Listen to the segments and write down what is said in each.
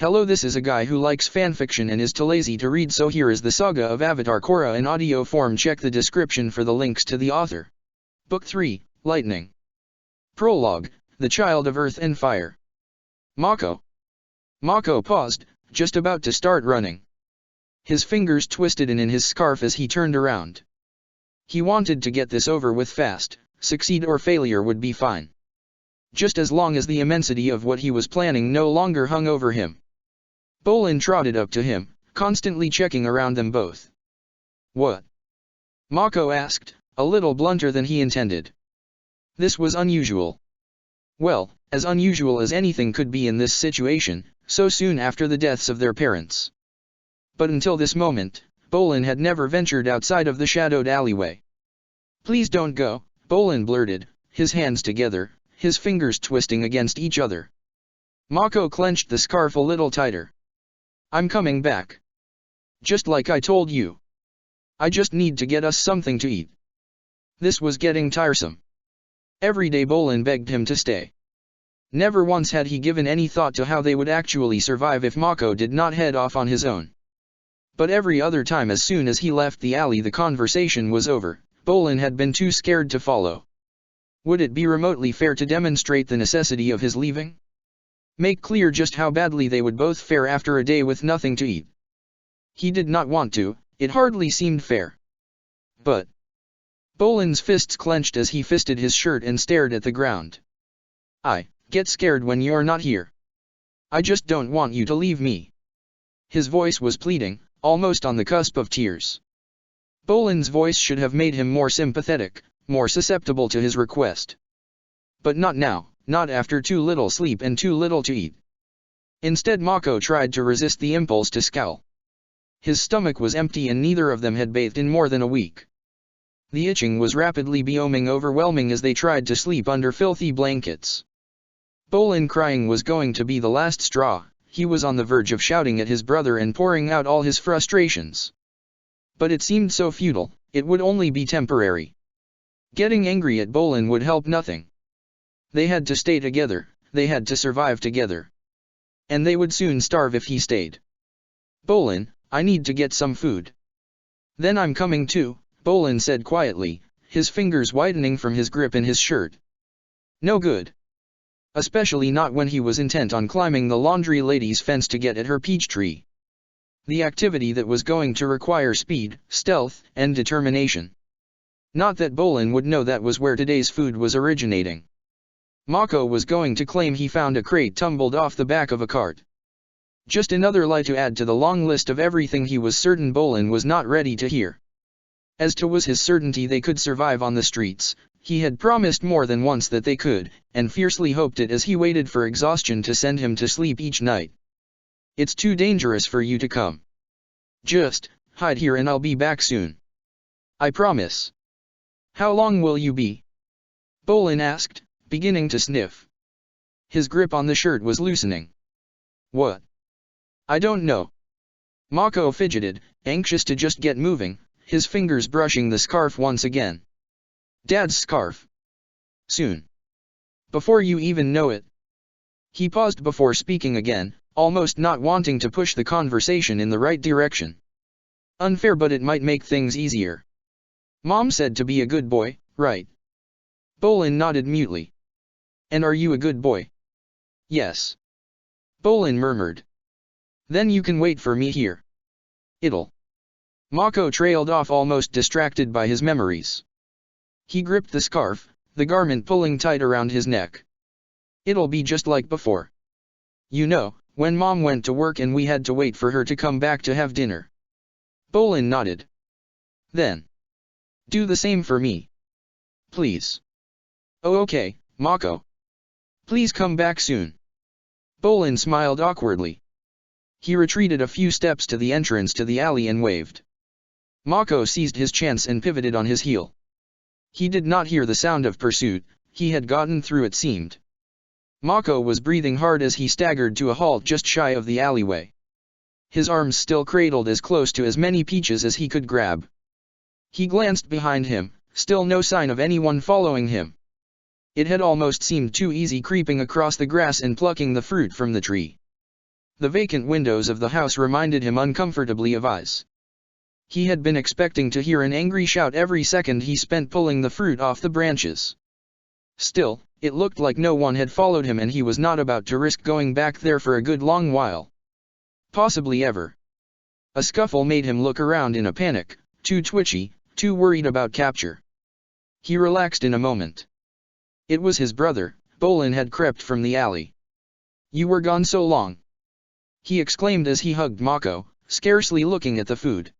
Hello, this is a guy who likes fanfiction and is too lazy to read, so here is the Saga of Avatar Korra in audio form. Check the description for the links to the author. Book 3, Lightning. Prologue, The Child of Earth and Fire. Mako. Mako paused, just about to start running. His fingers twisted in his scarf as he turned around. He wanted to get this over with fast, succeed or failure would be fine. Just as long as the immensity of what he was planning no longer hung over him. Bolin trotted up to him, constantly checking around them both. What? Mako asked, a little blunter than he intended. This was unusual. Well, as unusual as anything could be in this situation, so soon after the deaths of their parents. But until this moment, Bolin had never ventured outside of the shadowed alleyway. Please don't go, Bolin blurted, his hands together, his fingers twisting against each other. Mako clenched the scarf a little tighter. I'm coming back. Just like I told you. I just need to get us something to eat. This was getting tiresome. Every day Bolin begged him to stay. Never once had he given any thought to how they would actually survive if Mako did not head off on his own. But every other time, as soon as he left the alley, the conversation was over. Bolin had been too scared to follow. Would it be remotely fair to demonstrate the necessity of his leaving? Make clear just how badly they would both fare after a day with nothing to eat. He did not want to, it hardly seemed fair. But Bolin's fists clenched as he fisted his shirt and stared at the ground. I get scared when you're not here. I just don't want you to leave me. His voice was pleading, almost on the cusp of tears. Bolin's voice should have made him more sympathetic, more susceptible to his request. But not now, not after too little sleep and too little to eat. Instead, Mako tried to resist the impulse to scowl. His stomach was empty and neither of them had bathed in more than a week. The itching was rapidly becoming overwhelming as they tried to sleep under filthy blankets. Bolin crying was going to be the last straw. He was on the verge of shouting at his brother and pouring out all his frustrations. But it seemed so futile, it would only be temporary. Getting angry at Bolin would help nothing. They had to stay together, they had to survive together. And they would soon starve if he stayed. Bolin, I need to get some food. Then I'm coming too, Bolin said quietly, his fingers whitening from his grip in his shirt. No good. Especially not when he was intent on climbing the laundry lady's fence to get at her peach tree. The activity that was going to require speed, stealth, and determination. Not that Bolin would know that was where today's food was originating. Mako was going to claim he found a crate tumbled off the back of a cart. Just another lie to add to the long list of everything he was certain Bolin was not ready to hear. As to was his certainty they could survive on the streets, he had promised more than once that they could, and fiercely hoped it as he waited for exhaustion to send him to sleep each night. It's too dangerous for you to come. Just hide here and I'll be back soon. I promise. How long will you be? Bolin asked, beginning to sniff. His grip on the shirt was loosening. What? I don't know. Mako fidgeted, anxious to just get moving, his fingers brushing the scarf once again. Dad's scarf. Soon. Before you even know it. He paused before speaking again, almost not wanting to push the conversation in the right direction. Unfair, but it might make things easier. Mom said to be a good boy, right? Bolin nodded mutely. And are you a good boy? Yes. Bolin murmured. Then you can wait for me here. It'll. Mako trailed off, almost distracted by his memories. He gripped the scarf, the garment pulling tight around his neck. It'll be just like before. You know, when Mom went to work and we had to wait for her to come back to have dinner. Bolin nodded. Then. Do the same for me. Please. Oh okay, Mako. Please come back soon. Bolin smiled awkwardly. He retreated a few steps to the entrance to the alley and waved. Mako seized his chance and pivoted on his heel. He did not hear the sound of pursuit, he had gotten through it seemed. Mako was breathing hard as he staggered to a halt just shy of the alleyway. His arms still cradled as close to as many peaches as he could grab. He glanced behind him, still no sign of anyone following him. It had almost seemed too easy creeping across the grass and plucking the fruit from the tree. The vacant windows of the house reminded him uncomfortably of eyes. He had been expecting to hear an angry shout every second he spent pulling the fruit off the branches. Still, it looked like no one had followed him and he was not about to risk going back there for a good long while. Possibly ever. A scuffle made him look around in a panic, too twitchy, too worried about capture. He relaxed in a moment. It was his brother. Bolin had crept from the alley. "You were gone so long," he exclaimed as he hugged Mako, scarcely looking at the food.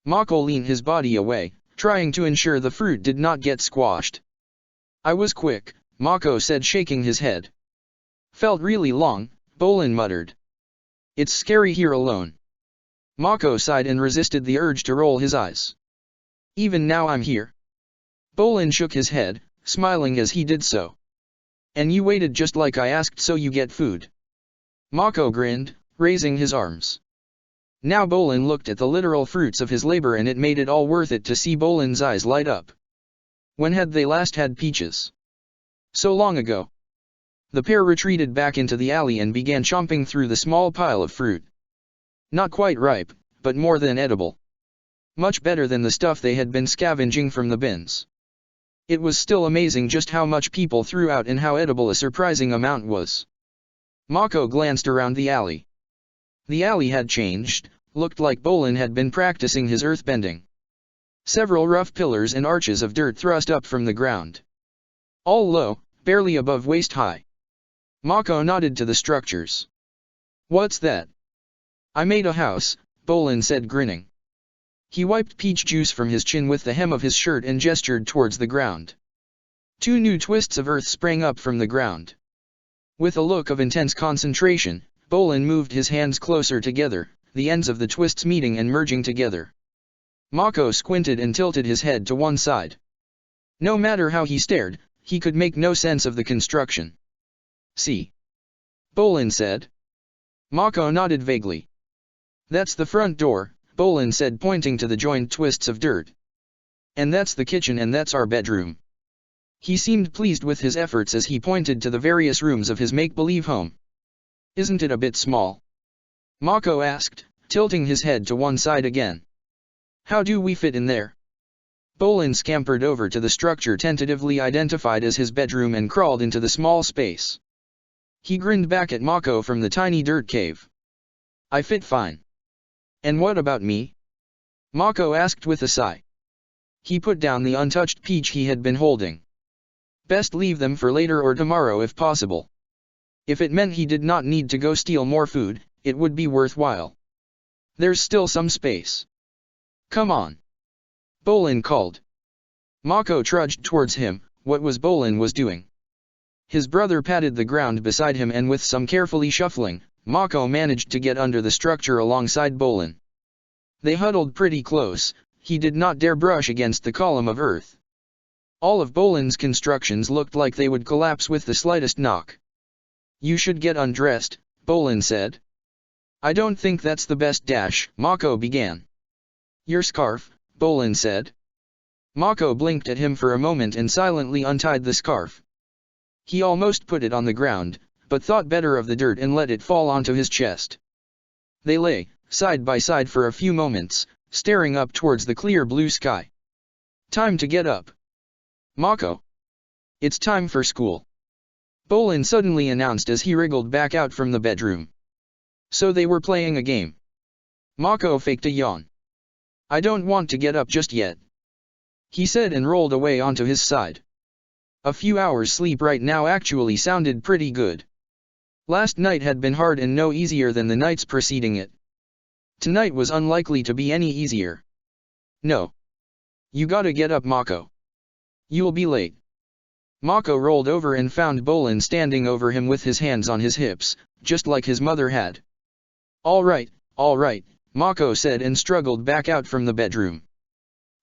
Mako leaned his body away, trying to ensure the fruit did not get squashed. "I was quick," Mako said, shaking his head. "Felt really long," Bolin muttered. "It's scary here alone." Mako sighed and resisted the urge to roll his eyes. "Even now I'm here." Bolin shook his head, smiling as he did so. "And you waited just like I asked, so you get food." Mako grinned, raising his arms. Now Bolin looked at the literal fruits of his labor and it made it all worth it to see Bolin's eyes light up. When had they last had peaches? So long ago. The pair retreated back into the alley and began chomping through the small pile of fruit. Not quite ripe, but more than edible. Much better than the stuff they had been scavenging from the bins. It was still amazing just how much people threw out and how edible a surprising amount was. Mako glanced around the alley. The alley had changed, looked like Bolin had been practicing his earthbending. Several rough pillars and arches of dirt thrust up from the ground. All low, barely above waist high. Mako nodded to the structures. "What's that?" "I made a house," Bolin said, grinning. He wiped peach juice from his chin with the hem of his shirt and gestured towards the ground. 2 new twists of earth sprang up from the ground. With a look of intense concentration, Bolin moved his hands closer together, the ends of the twists meeting and merging together. Mako squinted and tilted his head to one side. No matter how he stared, he could make no sense of the construction. "See?" Bolin said. Mako nodded vaguely. "That's the front door," Bolin said, pointing to the joined twists of dirt. "And that's the kitchen and that's our bedroom." He seemed pleased with his efforts as he pointed to the various rooms of his make-believe home. "Isn't it a bit small?" Mako asked, tilting his head to one side again. "How do we fit in there?" Bolin scampered over to the structure tentatively identified as his bedroom and crawled into the small space. He grinned back at Mako from the tiny dirt cave. "I fit fine." "And what about me?" Mako asked with a sigh. He put down the untouched peach he had been holding. Best leave them for later or tomorrow if possible. If it meant he did not need to go steal more food, it would be worthwhile. There's still some space. "Come on," Bolin called. Mako trudged towards him. What was Bolin was doing? His brother patted the ground beside him and with some carefully shuffling, Mako managed to get under the structure alongside Bolin. They huddled pretty close. He did not dare brush against the column of earth. All of Bolin's constructions looked like they would collapse with the slightest knock. "You should get undressed," Bolin said. "I don't think that's the best dash," Mako began. "Your scarf," Bolin said. Mako blinked at him for a moment and silently untied the scarf. He almost put it on the ground, but thought better of the dirt and let it fall onto his chest. They lay, side by side for a few moments, staring up towards the clear blue sky. "Time to get up." "Mako, it's time for school," Bolin suddenly announced as he wriggled back out from the bedroom. So they were playing a game. Mako faked a yawn. "I don't want to get up just yet," he said and rolled away onto his side. A few hours sleep right now actually sounded pretty good. Last night had been hard and no easier than the nights preceding it. Tonight was unlikely to be any easier. "No. You gotta get up, Mako. You'll be late." Mako rolled over and found Bolin standing over him with his hands on his hips, just like his mother had. All right," Mako said and struggled back out from the bedroom.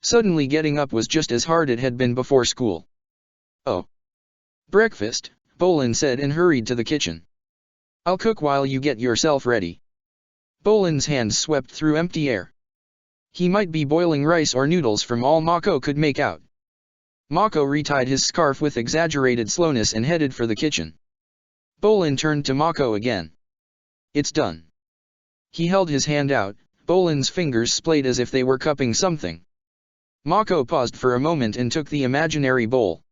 Suddenly getting up was just as hard it had been before school. "Oh. Breakfast," Bolin said and hurried to the kitchen. "I'll cook while you get yourself ready." Bolin's hands swept through empty air. He might be boiling rice or noodles from all Mako could make out. Mako retied his scarf with exaggerated slowness and headed for the kitchen. Bolin turned to Mako again. "It's done." He held his hand out, Bolin's fingers splayed as if they were cupping something. Mako paused for a moment and took the imaginary bowl.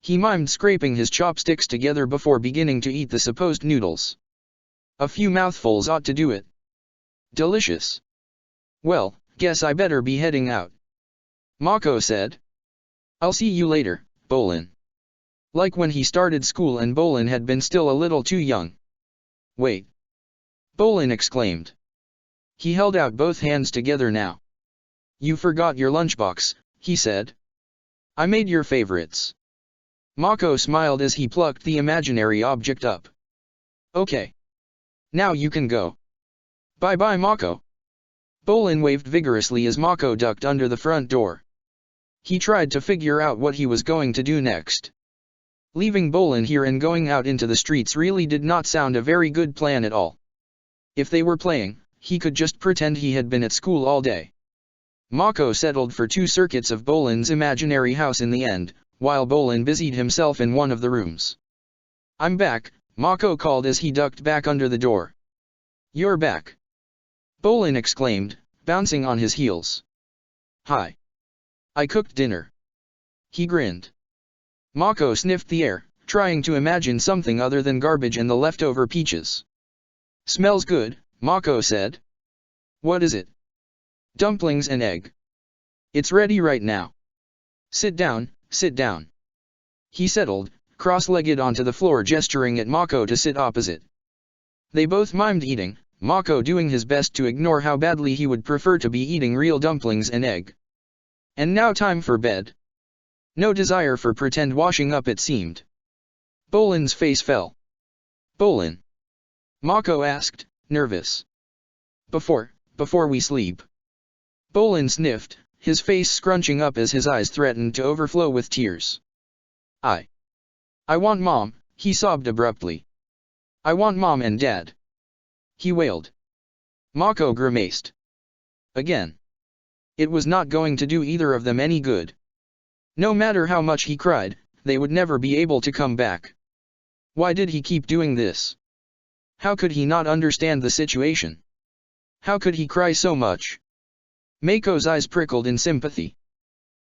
He mimed scraping his chopsticks together before beginning to eat the supposed noodles. A few mouthfuls ought to do it. Delicious. Well, guess I better be heading out. Mako said. I'll see you later, Bolin. Like when he started school and Bolin had been still a little too young. Wait. Bolin exclaimed. He held out both hands together now. You forgot your lunchbox, he said. I made your favorites. Mako smiled as he plucked the imaginary object up. Okay. Now you can go. Bye-bye, Mako. Bolin waved vigorously as Mako ducked under the front door. He tried to figure out what he was going to do next. Leaving Bolin here and going out into the streets really did not sound a very good plan at all. If they were playing, he could just pretend he had been at school all day. Mako settled for 2 circuits of Bolin's imaginary house in the end, while Bolin busied himself in one of the rooms. I'm back, Mako called as he ducked back under the door. You're back. Bolin exclaimed, bouncing on his heels. Hi. I cooked dinner. He grinned. Mako sniffed the air, trying to imagine something other than garbage and the leftover peaches. Smells good, Mako said. What is it? Dumplings and egg. It's ready right now. Sit down, sit down. He settled, cross-legged onto the floor gesturing at Mako to sit opposite. They both mimed eating, Mako doing his best to ignore how badly he would prefer to be eating real dumplings and egg. And now time for bed. No desire for pretend washing up it seemed. Bolin's face fell. Bolin? Mako asked, nervous. Before we sleep. Bolin sniffed, his face scrunching up as his eyes threatened to overflow with tears. I want Mom, he sobbed abruptly. I want Mom and Dad. He wailed. Mako grimaced. Again. It was not going to do either of them any good. No matter how much he cried, they would never be able to come back. Why did he keep doing this? How could he not understand the situation? How could he cry so much? Mako's eyes prickled in sympathy.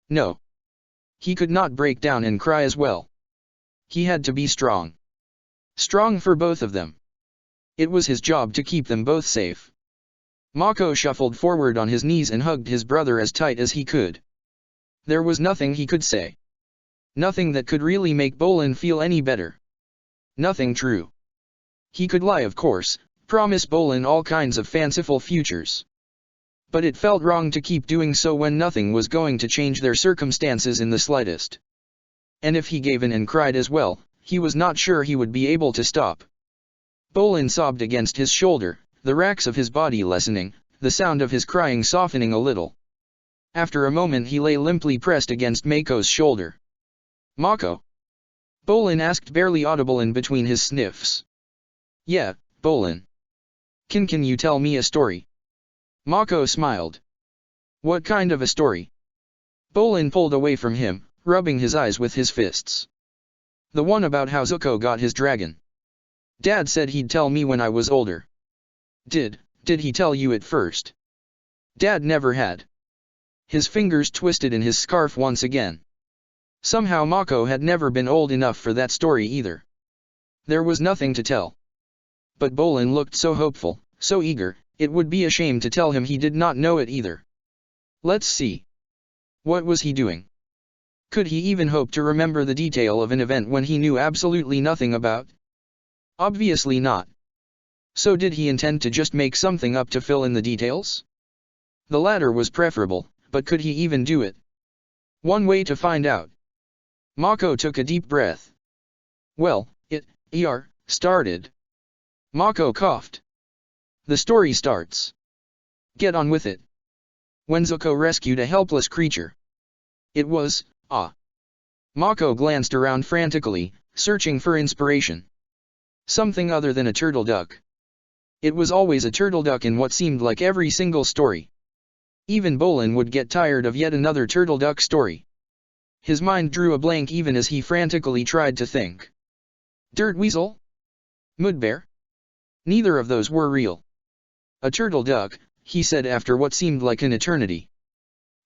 No. He could not break down and cry as well. He had to be strong. Strong for both of them. It was his job to keep them both safe. Mako shuffled forward on his knees and hugged his brother as tight as he could. There was nothing he could say. Nothing that could really make Bolin feel any better. Nothing true. He could lie, of course, promise Bolin all kinds of fanciful futures. But it felt wrong to keep doing so when nothing was going to change their circumstances in the slightest. And if he gave in and cried as well, he was not sure he would be able to stop. Bolin sobbed against his shoulder, the racks of his body lessening, the sound of his crying softening a little. After a moment he lay limply pressed against Mako's shoulder. Mako? Bolin asked, barely audible in between his sniffs. Yeah, Bolin. Can you tell me a story? Mako smiled. What kind of a story? Bolin pulled away from him, rubbing his eyes with his fists. The one about how Zuko got his dragon. Dad said he'd tell me when I was older. Did he tell you it first? Dad never had. His fingers twisted in his scarf once again. Somehow Mako had never been old enough for that story either. There was nothing to tell. But Bolin looked so hopeful, so eager, it would be a shame to tell him he did not know it either. Let's see. What was he doing? Could he even hope to remember the detail of an event when he knew absolutely nothing about? Obviously not. So did he intend to just make something up to fill in the details? The latter was preferable, but could he even do it? One way to find out. Mako took a deep breath. Well, it started. Mako coughed. The story starts. Get on with it. When Zuko rescued a helpless creature. It was, Mako glanced around frantically, searching for inspiration. Something other than a turtle duck. It was always a turtle duck in what seemed like every single story. Even Bolin would get tired of yet another turtle duck story. His mind drew a blank even as he frantically tried to think. Dirt weasel? Mud bear? Neither of those were real. A turtle duck, he said after what seemed like an eternity.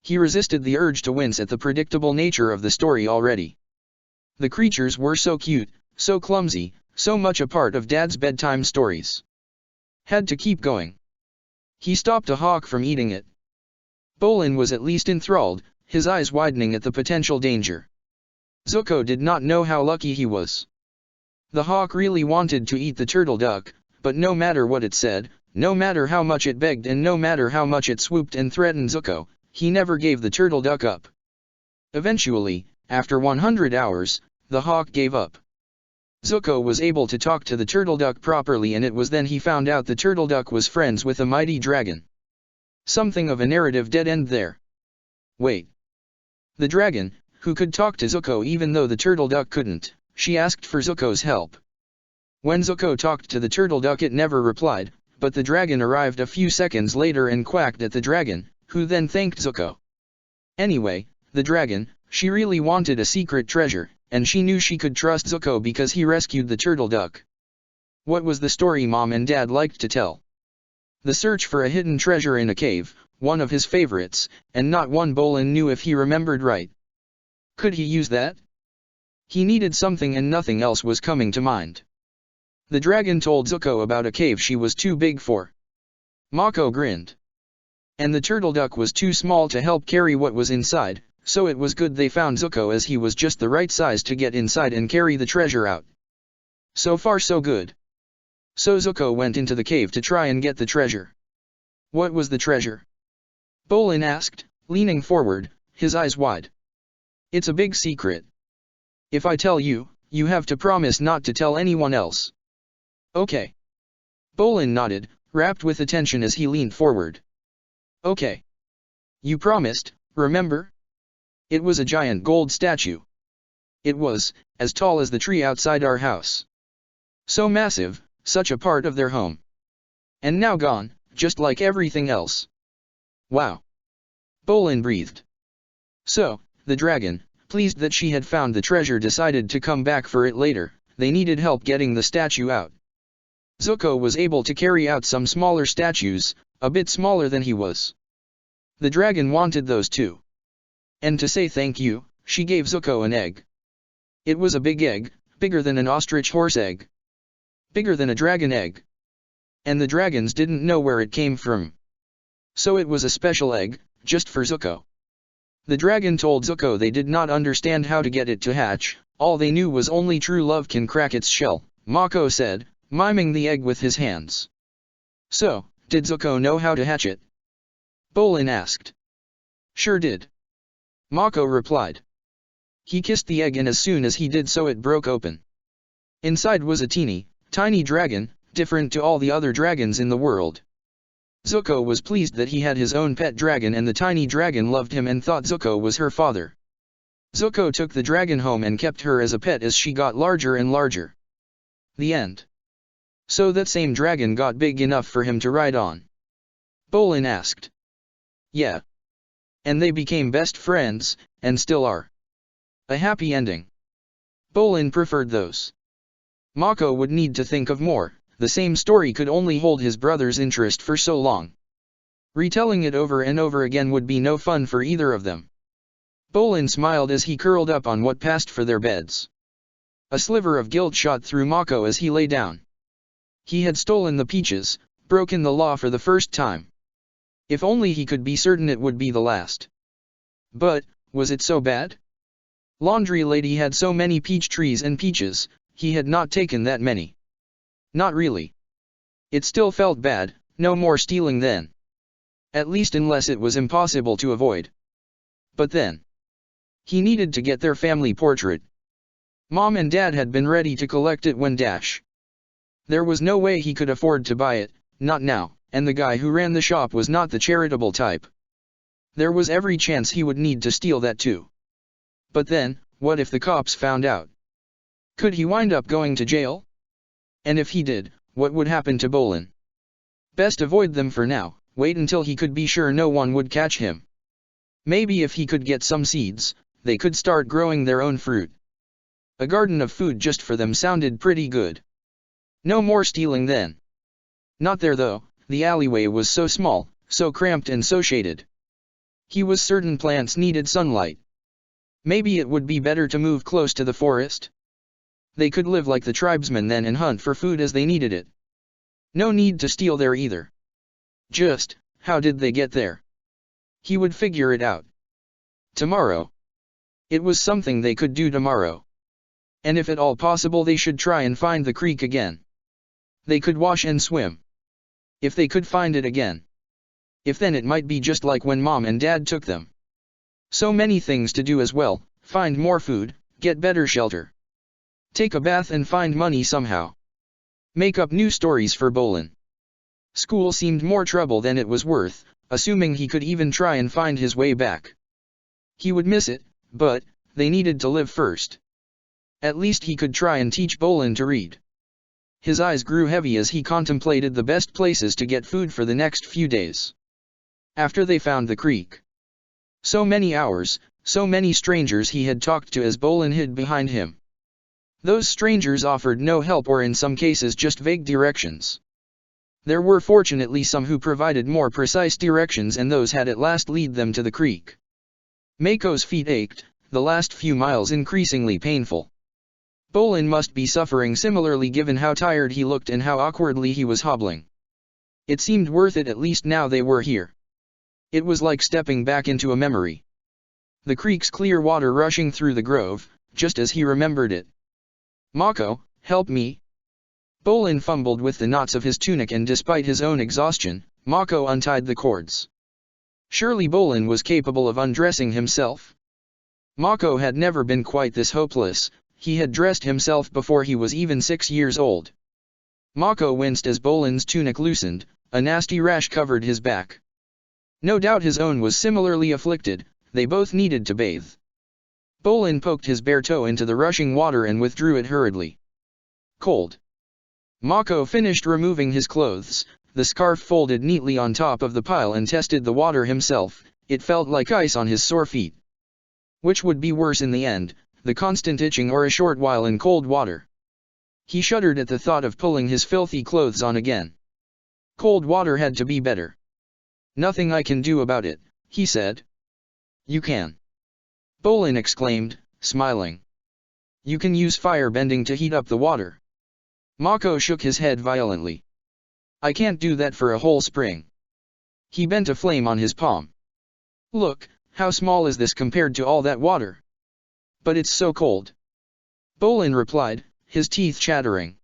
He resisted the urge to wince at the predictable nature of the story already. The creatures were so cute, so clumsy, so much a part of Dad's bedtime stories. Had to keep going. He stopped a hawk from eating it. Bolin was at least enthralled, his eyes widening at the potential danger. Zuko did not know how lucky he was. The hawk really wanted to eat the turtle duck, but no matter what it said, no matter how much it begged and no matter how much it swooped and threatened Zuko, he never gave the turtle duck up. Eventually, after 100 hours, the hawk gave up. Zuko was able to talk to the turtle duck properly, and it was then he found out the turtle duck was friends with a mighty dragon. Something of a narrative dead end there. Wait. The dragon, who could talk to Zuko even though the turtle duck couldn't, she asked for Zuko's help. When Zuko talked to the turtle duck it never replied, but the dragon arrived a few seconds later and quacked at the dragon, who then thanked Zuko. Anyway, the dragon, she really wanted a secret treasure, and she knew she could trust Zuko because he rescued the turtle duck. What was the story Mom and Dad liked to tell? The search for a hidden treasure in a cave, one of his favorites, and not one Bolin knew if he remembered right. Could he use that? He needed something and nothing else was coming to mind. The dragon told Zuko about a cave she was too big for. Mako grinned. And the turtle duck was too small to help carry what was inside, so it was good they found Zuko as he was just the right size to get inside and carry the treasure out. So far so good. So Zuko went into the cave to try and get the treasure. What was the treasure? Bolin asked, leaning forward, his eyes wide. It's a big secret. If I tell you, you have to promise not to tell anyone else. Okay. Bolin nodded, rapt with attention as he leaned forward. Okay. You promised, remember? It was a giant gold statue. It was, as tall as the tree outside our house. So massive, such a part of their home. And now gone, just like everything else. Wow. Bolin breathed. So, the dragon, pleased that she had found the treasure, decided to come back for it later. They needed help getting the statue out. Zuko was able to carry out some smaller statues, a bit smaller than he was. The dragon wanted those too. And to say thank you, she gave Zuko an egg. It was a big egg, bigger than an ostrich horse egg. Bigger than a dragon egg. And the dragons didn't know where it came from. So it was a special egg, just for Zuko. The dragon told Zuko they did not understand how to get it to hatch, all they knew was only true love can crack its shell, Mako said, miming the egg with his hands. So, did Zuko know how to hatch it? Bolin asked. Sure did. Mako replied. He kissed the egg and as soon as he did so it broke open. Inside was a tiny dragon, different to all the other dragons in the world. Zuko was pleased that he had his own pet dragon and the tiny dragon loved him and thought Zuko was her father. Zuko took the dragon home and kept her as a pet as she got larger and larger. The end. So that same dragon got big enough for him to ride on? Bolin asked. Yeah. And they became best friends, and still are. A happy ending. Bolin preferred those. Mako would need to think of more, the same story could only hold his brother's interest for so long. Retelling it over and over again would be no fun for either of them. Bolin smiled as he curled up on what passed for their beds. A sliver of guilt shot through Mako as he lay down. He had stolen the peaches, broken the law for the first time. If only he could be certain it would be the last. But, was it so bad? Laundry Lady had so many peach trees and peaches, he had not taken that many. Not really. It still felt bad, no more stealing then. At least unless it was impossible to avoid. But then. He needed to get their family portrait. Mom and Dad had been ready to collect it when There was no way he could afford to buy it, not now, and the guy who ran the shop was not the charitable type. There was every chance he would need to steal that too. But then, what if the cops found out? Could he wind up going to jail? And if he did, what would happen to Bolin? Best avoid them for now, wait until he could be sure no one would catch him. Maybe if he could get some seeds, they could start growing their own fruit. A garden of food just for them sounded pretty good. No more stealing then. Not there though, the alleyway was so small, so cramped and so shaded. He was certain plants needed sunlight. Maybe it would be better to move close to the forest? They could live like the tribesmen then and hunt for food as they needed it. No need to steal there either. Just, how did they get there? He would figure it out. Tomorrow. It was something they could do tomorrow. And if at all possible they should try and find the creek again. They could wash and swim. If they could find it again. If then it might be just like when Mom and Dad took them. So many things to do as well, find more food, get better shelter. Take a bath and find money somehow. Make up new stories for Bolin. School seemed more trouble than it was worth, assuming he could even try and find his way back. He would miss it, but they needed to live first. At least he could try and teach Bolin to read. His eyes grew heavy as he contemplated the best places to get food for the next few days. After they found the creek. So many hours, so many strangers he had talked to as Bolin hid behind him. Those strangers offered no help or in some cases just vague directions. There were fortunately some who provided more precise directions and those had at last lead them to the creek. Mako's feet ached, the last few miles increasingly painful. Bolin must be suffering similarly given how tired he looked and how awkwardly he was hobbling. It seemed worth it at least now they were here. It was like stepping back into a memory. The creek's clear water rushing through the grove, just as he remembered it. Mako, help me. Bolin fumbled with the knots of his tunic and despite his own exhaustion, Mako untied the cords. Surely Bolin was capable of undressing himself. Mako had never been quite this hopeless, he had dressed himself before he was even 6 years old. Mako winced as Bolin's tunic loosened, a nasty rash covered his back. No doubt his own was similarly afflicted, they both needed to bathe. Bolin poked his bare toe into the rushing water and withdrew it hurriedly. Cold. Mako finished removing his clothes, the scarf folded neatly on top of the pile and tested the water himself, it felt like ice on his sore feet. Which would be worse in the end, the constant itching or a short while in cold water? He shuddered at the thought of pulling his filthy clothes on again. Cold water had to be better. Nothing I can do about it, he said. You can. Bolin exclaimed, smiling. You can use fire bending to heat up the water. Mako shook his head violently. I can't do that for a whole spring. He bent a flame on his palm. Look, how small is this compared to all that water? But it's so cold. Bolin replied, his teeth chattering.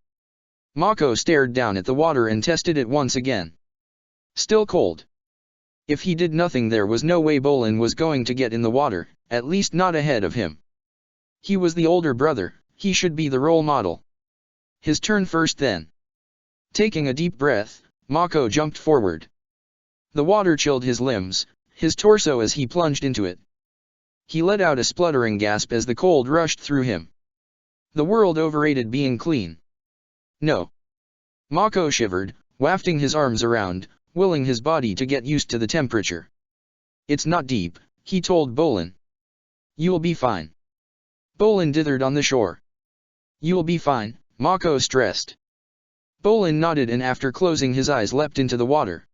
Mako stared down at the water and tested it once again. Still cold. If he did nothing there was no way Bolin was going to get in the water, at least not ahead of him. He was the older brother, he should be the role model. His turn first then. Taking a deep breath, Mako jumped forward. The water chilled his limbs, his torso as he plunged into it. He let out a spluttering gasp as the cold rushed through him. The world overrated being clean. No. Mako shivered, wafting his arms around, willing his body to get used to the temperature. It's not deep, he told Bolin. You'll be fine. Bolin dithered on the shore. You'll be fine, Mako stressed. Bolin nodded and after closing his eyes leapt into the water.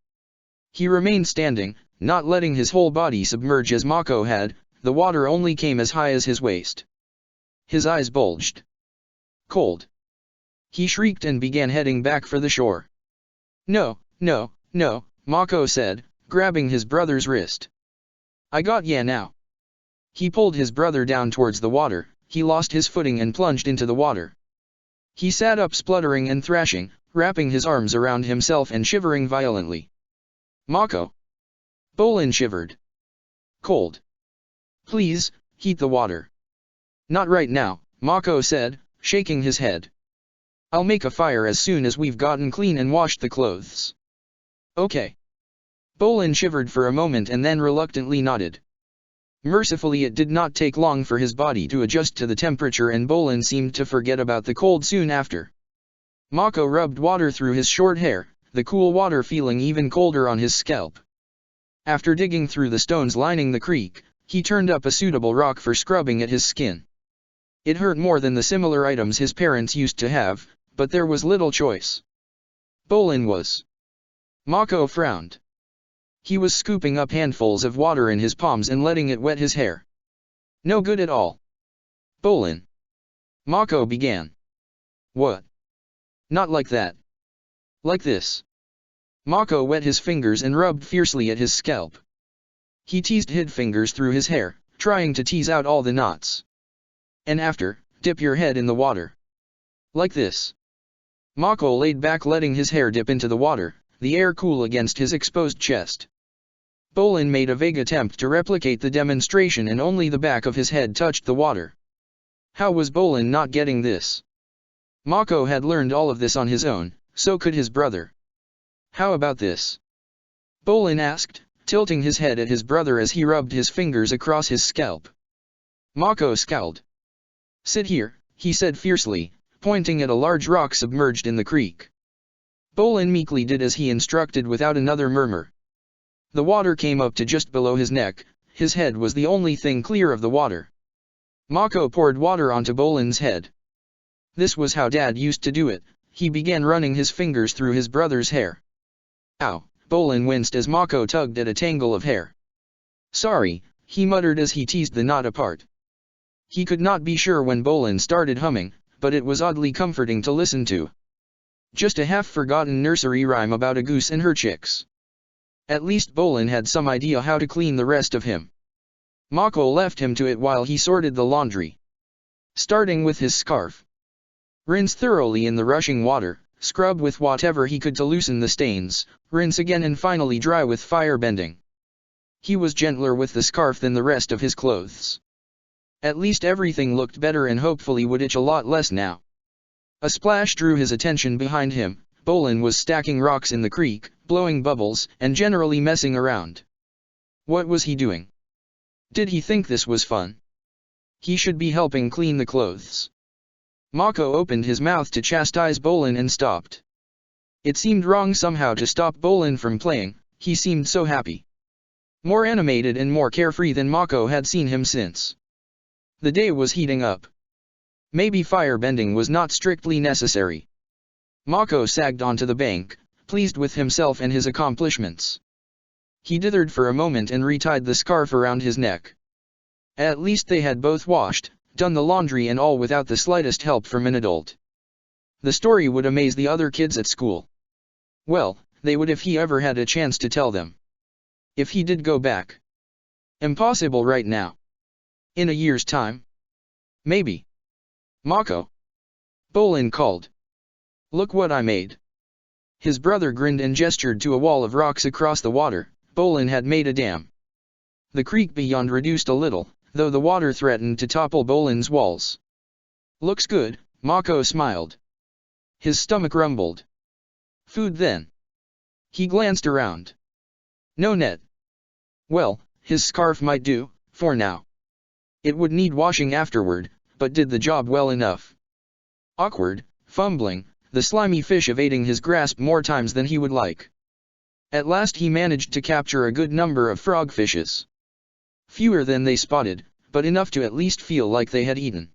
He remained standing, not letting his whole body submerge as Mako had, the water only came as high as his waist. His eyes bulged. Cold. He shrieked and began heading back for the shore. No, no, no, Mako said, grabbing his brother's wrist. I got ya now. He pulled his brother down towards the water, he lost his footing and plunged into the water. He sat up spluttering and thrashing, wrapping his arms around himself and shivering violently. Mako. Bolin shivered. Cold. Please, heat the water. Not right now, Mako said, shaking his head. I'll make a fire as soon as we've gotten clean and washed the clothes. Okay. Bolin shivered for a moment and then reluctantly nodded. Mercifully it did not take long for his body to adjust to the temperature and Bolin seemed to forget about the cold soon after. Mako rubbed water through his short hair, the cool water feeling even colder on his scalp. After digging through the stones lining the creek, he turned up a suitable rock for scrubbing at his skin. It hurt more than the similar items his parents used to have, but there was little choice. Bolin was Mako frowned. He was scooping up handfuls of water in his palms and letting it wet his hair. No good at all. Bolin. Mako began. What? Not like that. Like this. Mako wet his fingers and rubbed fiercely at his scalp. He teased his fingers through his hair, trying to tease out all the knots. And after, dip your head in the water. Like this. Mako laid back, letting his hair dip into the water, the air cool against his exposed chest. Bolin made a vague attempt to replicate the demonstration and only the back of his head touched the water. How was Bolin not getting this? Mako had learned all of this on his own, so could his brother. How about this? Bolin asked, tilting his head at his brother as he rubbed his fingers across his scalp. Mako scowled. Sit here, he said fiercely, pointing at a large rock submerged in the creek. Bolin meekly did as he instructed without another murmur. The water came up to just below his neck, his head was the only thing clear of the water. Mako poured water onto Bolin's head. This was how Dad used to do it. He began running his fingers through his brother's hair. Ow, Bolin winced as Mako tugged at a tangle of hair. Sorry, he muttered as he teased the knot apart. He could not be sure when Bolin started humming, but it was oddly comforting to listen to. Just a half-forgotten nursery rhyme about a goose and her chicks. At least Bolin had some idea how to clean the rest of him. Mako left him to it while he sorted the laundry. Starting with his scarf. Rinse thoroughly in the rushing water, scrub with whatever he could to loosen the stains, rinse again and finally dry with fire bending. He was gentler with the scarf than the rest of his clothes. At least everything looked better and hopefully would itch a lot less now. A splash drew his attention behind him. Bolin was stacking rocks in the creek, blowing bubbles, and generally messing around. What was he doing? Did he think this was fun? He should be helping clean the clothes. Mako opened his mouth to chastise Bolin and stopped. It seemed wrong somehow to stop Bolin from playing, he seemed so happy. More animated and more carefree than Mako had seen him since. The day was heating up. Maybe firebending was not strictly necessary. Mako sagged onto the bank, pleased with himself and his accomplishments. He dithered for a moment and retied the scarf around his neck. At least they had both washed, done the laundry and all without the slightest help from an adult. The story would amaze the other kids at school. Well, they would if he ever had a chance to tell them. If he did go back. Impossible right now. In a year's time? Maybe. Mako. Bolin called. Look what I made. His brother grinned and gestured to a wall of rocks across the water. Bolin had made a dam. The creek beyond reduced a little, though the water threatened to topple Bolin's walls. Looks good, Mako smiled. His stomach rumbled. Food then. He glanced around. No net. Well, his scarf might do, for now. It would need washing afterward, but did the job well enough. Awkward, fumbling, the slimy fish evading his grasp more times than he would like. At last he managed to capture a good number of frogfishes. Fewer than they spotted, but enough to at least feel like they had eaten.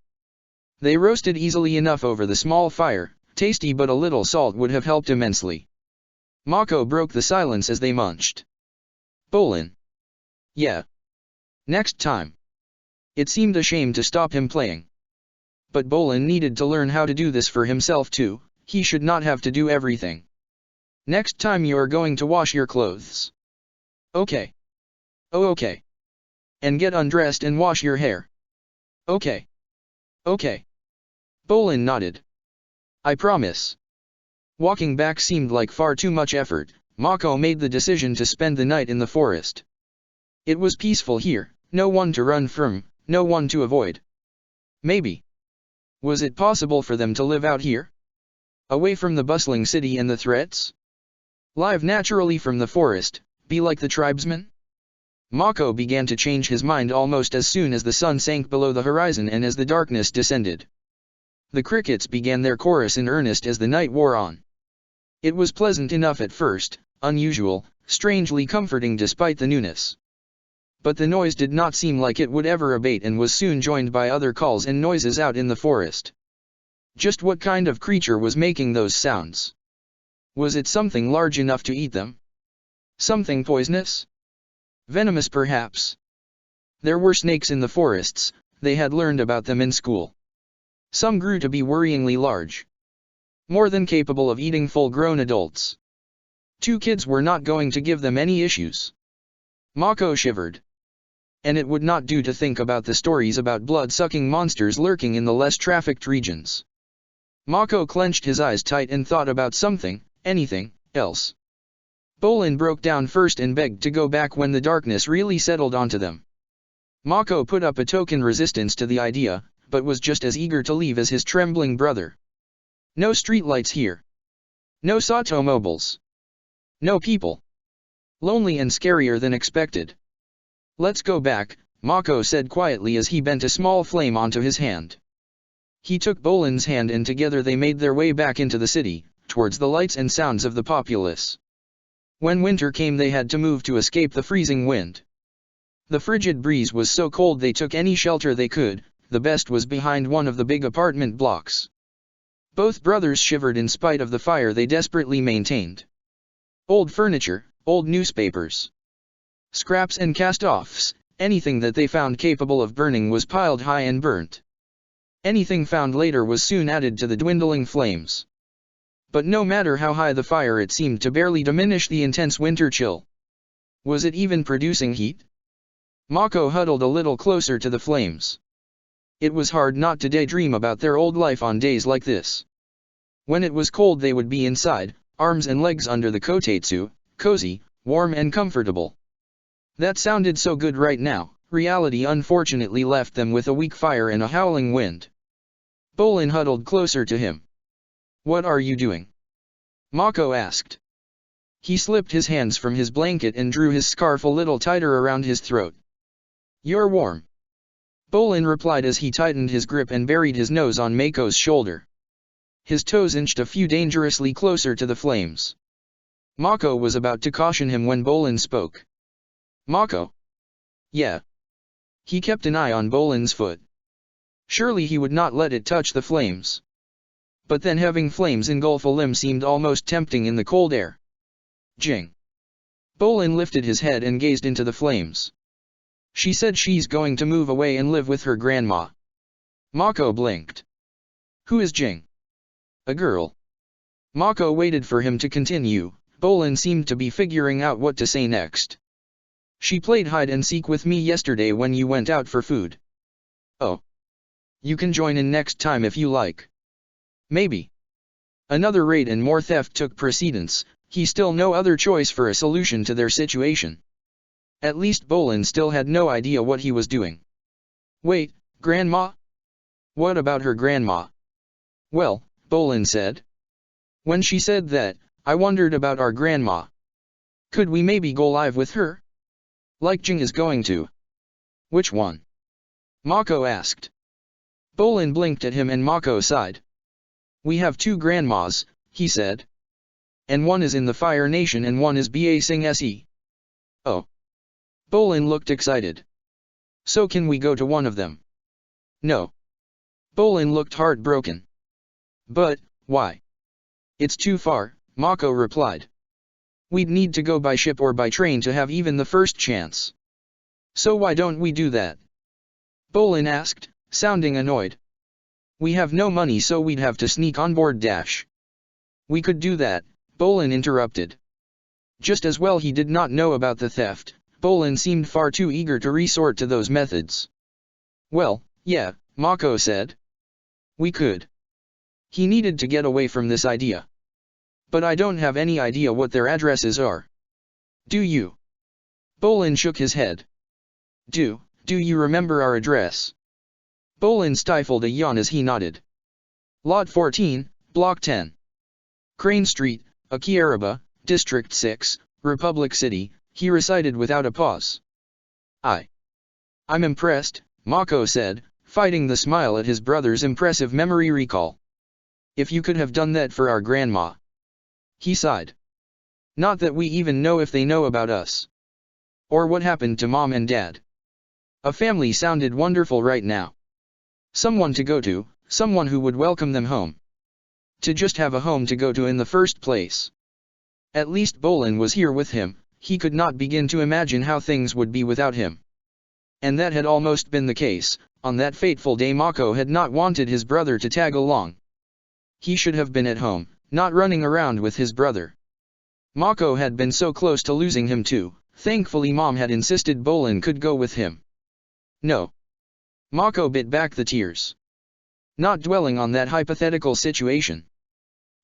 They roasted easily enough over the small fire, tasty but a little salt would have helped immensely. Mako broke the silence as they munched. Bolin. Yeah. Next time. It seemed a shame to stop him playing. But Bolin needed to learn how to do this for himself too, he should not have to do everything. Next time you're going to wash your clothes. Okay. Oh okay. And get undressed and wash your hair. Okay. Okay. Bolin nodded. I promise. Walking back seemed like far too much effort. Mako made the decision to spend the night in the forest. It was peaceful here, no one to run from, no one to avoid. Maybe. Was it possible for them to live out here? Away from the bustling city and the threats? Live naturally from the forest, be like the tribesmen? Mako began to change his mind almost as soon as the sun sank below the horizon and as the darkness descended. The crickets began their chorus in earnest as the night wore on. It was pleasant enough at first, unusual, strangely comforting despite the newness. But the noise did not seem like it would ever abate and was soon joined by other calls and noises out in the forest. Just what kind of creature was making those sounds? Was it something large enough to eat them? Something poisonous? Venomous perhaps? There were snakes in the forests, they had learned about them in school. Some grew to be worryingly large. More than capable of eating full-grown adults. 2 kids were not going to give them any issues. Mako shivered. And it would not do to think about the stories about blood-sucking monsters lurking in the less trafficked regions. Mako clenched his eyes tight and thought about something, anything, else. Bolin broke down first and begged to go back when the darkness really settled onto them. Mako put up a token resistance to the idea, but was just as eager to leave as his trembling brother. No streetlights here. No automobiles. No people. Lonely and scarier than expected. Let's go back, Mako said quietly as he bent a small flame onto his hand. He took Bolin's hand and together they made their way back into the city, towards the lights and sounds of the populace. When winter came they had to move to escape the freezing wind. The frigid breeze was so cold they took any shelter they could, the best was behind one of the big apartment blocks. Both brothers shivered in spite of the fire they desperately maintained. Old furniture, old newspapers. Scraps and cast-offs, anything that they found capable of burning was piled high and burnt. Anything found later was soon added to the dwindling flames. But no matter how high the fire it seemed to barely diminish the intense winter chill. Was it even producing heat? Mako huddled a little closer to the flames. It was hard not to daydream about their old life on days like this. When it was cold they would be inside, arms and legs under the kotetsu, cozy, warm and comfortable. That sounded so good right now. Reality unfortunately left them with a weak fire and a howling wind. Bolin huddled closer to him. What are you doing? Mako asked. He slipped his hands from his blanket and drew his scarf a little tighter around his throat. You're warm. Bolin replied as he tightened his grip and buried his nose on Mako's shoulder. His toes inched a few dangerously closer to the flames. Mako was about to caution him when Bolin spoke. Mako? Yeah. He kept an eye on Bolin's foot. Surely he would not let it touch the flames. But then having flames engulf a limb seemed almost tempting in the cold air. Jing. Bolin lifted his head and gazed into the flames. She said she's going to move away and live with her grandma. Mako blinked. Who is Jing? A girl. Mako waited for him to continue. Bolin seemed to be figuring out what to say next. She played hide-and-seek with me yesterday when you went out for food. Oh. You can join in next time if you like. Maybe. Another raid and more theft took precedence. He still no other choice for a solution to their situation. At least Bolin still had no idea what he was doing. Wait, Grandma? What about her grandma? Well, Bolin said. When she said that, I wondered about our grandma. Could we maybe go live with her? Like Jing is going to. Which one? Mako asked. Bolin blinked at him and Mako sighed. We have 2 grandmas, he said. And one is in the Fire Nation and one is basing SE. Oh. Bolin looked excited. So can we go to one of them? No. Bolin looked heartbroken. But, why? It's too far, Mako replied. We'd need to go by ship or by train to have even the first chance. So why don't we do that? Bolin asked, sounding annoyed. We have no money so we'd have to sneak on board dash. We could do that, Bolin interrupted. Just as well he did not know about the theft, Bolin seemed far too eager to resort to those methods. Well, yeah, Mako said. We could. He needed to get away from this idea. But I don't have any idea what their addresses are. Do you? Bolin shook his head. Do you remember our address? Bolin stifled a yawn as he nodded. Lot 14, Block 10. Crane Street, Akihabara, District 6, Republic City, he recited without a pause. I'm impressed, Mako said, fighting the smile at his brother's impressive memory recall. If you could have done that for our grandma. He sighed. Not that we even know if they know about us. Or what happened to Mom and Dad. A family sounded wonderful right now. Someone to go to, someone who would welcome them home. To just have a home to go to in the first place. At least Bolin was here with him, he could not begin to imagine how things would be without him. And that had almost been the case. On that fateful day Mako had not wanted his brother to tag along. He should have been at home, not running around with his brother. Mako had been so close to losing him too. Thankfully Mom had insisted Bolin could go with him. No. Mako bit back the tears. Not dwelling on that hypothetical situation.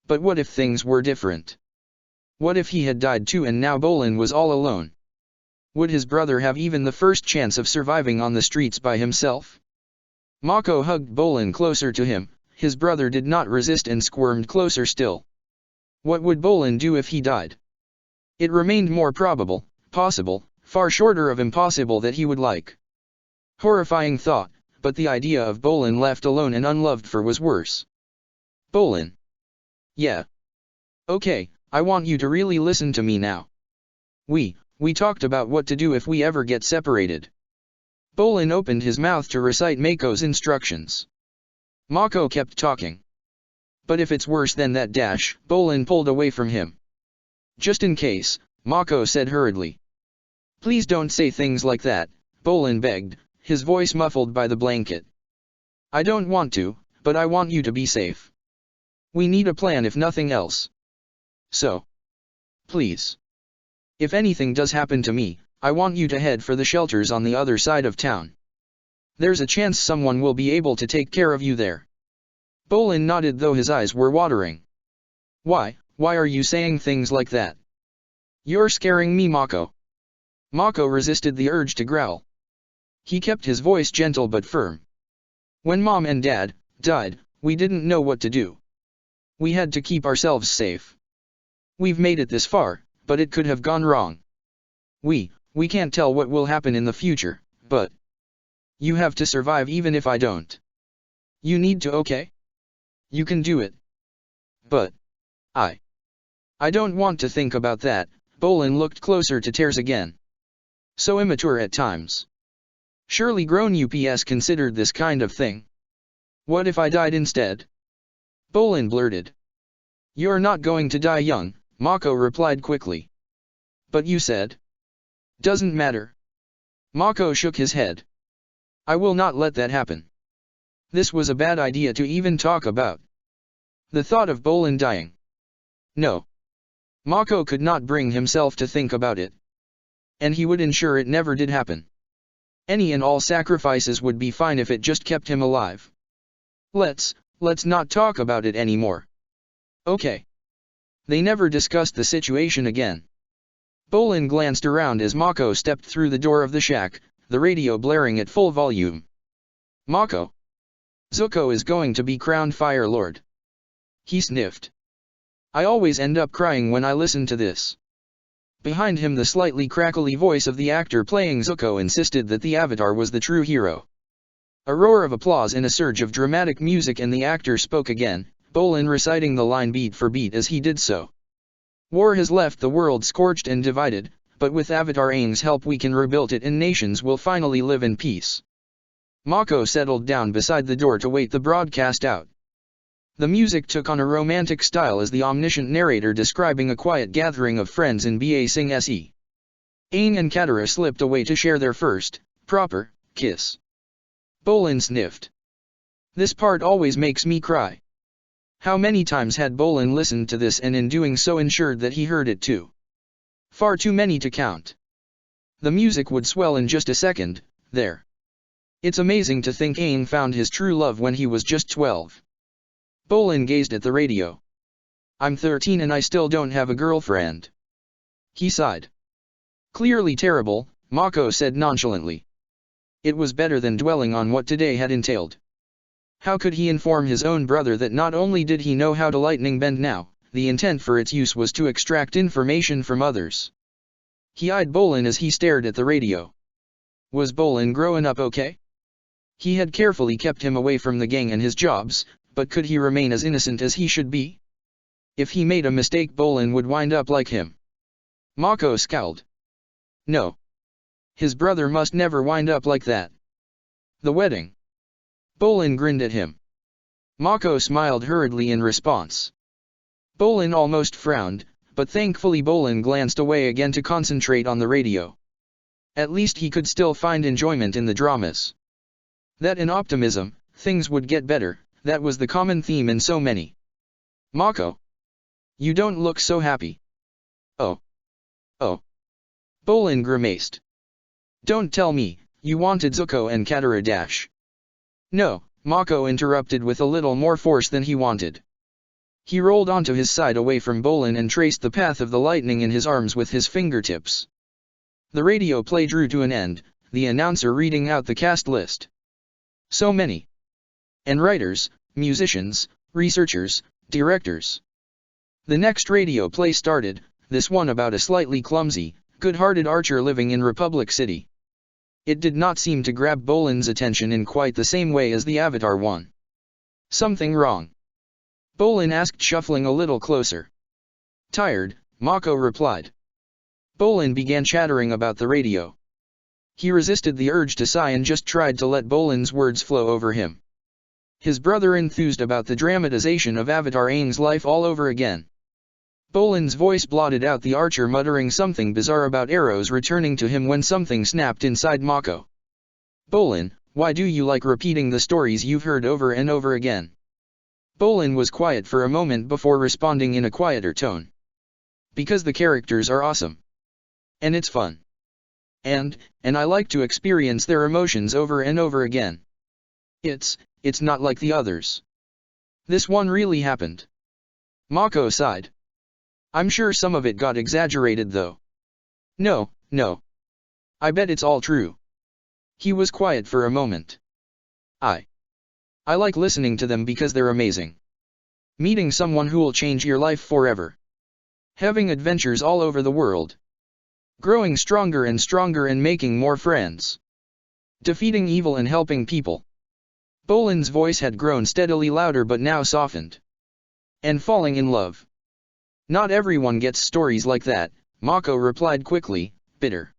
But what if things were different? What if he had died too and now Bolin was all alone? Would his brother have even the first chance of surviving on the streets by himself? Mako hugged Bolin closer to him. His brother did not resist and squirmed closer still. What would Bolin do if he died? It remained more probable, possible, far shorter of impossible that he would like. Horrifying thought, but the idea of Bolin left alone and unloved for was worse. Bolin. Yeah. Okay, I want you to really listen to me now. We talked about what to do if we ever get separated. Bolin opened his mouth to recite Mako's instructions. Mako kept talking. But if it's worse than that dash, Bolin pulled away from him. Just in case, Mako said hurriedly. Please don't say things like that, Bolin begged, his voice muffled by the blanket. I don't want to, but I want you to be safe. We need a plan if nothing else. So. Please. If anything does happen to me, I want you to head for the shelters on the other side of town. There's a chance someone will be able to take care of you there. Bolin nodded though his eyes were watering. Why are you saying things like that? You're scaring me, Mako. Mako resisted the urge to growl. He kept his voice gentle but firm. When Mom and Dad died, we didn't know what to do. We had to keep ourselves safe. We've made it this far, but it could have gone wrong. We can't tell what will happen in the future, but you have to survive even if I don't. You need to, okay? You can do it. But I don't want to think about that. Bolin looked closer to Tears again. So immature at times. Surely grown ups considered this kind of thing. What if I died instead? Bolin blurted. You're not going to die young, Mako replied quickly. But you said. Doesn't matter. Mako shook his head. I will not let that happen. This was a bad idea to even talk about. The thought of Bolin dying. No. Mako could not bring himself to think about it. And he would ensure it never did happen. Any and all sacrifices would be fine if it just kept him alive. Let's not talk about it anymore. Okay. They never discussed the situation again. Bolin glanced around as Mako stepped through the door of the shack, the radio blaring at full volume. Mako. Zuko is going to be crowned Fire Lord. He sniffed. I always end up crying when I listen to this. Behind him the slightly crackly voice of the actor playing Zuko insisted that the Avatar was the true hero. A roar of applause and a surge of dramatic music and the actor spoke again, Bolin reciting the line beat for beat as he did so. War has left the world scorched and divided, but with Avatar Aang's help we can rebuild it and nations will finally live in peace. Mako settled down beside the door to wait the broadcast out. The music took on a romantic style as the omniscient narrator describing a quiet gathering of friends in Ba Sing Se. Aang and Katara slipped away to share their first, proper, kiss. Bolin sniffed. This part always makes me cry. How many times had Bolin listened to this and in doing so ensured that he heard it too? Far too many to count. The music would swell in just a second, there. It's amazing to think Aang found his true love when he was just 12. Bolin gazed at the radio. I'm 13 and I still don't have a girlfriend. He sighed. Clearly terrible, Mako said nonchalantly. It was better than dwelling on what today had entailed. How could he inform his own brother that not only did he know how to lightning bend now, the intent for its use was to extract information from others. He eyed Bolin as he stared at the radio. Was Bolin growing up okay? He had carefully kept him away from the gang and his jobs, but could he remain as innocent as he should be? If he made a mistake Bolin would wind up like him. Mako scowled. No. His brother must never wind up like that. The wedding. Bolin grinned at him. Mako smiled hurriedly in response. Bolin almost frowned, but thankfully Bolin glanced away again to concentrate on the radio. At least he could still find enjoyment in the dramas. That and optimism, things would get better, that was the common theme in so many. Mako. You don't look so happy. Oh. Oh. Bolin grimaced. Don't tell me, you wanted Zuko and Katara dash. No, Mako interrupted with a little more force than he wanted. He rolled onto his side away from Bolin and traced the path of the lightning in his arms with his fingertips. The radio play drew to an end, the announcer reading out the cast list. So many. And writers, musicians, researchers, directors. The next radio play started, this one about a slightly clumsy, good-hearted archer living in Republic City. It did not seem to grab Bolin's attention in quite the same way as the Avatar one. Something wrong? Bolin asked, shuffling a little closer. Tired, Mako replied. Bolin began chattering about the radio. He resisted the urge to sigh and just tried to let Bolin's words flow over him. His brother enthused about the dramatization of Avatar Aang's life all over again. Bolin's voice blotted out the archer muttering something bizarre about arrows returning to him when something snapped inside Mako. Bolin, why do you like repeating the stories you've heard over and over again? Bolin was quiet for a moment before responding in a quieter tone. Because the characters are awesome. And it's fun. And I like to experience their emotions over and over again. It's not like the others. This one really happened. Mako sighed. I'm sure some of it got exaggerated though. No. I bet it's all true. He was quiet for a moment. I like listening to them because they're amazing. Meeting someone who'll change your life forever. Having adventures all over the world. Growing stronger and stronger and making more friends. Defeating evil and helping people. Bolin's voice had grown steadily louder but now softened. And falling in love. Not everyone gets stories like that, Mako replied quickly, bitter.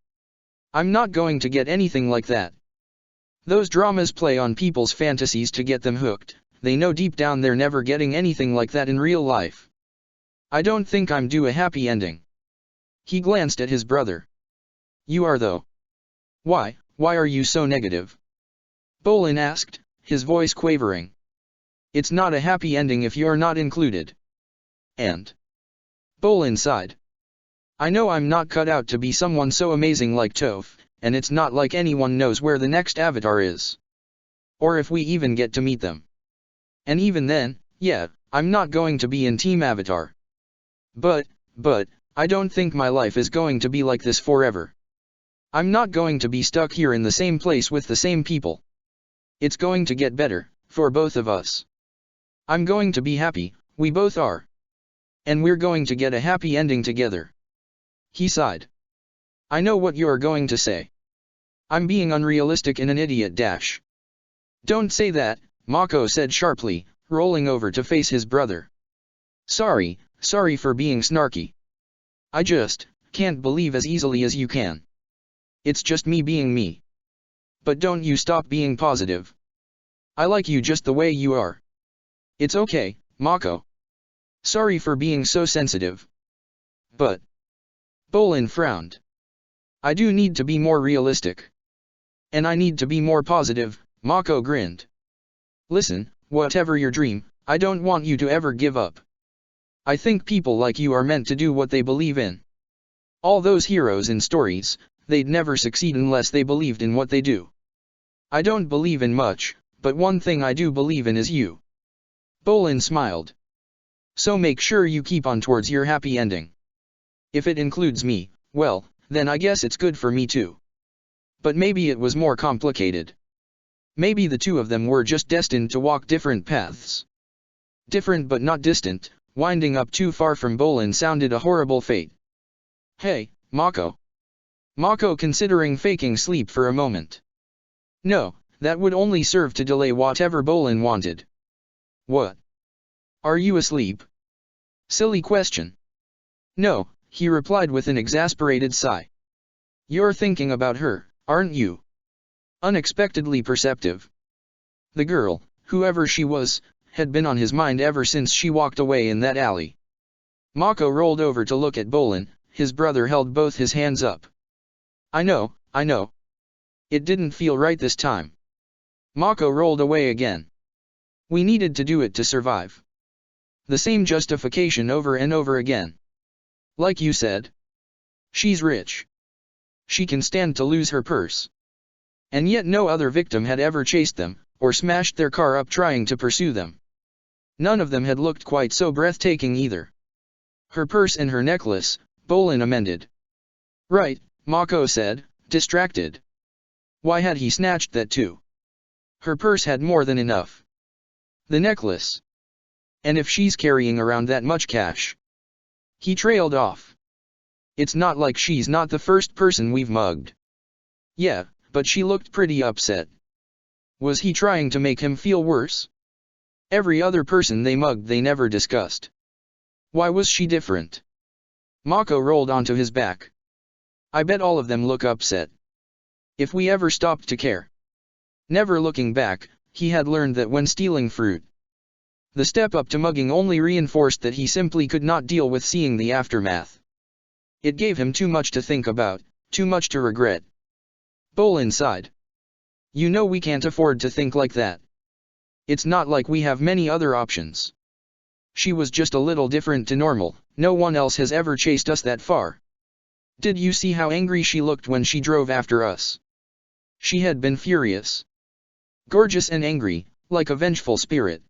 I'm not going to get anything like that. Those dramas play on people's fantasies to get them hooked, they know deep down they're never getting anything like that in real life. I don't think I'm due a happy ending. He glanced at his brother. You are though. Why are you so negative? Bolin asked, his voice quavering. It's not a happy ending if you're not included. And? Bolin sighed. I know I'm not cut out to be someone so amazing like Toph, and it's not like anyone knows where the next Avatar is. Or if we even get to meet them. And even then, yeah, I'm not going to be in Team Avatar. But, I don't think my life is going to be like this forever. I'm not going to be stuck here in the same place with the same people. It's going to get better, for both of us. I'm going to be happy, we both are. And we're going to get a happy ending together. He sighed. I know what you're going to say. I'm being unrealistic and an idiot dash. Don't say that, Mako said sharply, rolling over to face his brother. Sorry for being snarky. I just can't believe as easily as you can. It's just me being me. But don't you stop being positive. I like you just the way you are. It's okay, Mako. Sorry for being so sensitive. But... Bolin frowned. I do need to be more realistic. And I need to be more positive, Mako grinned. Listen, whatever your dream, I don't want you to ever give up. I think people like you are meant to do what they believe in. All those heroes in stories, they'd never succeed unless they believed in what they do. I don't believe in much, but one thing I do believe in is you. Bolin smiled. So make sure you keep on towards your happy ending. If it includes me, well, then I guess it's good for me too. But maybe it was more complicated. Maybe the two of them were just destined to walk different paths. Different but not distant, winding up too far from Bolin sounded a horrible fate. Hey, Mako. Mako considering faking sleep for a moment. No, that would only serve to delay whatever Bolin wanted. What? Are you asleep? Silly question. No, he replied with an exasperated sigh. You're thinking about her, aren't you? Unexpectedly perceptive. The girl, whoever she was, had been on his mind ever since she walked away in that alley. Mako rolled over to look at Bolin, his brother held both his hands up. I know. It didn't feel right this time. Mako rolled away again. We needed to do it to survive. The same justification over and over again. Like you said. She's rich. She can stand to lose her purse. And yet no other victim had ever chased them, or smashed their car up trying to pursue them. None of them had looked quite so breathtaking either. Her purse and her necklace, Bolin amended. Right, Mako said, distracted. Why had he snatched that too? Her purse had more than enough. The necklace. And if she's carrying around that much cash. He trailed off. It's not like she's not the first person we've mugged. Yeah, but she looked pretty upset. Was he trying to make him feel worse? Every other person they mugged they never discussed. Why was she different? Mako rolled onto his back. I bet all of them look upset. If we ever stopped to care. Never looking back, he had learned that when stealing fruit. The step up to mugging only reinforced that he simply could not deal with seeing the aftermath. It gave him too much to think about, too much to regret. Bolin sighed. You know we can't afford to think like that. It's not like we have many other options. She was just a little different to normal, no one else has ever chased us that far. Did you see how angry she looked when she drove after us? She had been furious. Gorgeous and angry, like a vengeful spirit.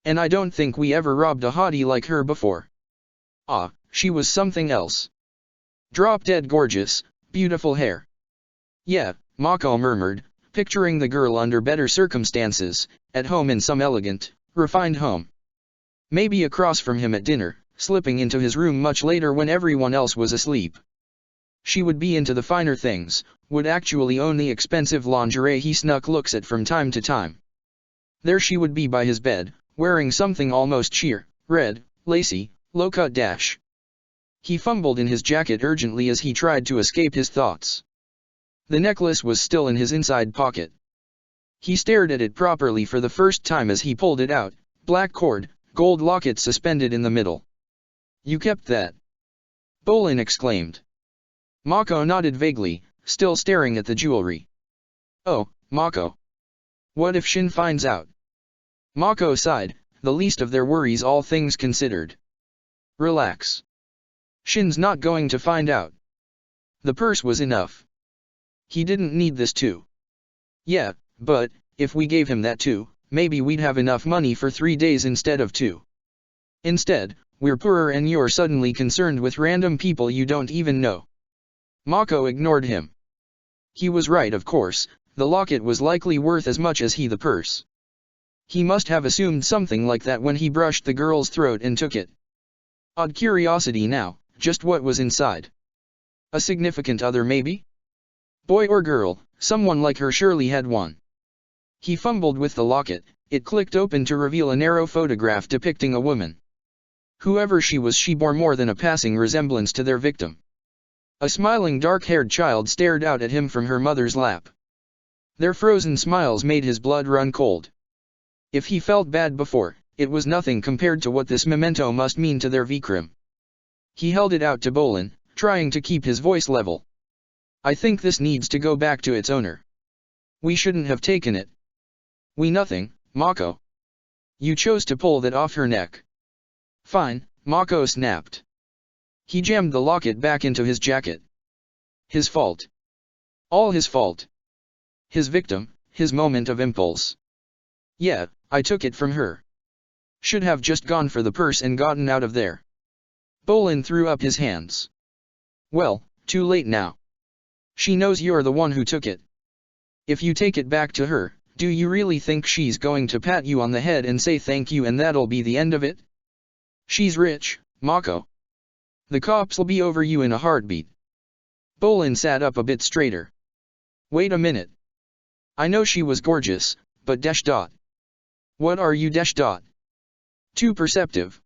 And I don't think we ever robbed a hottie like her before. Ah, she was something else. Drop-dead gorgeous, beautiful hair. Yeah, Mako murmured, picturing the girl under better circumstances, at home in some elegant, refined home. Maybe across from him at dinner, slipping into his room much later when everyone else was asleep. She would be into the finer things, would actually own the expensive lingerie he snuck looks at from time to time. There she would be by his bed, wearing something almost sheer, red, lacy, low-cut dash. He fumbled in his jacket urgently as he tried to escape his thoughts. The necklace was still in his inside pocket. He stared at it properly for the first time as he pulled it out, black cord, gold locket suspended in the middle. You kept that? Bolin exclaimed. Mako nodded vaguely, still staring at the jewelry. Oh, Mako. What if Shin finds out? Mako sighed, the least of their worries all things considered. Relax. Shin's not going to find out. The purse was enough. He didn't need this too. Yeah, but, if we gave him that too, maybe we'd have enough money for 3 days instead of 2. Instead, we're poorer and you're suddenly concerned with random people you don't even know. Mako ignored him. He was right of course, the locket was likely worth as much as the purse. He must have assumed something like that when he brushed the girl's throat and took it. Odd curiosity now, just what was inside. A significant other maybe? Boy or girl, someone like her surely had one. He fumbled with the locket, it clicked open to reveal a narrow photograph depicting a woman. Whoever she was, she bore more than a passing resemblance to their victim. A smiling dark-haired child stared out at him from her mother's lap. Their frozen smiles made his blood run cold. If he felt bad before, it was nothing compared to what this memento must mean to their Vikram. He held it out to Bolin, trying to keep his voice level. I think this needs to go back to its owner. We shouldn't have taken it. We nothing, Mako. You chose to pull that off her neck. Fine, Mako snapped. He jammed the locket back into his jacket. His fault. All his fault. His victim, his moment of impulse. Yeah, I took it from her. Should have just gone for the purse and gotten out of there. Bolin threw up his hands. Well, too late now. She knows you're the one who took it. If you take it back to her, do you really think she's going to pat you on the head and say thank you and that'll be the end of it? She's rich, Mako. The cops'll be over you in a heartbeat. Bolin sat up a bit straighter. Wait a minute. I know she was gorgeous, but dash dot. What are you dash dot? Too perceptive.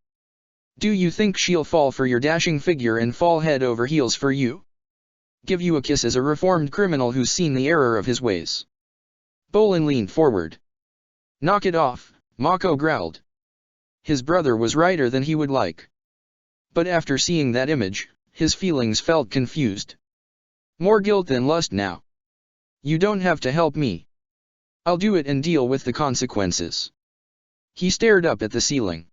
Do you think she'll fall for your dashing figure and fall head over heels for you? Give you a kiss as a reformed criminal who's seen the error of his ways. Bolin leaned forward. Knock it off, Mako growled. His brother was righter than he would like. But after seeing that image, his feelings felt confused. More guilt than lust now. You don't have to help me. I'll do it and deal with the consequences. He stared up at the ceiling.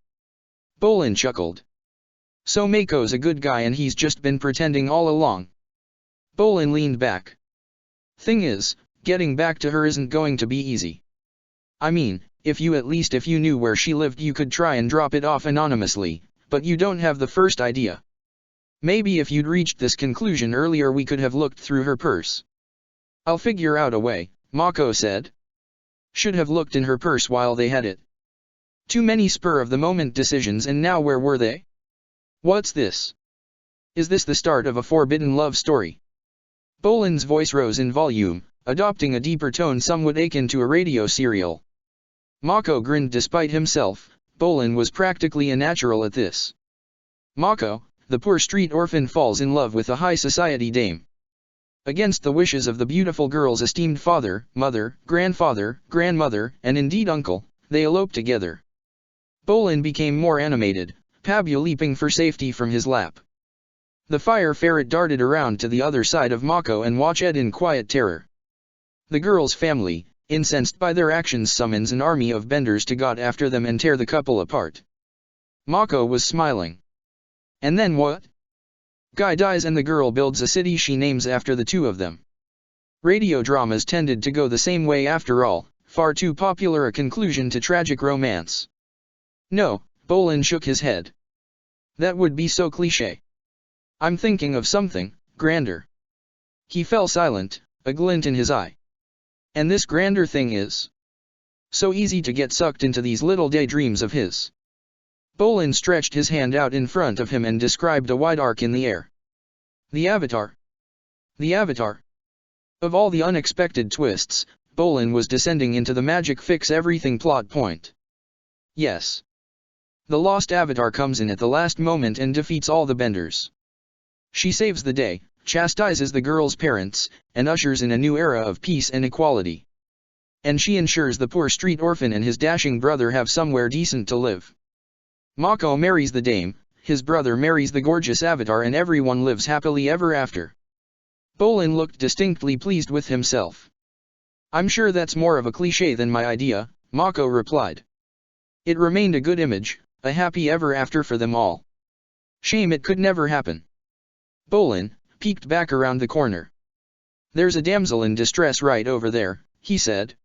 Bolin chuckled. So Mako's a good guy and he's just been pretending all along. Bolin leaned back. Thing is, getting back to her isn't going to be easy. I mean, if you knew where she lived you could try and drop it off anonymously, but you don't have the first idea. Maybe if you'd reached this conclusion earlier we could have looked through her purse. I'll figure out a way, Mako said. Should have looked in her purse while they had it. Too many spur-of-the-moment decisions and now where were they? What's this? Is this the start of a forbidden love story? Bolin's voice rose in volume, adopting a deeper tone somewhat akin to a radio serial. Mako grinned despite himself. Bolin was practically a natural at this. Mako, the poor street orphan, falls in love with a high society dame. Against the wishes of the beautiful girl's esteemed father, mother, grandfather, grandmother, and indeed uncle, they elope together. Bolin became more animated, Pabu leaping for safety from his lap. The fire ferret darted around to the other side of Mako and watched in quiet terror. The girl's family, incensed by their actions, summons an army of benders to go after them and tear the couple apart. Mako was smiling. And then what? Guy dies and the girl builds a city she names after the two of them. Radio dramas tended to go the same way after all, far too popular a conclusion to tragic romance. No, Bolin shook his head. That would be so cliché. I'm thinking of something grander. He fell silent, a glint in his eye. And this grander thing is so easy to get sucked into these little daydreams of his. Bolin stretched his hand out in front of him and described a wide arc in the air. The Avatar. The Avatar. Of all the unexpected twists, Bolin was descending into the magic fix-everything plot point. Yes. The lost Avatar comes in at the last moment and defeats all the benders. She saves the day, chastises the girl's parents, and ushers in a new era of peace and equality. And she ensures the poor street orphan and his dashing brother have somewhere decent to live. Mako marries the dame, his brother marries the gorgeous Avatar, and everyone lives happily ever after. Bolin looked distinctly pleased with himself. I'm sure that's more of a cliché than my idea, Mako replied. It remained a good image, a happy ever after for them all. Shame it could never happen. Bolin peeked back around the corner. There's a damsel in distress right over there, he said.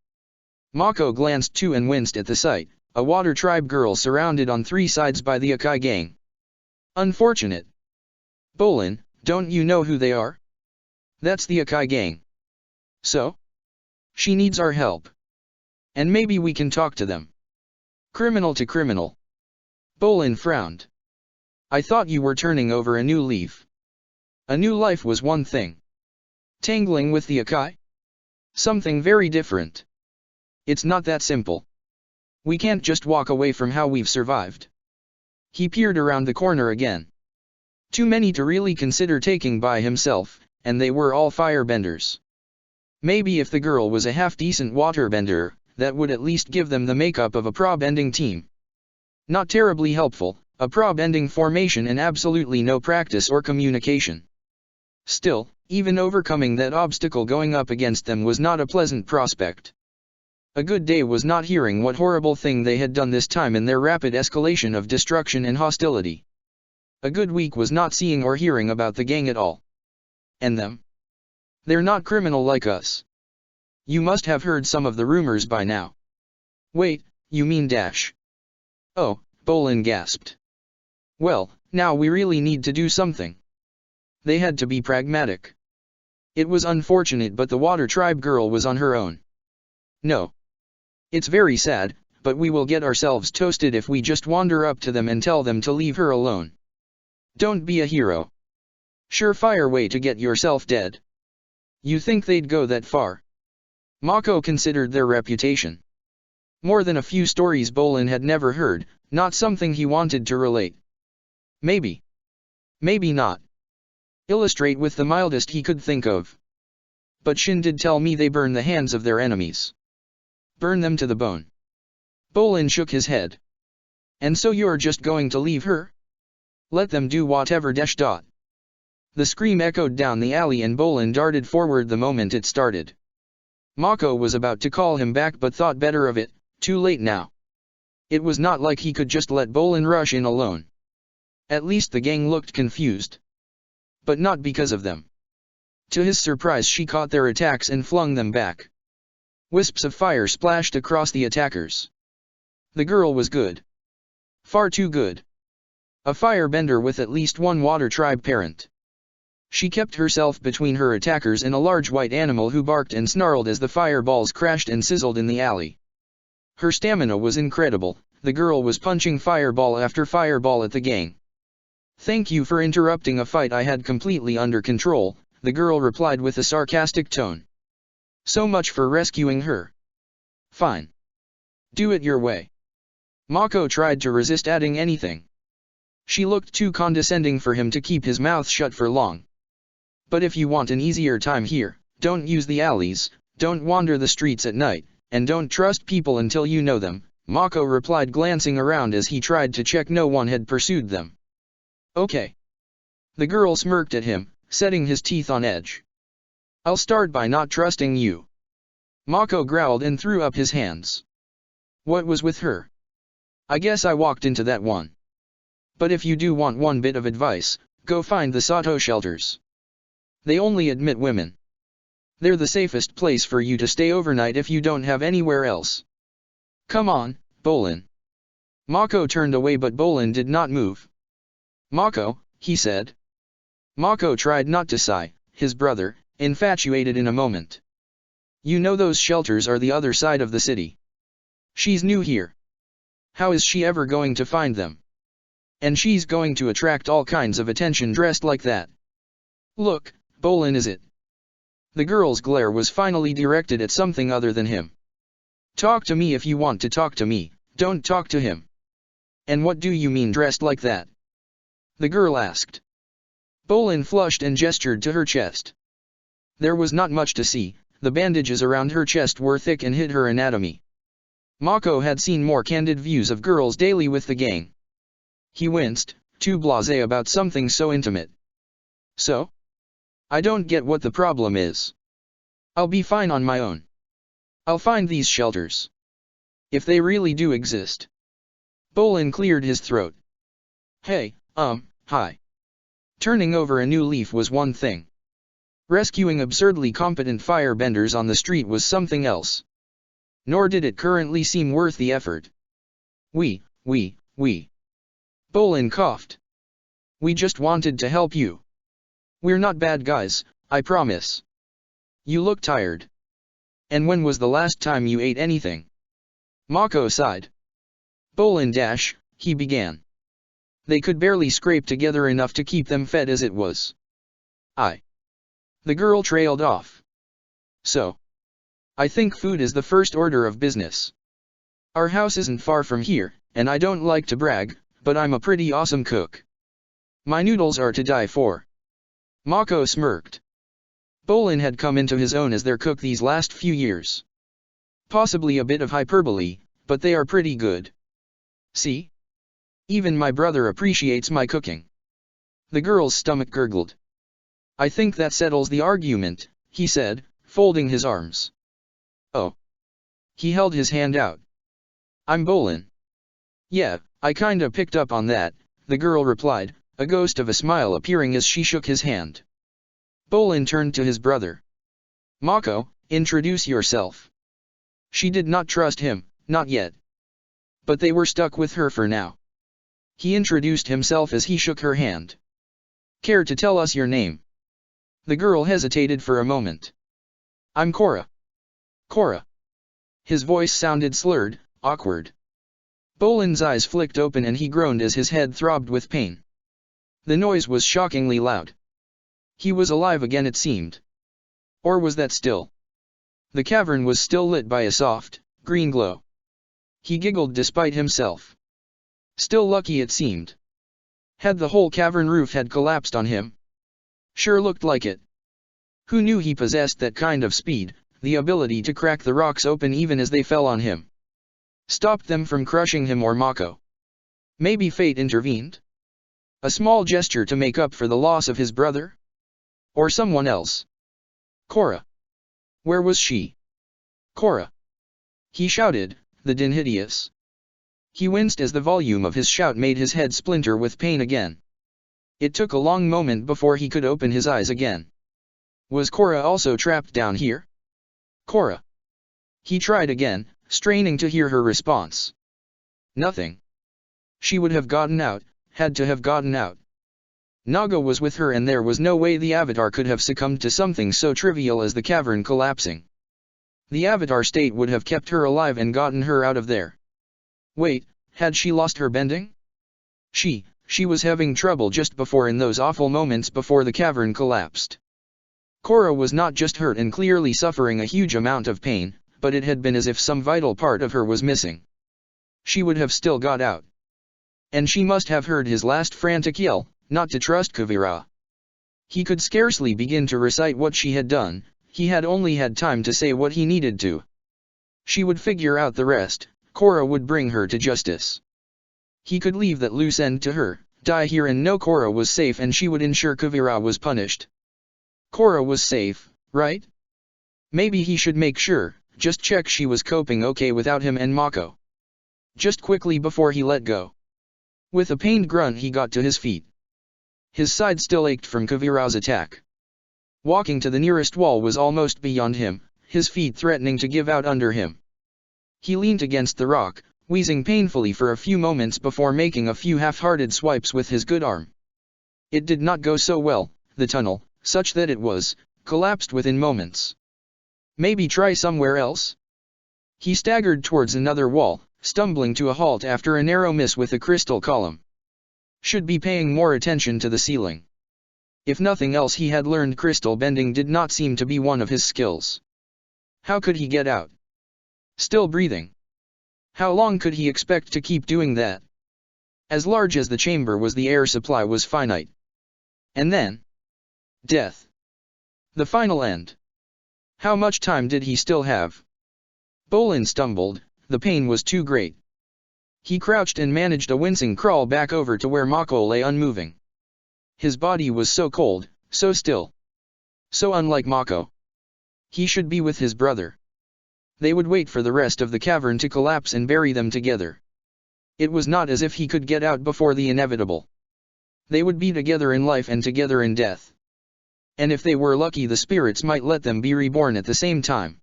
Mako glanced too and winced at the sight, a water tribe girl surrounded on three sides by the Akai gang. Unfortunate. Bolin, don't you know who they are? That's the Akai gang. So? She needs our help. And maybe we can talk to them. Criminal to criminal. Bolin frowned. I thought you were turning over a new leaf. A new life was one thing. Tangling with the Akai? Something very different. It's not that simple. We can't just walk away from how we've survived. He peered around the corner again. Too many to really consider taking by himself, and they were all firebenders. Maybe if the girl was a half-decent waterbender, that would at least give them the makeup of a pro-bending team. Not terribly helpful, a pro-bending formation and absolutely no practice or communication. Still, even overcoming that obstacle going up against them was not a pleasant prospect. A good day was not hearing what horrible thing they had done this time in their rapid escalation of destruction and hostility. A good week was not seeing or hearing about the gang at all. And them? They're not criminal like us. You must have heard some of the rumors by now. Wait, you mean Dash? Oh, Bolin gasped. Well, now we really need to do something. They had to be pragmatic. It was unfortunate, but the water tribe girl was on her own. No. It's very sad, but we will get ourselves toasted if we just wander up to them and tell them to leave her alone. Don't be a hero. Surefire way to get yourself dead. You think they'd go that far? Mako considered their reputation. More than a few stories Bolin had never heard, not something he wanted to relate. Maybe. Maybe not. Illustrate with the mildest he could think of. But Shin did tell me they burn the hands of their enemies. Burn them to the bone. Bolin shook his head. And so you're just going to leave her? Let them do whatever dash dot. The scream echoed down the alley and Bolin darted forward the moment it started. Mako was about to call him back but thought better of it, too late now. It was not like he could just let Bolin rush in alone. At least the gang looked confused. But not because of them. To his surprise she caught their attacks and flung them back. Wisps of fire splashed across the attackers. The girl was good. Far too good. A firebender with at least one water tribe parent. She kept herself between her attackers and a large white animal who barked and snarled as the fireballs crashed and sizzled in the alley. Her stamina was incredible, the girl was punching fireball after fireball at the gang. Thank you for interrupting a fight I had completely under control, the girl replied with a sarcastic tone. So much for rescuing her. Fine. Do it your way. Mako tried to resist adding anything. She looked too condescending for him to keep his mouth shut for long. But if you want an easier time here, don't use the alleys, don't wander the streets at night, and don't trust people until you know them, Mako replied glancing around as he tried to check no one had pursued them. Okay. The girl smirked at him, setting his teeth on edge. I'll start by not trusting you. Mako growled and threw up his hands. What was with her? I guess I walked into that one. But if you do want one bit of advice, go find the Sato shelters. They only admit women. They're the safest place for you to stay overnight if you don't have anywhere else. Come on, Bolin. Mako turned away but Bolin did not move. Mako, he said. Mako tried not to sigh, his brother, infatuated in a moment. You know those shelters are the other side of the city. She's new here. How is she ever going to find them? And she's going to attract all kinds of attention dressed like that. Look, Bolin, is it? The girl's glare was finally directed at something other than him. Talk to me if you want to talk to me, don't talk to him. And what do you mean dressed like that? The girl asked. Bolin flushed and gestured to her chest. There was not much to see, the bandages around her chest were thick and hid her anatomy. Mako had seen more candid views of girls daily with the gang. He winced, too blasé about something so intimate. So? I don't get what the problem is. I'll be fine on my own. I'll find these shelters. If they really do exist. Bolin cleared his throat. Hey, hi. Turning over a new leaf was one thing. Rescuing absurdly competent firebenders on the street was something else. Nor did it currently seem worth the effort. We. Bolin coughed. We just wanted to help you. We're not bad guys, I promise. You look tired. And when was the last time you ate anything? Mako sighed. Bolin he began. They could barely scrape together enough to keep them fed as it was. The girl trailed off. So. I think food is the first order of business. Our house isn't far from here, and I don't like to brag, but I'm a pretty awesome cook. My noodles are to die for. Mako smirked. Bolin had come into his own as their cook these last few years. Possibly a bit of hyperbole, but they are pretty good. See? Even my brother appreciates my cooking. The girl's stomach gurgled. I think that settles the argument, he said, folding his arms. Oh. He held his hand out. I'm Bolin. Yeah, I kinda picked up on that, the girl replied, a ghost of a smile appearing as she shook his hand. Bolin turned to his brother. Mako, introduce yourself. She did not trust him, not yet. But they were stuck with her for now. He introduced himself as he shook her hand. Care to tell us your name? The girl hesitated for a moment. I'm Korra. Korra. His voice sounded slurred, awkward. Bolin's eyes flicked open and he groaned as his head throbbed with pain. The noise was shockingly loud. He was alive again, it seemed. Or was that still? The cavern was still lit by a soft, green glow. He giggled despite himself. Still lucky, it seemed. Had the whole cavern roof had collapsed on him? Sure looked like it. Who knew he possessed that kind of speed, the ability to crack the rocks open even as they fell on him? Stopped them from crushing him or Mako. Maybe fate intervened? A small gesture to make up for the loss of his brother? Or someone else? Korra. Where was she? Korra. He shouted, the din hideous. He winced as the volume of his shout made his head splinter with pain again. It took a long moment before he could open his eyes again. Was Korra also trapped down here? Korra. He tried again, straining to hear her response. Nothing. She would have gotten out, had to have gotten out. Naga was with her and there was no way the Avatar could have succumbed to something so trivial as the cavern collapsing. The Avatar state would have kept her alive and gotten her out of there. Wait, had she lost her bending? She was having trouble just before in those awful moments before the cavern collapsed. Korra was not just hurt and clearly suffering a huge amount of pain, but it had been as if some vital part of her was missing. She would have still got out. And she must have heard his last frantic yell, not to trust Kuvira. He could scarcely begin to recite what she had done, he had only had time to say what he needed to. She would figure out the rest, Korra would bring her to justice. He could leave that loose end to her, die here and know Korra was safe and she would ensure Kuvira was punished. Korra was safe, right? Maybe he should make sure, just check she was coping okay without him and Mako. Just quickly before he let go. With a pained grunt he got to his feet. His side still ached from Kuvira's attack. Walking to the nearest wall was almost beyond him, his feet threatening to give out under him. He leaned against the rock, wheezing painfully for a few moments before making a few half-hearted swipes with his good arm. It did not go so well, the tunnel, such that it was, collapsed within moments. Maybe try somewhere else? He staggered towards another wall, stumbling to a halt after a narrow miss with a crystal column. Should be paying more attention to the ceiling. If nothing else he had learned crystal bending did not seem to be one of his skills. How could he get out? Still breathing. How long could he expect to keep doing that? As large as the chamber was, the air supply was finite. And then? Death. The final end. How much time did he still have? Bolin stumbled, the pain was too great. He crouched and managed a wincing crawl back over to where Mako lay unmoving. His body was so cold, so still. So unlike Mako. He should be with his brother. They would wait for the rest of the cavern to collapse and bury them together. It was not as if he could get out before the inevitable. They would be together in life and together in death. And if they were lucky, the spirits might let them be reborn at the same time.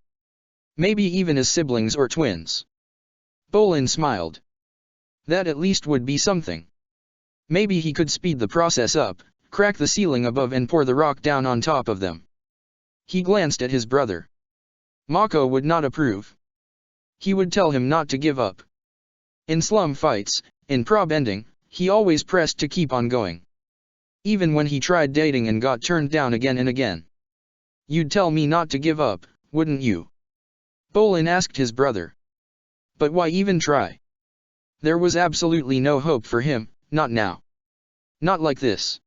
Maybe even as siblings or twins. Bolin smiled. That at least would be something. Maybe he could speed the process up, crack the ceiling above and pour the rock down on top of them. He glanced at his brother. Mako would not approve. He would tell him not to give up. In slum fights, in pro bending, he always pressed to keep on going. Even when he tried dating and got turned down again and again. You'd tell me not to give up, wouldn't you? Bolin asked his brother. But why even try? There was absolutely no hope for him, not now. Not like this.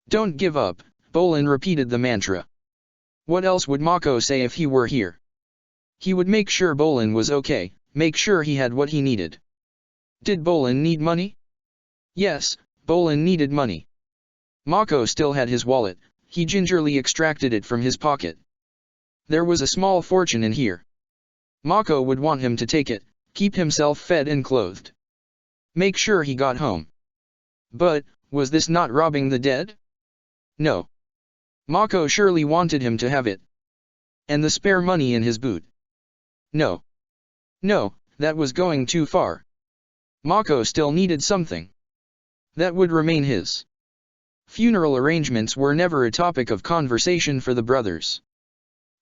Don't give up, Bolin repeated the mantra. What else would Mako say if he were here? He would make sure Bolin was okay, make sure he had what he needed. Did Bolin need money? Yes, Bolin needed money. Mako still had his wallet, he gingerly extracted it from his pocket. There was a small fortune in here. Mako would want him to take it, keep himself fed and clothed. Make sure he got home. But, was this not robbing the dead? No. Mako surely wanted him to have it. And the spare money in his boot. No. No, that was going too far. Mako still needed something. That would remain his. Funeral arrangements were never a topic of conversation for the brothers.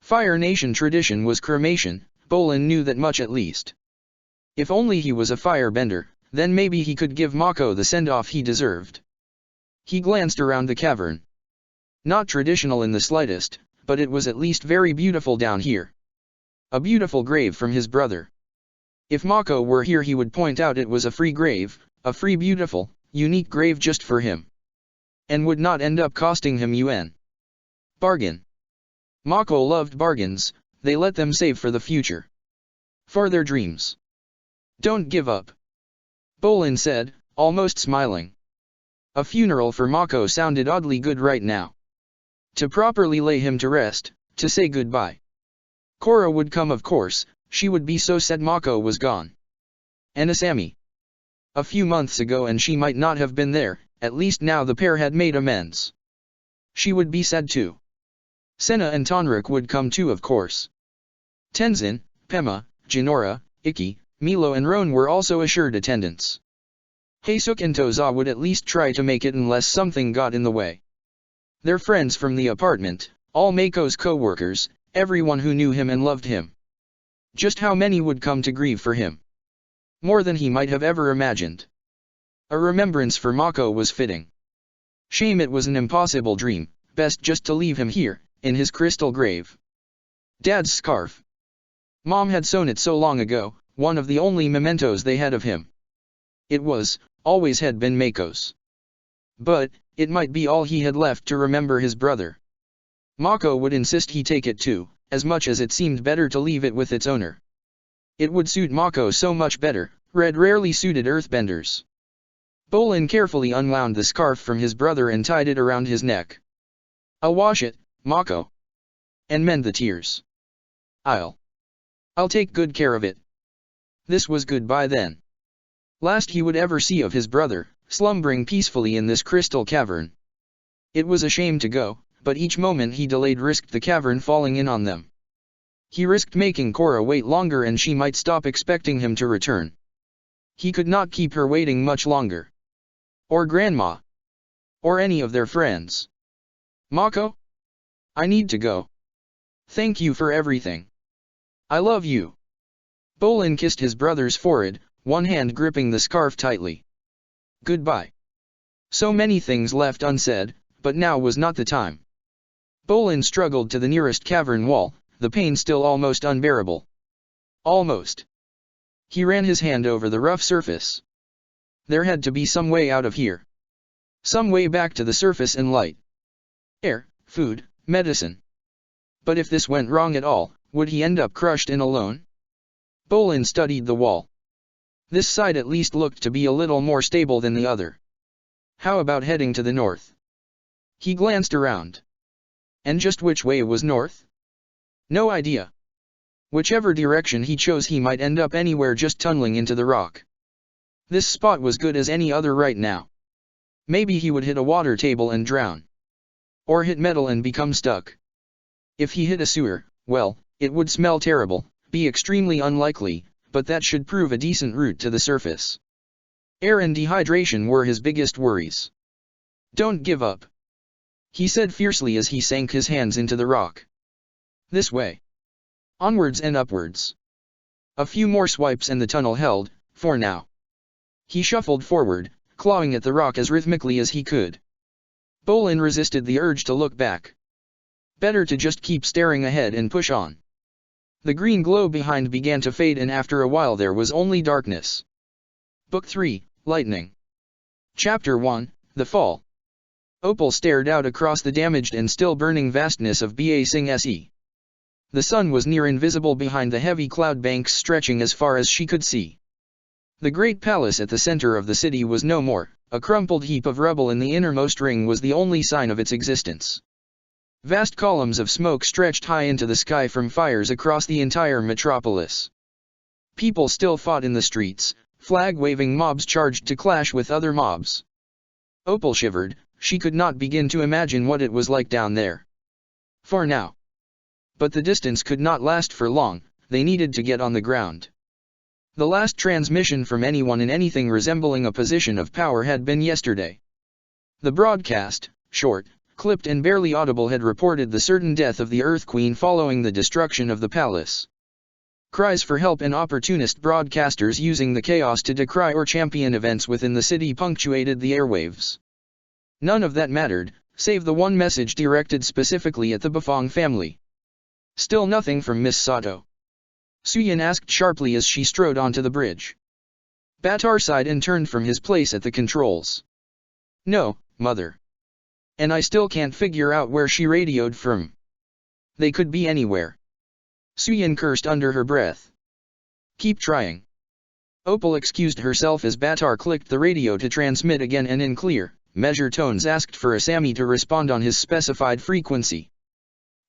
Fire Nation tradition was cremation, Bolin knew that much at least. If only he was a firebender, then maybe he could give Mako the send-off he deserved. He glanced around the cavern. Not traditional in the slightest, but it was at least very beautiful down here. A beautiful grave from his brother. If Mako were here he would point out it was a free grave, a free beautiful, unique grave just for him. And would not end up costing him UN. Bargain. Mako loved bargains, they let them save for the future. For their dreams. Don't give up. Bolin said, almost smiling. A funeral for Mako sounded oddly good right now. To properly lay him to rest, to say goodbye. Korra would come, of course. She would be so sad Mako was gone. And Asami. A few months ago and she might not have been there, at least now the pair had made amends. She would be sad too. Senna and Tonrik would come too, of course. Tenzin, Pema, Jinora, Ikki, Milo and Roan were also assured attendance. Heisuk and Toza would at least try to make it unless something got in the way. Their friends from the apartment, all Mako's co-workers, everyone who knew him and loved him. Just how many would come to grieve for him? More than he might have ever imagined. A remembrance for Mako was fitting. Shame it was an impossible dream, best just to leave him here, in his crystal grave. Dad's scarf. Mom had sewn it so long ago, one of the only mementos they had of him. It was, always had been Mako's. But, it might be all he had left to remember his brother. Mako would insist he take it too, as much as it seemed better to leave it with its owner. It would suit Mako so much better, red rarely suited earthbenders. Bolin carefully unwound the scarf from his brother and tied it around his neck. I'll wash it, Mako. And mend the tears. I'll take good care of it. This was goodbye then. Last he would ever see of his brother, slumbering peacefully in this crystal cavern. It was a shame to go, but each moment he delayed risked the cavern falling in on them. He risked making Korra wait longer and she might stop expecting him to return. He could not keep her waiting much longer. Or Grandma. Or any of their friends. Mako? I need to go. Thank you for everything. I love you. Bolin kissed his brother's forehead, one hand gripping the scarf tightly. Goodbye. So many things left unsaid, but now was not the time. Bolin struggled to the nearest cavern wall, the pain still almost unbearable. Almost. He ran his hand over the rough surface. There had to be some way out of here. Some way back to the surface and light. Air, food, medicine. But if this went wrong at all, would he end up crushed in alone? Bolin studied the wall. This side at least looked to be a little more stable than the other. How about heading to the north? He glanced around. And just which way was north? No idea. Whichever direction he chose he might end up anywhere just tunneling into the rock. This spot was good as any other right now. Maybe he would hit a water table and drown. Or hit metal and become stuck. If he hit a sewer, well, it would smell terrible, be extremely unlikely, but that should prove a decent route to the surface. Air and dehydration were his biggest worries. Don't give up. He said fiercely as he sank his hands into the rock. This way. Onwards and upwards. A few more swipes and the tunnel held, for now. He shuffled forward, clawing at the rock as rhythmically as he could. Bolin resisted the urge to look back. Better to just keep staring ahead and push on. The green glow behind began to fade and after a while there was only darkness. Book 3, Lightning. Chapter 1, The Fall. Opal stared out across the damaged and still burning vastness of Ba Sing Se. The sun was near invisible behind the heavy cloud banks stretching as far as she could see. The great palace at the center of the city was no more, a crumpled heap of rubble in the innermost ring was the only sign of its existence. Vast columns of smoke stretched high into the sky from fires across the entire metropolis. People still fought in the streets, flag-waving mobs charged to clash with other mobs. Opal shivered, she could not begin to imagine what it was like down there. For now. But the distance could not last for long, they needed to get on the ground. The last transmission from anyone in anything resembling a position of power had been yesterday. The broadcast, short, clipped and barely audible, had reported the certain death of the Earth Queen following the destruction of the palace. Cries for help and opportunist broadcasters using the chaos to decry or champion events within the city punctuated the airwaves. None of that mattered, save the one message directed specifically at the Bafong family. Still nothing from Miss Sato. Suyin asked sharply as she strode onto the bridge. Batar sighed and turned from his place at the controls. No, mother. And I still can't figure out where she radioed from. They could be anywhere. Suyin cursed under her breath. Keep trying. Opal excused herself as Batar clicked the radio to transmit again and in clear, measure tones asked for Asami to respond on his specified frequency.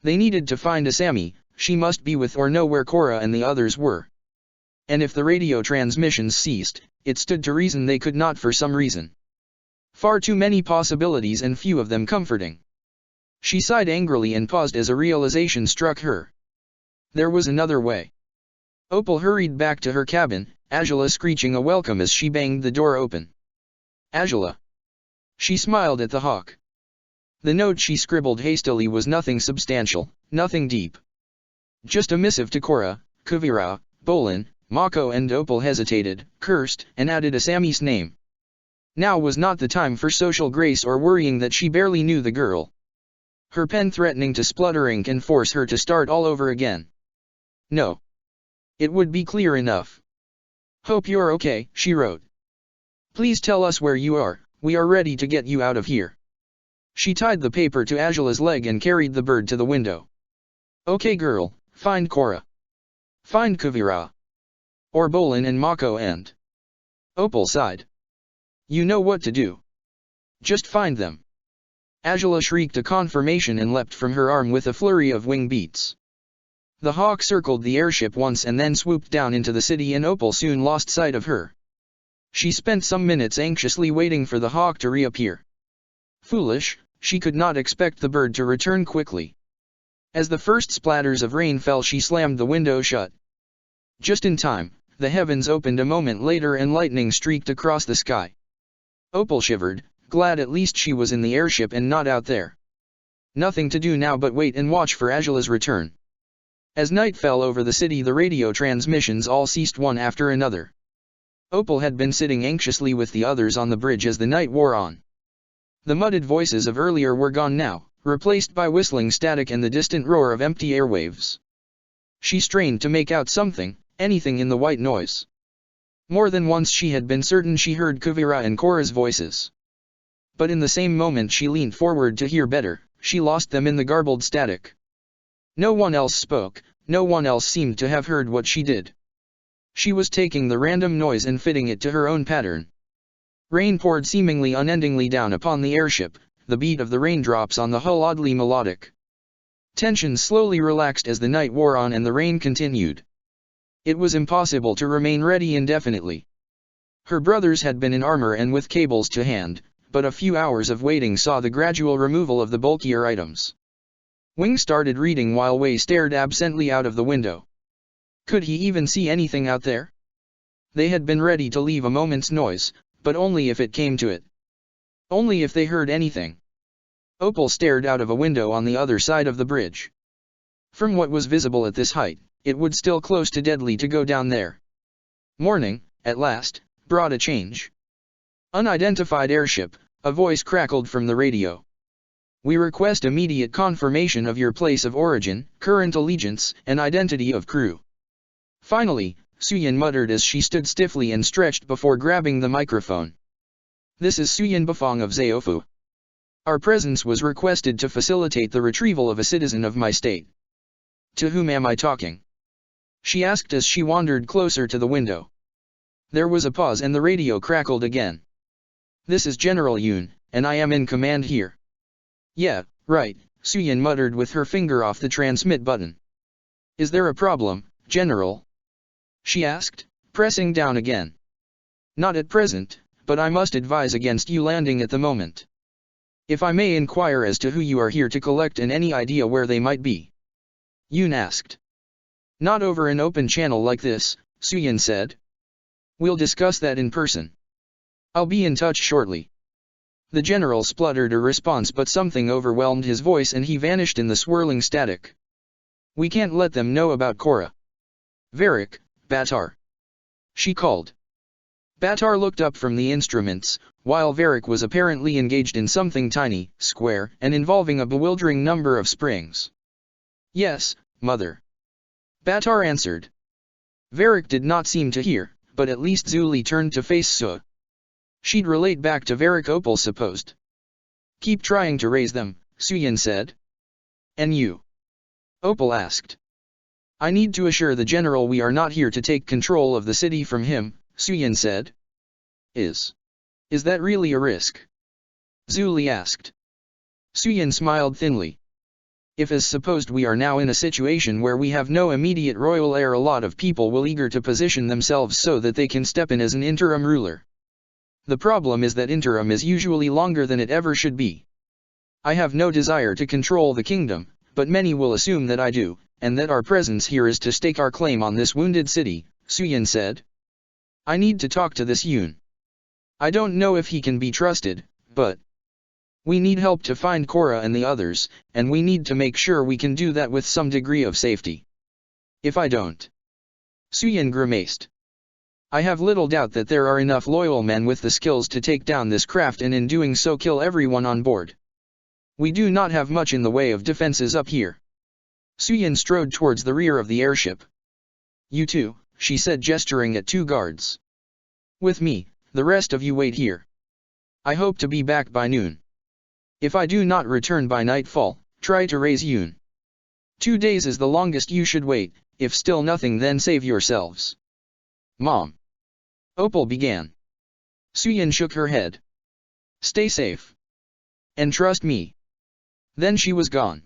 They needed to find Asami, she must be with or know where Korra and the others were. And if the radio transmissions ceased, it stood to reason they could not for some reason. Far too many possibilities and few of them comforting. She sighed angrily and paused as a realization struck her. There was another way. Opal hurried back to her cabin, Angela screeching a welcome as she banged the door open. Angela. She smiled at the hawk. The note she scribbled hastily was nothing substantial, nothing deep. Just a missive to Korra, Kuvira, Bolin, Mako, and Opal hesitated, cursed, and added Asami's name. Now was not the time for social grace or worrying that she barely knew the girl. Her pen threatening to splutter ink and force her to start all over again. No. It would be clear enough. Hope you're okay, she wrote. Please tell us where you are, we are ready to get you out of here. She tied the paper to Angela's leg and carried the bird to the window. Okay girl, find Korra. Find Kuvira. Or Bolin and Mako and... Opal sighed. You know what to do. Just find them. Angela shrieked a confirmation and leapt from her arm with a flurry of wing beats. The hawk circled the airship once and then swooped down into the city, and Opal soon lost sight of her. She spent some minutes anxiously waiting for the hawk to reappear. Foolish, she could not expect the bird to return quickly. As the first splatters of rain fell, she slammed the window shut. Just in time, the heavens opened a moment later and lightning streaked across the sky. Opal shivered, glad at least she was in the airship and not out there. Nothing to do now but wait and watch for Angela's return. As night fell over the city, the radio transmissions all ceased one after another. Opal had been sitting anxiously with the others on the bridge as the night wore on. The muddled voices of earlier were gone now, replaced by whistling static and the distant roar of empty airwaves. She strained to make out something, anything in the white noise. More than once she had been certain she heard Kuvira and Korra's voices. But in the same moment she leaned forward to hear better, she lost them in the garbled static. No one else spoke, no one else seemed to have heard what she did. She was taking the random noise and fitting it to her own pattern. Rain poured seemingly unendingly down upon the airship, the beat of the raindrops on the hull oddly melodic. Tension slowly relaxed as the night wore on and the rain continued. It was impossible to remain ready indefinitely. Her brothers had been in armor and with cables to hand, but a few hours of waiting saw the gradual removal of the bulkier items. Wing started reading while Wei stared absently out of the window. Could he even see anything out there? They had been ready to leave a moment's noise, but only if it came to it. Only if they heard anything. Opal stared out of a window on the other side of the bridge. From what was visible at this height, it would still close to deadly to go down there. Morning, at last, brought a change. Unidentified airship, a voice crackled from the radio. We request immediate confirmation of your place of origin, current allegiance, and identity of crew. Finally, Suyin muttered as she stood stiffly and stretched before grabbing the microphone. This is Suyin Bafong of Zaofu. Our presence was requested to facilitate the retrieval of a citizen of my state. To whom am I talking? She asked as she wandered closer to the window. There was a pause and the radio crackled again. This is General Yoon, and I am in command here. Yeah, right, Suyin muttered with her finger off the transmit button. Is there a problem, General? She asked, pressing down again. Not at present, but I must advise against you landing at the moment. If I may inquire as to who you are here to collect and any idea where they might be. Yoon asked. Not over an open channel like this, Suyin said. We'll discuss that in person. I'll be in touch shortly. The general spluttered a response, but something overwhelmed his voice and he vanished in the swirling static. We can't let them know about Korra. Varric, Batar. She called. Batar looked up from the instruments, while Varric was apparently engaged in something tiny, square, and involving a bewildering number of springs. Yes, Mother. Batar answered. Varric did not seem to hear, but at least Zuli turned to face Su. She'd relate back to Varric, Opal supposed. Keep trying to raise them, Suyin said. And you? Opal asked. I need to assure the general we are not here to take control of the city from him, Suyin said. Is that really a risk? Zhu Li asked. Suyin smiled thinly. If as supposed we are now in a situation where we have no immediate royal heir, a lot of people will eager to position themselves so that they can step in as an interim ruler. The problem is that interim is usually longer than it ever should be. I have no desire to control the kingdom, but many will assume that I do, and that our presence here is to stake our claim on this wounded city, Suyin said. I need to talk to this Yun. I don't know if he can be trusted, but we need help to find Korra and the others, and we need to make sure we can do that with some degree of safety. If I don't. Suyin grimaced. I have little doubt that there are enough loyal men with the skills to take down this craft and in doing so kill everyone on board. We do not have much in the way of defenses up here. Suyin strode towards the rear of the airship. You too, she said, gesturing at 2 guards. With me, the rest of you wait here. I hope to be back by noon. If I do not return by nightfall, try to raise Yun. 2 days is the longest you should wait. If still nothing, then save yourselves. Mom. Opal began. Suyin shook her head. Stay safe. And trust me. Then she was gone.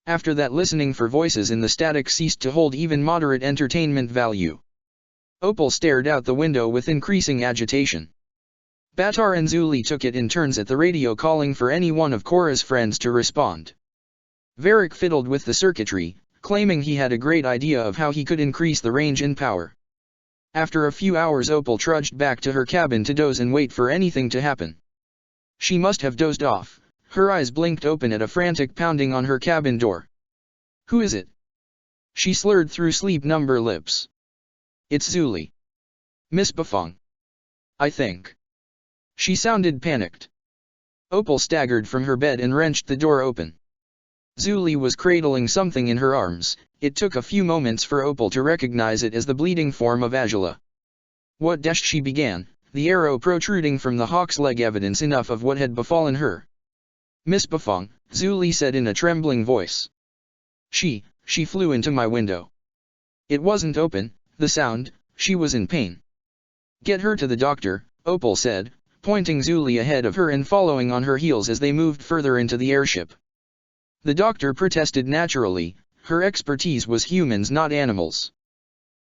After that, listening for voices in the static ceased to hold even moderate entertainment value. Opal stared out the window with increasing agitation. Batar and Zhu Li took it in turns at the radio, calling for any one of Korra's friends to respond. Varric fiddled with the circuitry, claiming he had a great idea of how he could increase the range and power. After a few hours, Opal trudged back to her cabin to doze and wait for anything to happen. She must have dozed off. Her eyes blinked open at a frantic pounding on her cabin door. Who is it? She slurred through sleep-number lips. It's Zhu Li. Miss Bafang. I think. She sounded panicked. Opal staggered from her bed and wrenched the door open. Zhu Li was cradling something in her arms. It took a few moments for Opal to recognize it as the bleeding form of Angela. What dash, she began, the arrow protruding from the hawk's leg, evidence enough of what had befallen her. Miss Bafang, Zhu Li said in a trembling voice. She flew into my window. It wasn't open, the sound, she was in pain. Get her to the doctor, Opal said, pointing Zhu Li ahead of her and following on her heels as they moved further into the airship. The doctor protested naturally. Her expertise was humans, not animals.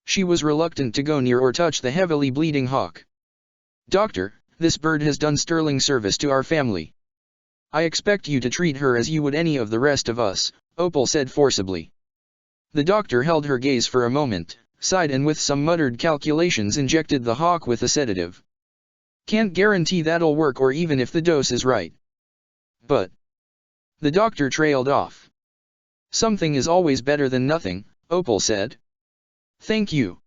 She was reluctant to go near or touch the heavily bleeding hawk. Doctor, this bird has done sterling service to our family. I expect you to treat her as you would any of the rest of us, Opal said forcibly. The doctor held her gaze for a moment, sighed and with some muttered calculations injected the hawk with a sedative. Can't guarantee that'll work, or even if the dose is right. But the doctor trailed off. Something is always better than nothing, Opal said. Thank you.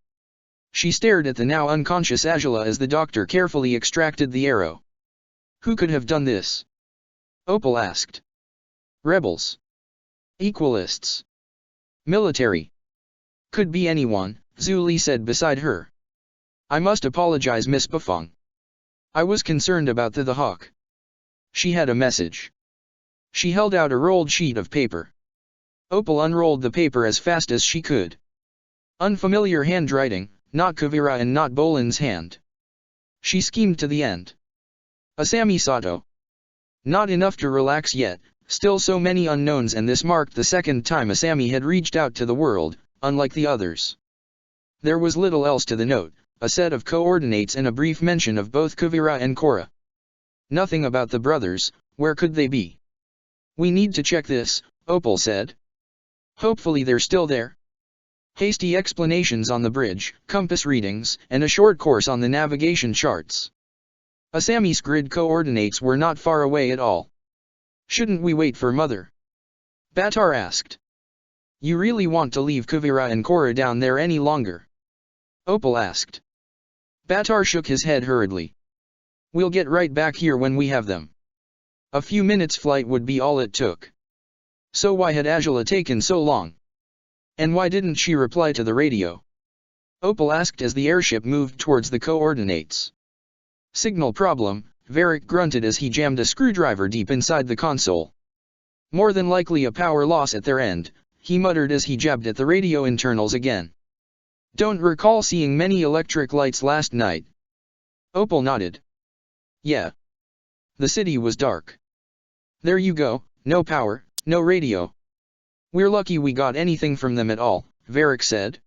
She stared at the now unconscious Angela as the doctor carefully extracted the arrow. Who could have done this? Opal asked. Rebels. Equalists. Military. Could be anyone, Zhu Li said beside her. I must apologize, Miss Bafang. I was concerned about the hawk. She had a message. She held out a rolled sheet of paper. Opal unrolled the paper as fast as she could. Unfamiliar handwriting, not Kuvira and not Bolin's hand. She schemed to the end. Asami Sato. Not enough to relax yet, still so many unknowns, and this marked the second time Asami had reached out to the world, unlike the others. There was little else to the note, a set of coordinates and a brief mention of both Kuvira and Korra. Nothing about the brothers. Where could they be? We need to check this, Opal said. Hopefully they're still there. Hasty explanations on the bridge, compass readings, and a short course on the navigation charts. Asami's grid coordinates were not far away at all. Shouldn't we wait for Mother? Batar asked. You really want to leave Kuvira and Korra down there any longer? Opal asked. Batar shook his head hurriedly. We'll get right back here when we have them. A few minutes' flight would be all it took. So why had Angela taken so long? And why didn't she reply to the radio? Opal asked as the airship moved towards the coordinates. Signal problem, Varric grunted as he jammed a screwdriver deep inside the console. More than likely a power loss at their end, he muttered as he jabbed at the radio internals again. Don't recall seeing many electric lights last night. Opal nodded. Yeah. The city was dark. There you go, no power, no radio. We're lucky we got anything from them at all, Varric said.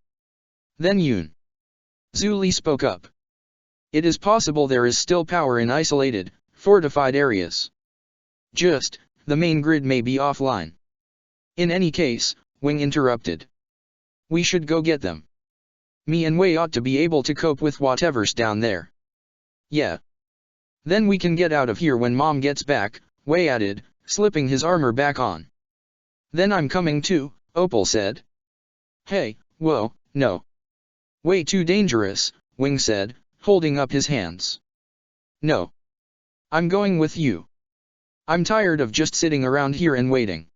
Then Yoon. Zuli spoke up. It is possible there is still power in isolated, fortified areas. Just, the main grid may be offline. In any case, Wing interrupted. We should go get them. Me and Wei ought to be able to cope with whatever's down there. Yeah. Then we can get out of here when Mom gets back, Wei added, slipping his armor back on. Then I'm coming too, Opal said. Hey, whoa, no. Way too dangerous, Wing said, holding up his hands. No. I'm going with you. I'm tired of just sitting around here and waiting.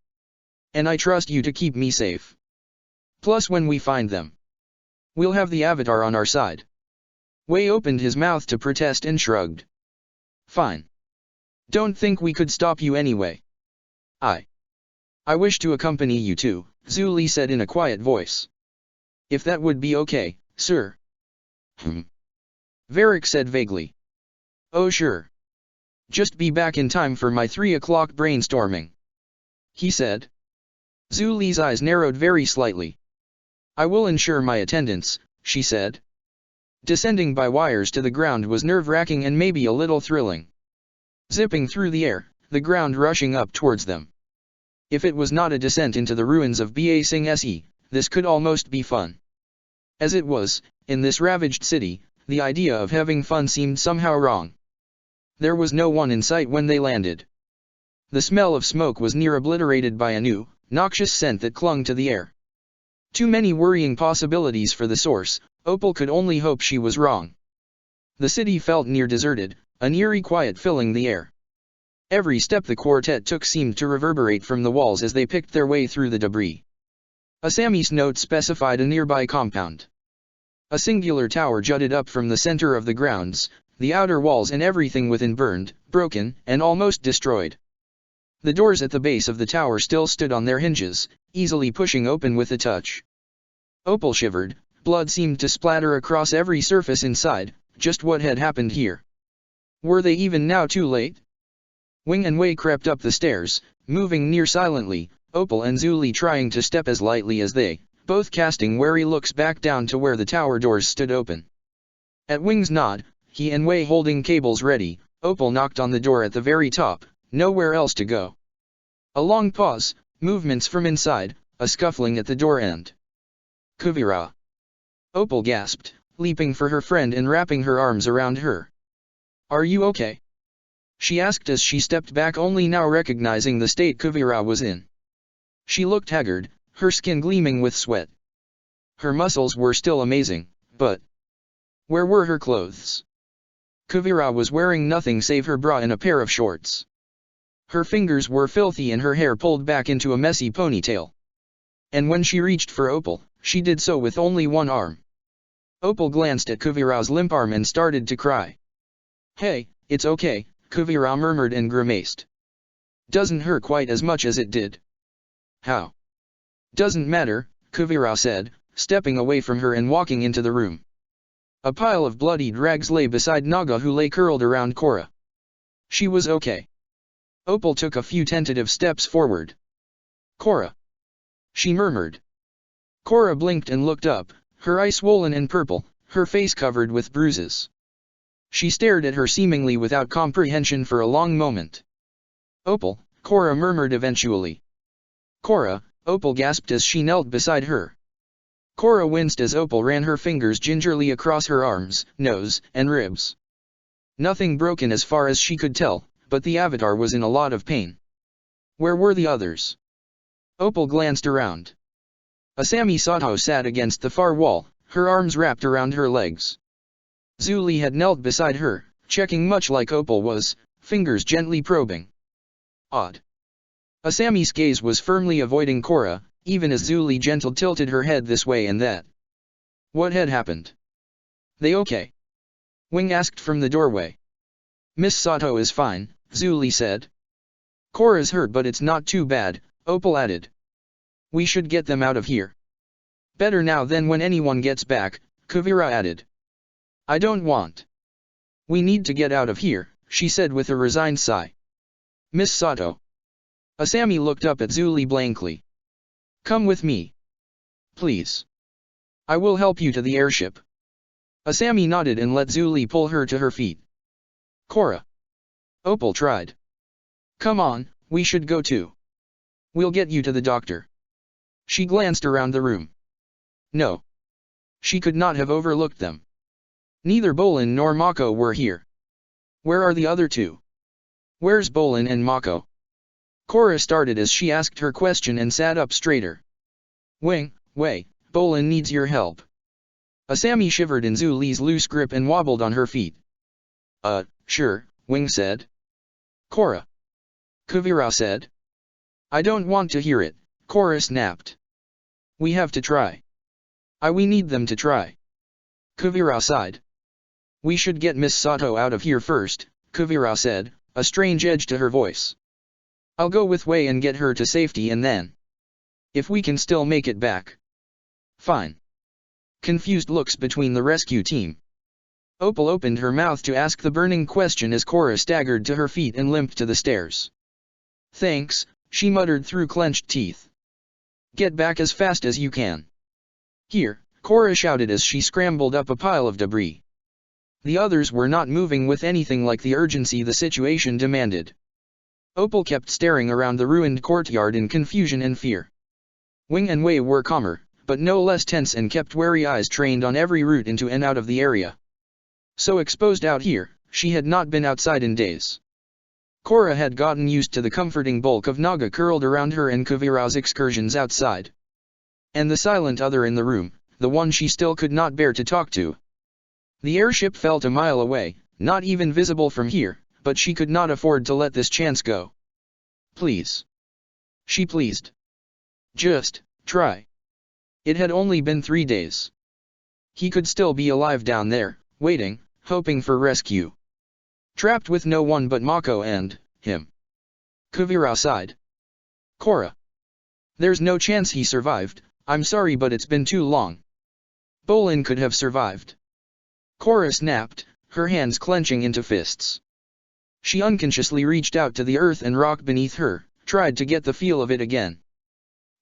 And I trust you to keep me safe. Plus when we find them, we'll have the Avatar on our side. Wei opened his mouth to protest and shrugged. Fine. Don't think we could stop you anyway. I wish to accompany you too, Zuli said in a quiet voice. If that would be okay, sir. Varric said vaguely. Oh sure. Just be back in time for my 3 o'clock brainstorming. He said. Zuli's eyes narrowed very slightly. I will ensure my attendance, she said. Descending by wires to the ground was nerve-wracking and maybe a little thrilling. Zipping through the air, the ground rushing up towards them. If it was not a descent into the ruins of Ba Sing Se, this could almost be fun. As it was, in this ravaged city, the idea of having fun seemed somehow wrong. There was no one in sight when they landed. The smell of smoke was near obliterated by a new, noxious scent that clung to the air. Too many worrying possibilities for the source, Opal could only hope she was wrong. The city felt near deserted, an eerie quiet filling the air. Every step the quartet took seemed to reverberate from the walls as they picked their way through the debris. A Sammy's note specified a nearby compound. A singular tower jutted up from the center of the grounds, the outer walls and everything within burned, broken, and almost destroyed. The doors at the base of the tower still stood on their hinges, easily pushing open with a touch. Opal shivered, blood seemed to splatter across every surface inside. Just what had happened here? Were they even now too late? Wing and Wei crept up the stairs, moving near silently, Opal and Zuli trying to step as lightly as they, both casting wary looks back down to where the tower doors stood open. At Wing's nod, he and Wei holding cables ready, Opal knocked on the door at the very top, nowhere else to go. A long pause, movements from inside, a scuffling at the door end. Kuvira. Opal gasped, leaping for her friend and wrapping her arms around her. Are you okay? She asked as she stepped back, only now recognizing the state Kuvira was in. She looked haggard, her skin gleaming with sweat. Her muscles were still amazing, but where were her clothes? Kuvira was wearing nothing save her bra and a pair of shorts. Her fingers were filthy and her hair pulled back into a messy ponytail. And when she reached for Opal, she did so with only one arm. Opal glanced at Kuvira's limp arm and started to cry. Hey, it's okay, Kuvira murmured and grimaced. Doesn't hurt quite as much as it did. How? Doesn't matter, Kuvira said, stepping away from her and walking into the room. A pile of bloodied rags lay beside Naga, who lay curled around Korra. She was okay. Opal took a few tentative steps forward. Korra. She murmured. Korra blinked and looked up, her eyes swollen and purple, her face covered with bruises. She stared at her seemingly without comprehension for a long moment. Opal, Korra murmured eventually. Korra, Opal gasped as she knelt beside her. Korra winced as Opal ran her fingers gingerly across her arms, nose, and ribs. Nothing broken as far as she could tell, but the Avatar was in a lot of pain. Where were the others? Opal glanced around. Asami Sato sat against the far wall, her arms wrapped around her legs. Zuli had knelt beside her, checking much like Opal was, fingers gently probing. Odd. Asami's gaze was firmly avoiding Korra, even as Zuli gentle tilted her head this way and that. What had happened? They okay? Wing asked from the doorway. Miss Sato is fine, Zuli said. Korra's hurt but it's not too bad, Opal added. We should get them out of here. Better now than when anyone gets back, Kuvira added. I don't want. We need to get out of here, she said with a resigned sigh. Miss Sato. Asami looked up at Zuli blankly. Come with me. Please. I will help you to the airship. Asami nodded and let Zuli pull her to her feet. Korra. Opal tried. Come on, we should go too. We'll get you to the doctor. She glanced around the room. No. She could not have overlooked them. Neither Bolin nor Mako were here. Where are the other two? Where's Bolin and Mako? Korra started as she asked her question and sat up straighter. Wei, Bolin needs your help. Asami shivered in Zuli's loose grip and wobbled on her feet. Sure, Wing said. Korra. Kuvira said. I don't want to hear it, Korra snapped. We have to try. We need them to try. Kuvira sighed. We should get Miss Sato out of here first, Kuvira said, a strange edge to her voice. I'll go with Wei and get her to safety and then. If we can still make it back. Fine. Confused looks between the rescue team. Opal opened her mouth to ask the burning question as Korra staggered to her feet and limped to the stairs. Thanks, she muttered through clenched teeth. Get back as fast as you can. Here, Korra shouted as she scrambled up a pile of debris. The others were not moving with anything like the urgency the situation demanded. Opal kept staring around the ruined courtyard in confusion and fear. Wing and Wei were calmer, but no less tense and kept wary eyes trained on every route into and out of the area. So exposed out here, she had not been outside in days. Korra had gotten used to the comforting bulk of Naga curled around her and Kuvira's excursions outside. And the silent other in the room, the one she still could not bear to talk to. The airship felt a mile away, not even visible from here, but she could not afford to let this chance go. Please. She pleased. Just, try. It had only been 3 days. He could still be alive down there, waiting, hoping for rescue. Trapped with no one but Mako and him. Kuvira sighed. Korra. There's no chance he survived, I'm sorry but it's been too long. Bolin could have survived. Korra snapped, her hands clenching into fists. She unconsciously reached out to the earth and rock beneath her, tried to get the feel of it again.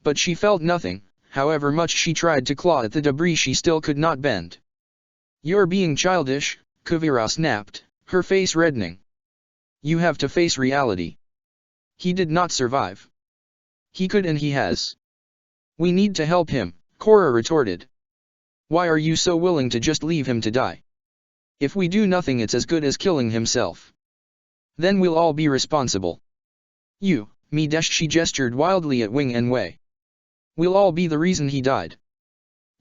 But she felt nothing, however much she tried to claw at the debris she still could not bend. You're being childish, Kuvira snapped, her face reddening. You have to face reality. He did not survive. He could and he has. We need to help him, Korra retorted. Why are you so willing to just leave him to die? If we do nothing it's as good as killing himself. Then we'll all be responsible. You, me she gestured wildly at Wing and Wei. We'll all be the reason he died.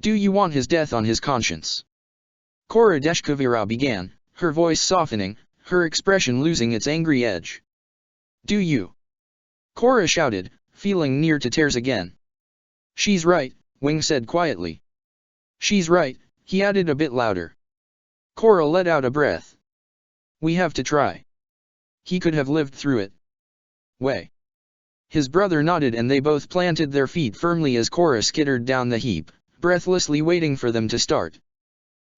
Do you want his death on his conscience? Korra Kuvira began, her voice softening, her expression losing its angry edge. Do you? Korra shouted, feeling near to tears again. She's right, Wing said quietly. She's right, he added a bit louder. Korra let out a breath. We have to try. He could have lived through it. Wei. His brother nodded and they both planted their feet firmly as Korra skittered down the heap, breathlessly waiting for them to start.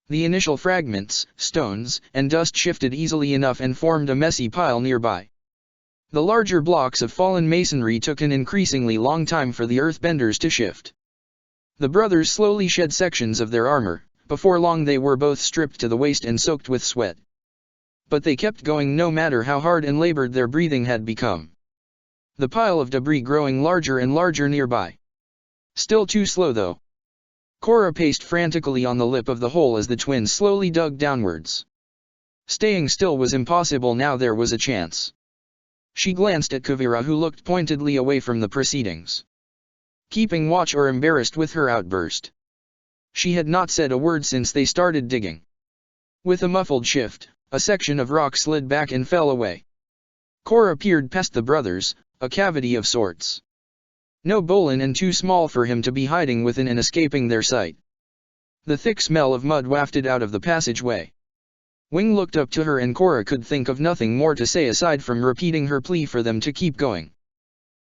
The initial fragments, stones, and dust shifted easily enough and formed a messy pile nearby. The larger blocks of fallen masonry took an increasingly long time for the earthbenders to shift. The brothers slowly shed sections of their armor, before long they were both stripped to the waist and soaked with sweat. But they kept going no matter how hard and labored their breathing had become. The pile of debris growing larger and larger nearby. Still too slow though. Korra paced frantically on the lip of the hole as the twins slowly dug downwards. Staying still was impossible now there was a chance. She glanced at Kuvira who looked pointedly away from the proceedings. Keeping watch or embarrassed with her outburst. She had not said a word since they started digging. With a muffled shift, a section of rock slid back and fell away. Korra peered past the brothers, a cavity of sorts. No Bolin and too small for him to be hiding within and escaping their sight. The thick smell of mud wafted out of the passageway. Wing looked up to her and Korra could think of nothing more to say aside from repeating her plea for them to keep going.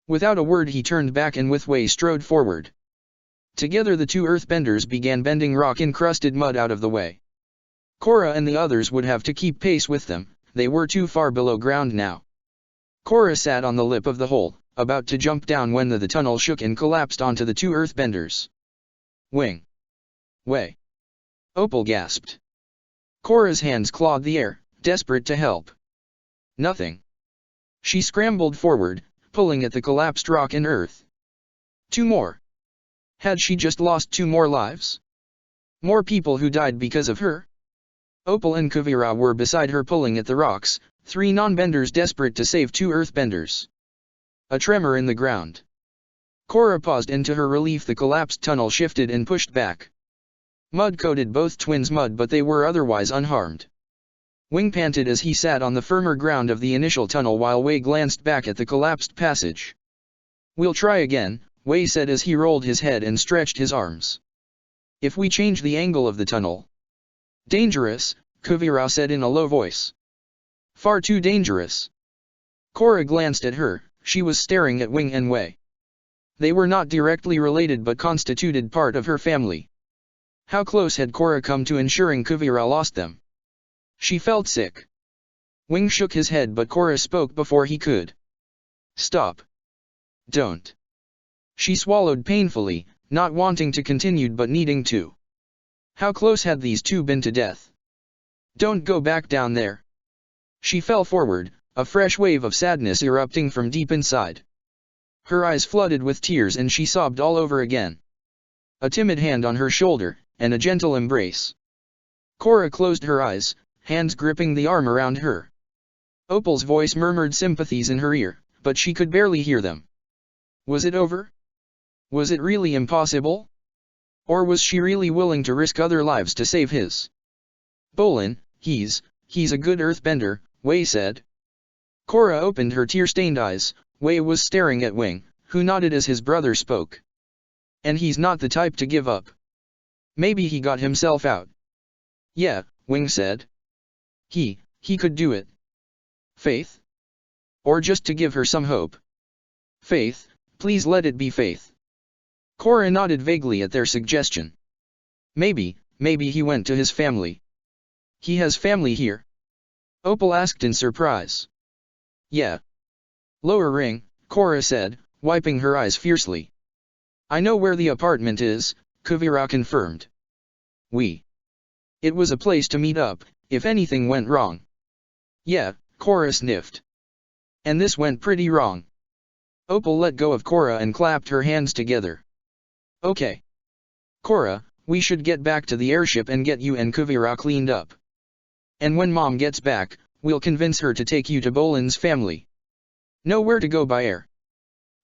Without a word he turned back and with Wei strode forward. Together the two earthbenders began bending rock-encrusted mud out of the way. Korra and the others would have to keep pace with them, they were too far below ground now. Korra sat on the lip of the hole, about to jump down when the tunnel shook and collapsed onto the two earthbenders. Wing! Way! Opal gasped. Korra's hands clawed the air, desperate to help. Nothing. She scrambled forward, pulling at the collapsed rock and earth. 2 more. Had she just lost 2 more lives? More people who died because of her? Opal and Kuvira were beside her pulling at the rocks, 3 non-benders desperate to save 2 earthbenders. A tremor in the ground. Korra paused, and to her relief the collapsed tunnel shifted and pushed back. Mud coated both twins mud, but they were otherwise unharmed. Wing panted as he sat on the firmer ground of the initial tunnel while Wei glanced back at the collapsed passage. "We'll try again," Wei said as he rolled his head and stretched his arms. "If we change the angle of the tunnel." "Dangerous," Kuvira said in a low voice. "Far too dangerous." Korra glanced at her. She was staring at Wing and Wei. They were not directly related but constituted part of her family. How close had Korra come to ensuring Kuvira lost them? She felt sick. Wing shook his head, but Korra spoke before he could. "Stop. Don't." She swallowed painfully, not wanting to continue but needing to. How close had these two been to death? "Don't go back down there." She fell forward, a fresh wave of sadness erupting from deep inside. Her eyes flooded with tears and she sobbed all over again. A timid hand on her shoulder, and a gentle embrace. Korra closed her eyes, hands gripping the arm around her. Opal's voice murmured sympathies in her ear, but she could barely hear them. Was it over? Was it really impossible? Or was she really willing to risk other lives to save his? "Bolin, he's a good earthbender," Wei said. Korra opened her tear-stained eyes. Wei was staring at Wing, who nodded as his brother spoke. "And he's not the type to give up. Maybe he got himself out." "Yeah," Wing said. He could do it." "Faith? Or just to give her some hope?" "Faith, please let it be faith." Korra nodded vaguely at their suggestion. Maybe he went to his family." "He has family here?" Opal asked in surprise. "Yeah." "Lower ring," Korra said, wiping her eyes fiercely. "I know where the apartment is," Kuvira confirmed. It was a place to meet up, if anything went wrong." "Yeah," Korra sniffed. "And this went pretty wrong." Opal let go of Korra and clapped her hands together. "Okay. Korra, we should get back to the airship and get you and Kuvira cleaned up. And when Mom gets back, we'll convince her to take you to Bolin's family. Know where to go by air?"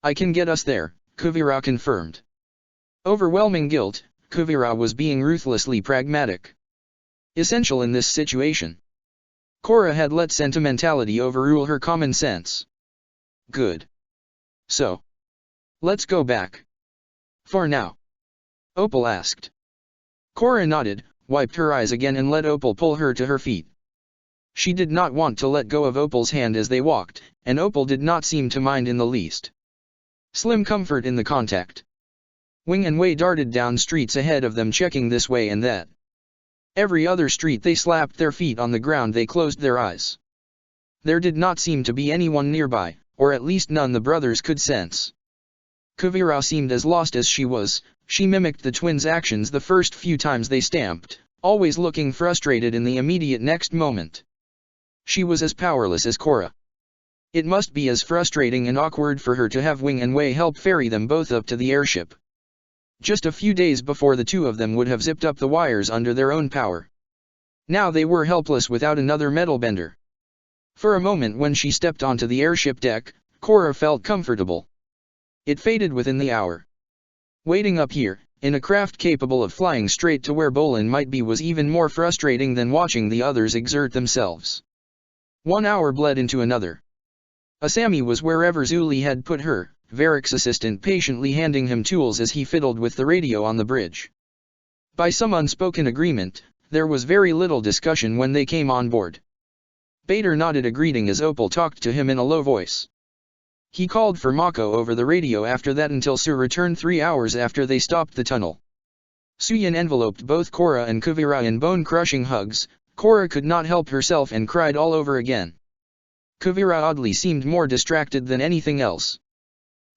"I can get us there," Kuvira confirmed. Overwhelming guilt, Kuvira was being ruthlessly pragmatic. Essential in this situation. Korra had let sentimentality overrule her common sense. "Good. So, let's go back. For now?" Opal asked. Korra nodded, wiped her eyes again and let Opal pull her to her feet. She did not want to let go of Opal's hand as they walked, and Opal did not seem to mind in the least. Slim comfort in the contact. Wing and Wei darted down streets ahead of them, checking this way and that. Every other street they slapped their feet on the ground, they closed their eyes. There did not seem to be anyone nearby, or at least none the brothers could sense. Kuvira seemed as lost as she was. She mimicked the twins' actions the first few times they stamped, always looking frustrated in the immediate next moment. She was as powerless as Korra. It must be as frustrating and awkward for her to have Wing and Wei help ferry them both up to the airship. Just a few days before the two of them would have zipped up the wires under their own power. Now they were helpless without another metal bender. For a moment when she stepped onto the airship deck, Korra felt comfortable. It faded within the hour. Waiting up here, in a craft capable of flying straight to where Bolin might be, was even more frustrating than watching the others exert themselves. 1 hour bled into another. Asami was wherever Zuli had put her, Varric's assistant patiently handing him tools as he fiddled with the radio on the bridge. By some unspoken agreement, there was very little discussion when they came on board. Bader nodded a greeting as Opal talked to him in a low voice. He called for Mako over the radio after that until Su returned 3 hours after they stopped the tunnel. Suyin enveloped both Korra and Kuvira in bone-crushing hugs, Korra could not help herself and cried all over again. Kuvira oddly seemed more distracted than anything else.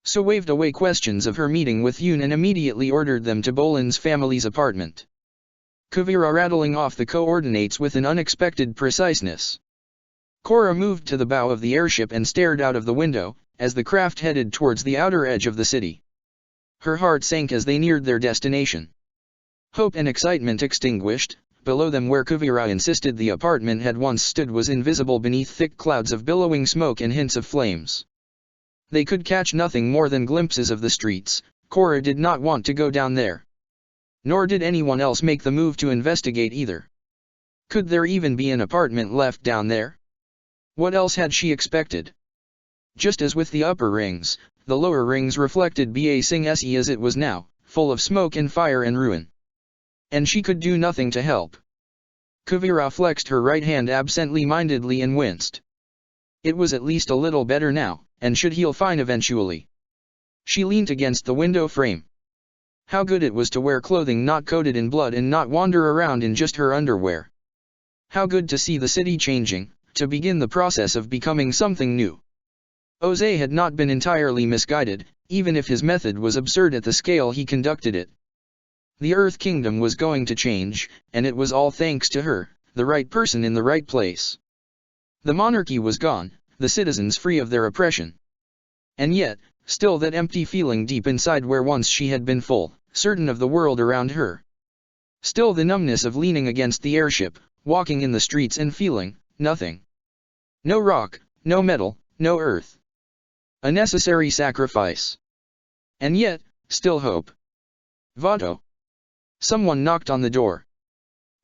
So waved away questions of her meeting with Yoon and immediately ordered them to Bolin's family's apartment. Kuvira rattling off the coordinates with an unexpected preciseness. Korra moved to the bow of the airship and stared out of the window, as the craft headed towards the outer edge of the city. Her heart sank as they neared their destination. Hope and excitement extinguished. Below them where Kuvira insisted the apartment had once stood was invisible beneath thick clouds of billowing smoke and hints of flames. They could catch nothing more than glimpses of the streets. Korra did not want to go down there. Nor did anyone else make the move to investigate either. Could there even be an apartment left down there? What else had she expected? Just as with the upper rings, the lower rings reflected Ba Sing Se as it was now, full of smoke and fire and ruin. And she could do nothing to help. Kuvira flexed her right hand absently-mindedly and winced. It was at least a little better now, and should heal fine eventually. She leaned against the window frame. How good it was to wear clothing not coated in blood and not wander around in just her underwear. How good to see the city changing, to begin the process of becoming something new. Oze had not been entirely misguided, even if his method was absurd at the scale he conducted it. The Earth Kingdom was going to change, and it was all thanks to her, the right person in the right place. The monarchy was gone, the citizens free of their oppression. And yet, still that empty feeling deep inside where once she had been full, certain of the world around her. Still the numbness of leaning against the airship, walking in the streets and feeling nothing. No rock, no metal, no earth. A necessary sacrifice. And yet, still hope. Vato. Someone knocked on the door.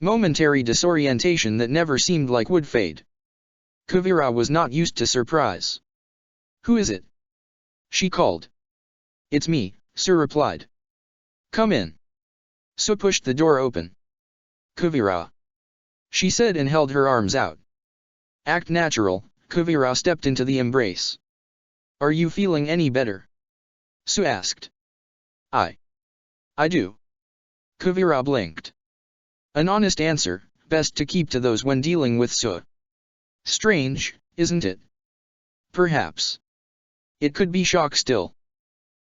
Momentary disorientation that never seemed like would fade. Kuvira was not used to surprise. Who is it? She called. It's me, Sir replied. Come in. Su pushed the door open. Kuvira. She said and held her arms out. Act natural, Kuvira stepped into the embrace. Are you feeling any better? Su asked. I do. Kuvira blinked. An honest answer, best to keep to those when dealing with Su. Strange, isn't it? Perhaps. It could be shock still.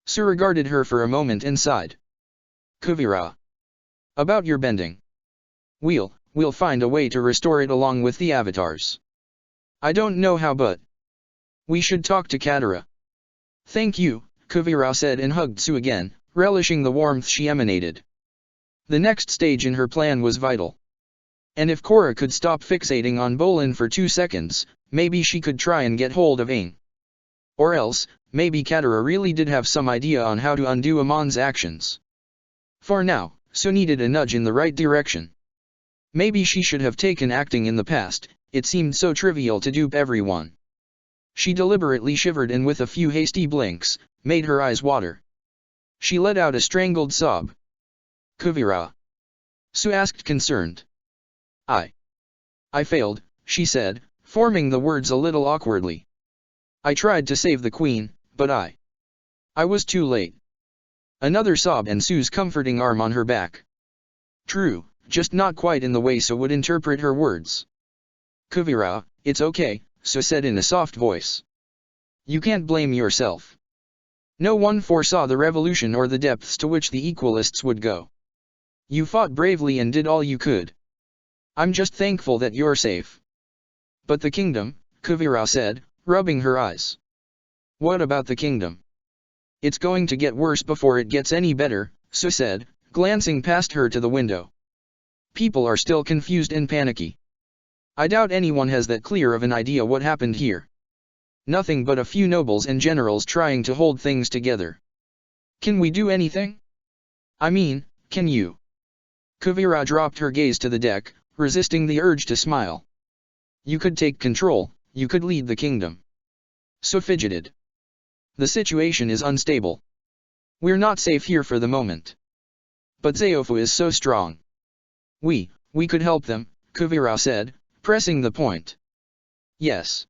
Su regarded her for a moment and sighed. Kuvira. About your bending. We'll find a way to restore it along with the avatars. I don't know how but we should talk to Katara. Thank you, Kuvira said and hugged Su again, relishing the warmth she emanated. The next stage in her plan was vital. And if Korra could stop fixating on Bolin for 2 seconds, maybe she could try and get hold of Aang. Or else, maybe Katara really did have some idea on how to undo Amon's actions. For now, Su needed a nudge in the right direction. Maybe she should have taken acting in the past, it seemed so trivial to dupe everyone. She deliberately shivered and with a few hasty blinks, made her eyes water. She let out a strangled sob. Kuvira. Su asked concerned. I failed, she said, forming the words a little awkwardly. I tried to save the queen, but I was too late. Another sob and Su's comforting arm on her back. True, just not quite in the way Su would interpret her words. Kuvira, it's okay, Su said in a soft voice. You can't blame yourself. No one foresaw the revolution or the depths to which the Equalists would go. You fought bravely and did all you could. I'm just thankful that you're safe. But the kingdom, Kuvira said, rubbing her eyes. What about the kingdom? It's going to get worse before it gets any better, Su said, glancing past her to the window. People are still confused and panicky. I doubt anyone has that clear of an idea what happened here. Nothing but a few nobles and generals trying to hold things together. Can we do anything? I mean, can you? Kuvira dropped her gaze to the deck, resisting the urge to smile. You could take control, you could lead the kingdom. Su fidgeted. The situation is unstable. We're not safe here for the moment. But Zaofu is so strong. We could help them, Kuvira said, pressing the point. Yes.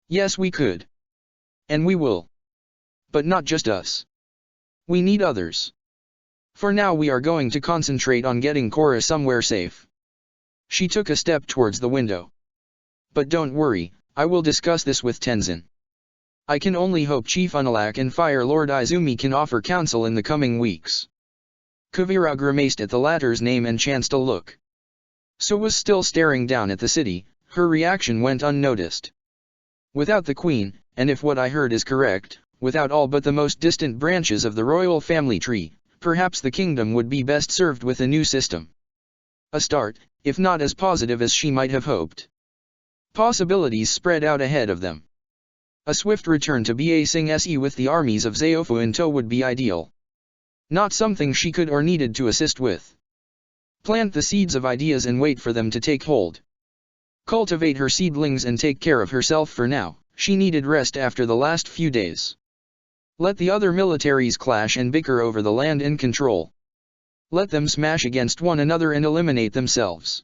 Yes we could. And we will. But not just us. We need others. For now we are going to concentrate on getting Korra somewhere safe. She took a step towards the window. But don't worry, I will discuss this with Tenzin. I can only hope Chief Unalak and Fire Lord Izumi can offer counsel in the coming weeks. Kuvira grimaced at the latter's name and chanced a look. So was still staring down at the city, her reaction went unnoticed. Without the queen, and if what I heard is correct, without all but the most distant branches of the royal family tree, perhaps the kingdom would be best served with a new system. A start, if not as positive as she might have hoped. Possibilities spread out ahead of them. A swift return to Ba Sing Se with the armies of Zaofu in tow would be ideal. Not something she could or needed to assist with. Plant the seeds of ideas and wait for them to take hold. Cultivate her seedlings and take care of herself for now. She needed rest after the last few days. Let the other militaries clash and bicker over the land in control. Let them smash against one another and eliminate themselves.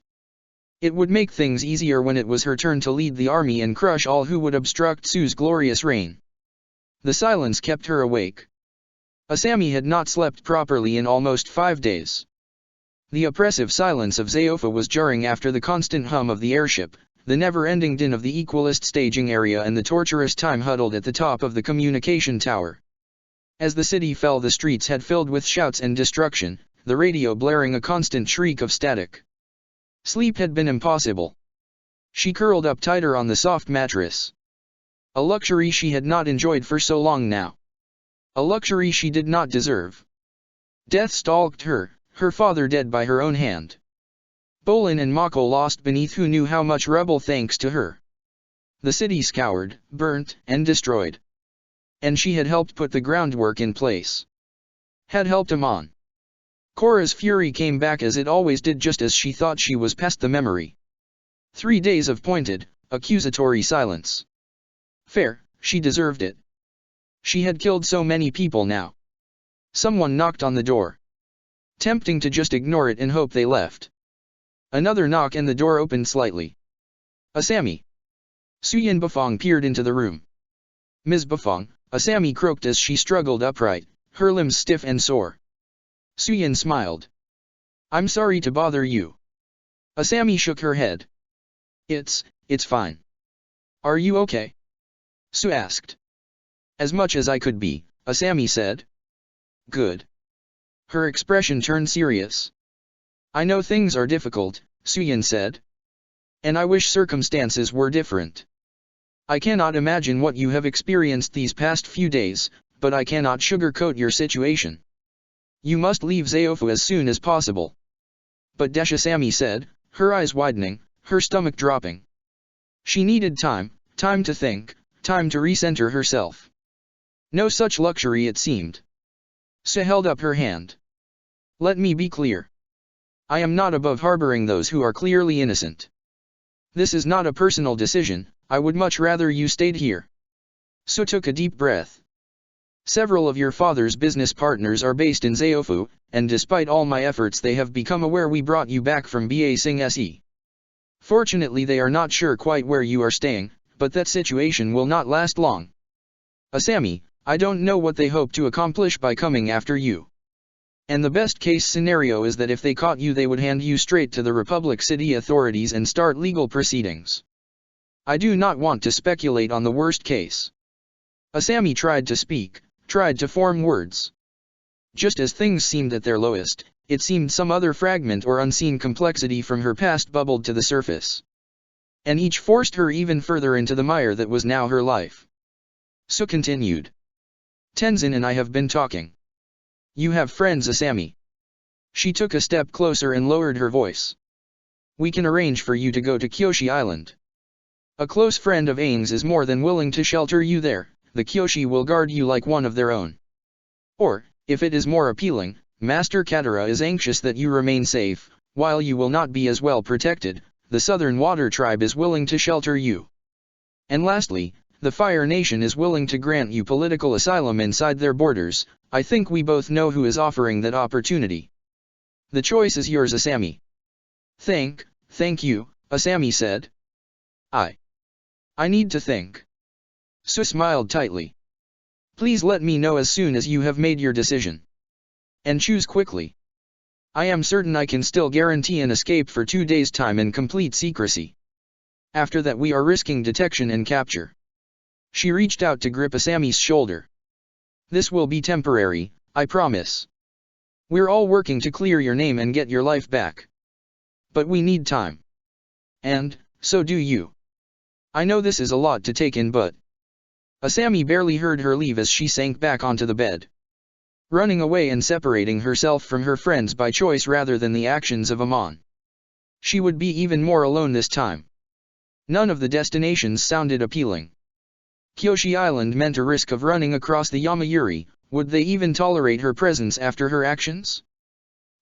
It would make things easier when it was her turn to lead the army and crush all who would obstruct Su's glorious reign. The silence kept her awake. Asami had not slept properly in almost 5 days. The oppressive silence of Zaofa was jarring after the constant hum of the airship, the never-ending din of the Equalist staging area and the torturous time huddled at the top of the communication tower. As the city fell, the streets had filled with shouts and destruction, the radio blaring a constant shriek of static. Sleep had been impossible. She curled up tighter on the soft mattress. A luxury she had not enjoyed for so long now. A luxury she did not deserve. Death stalked her, her father dead by her own hand. Bolin and Mako lost beneath who knew how much rubble thanks to her. The city scoured, burnt, and destroyed. And she had helped put the groundwork in place. Had helped him on. Korra's fury came back as it always did just as she thought she was past the memory. 3 days of pointed, accusatory silence. Fair, she deserved it. She had killed so many people now. Someone knocked on the door. Tempting to just ignore it and hope they left. Another knock and the door opened slightly. Asami. Suyin Bafong peered into the room. Ms. Bafong, Asami croaked as she struggled upright, her limbs stiff and sore. Suyin smiled. I'm sorry to bother you. Asami shook her head. It's fine. Are you okay? Su asked. As much as I could be, Asami said. Good. Her expression turned serious. I know things are difficult, Suyin said. And I wish circumstances were different. I cannot imagine what you have experienced these past few days, but I cannot sugarcoat your situation. You must leave Zaofu as soon as possible. But Asami said, her eyes widening, her stomach dropping. She needed time to think, time to recenter herself. No such luxury it seemed. Su held up her hand. Let me be clear. I am not above harboring those who are clearly innocent. This is not a personal decision, I would much rather you stayed here. Su took a deep breath. Several of your father's business partners are based in Zaofu, and despite all my efforts they have become aware we brought you back from Ba Sing Se. Fortunately they are not sure quite where you are staying, but that situation will not last long. Asami, I don't know what they hope to accomplish by coming after you. And the best case scenario is that if they caught you they would hand you straight to the Republic City authorities and start legal proceedings. I do not want to speculate on the worst case. Asami tried to speak, tried to form words. Just as things seemed at their lowest, it seemed some other fragment or unseen complexity from her past bubbled to the surface. And each forced her even further into the mire that was now her life. Su continued. Tenzin and I have been talking. You have friends, Asami. She took a step closer and lowered her voice. We can arrange for you to go to Kyoshi Island. A close friend of Aang's is more than willing to shelter you there, the Kyoshi will guard you like one of their own. Or, if it is more appealing, Master Katara is anxious that you remain safe, while you will not be as well protected, the Southern Water Tribe is willing to shelter you. And lastly, the Fire Nation is willing to grant you political asylum inside their borders. I think we both know who is offering that opportunity. The choice is yours, Asami. Thank you, Asami said. I need to think. Su smiled tightly. Please let me know as soon as you have made your decision. And choose quickly. I am certain I can still guarantee an escape for 2 days' time in complete secrecy. After that we are risking detection and capture. She reached out to grip Asami's shoulder. This will be temporary, I promise. We're all working to clear your name and get your life back. But we need time. And, so do you. I know this is a lot to take in, but... Asami barely heard her leave as she sank back onto the bed. Running away and separating herself from her friends by choice rather than the actions of Amon. She would be even more alone this time. None of the destinations sounded appealing. Kyoshi Island meant a risk of running across the Yamayuri. Would they even tolerate her presence after her actions?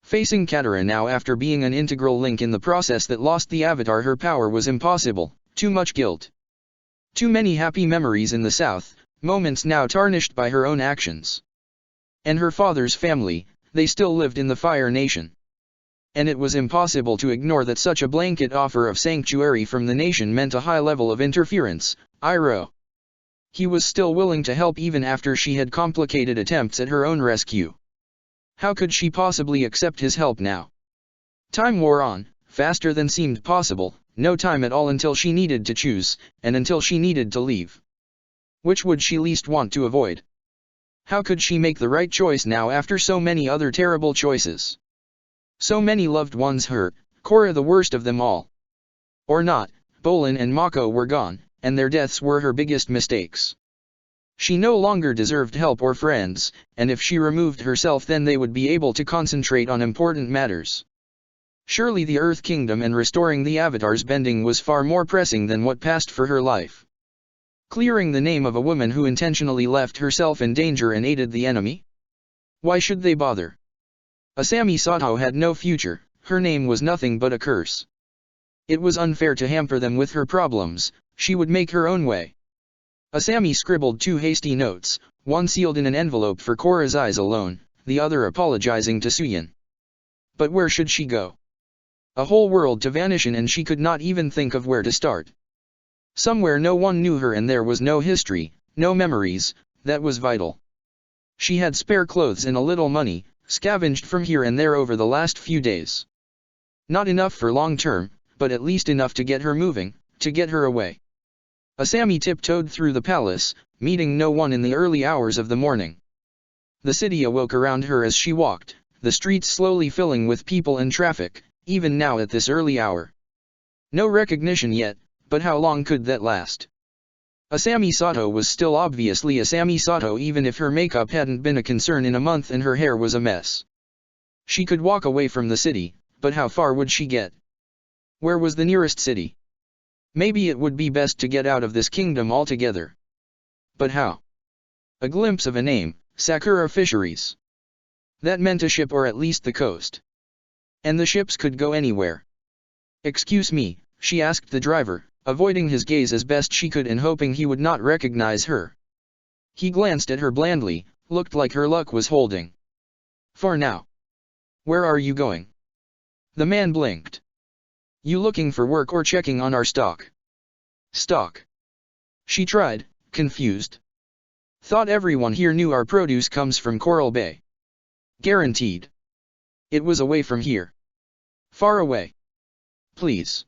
Facing Katara now after being an integral link in the process that lost the Avatar her power was impossible, too much guilt. Too many happy memories in the south, moments now tarnished by her own actions. And her father's family, they still lived in the Fire Nation. And it was impossible to ignore that such a blanket offer of sanctuary from the nation meant a high level of interference. Iroh. He was still willing to help even after she had complicated attempts at her own rescue. How could she possibly accept his help now? Time wore on, faster than seemed possible, no time at all until she needed to choose, and until she needed to leave. Which would she least want to avoid? How could she make the right choice now after so many other terrible choices? So many loved ones hurt, Korra the worst of them all. Or not, Bolin and Mako were gone, and their deaths were her biggest mistakes. She no longer deserved help or friends, and if she removed herself then they would be able to concentrate on important matters. Surely the Earth Kingdom and restoring the Avatar's bending was far more pressing than what passed for her life. Clearing the name of a woman who intentionally left herself in danger and aided the enemy? Why should they bother? Asami Sato had no future, her name was nothing but a curse. It was unfair to hamper them with her problems, she would make her own way. Asami scribbled 2 hasty notes, one sealed in an envelope for Korra's eyes alone, the other apologizing to Suyin. But where should she go? A whole world to vanish in and she could not even think of where to start. Somewhere no one knew her and there was no history, no memories, that was vital. She had spare clothes and a little money, scavenged from here and there over the last few days. Not enough for long term, but at least enough to get her moving, to get her away. Asami tiptoed through the palace, meeting no one in the early hours of the morning. The city awoke around her as she walked, the streets slowly filling with people and traffic, even now at this early hour. No recognition yet, but how long could that last? Asami Sato was still obviously Asami Sato even if her makeup hadn't been a concern in a month and her hair was a mess. She could walk away from the city, but how far would she get? Where was the nearest city? Maybe it would be best to get out of this kingdom altogether. But how? A glimpse of a name, Sakura Fisheries. That meant a ship or at least the coast. And the ships could go anywhere. Excuse me, she asked the driver, avoiding his gaze as best she could and hoping he would not recognize her. He glanced at her blandly, looked like her luck was holding. For now. Where are you going? The man blinked. You looking for work or checking on our stock? Stock. She tried, confused. Thought everyone here knew our produce comes from Coral Bay. Guaranteed. It was away from here. Far away. Please.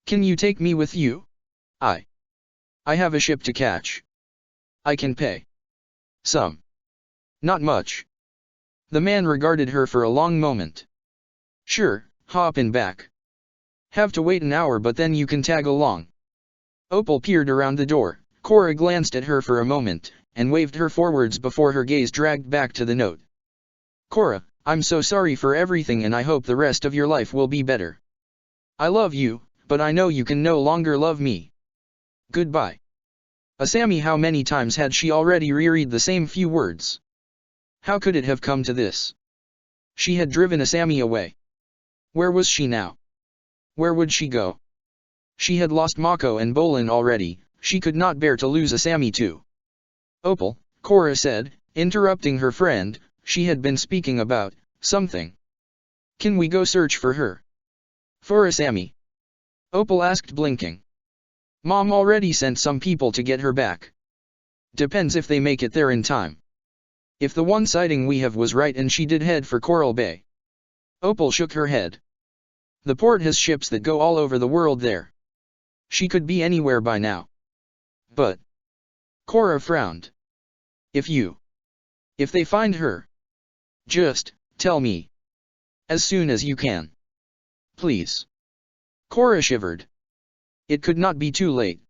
Can you take me with you? I have a ship to catch. I can pay. Some. Not much. The man regarded her for a long moment. Sure, hop in back. Have to wait an hour but then you can tag along. Opal peered around the door, Korra glanced at her for a moment, and waved her forwards before her gaze dragged back to the note. Korra, I'm so sorry for everything and I hope the rest of your life will be better. I love you, but I know you can no longer love me. Goodbye. Asami, how many times had she already reread the same few words? How could it have come to this? She had driven Asami away. Where was she now? Where would she go? She had lost Mako and Bolin already, she could not bear to lose Asami too. Opal, Korra said, interrupting her friend, she had been speaking about something. Can we go search for her? For Asami? Opal asked, blinking. Mom already sent some people to get her back. Depends if they make it there in time. If the one sighting we have was right and she did head for Coral Bay. Opal shook her head. The port has ships that go all over the world there. She could be anywhere by now. But... Korra frowned. If they find her, just tell me. As soon as you can. Please. Korra shivered. It could not be too late.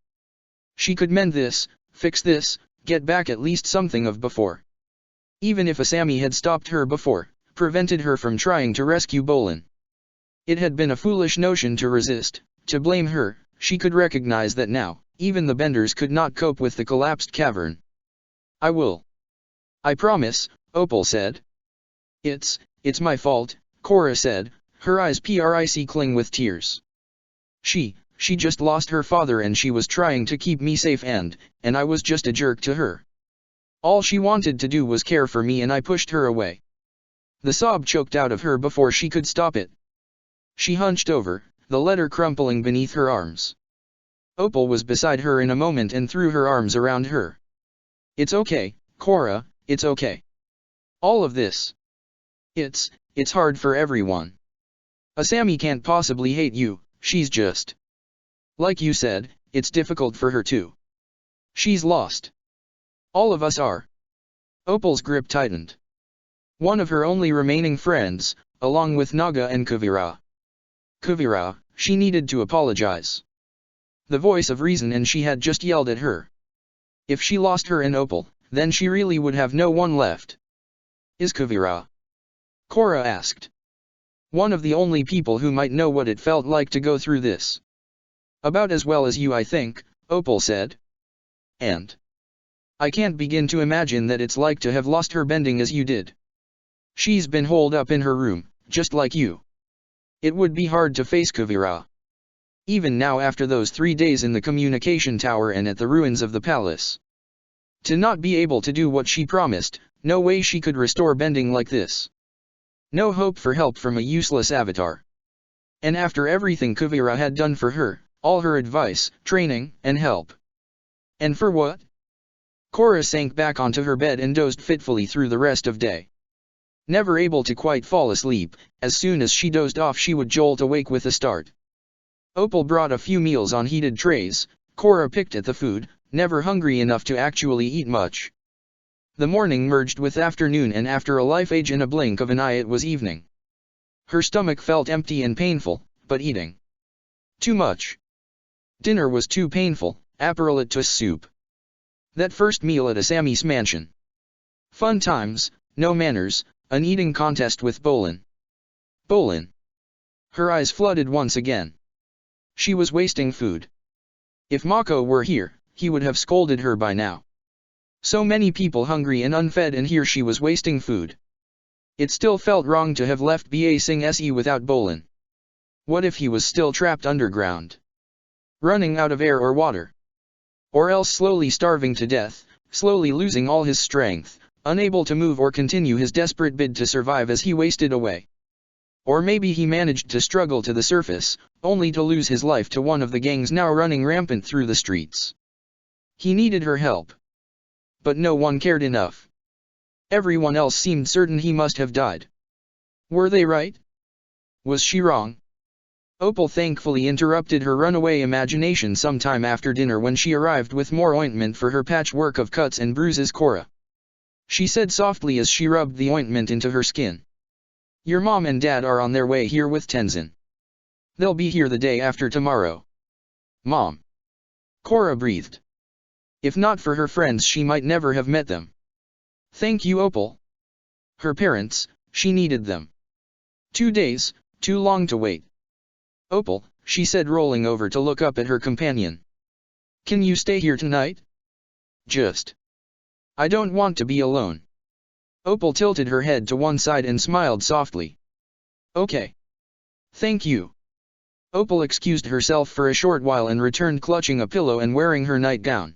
She could mend this, fix this, get back at least something of before. Even if Asami had stopped her before, prevented her from trying to rescue Bolin. It had been a foolish notion to resist, to blame her. She could recognize that now, even the Benders could not cope with the collapsed cavern. I will. I promise, Opal said. It's my fault, Korra said, her eyes prickling with tears. She just lost her father and she was trying to keep me safe and I was just a jerk to her. All she wanted to do was care for me and I pushed her away. The sob choked out of her before she could stop it. She hunched over, the letter crumpling beneath her arms. Opal was beside her in a moment and threw her arms around her. It's okay, Korra, it's okay. All of this. It's hard for everyone. Asami can't possibly hate you, she's just... Like you said, it's difficult for her too. She's lost. All of us are. Opal's grip tightened. One of her only remaining friends, along with Naga and Kuvira. Kuvira, she needed to apologize. The voice of reason and she had just yelled at her. If she lost her and Opal, then she really would have no one left. Is Kuvira? Korra asked. One of the only people who might know what it felt like to go through this. About as well as you I think, Opal said. And? I can't begin to imagine that it's like to have lost her bending as you did. She's been holed up in her room, just like you. It would be hard to face Kuvira. Even now after those 3 days in the communication tower and at the ruins of the palace. To not be able to do what she promised, no way she could restore bending like this. No hope for help from a useless avatar. And after everything Kuvira had done for her, all her advice, training, and help. And for what? Korra sank back onto her bed and dozed fitfully through the rest of day. Never able to quite fall asleep, as soon as she dozed off she would jolt awake with a start. Opal brought a few meals on heated trays. Korra picked at the food, never hungry enough to actually eat much. The morning merged with afternoon and after a life age in a blink of an eye it was evening. Her stomach felt empty and painful, but eating too much. Dinner was too painful, aperitif soup. That first meal at Asami's mansion. Fun times, no manners, an eating contest with Bolin. Bolin. Her eyes flooded once again. She was wasting food. If Mako were here, he would have scolded her by now. So many people hungry and unfed and here she was wasting food. It still felt wrong to have left Ba Sing Se without Bolin. What if he was still trapped underground? Running out of air or water? Or else slowly starving to death, slowly losing all his strength, unable to move or continue his desperate bid to survive as he wasted away. Or maybe he managed to struggle to the surface, only to lose his life to one of the gangs now running rampant through the streets. He needed her help. But no one cared enough. Everyone else seemed certain he must have died. Were they right? Was she wrong? Opal thankfully interrupted her runaway imagination sometime after dinner when she arrived with more ointment for her patchwork of cuts and bruises. Korra. She said softly as she rubbed the ointment into her skin. Your mom and dad are on their way here with Tenzin. They'll be here the day after tomorrow. Mom. Korra breathed. If not for her friends she might never have met them. Thank you Opal. Her parents, she needed them. 2 days, too long to wait. Opal, she said rolling over to look up at her companion. Can you stay here tonight? Just. I don't want to be alone. Opal tilted her head to one side and smiled softly. Okay. Thank you. Opal excused herself for a short while and returned clutching a pillow and wearing her nightgown.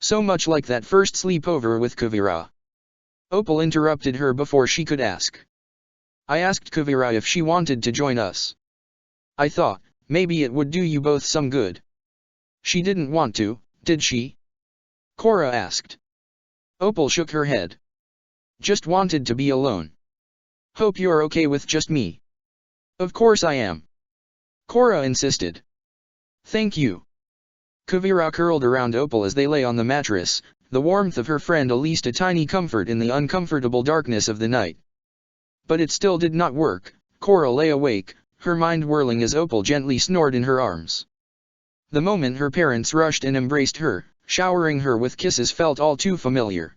So much like that first sleepover with Kuvira. Opal interrupted her before she could ask. I asked Kuvira if she wanted to join us. I thought, maybe it would do you both some good. She didn't want to, did she? Korra asked. Opal shook her head. Just wanted to be alone. Hope you're okay with just me. Of course I am. Korra insisted. Thank you. Kuvira curled around Opal as they lay on the mattress, the warmth of her friend eased a tiny comfort in the uncomfortable darkness of the night. But it still did not work. Korra lay awake, her mind whirling as Opal gently snored in her arms. The moment her parents rushed and embraced her, showering her with kisses felt all too familiar.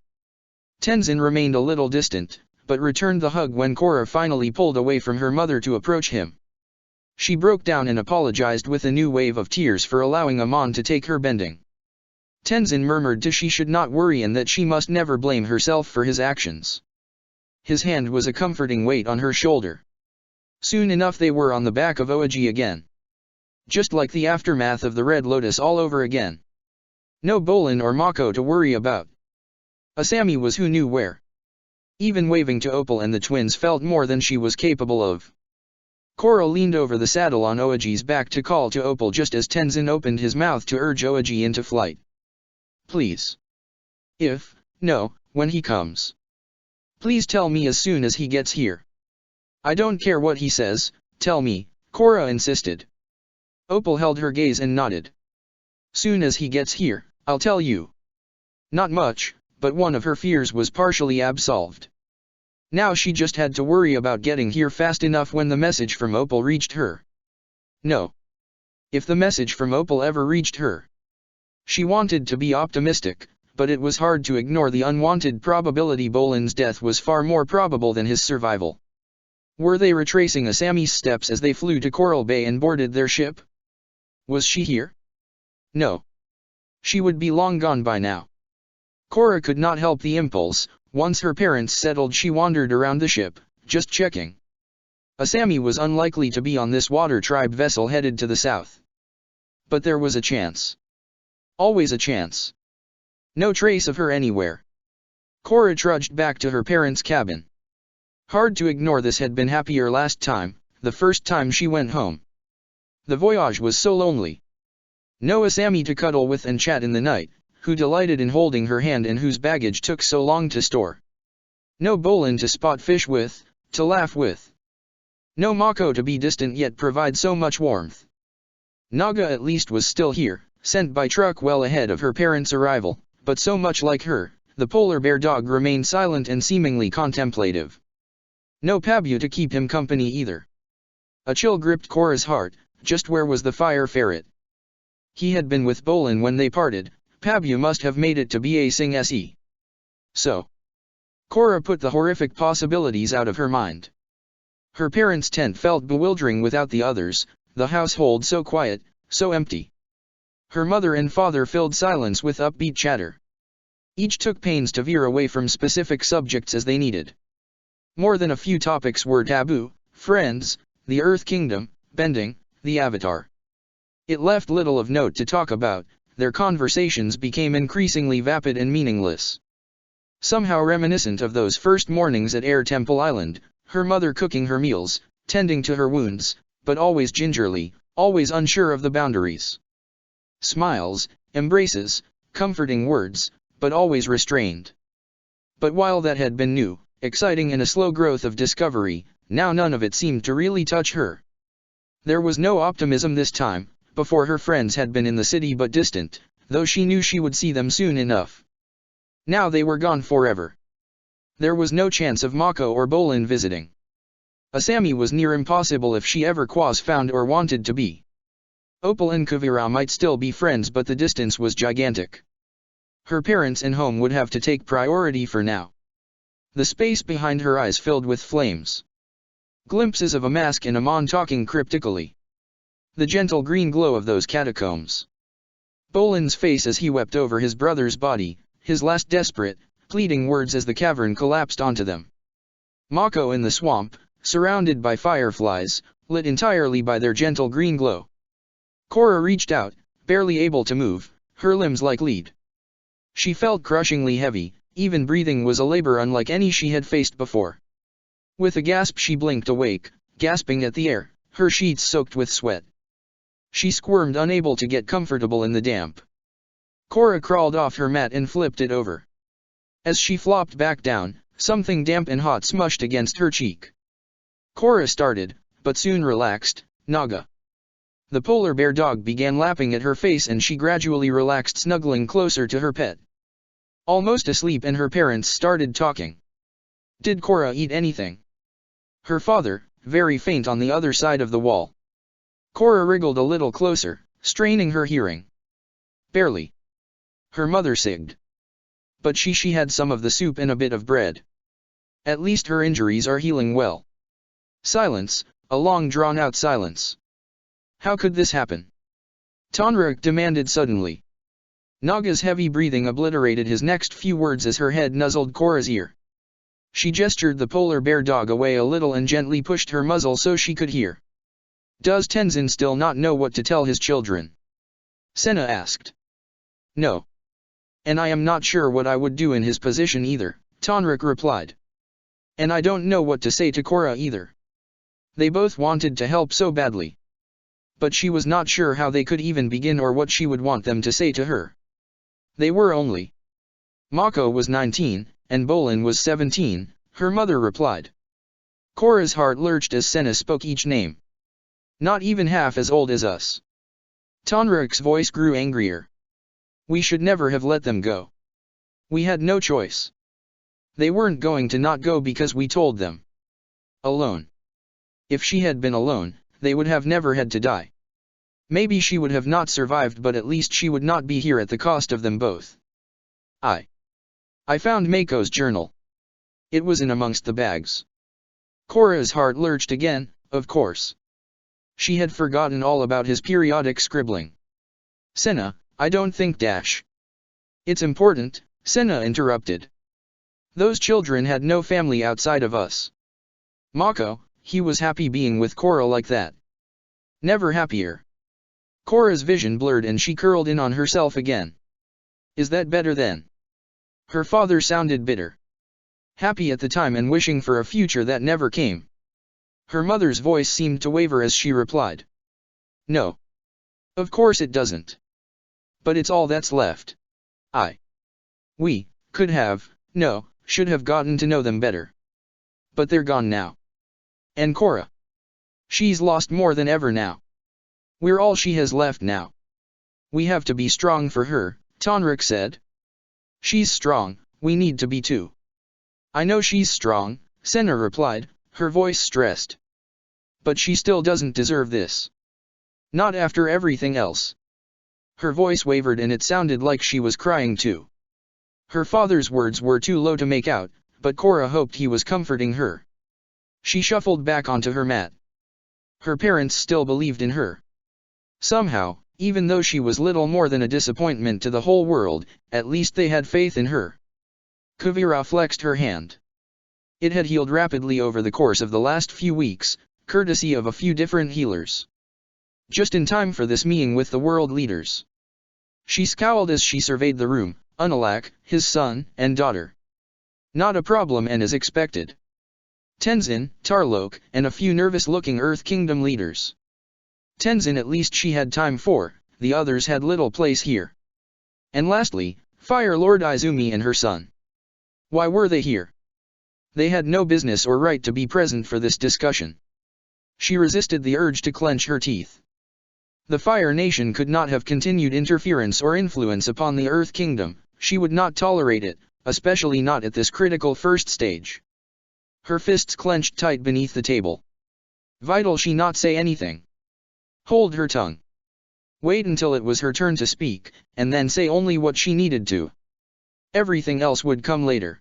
Tenzin remained a little distant, but returned the hug when Korra finally pulled away from her mother to approach him. She broke down and apologized with a new wave of tears for allowing Amon to take her bending. Tenzin murmured she should not worry and that she must never blame herself for his actions. His hand was a comforting weight on her shoulder. Soon enough they were on the back of Oji again. Just like the aftermath of the Red Lotus all over again. No Bolin or Mako to worry about. Asami was who knew where. Even waving to Opal and the twins felt more than she was capable of. Korra leaned over the saddle on Oji's back to call to Opal just as Tenzin opened his mouth to urge Oji into flight. Please. When he comes. Please tell me as soon as he gets here. I don't care what he says, tell me, Korra insisted. Opal held her gaze and nodded. Soon as he gets here, I'll tell you. Not much, but one of her fears was partially absolved. Now she just had to worry about getting here fast enough when the message from Opal reached her. No. If the message from Opal ever reached her. She wanted to be optimistic, but it was hard to ignore the unwanted probability Bolin's death was far more probable than his survival. Were they retracing Asami's steps as they flew to Coral Bay and boarded their ship? Was she here? No. She would be long gone by now. Korra could not help the impulse. Once her parents settled, she wandered around the ship, just checking. Asami was unlikely to be on this water tribe vessel headed to the south. But there was a chance. Always a chance. No trace of her anywhere. Korra trudged back to her parents' cabin. Hard to ignore this had been happier last time, the first time she went home. The voyage was so lonely. No Asami to cuddle with and chat in the night, who delighted in holding her hand and whose baggage took so long to store. No Bolin to spot fish with, to laugh with. No Mako to be distant yet provide so much warmth. Naga at least was still here, sent by truck well ahead of her parents' arrival, but so much like her, the polar bear dog remained silent and seemingly contemplative. No Pabu to keep him company either. A chill gripped Korra's heart. Just where was the fire ferret? He had been with Bolin when they parted. Pabu must have made it to Ba Sing Se. So. Korra put the horrific possibilities out of her mind. Her parents' tent felt bewildering without the others, the household so quiet, so empty. Her mother and father filled silence with upbeat chatter. Each took pains to veer away from specific subjects as they needed. More than a few topics were taboo: friends, the Earth Kingdom, bending, the Avatar. It left little of note to talk about. Their conversations became increasingly vapid and meaningless. Somehow reminiscent of those first mornings at Air Temple Island, her mother cooking her meals, tending to her wounds, but always gingerly, always unsure of the boundaries. Smiles, embraces, comforting words, but always restrained. But while that had been new, exciting and a slow growth of discovery, now none of it seemed to really touch her. There was no optimism this time. Before her friends had been in the city but distant, though she knew she would see them soon enough. Now they were gone forever. There was no chance of Mako or Bolin visiting. Asami was near impossible if she ever was found or wanted to be. Opal and Kuvira might still be friends but the distance was gigantic. Her parents and home would have to take priority for now. The space behind her eyes filled with flames. Glimpses of a mask and Amon talking cryptically. The gentle green glow of those catacombs. Bolin's face as he wept over his brother's body, his last desperate, pleading words as the cavern collapsed onto them. Mako in the swamp, surrounded by fireflies, lit entirely by their gentle green glow. Korra reached out, barely able to move, her limbs like lead. She felt crushingly heavy, even breathing was a labor unlike any she had faced before. With a gasp she blinked awake, gasping at the air, her sheets soaked with sweat. She squirmed, unable to get comfortable in the damp. Korra crawled off her mat and flipped it over. As she flopped back down, something damp and hot smushed against her cheek. Korra started, but soon relaxed. Naga. The polar bear dog began lapping at her face and she gradually relaxed, snuggling closer to her pet. Almost asleep, and her parents started talking. Did Korra eat anything? Her father, very faint on the other side of the wall. Korra wriggled a little closer, straining her hearing. Barely. Her mother sigged. But she had some of the soup and a bit of bread. At least her injuries are healing well. Silence, a long drawn-out silence. How could this happen? Tonrik demanded suddenly. Naga's heavy breathing obliterated his next few words as her head nuzzled Korra's ear. She gestured the polar bear dog away a little and gently pushed her muzzle so she could hear. Does Tenzin still not know what to tell his children? Senna asked. No. And I am not sure what I would do in his position either, Tonrik replied. And I don't know what to say to Korra either. They both wanted to help so badly. But she was not sure how they could even begin or what she would want them to say to her. They were only. Mako was 19, and Bolin was 17, her mother replied. Korra's heart lurched as Senna spoke each name. Not even half as old as us. Tonrik's voice grew angrier. We should never have let them go. We had no choice. They weren't going to not go because we told them. Alone. If she had been alone, they would have never had to die. Maybe she would have not survived, but at least she would not be here at the cost of them both. I found Mako's journal. It was in amongst the bags. Korra's heart lurched again, of course. She had forgotten all about his periodic scribbling. Senna, I don't think dash. It's important, Senna interrupted. Those children had no family outside of us. Mako, he was happy being with Korra like that. Never happier. Korra's vision blurred and she curled in on herself again. Is that better then? Her father sounded bitter. Happy at the time and wishing for a future that never came. Her mother's voice seemed to waver as she replied. No. Of course it doesn't. But it's all that's left. We could have, no, should have gotten to know them better. But they're gone now. And Korra. She's lost more than ever now. We're all she has left now. We have to be strong for her, Tonrik said. She's strong, we need to be too. I know she's strong, Senna replied, her voice stressed. But she still doesn't deserve this. Not after everything else. Her voice wavered and it sounded like she was crying too. Her father's words were too low to make out, but Korra hoped he was comforting her. She shuffled back onto her mat. Her parents still believed in her. Somehow, even though she was little more than a disappointment to the whole world, at least they had faith in her. Kuvira flexed her hand. It had healed rapidly over the course of the last few weeks, courtesy of a few different healers. Just in time for this meeting with the world leaders. She scowled as she surveyed the room, Unalak, his son, and daughter. Not a problem, and as expected. Tenzin, Tarlok, and a few nervous-looking Earth Kingdom leaders. Tenzin at least she had time for, the others had little place here. And lastly, Fire Lord Izumi and her son. Why were they here? They had no business or right to be present for this discussion. She resisted the urge to clench her teeth. The Fire Nation could not have continued interference or influence upon the Earth Kingdom, she would not tolerate it, especially not at this critical first stage. Her fists clenched tight beneath the table. Vital she not say anything. Hold her tongue. Wait until it was her turn to speak, and then say only what she needed to. Everything else would come later.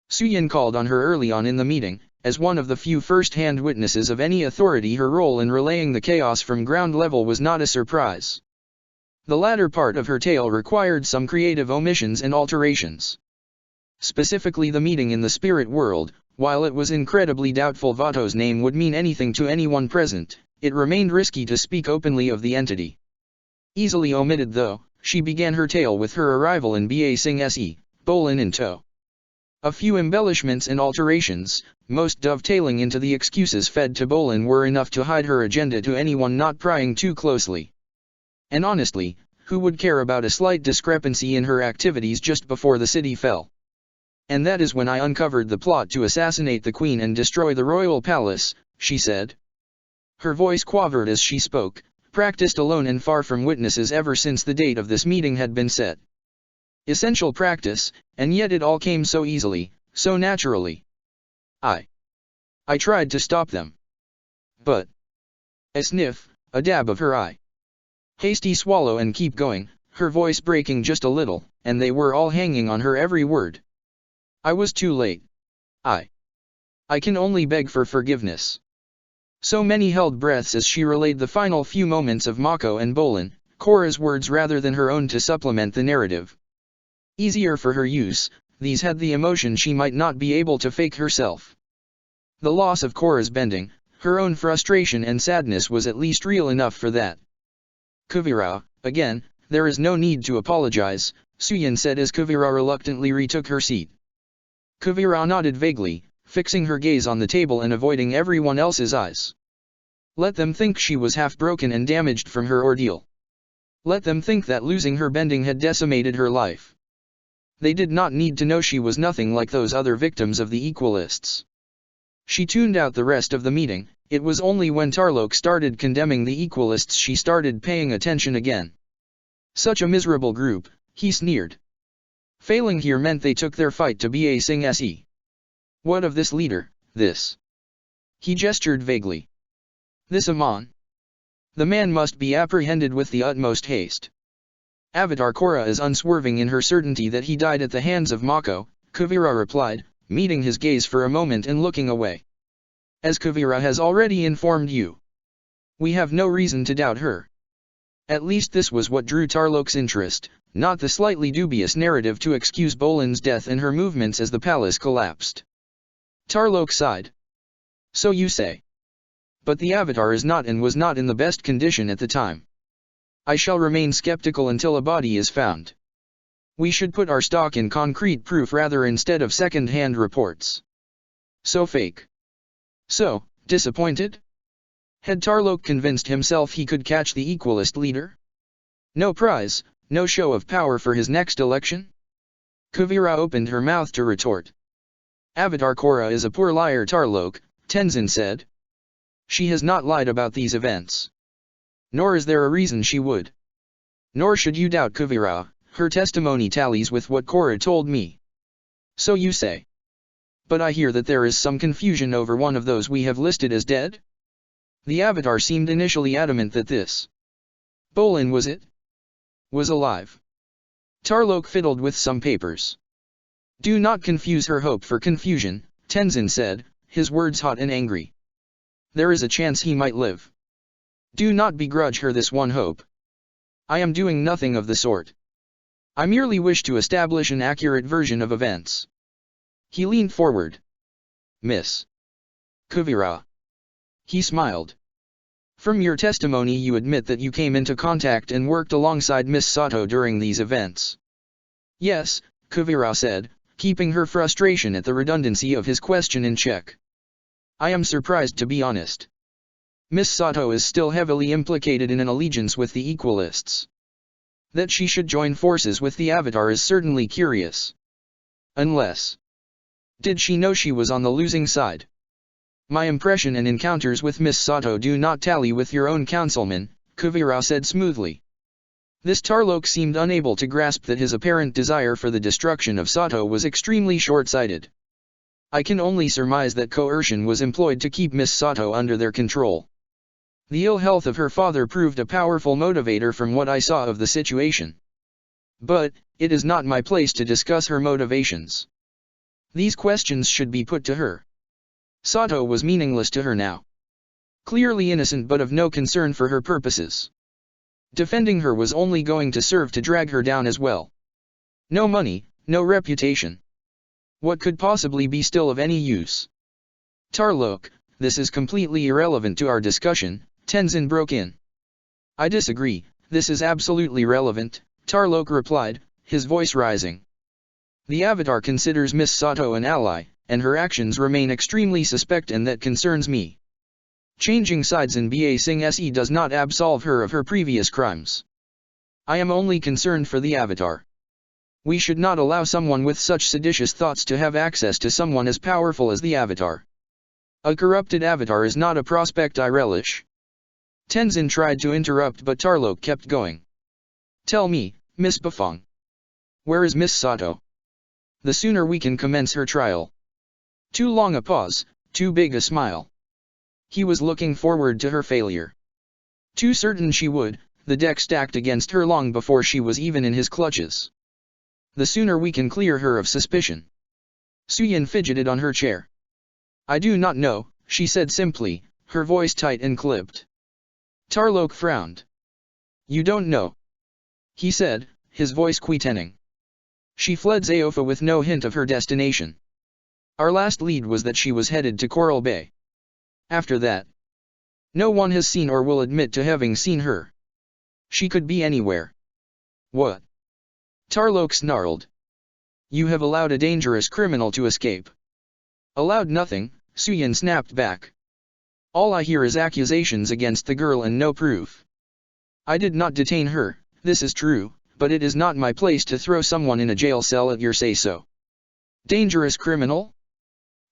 Suyin called on her early on in the meeting, as one of the few first-hand witnesses of any authority. Her role in relaying the chaos from ground level was not a surprise. The latter part of her tale required some creative omissions and alterations. Specifically the meeting in the spirit world, while it was incredibly doubtful Vato's name would mean anything to anyone present, it remained risky to speak openly of the entity. Easily omitted though, she began her tale with her arrival in Ba Sing Se, Bolin in tow. A few embellishments and alterations, most dovetailing into the excuses fed to Bolin, were enough to hide her agenda to anyone not prying too closely. And honestly, who would care about a slight discrepancy in her activities just before the city fell? And that is when I uncovered the plot to assassinate the queen and destroy the royal palace, she said. Her voice quavered as she spoke, practiced alone and far from witnesses ever since the date of this meeting had been set. Essential practice, and yet it all came so easily, so naturally. I tried to stop them. But a sniff, a dab of her eye. Hasty swallow and keep going, her voice breaking just a little, and they were all hanging on her every word. I was too late. I can only beg for forgiveness. So many held breaths as she relayed the final few moments of Mako and Bolin, Korra's words rather than her own to supplement the narrative. Easier for her use, these had the emotion she might not be able to fake herself. The loss of Korra's bending, her own frustration and sadness was at least real enough for that. Kuvira, again, there is no need to apologize, Suyin said as Kuvira reluctantly retook her seat. Kuvira nodded vaguely, fixing her gaze on the table and avoiding everyone else's eyes. Let them think she was half broken and damaged from her ordeal. Let them think that losing her bending had decimated her life. They did not need to know she was nothing like those other victims of the Equalists. She tuned out the rest of the meeting. It was only when Tarlok started condemning the Equalists she started paying attention again. Such a miserable group, he sneered. Failing here meant they took their fight to Ba Sing Se. What of this leader, this? He gestured vaguely. This Amon? The man must be apprehended with the utmost haste. Avatar Korra is unswerving in her certainty that he died at the hands of Mako, Kuvira replied, meeting his gaze for a moment and looking away. As Kuvira has already informed you, we have no reason to doubt her. At least this was what drew Tarlok's interest, not the slightly dubious narrative to excuse Bolin's death and her movements as the palace collapsed. Tarlok sighed. So you say. But the Avatar is not and was not in the best condition at the time. I shall remain skeptical until a body is found. We should put our stock in concrete proof rather instead of second-hand reports. So fake. So, disappointed? Had Tarlok convinced himself he could catch the Equalist leader? No prize, no show of power for his next election? Kuvira opened her mouth to retort. Avatar Korra is a poor liar, Tarlok, Tenzin said. She has not lied about these events. Nor is there a reason she would. Nor should you doubt Kuvira, her testimony tallies with what Korra told me. So you say. But I hear that there is some confusion over one of those we have listed as dead? The Avatar seemed initially adamant that this Bolin was it? Was alive. Tarlok fiddled with some papers. Do not confuse her hope for confusion, Tenzin said, his words hot and angry. There is a chance he might live. Do not begrudge her this one hope. I am doing nothing of the sort. I merely wish to establish an accurate version of events. He leaned forward. Miss Kuvira. He smiled. From your testimony you admit that you came into contact and worked alongside Miss Sato during these events. Yes, Kuvira said, keeping her frustration at the redundancy of his question in check. I am surprised, to be honest. Miss Sato is still heavily implicated in an allegiance with the Equalists. That she should join forces with the Avatar is certainly curious. Unless. Did she know she was on the losing side? My impression and encounters with Miss Sato do not tally with your own councilman, Kuvira said smoothly. This Tarlok seemed unable to grasp that his apparent desire for the destruction of Sato was extremely short-sighted. I can only surmise that coercion was employed to keep Miss Sato under their control. The ill health of her father proved a powerful motivator from what I saw of the situation. But, it is not my place to discuss her motivations. These questions should be put to her. Sato was meaningless to her now. Clearly innocent but of no concern for her purposes. Defending her was only going to serve to drag her down as well. No money, no reputation. What could possibly be still of any use? Tarlok, this is completely irrelevant to our discussion, Tenzin broke in. I disagree, this is absolutely relevant, Tarlok replied, his voice rising. The Avatar considers Miss Sato an ally, and her actions remain extremely suspect, and that concerns me. Changing sides in Ba Sing Se does not absolve her of her previous crimes. I am only concerned for the Avatar. We should not allow someone with such seditious thoughts to have access to someone as powerful as the Avatar. A corrupted Avatar is not a prospect I relish. Tenzin tried to interrupt but Tarlok kept going. Tell me, Miss Bafong. Where is Miss Sato? The sooner we can commence her trial. Too long a pause, too big a smile. He was looking forward to her failure. Too certain she would, the deck stacked against her long before she was even in his clutches. The sooner we can clear her of suspicion. Suyin fidgeted on her chair. I do not know, she said simply, her voice tight and clipped. Tarlok frowned. You don't know? He said, his voice quietening. She fled Zaofa with no hint of her destination. Our last lead was that she was headed to Coral Bay. After that, no one has seen or will admit to having seen her. She could be anywhere. What? Tarlok snarled. You have allowed a dangerous criminal to escape. Allowed nothing, Suyin snapped back. All I hear is accusations against the girl and no proof. I did not detain her, this is true, but it is not my place to throw someone in a jail cell at your say-so. Dangerous criminal?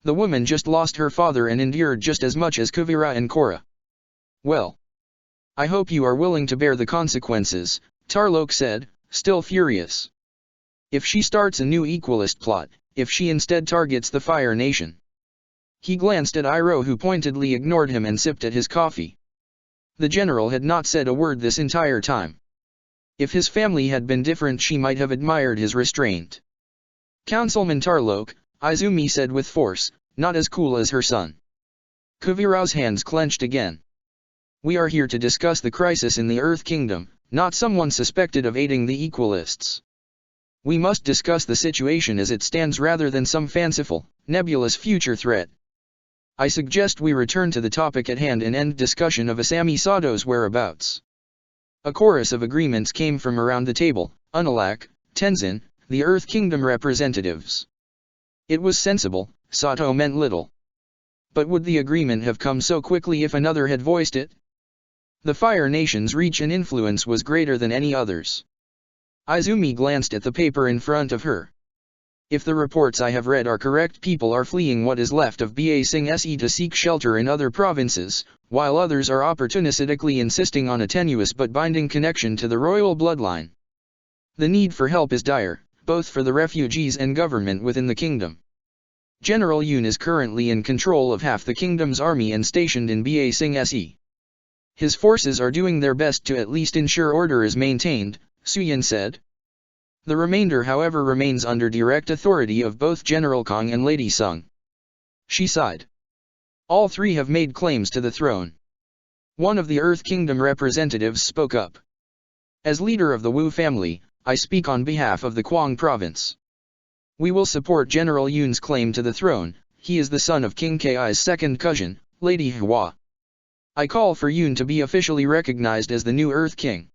The woman just lost her father and endured just as much as Kuvira and Korra. Well, I hope you are willing to bear the consequences, Tarlok said, still furious. If she starts a new equalist plot, if she instead targets the Fire Nation. He glanced at Iroh who pointedly ignored him and sipped at his coffee. The general had not said a word this entire time. If his family had been different she might have admired his restraint. Councilman Tarlok, Izumi said with force, not as cool as her son. Kuvira's hands clenched again. We are here to discuss the crisis in the Earth Kingdom, not someone suspected of aiding the Equalists. We must discuss the situation as it stands rather than some fanciful, nebulous future threat. I suggest we return to the topic at hand and end discussion of Asami Sato's whereabouts. A chorus of agreements came from around the table, Unalak, Tenzin, the Earth Kingdom representatives. It was sensible, Sato meant little. But would the agreement have come so quickly if another had voiced it? The Fire Nation's reach and influence was greater than any others. Izumi glanced at the paper in front of her. If the reports I have read are correct, people are fleeing what is left of Ba Sing Se to seek shelter in other provinces, while others are opportunistically insisting on a tenuous but binding connection to the royal bloodline. The need for help is dire, both for the refugees and government within the kingdom. General Yun is currently in control of half the kingdom's army and stationed in Ba Sing Se. His forces are doing their best to at least ensure order is maintained, Suyin said. The remainder however remains under direct authority of both General Kong and Lady Sung. She sighed. All three have made claims to the throne. One of the Earth Kingdom representatives spoke up. As leader of the Wu family, I speak on behalf of the Kwang province. We will support General Yun's claim to the throne. He is the son of King Ki's second cousin, Lady Hua. I call for Yun to be officially recognized as the new Earth King.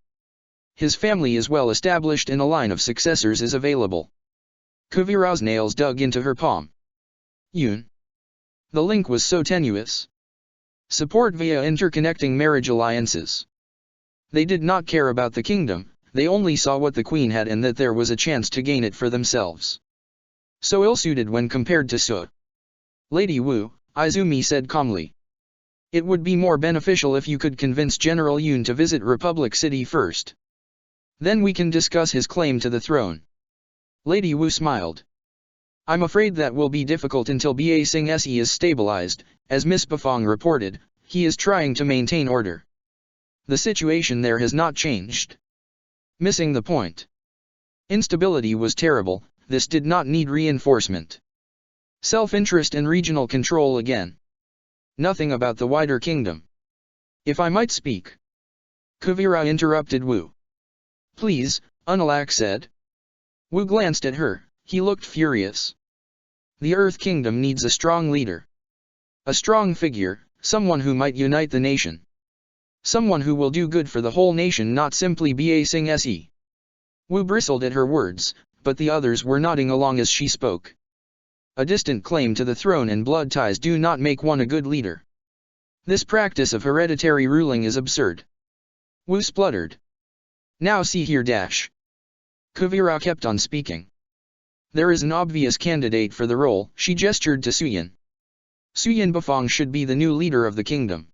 His family is well established and a line of successors is available. Kuvira's nails dug into her palm. Yun. The link was so tenuous. Support via interconnecting marriage alliances. They did not care about the kingdom, they only saw what the queen had and that there was a chance to gain it for themselves. So ill-suited when compared to Su. Lady Wu, Izumi said calmly. It would be more beneficial if you could convince General Yun to visit Republic City first. Then we can discuss his claim to the throne. Lady Wu smiled. I'm afraid that will be difficult until Ba Sing Se is stabilized, as Miss Bafong reported, he is trying to maintain order. The situation there has not changed. Missing the point. Instability was terrible, this did not need reinforcement. Self-interest and regional control again. Nothing about the wider kingdom. If I might speak. Kuvira interrupted Wu. Please, Unalak said. Wu glanced at her, he looked furious. The Earth Kingdom needs a strong leader. A strong figure, someone who might unite the nation. Someone who will do good for the whole nation, not simply Ba Sing Se. Wu bristled at her words, but the others were nodding along as she spoke. A distant claim to the throne and blood ties do not make one a good leader. This practice of hereditary ruling is absurd. Wu spluttered. Now see here dash. Kuvira kept on speaking. There is an obvious candidate for the role, she gestured to Suyin. Suyin Bafong should be the new leader of the kingdom.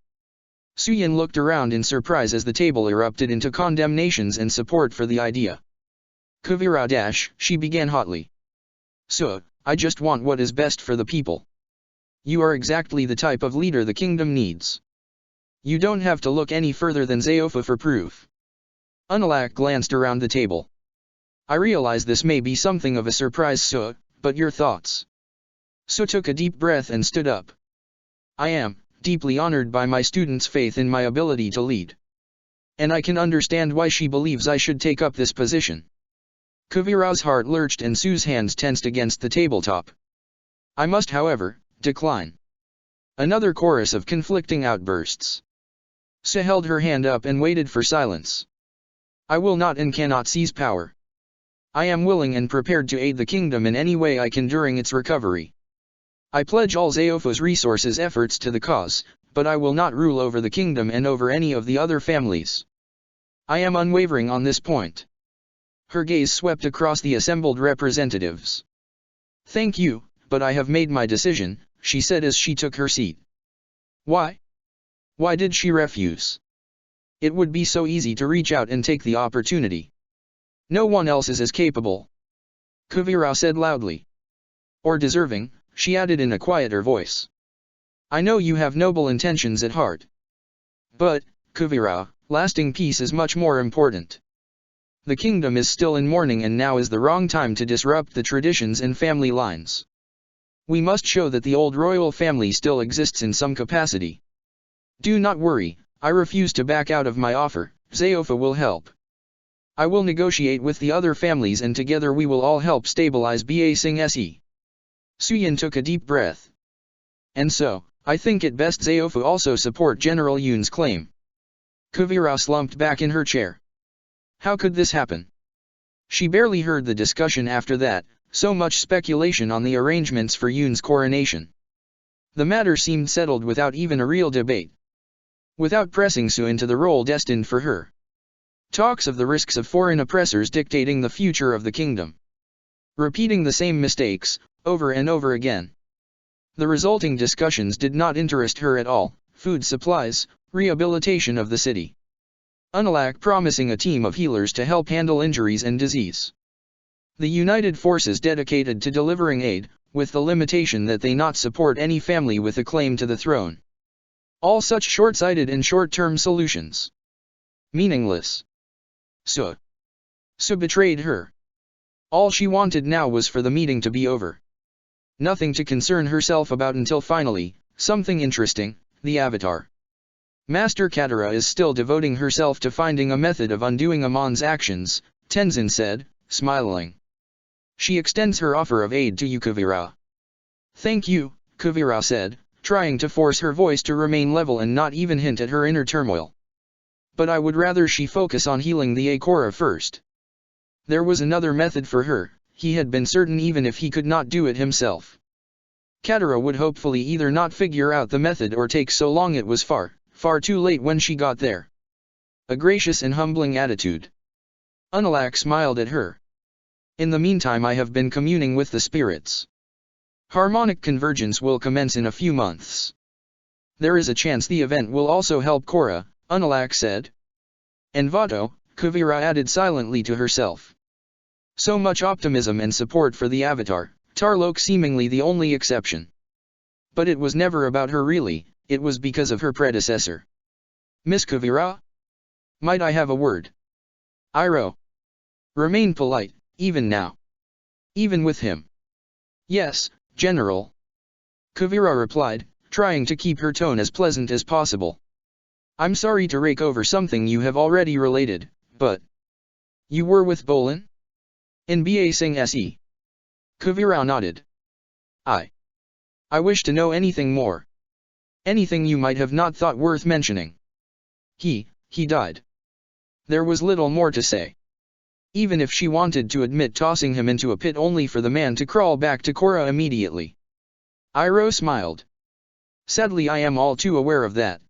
Suyin looked around in surprise as the table erupted into condemnations and support for the idea. Kuvira she began hotly. So, I just want what is best for the people. You are exactly the type of leader the kingdom needs. You don't have to look any further than Zaofa for proof. Unalak glanced around the table. I realize this may be something of a surprise, So, but your thoughts? So took a deep breath and stood up. I am deeply honored by my students' faith in my ability to lead. And I can understand why she believes I should take up this position. Kuvira's heart lurched and Su's hands tensed against the tabletop. I must, however, decline. Another chorus of conflicting outbursts. Su held her hand up and waited for silence. I will not and cannot seize power. I am willing and prepared to aid the kingdom in any way I can during its recovery. I pledge all Zaofa's resources efforts to the cause, but I will not rule over the kingdom and over any of the other families. I am unwavering on this point. Her gaze swept across the assembled representatives. Thank you, but I have made my decision, she said as she took her seat. Why? Why did she refuse? It would be so easy to reach out and take the opportunity. No one else is as capable. Kuvira said loudly. Or deserving, she added in a quieter voice. I know you have noble intentions at heart. But, Kuvira, lasting peace is much more important. The kingdom is still in mourning and now is the wrong time to disrupt the traditions and family lines. We must show that the old royal family still exists in some capacity. Do not worry, I refuse to back out of my offer, Zaofa will help. I will negotiate with the other families and together we will all help stabilize Ba Sing Se. Suyin took a deep breath. And so, I think it best Zaofa also support General Yun's claim. Kuvira slumped back in her chair. How could this happen? She barely heard the discussion after that, so much speculation on the arrangements for Yun's coronation. The matter seemed settled without even a real debate. Without pressing Su into the role destined for her. Talks of the risks of foreign oppressors dictating the future of the kingdom. Repeating the same mistakes, over and over again. The resulting discussions did not interest her at all, food supplies, rehabilitation of the city. Unalak promising a team of healers to help handle injuries and disease. The united forces dedicated to delivering aid, with the limitation that they not support any family with a claim to the throne. All such short-sighted and short-term solutions. Meaningless. Su betrayed her. All she wanted now was for the meeting to be over. Nothing to concern herself about until finally, something interesting, the Avatar. Master Katara is still devoting herself to finding a method of undoing Amon's actions, Tenzin said, smiling. She extends her offer of aid to you, Kuvira. Thank you, Kuvira said, trying to force her voice to remain level and not even hint at her inner turmoil. But I would rather she focus on healing the Korra first. There was another method for her, he had been certain even if he could not do it himself. Katara would hopefully either not figure out the method or take so long it was far too late when she got there. A gracious and humbling attitude. Unalak smiled at her. In the meantime I have been communing with the spirits. Harmonic convergence will commence in a few months. There is a chance the event will also help Korra, Unalak said. And Vato, Kuvira added silently to herself. So much optimism and support for the Avatar, Tarlok seemingly the only exception. But it was never about her really, it was because of her predecessor. Miss Kuvira? Might I have a word? Iroh. Remain polite, even now. Even with him. Yes, General. Kuvira replied, trying to keep her tone as pleasant as possible. I'm sorry to rake over something you have already related, but... You were with Bolin? In Ba Sing Se. Kuvira nodded. I wish to know anything more. Anything you might have not thought worth mentioning. He died. There was little more to say. Even if she wanted to admit tossing him into a pit only for the man to crawl back to Korra immediately. Iroh smiled. Sadly I am all too aware of that.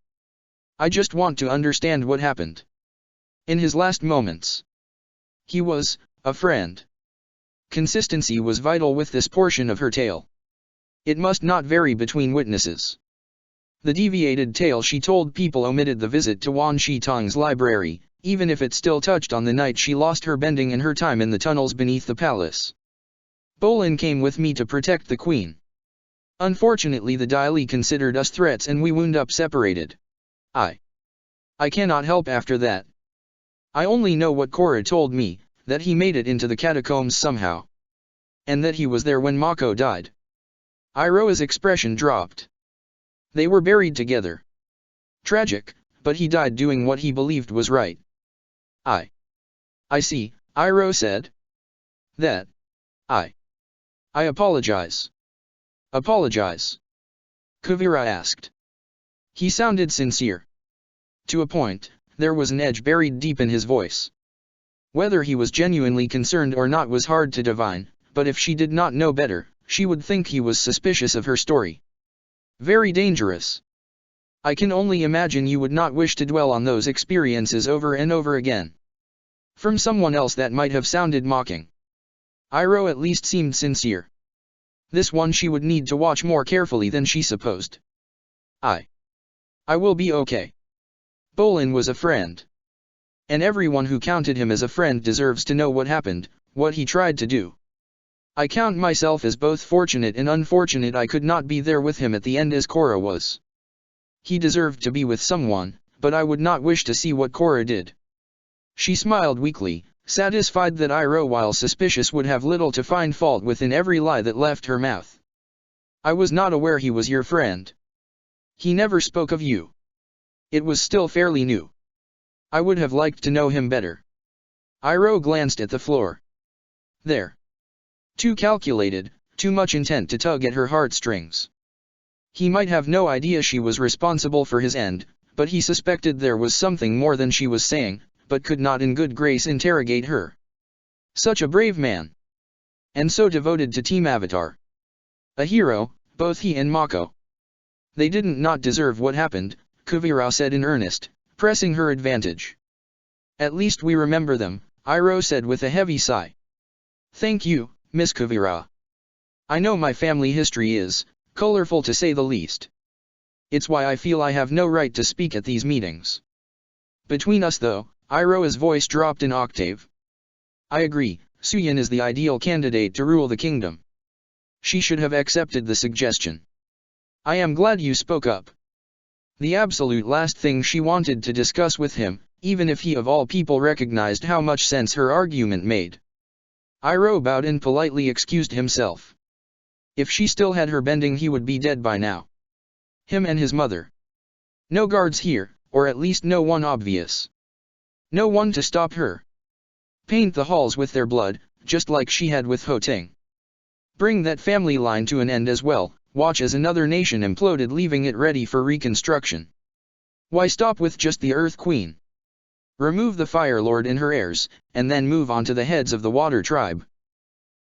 I just want to understand what happened. In his last moments. He was a friend. Consistency was vital with this portion of her tale. It must not vary between witnesses. The deviated tale she told people omitted the visit to Wan Shi Tong's library, even if it still touched on the night she lost her bending and her time in the tunnels beneath the palace. Bolin came with me to protect the queen. Unfortunately the Dai Li considered us threats and we wound up separated. I cannot help after that. I only know what Korra told me, that he made it into the catacombs somehow. And that he was there when Mako died. Iroha's expression dropped. They were buried together. Tragic, but he died doing what he believed was right. I see, Iroha said. That. I apologize. Apologize? Kuvira asked. He sounded sincere. To a point, there was an edge buried deep in his voice. Whether he was genuinely concerned or not was hard to divine, but if she did not know better, she would think he was suspicious of her story. Very dangerous. I can only imagine you would not wish to dwell on those experiences over and over again. From someone else that might have sounded mocking. Iroha at least seemed sincere. This one she would need to watch more carefully than she supposed. I will be okay. Bolin was a friend. And everyone who counted him as a friend deserves to know what happened, what he tried to do. I count myself as both fortunate and unfortunate I could not be there with him at the end as Korra was. He deserved to be with someone, but I would not wish to see what Korra did. She smiled weakly, satisfied that Iroha, while suspicious, would have little to find fault with in every lie that left her mouth. I was not aware he was your friend. He never spoke of you. It was still fairly new. I would have liked to know him better. Iroha glanced at the floor. There. Too calculated, too much intent to tug at her heartstrings. He might have no idea she was responsible for his end, but he suspected there was something more than she was saying, but could not in good grace interrogate her. Such a brave man. And so devoted to Team Avatar. A hero, both he and Mako. They didn't not deserve what happened, Kuvira said in earnest, pressing her advantage. At least we remember them, Iroha said with a heavy sigh. Thank you, Miss Kuvira. I know my family history is colorful to say the least. It's why I feel I have no right to speak at these meetings. Between us though, Iroha's voice dropped an octave. I agree, Suyin is the ideal candidate to rule the kingdom. She should have accepted the suggestion. I am glad you spoke up. The absolute last thing she wanted to discuss with him, even if he of all people recognized how much sense her argument made. Iroha bowed and politely excused himself. If she still had her bending he would be dead by now. Him and his mother. No guards here, or at least no one obvious. No one to stop her. Paint the halls with their blood, just like she had with Ho Ting. Bring that family line to an end as well, watch as another nation imploded, leaving it ready for reconstruction. Why stop with just the Earth Queen? Remove the Fire Lord and her heirs, and then move on to the heads of the Water Tribe.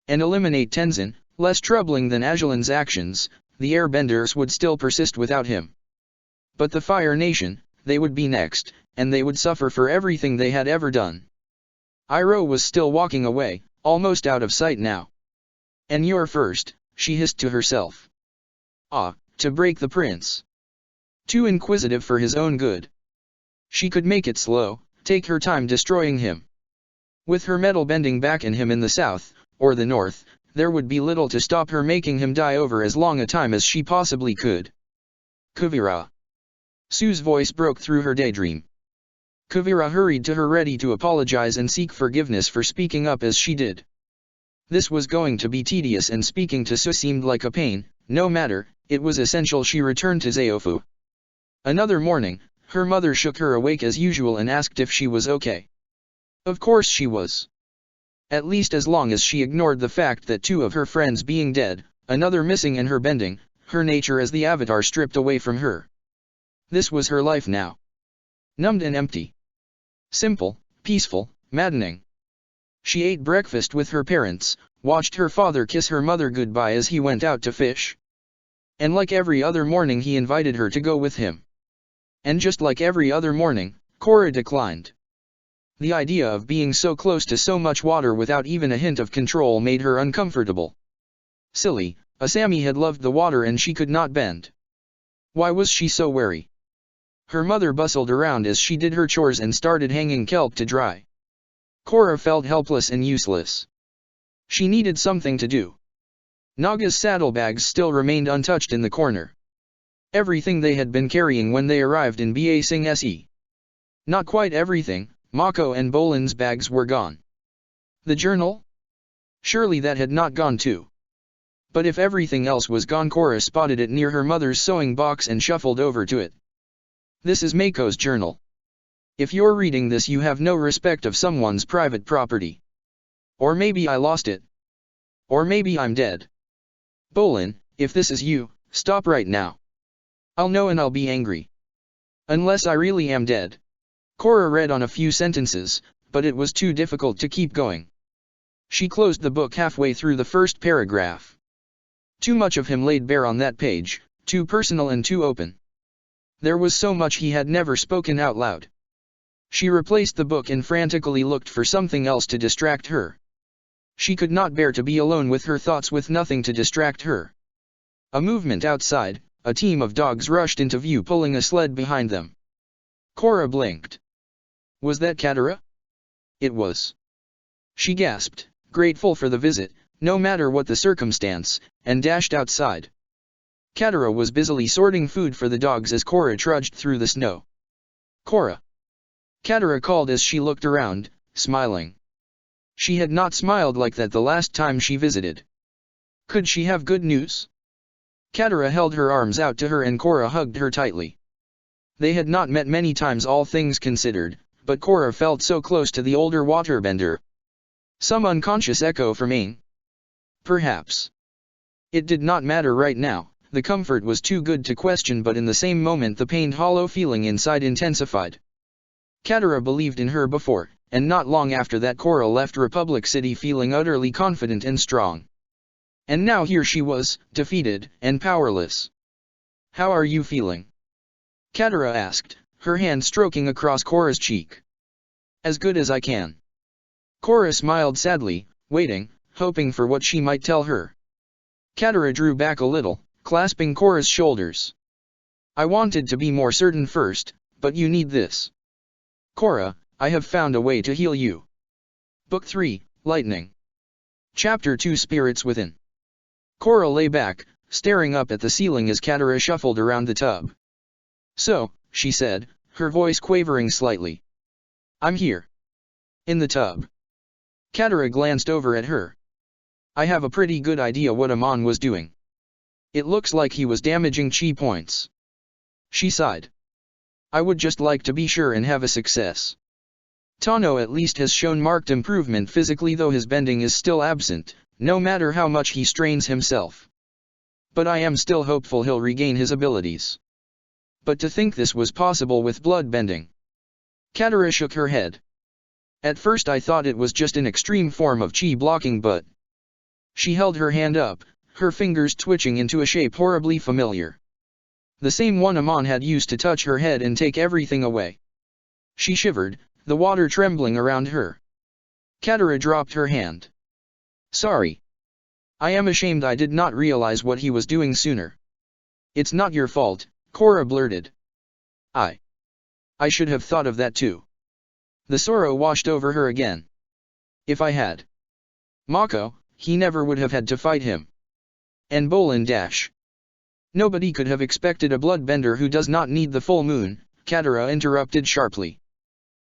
And eliminate Tenzin. Less troubling than Ajalin's actions, the Airbenders would still persist without him. But the Fire Nation, they would be next, and they would suffer for everything they had ever done. Iroha was still walking away, almost out of sight now. And you're first, she hissed to herself. To break the prince. Too inquisitive for his own good. She could make it slow, take her time destroying him. With her metal bending back in him in the south, or the north, there would be little to stop her making him die over as long a time as she possibly could. Kuvira. Sue's voice broke through her daydream. Kuvira hurried to her, ready to apologize and seek forgiveness for speaking up as she did. This was going to be tedious and speaking to Sue seemed like a pain. No matter, it was essential she returned to Zaofu. Another morning, her mother shook her awake as usual and asked if she was okay. Of course she was. At least as long as she ignored the fact that two of her friends being dead, another missing and her bending, her nature as the Avatar stripped away from her. This was her life now. Numbed and empty. Simple, peaceful, maddening. She ate breakfast with her parents, watched her father kiss her mother goodbye as he went out to fish. And like every other morning he invited her to go with him. And just like every other morning, Korra declined. The idea of being so close to so much water without even a hint of control made her uncomfortable. Silly, Asami had loved the water and she could not bend. Why was she so wary? Her mother bustled around as she did her chores and started hanging kelp to dry. Korra felt helpless and useless. She needed something to do. Naga's saddlebags still remained untouched in the corner. Everything they had been carrying when they arrived in Ba Sing Se. Not quite everything, Mako and Bolin's bags were gone. The journal? Surely that had not gone too. But if everything else was gone, Korra spotted it near her mother's sewing box and shuffled over to it. This is Mako's journal. If you're reading this, you have no respect of someone's private property. Or maybe I lost it. Or maybe I'm dead. Bolin, if this is you, stop right now. I'll know and I'll be angry. Unless I really am dead. Korra read on a few sentences, but it was too difficult to keep going. She closed the book halfway through the first paragraph. Too much of him laid bare on that page, too personal and too open. There was so much he had never spoken out loud. She replaced the book and frantically looked for something else to distract her. She could not bear to be alone with her thoughts with nothing to distract her. A movement outside, a team of dogs rushed into view pulling a sled behind them. Korra blinked. Was that Katara? It was. She gasped, grateful for the visit, no matter what the circumstance, and dashed outside. Katara was busily sorting food for the dogs as Korra trudged through the snow. Korra! Katara called as she looked around, smiling. She had not smiled like that the last time she visited. Could she have good news? Katara held her arms out to her and Korra hugged her tightly. They had not met many times, all things considered, but Korra felt so close to the older waterbender. Some unconscious echo from Aang? Perhaps. It did not matter right now, the comfort was too good to question, but in the same moment the pained hollow feeling inside intensified. Katara believed in her before, and not long after that Korra left Republic City feeling utterly confident and strong. And now here she was, defeated, and powerless. How are you feeling? Katara asked, her hand stroking across Korra's cheek. As good as I can. Korra smiled sadly, waiting, hoping for what she might tell her. Katara drew back a little, clasping Korra's shoulders. I wanted to be more certain first, but you need this. Korra, I have found a way to heal you. Book 3, Lightning. Chapter 2, Spirits Within. Korra lay back, staring up at the ceiling as Katara shuffled around the tub. So, she said, her voice quavering slightly. I'm here. In the tub. Katara glanced over at her. I have a pretty good idea what Amon was doing. It looks like he was damaging chi points. She sighed. I would just like to be sure and have a success. Tano at least has shown marked improvement physically, though his bending is still absent, no matter how much he strains himself. But I am still hopeful he'll regain his abilities. But to think this was possible with blood bending. Katara shook her head. At first I thought it was just an extreme form of chi blocking, but... She held her hand up, her fingers twitching into a shape horribly familiar. The same one Amon had used to touch her head and take everything away. She shivered, the water trembling around her. Katara dropped her hand. Sorry. I am ashamed I did not realize what he was doing sooner. It's not your fault, Korra blurted. I should have thought of that too. The sorrow washed over her again. If I had. Mako, he never would have had to fight him. And Bolin dash. Nobody could have expected a bloodbender who does not need the full moon, Katara interrupted sharply.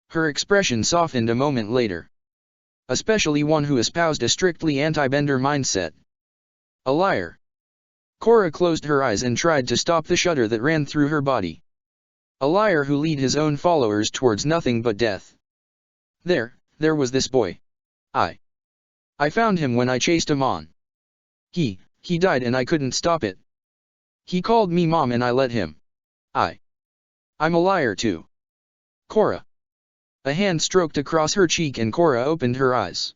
Her expression softened a moment later. Especially one who espoused a strictly anti-bender mindset. A liar. Korra closed her eyes and tried to stop the shudder that ran through her body. A liar who lead his own followers towards nothing but death. There was this boy. I found him when I chased him on. He died and I couldn't stop it. He called me mom and I let him. I'm a liar too. Korra. A hand stroked across her cheek and Korra opened her eyes.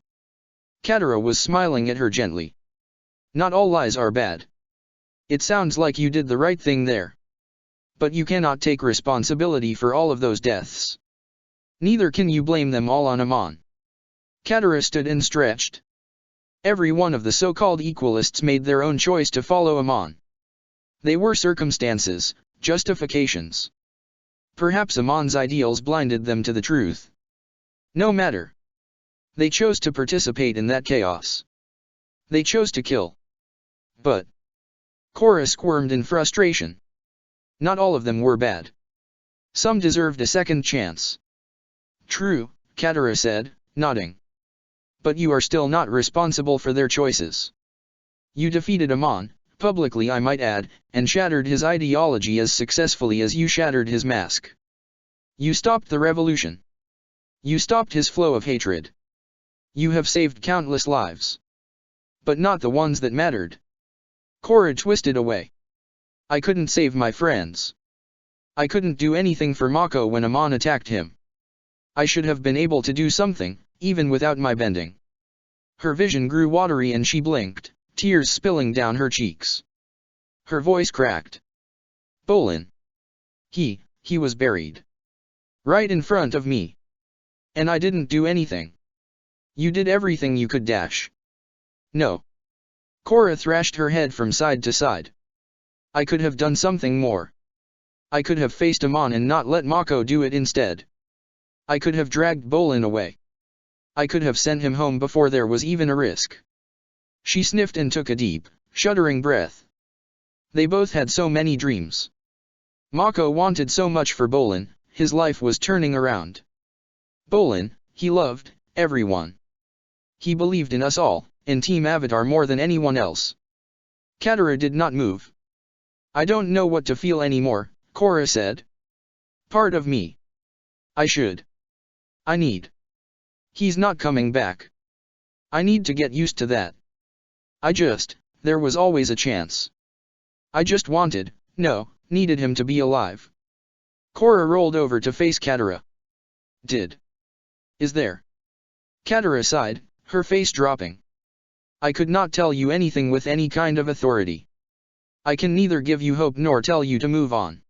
Katara was smiling at her gently. Not all lies are bad. It sounds like you did the right thing there. But you cannot take responsibility for all of those deaths. Neither can you blame them all on Amon. Katara stood and stretched. Every one of the so-called equalists made their own choice to follow Amon. They were circumstances, justifications. Perhaps Amon's ideals blinded them to the truth. No matter. They chose to participate in that chaos. They chose to kill. But Korra squirmed in frustration. Not all of them were bad. Some deserved a second chance. True, Katara said, nodding. But you are still not responsible for their choices. You defeated Amon, publicly I might add, and shattered his ideology as successfully as you shattered his mask. You stopped the revolution. You stopped his flow of hatred. You have saved countless lives. But not the ones that mattered. Korra twisted away. I couldn't save my friends. I couldn't do anything for Mako when Amon attacked him. I should have been able to do something, even without my bending. Her vision grew watery and she blinked, tears spilling down her cheeks. Her voice cracked. Bolin. He was buried. Right in front of me. And I didn't do anything. You did everything you could dash. No. Korra thrashed her head from side to side. I could have done something more. I could have faced Amon and not let Mako do it instead. I could have dragged Bolin away. I could have sent him home before there was even a risk. She sniffed and took a deep, shuddering breath. They both had so many dreams. Mako wanted so much for Bolin, his life was turning around. Bolin, he loved everyone. He believed in us all, in Team Avatar more than anyone else. Katara did not move. I don't know what to feel anymore, Korra said. Part of me. I should. I need. He's not coming back. I need to get used to that. There was always a chance. I just needed him to be alive. Korra rolled over to face Katara. Is there? Katara sighed, her face dropping. I could not tell you anything with any kind of authority. I can neither give you hope nor tell you to move on.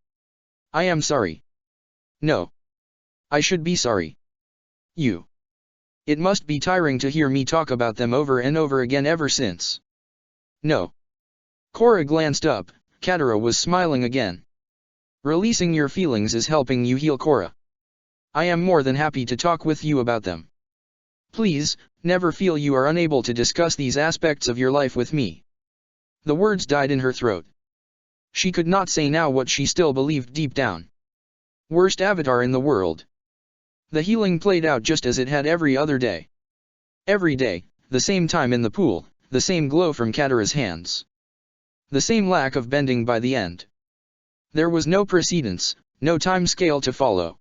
I am sorry. No. I should be sorry. You. It must be tiring to hear me talk about them over and over again ever since. No. Korra glanced up, Katara was smiling again. Releasing your feelings is helping you heal, Korra. I am more than happy to talk with you about them. Please, never feel you are unable to discuss these aspects of your life with me. The words died in her throat. She could not say now what she still believed deep down. Worst avatar in the world. The healing played out just as it had every other day. Every day, the same time in the pool, the same glow from Katara's hands. The same lack of bending by the end. There was no precedence, no time scale to follow.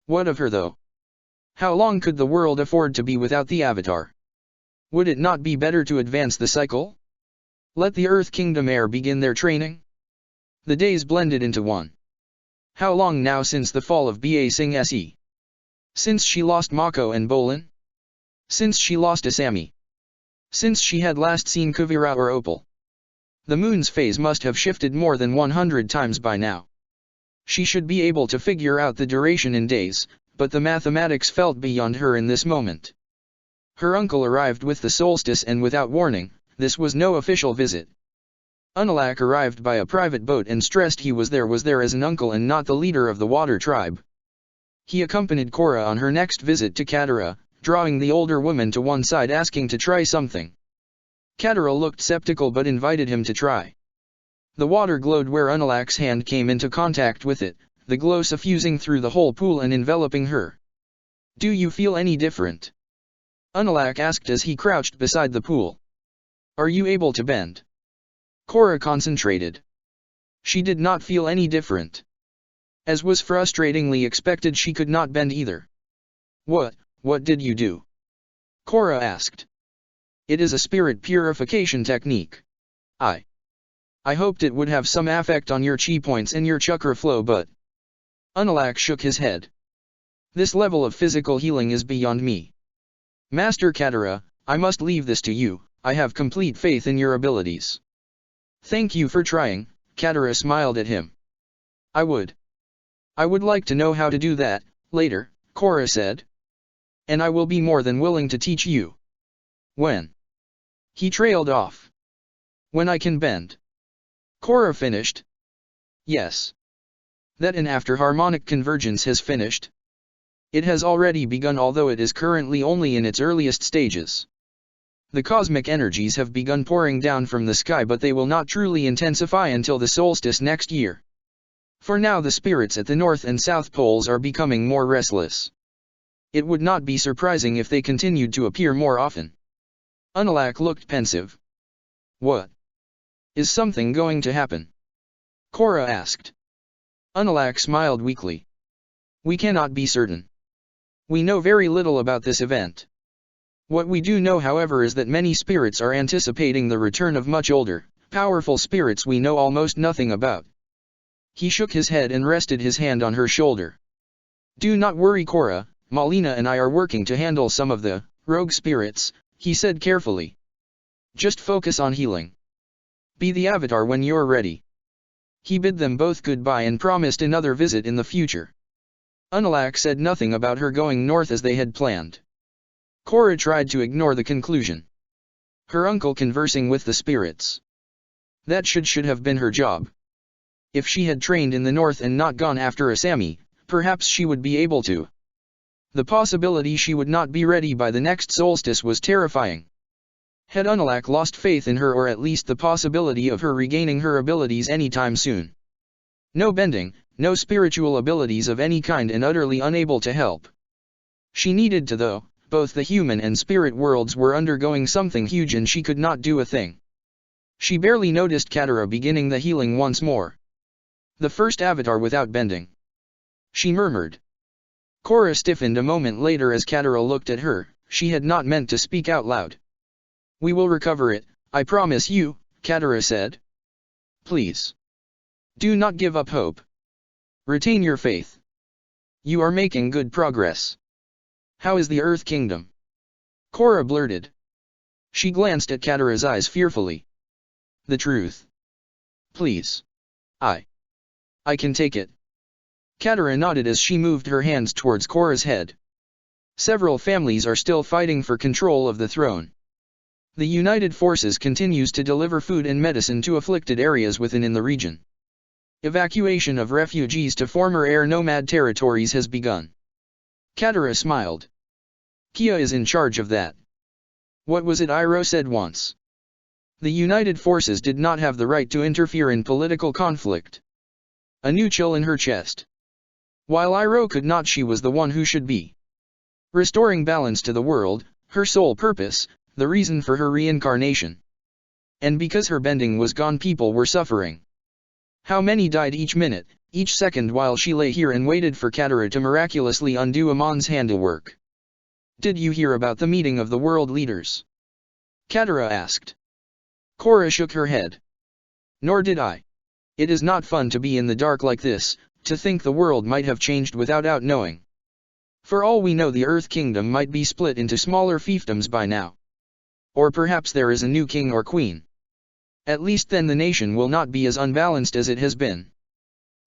What of her though? How long could the world afford to be without the Avatar? Would it not be better to advance the cycle? Let the Earth Kingdom heir begin their training? The days blended into one. How long now since the fall of Ba Sing Se? Since she lost Mako and Bolin? Since she lost Asami? Since she had last seen Kuvira or Opal? The moon's phase must have shifted more than 100 times by now. She should be able to figure out the duration in days, but the mathematics felt beyond her in this moment. Her uncle arrived with the solstice and without warning, this was no official visit. Unalaq arrived by a private boat and stressed he was there as an uncle and not the leader of the water tribe. He accompanied Korra on her next visit to Katara, drawing the older woman to one side asking to try something. Katara looked skeptical but invited him to try. The water glowed where Unalaq's hand came into contact with it, the glow suffusing through the whole pool and enveloping her. Do you feel any different? Unalaq asked as he crouched beside the pool. Are you able to bend? Korra concentrated. She did not feel any different. As was frustratingly expected, she could not bend either. What did you do? Korra asked. It is a spirit purification technique. I hoped it would have some effect on your chi points and your chakra flow, but... Unalaq shook his head. This level of physical healing is beyond me. Master Katara, I must leave this to you, I have complete faith in your abilities. Thank you for trying, Katara smiled at him. I would like to know how to do that, later, Korra said. And I will be more than willing to teach you. When? He trailed off. When I can bend. Korra finished. Yes. That an after harmonic convergence has finished? It has already begun, although it is currently only in its earliest stages. The cosmic energies have begun pouring down from the sky, but they will not truly intensify until the solstice next year. For now the spirits at the North and South Poles are becoming more restless. It would not be surprising if they continued to appear more often. Unalak looked pensive. What? Is something going to happen? Korra asked. Unalak smiled weakly. We cannot be certain. We know very little about this event. What we do know, however, is that many spirits are anticipating the return of much older, powerful spirits we know almost nothing about. He shook his head and rested his hand on her shoulder. Do not worry, Korra, Malina and I are working to handle some of the rogue spirits, he said carefully. Just focus on healing. Be the Avatar when you're ready. He bid them both goodbye and promised another visit in the future. Unalak said nothing about her going north as they had planned. Korra tried to ignore the conclusion. Her uncle conversing with the spirits. That should have been her job. If she had trained in the north and not gone after Asami, perhaps she would be able to. The possibility she would not be ready by the next solstice was terrifying. Had Unalak lost faith in her, or at least the possibility of her regaining her abilities anytime soon? No bending, no spiritual abilities of any kind, and utterly unable to help. She needed to, though. Both the human and spirit worlds were undergoing something huge and she could not do a thing. She barely noticed Katara beginning the healing once more. The first Avatar without bending. She murmured. Korra stiffened a moment later as Katara looked at her. She had not meant to speak out loud. We will recover it, I promise you, Katara said. Please. Do not give up hope. Retain your faith. You are making good progress. How is the Earth Kingdom? Korra blurted. She glanced at Katara's eyes fearfully. The truth. Please. I can take it. Katara nodded as she moved her hands towards Korra's head. Several families are still fighting for control of the throne. The United Forces continues to deliver food and medicine to afflicted areas within the region. Evacuation of refugees to former air nomad territories has begun. Katara smiled. Kia is in charge of that. What was it Iroh said once? The United Forces did not have the right to interfere in political conflict. A new chill in her chest. While Iroh could not, she was the one who should be. Restoring balance to the world, her sole purpose, the reason for her reincarnation. And because her bending was gone, people were suffering. How many died each minute, each second, while she lay here and waited for Katara to miraculously undo Amon's handiwork. Did you hear about the meeting of the world leaders? Katara asked. Korra shook her head. Nor did I. It is not fun to be in the dark like this, to think the world might have changed without knowing. For all we know, the Earth Kingdom might be split into smaller fiefdoms by now. Or perhaps there is a new king or queen. At least then the nation will not be as unbalanced as it has been.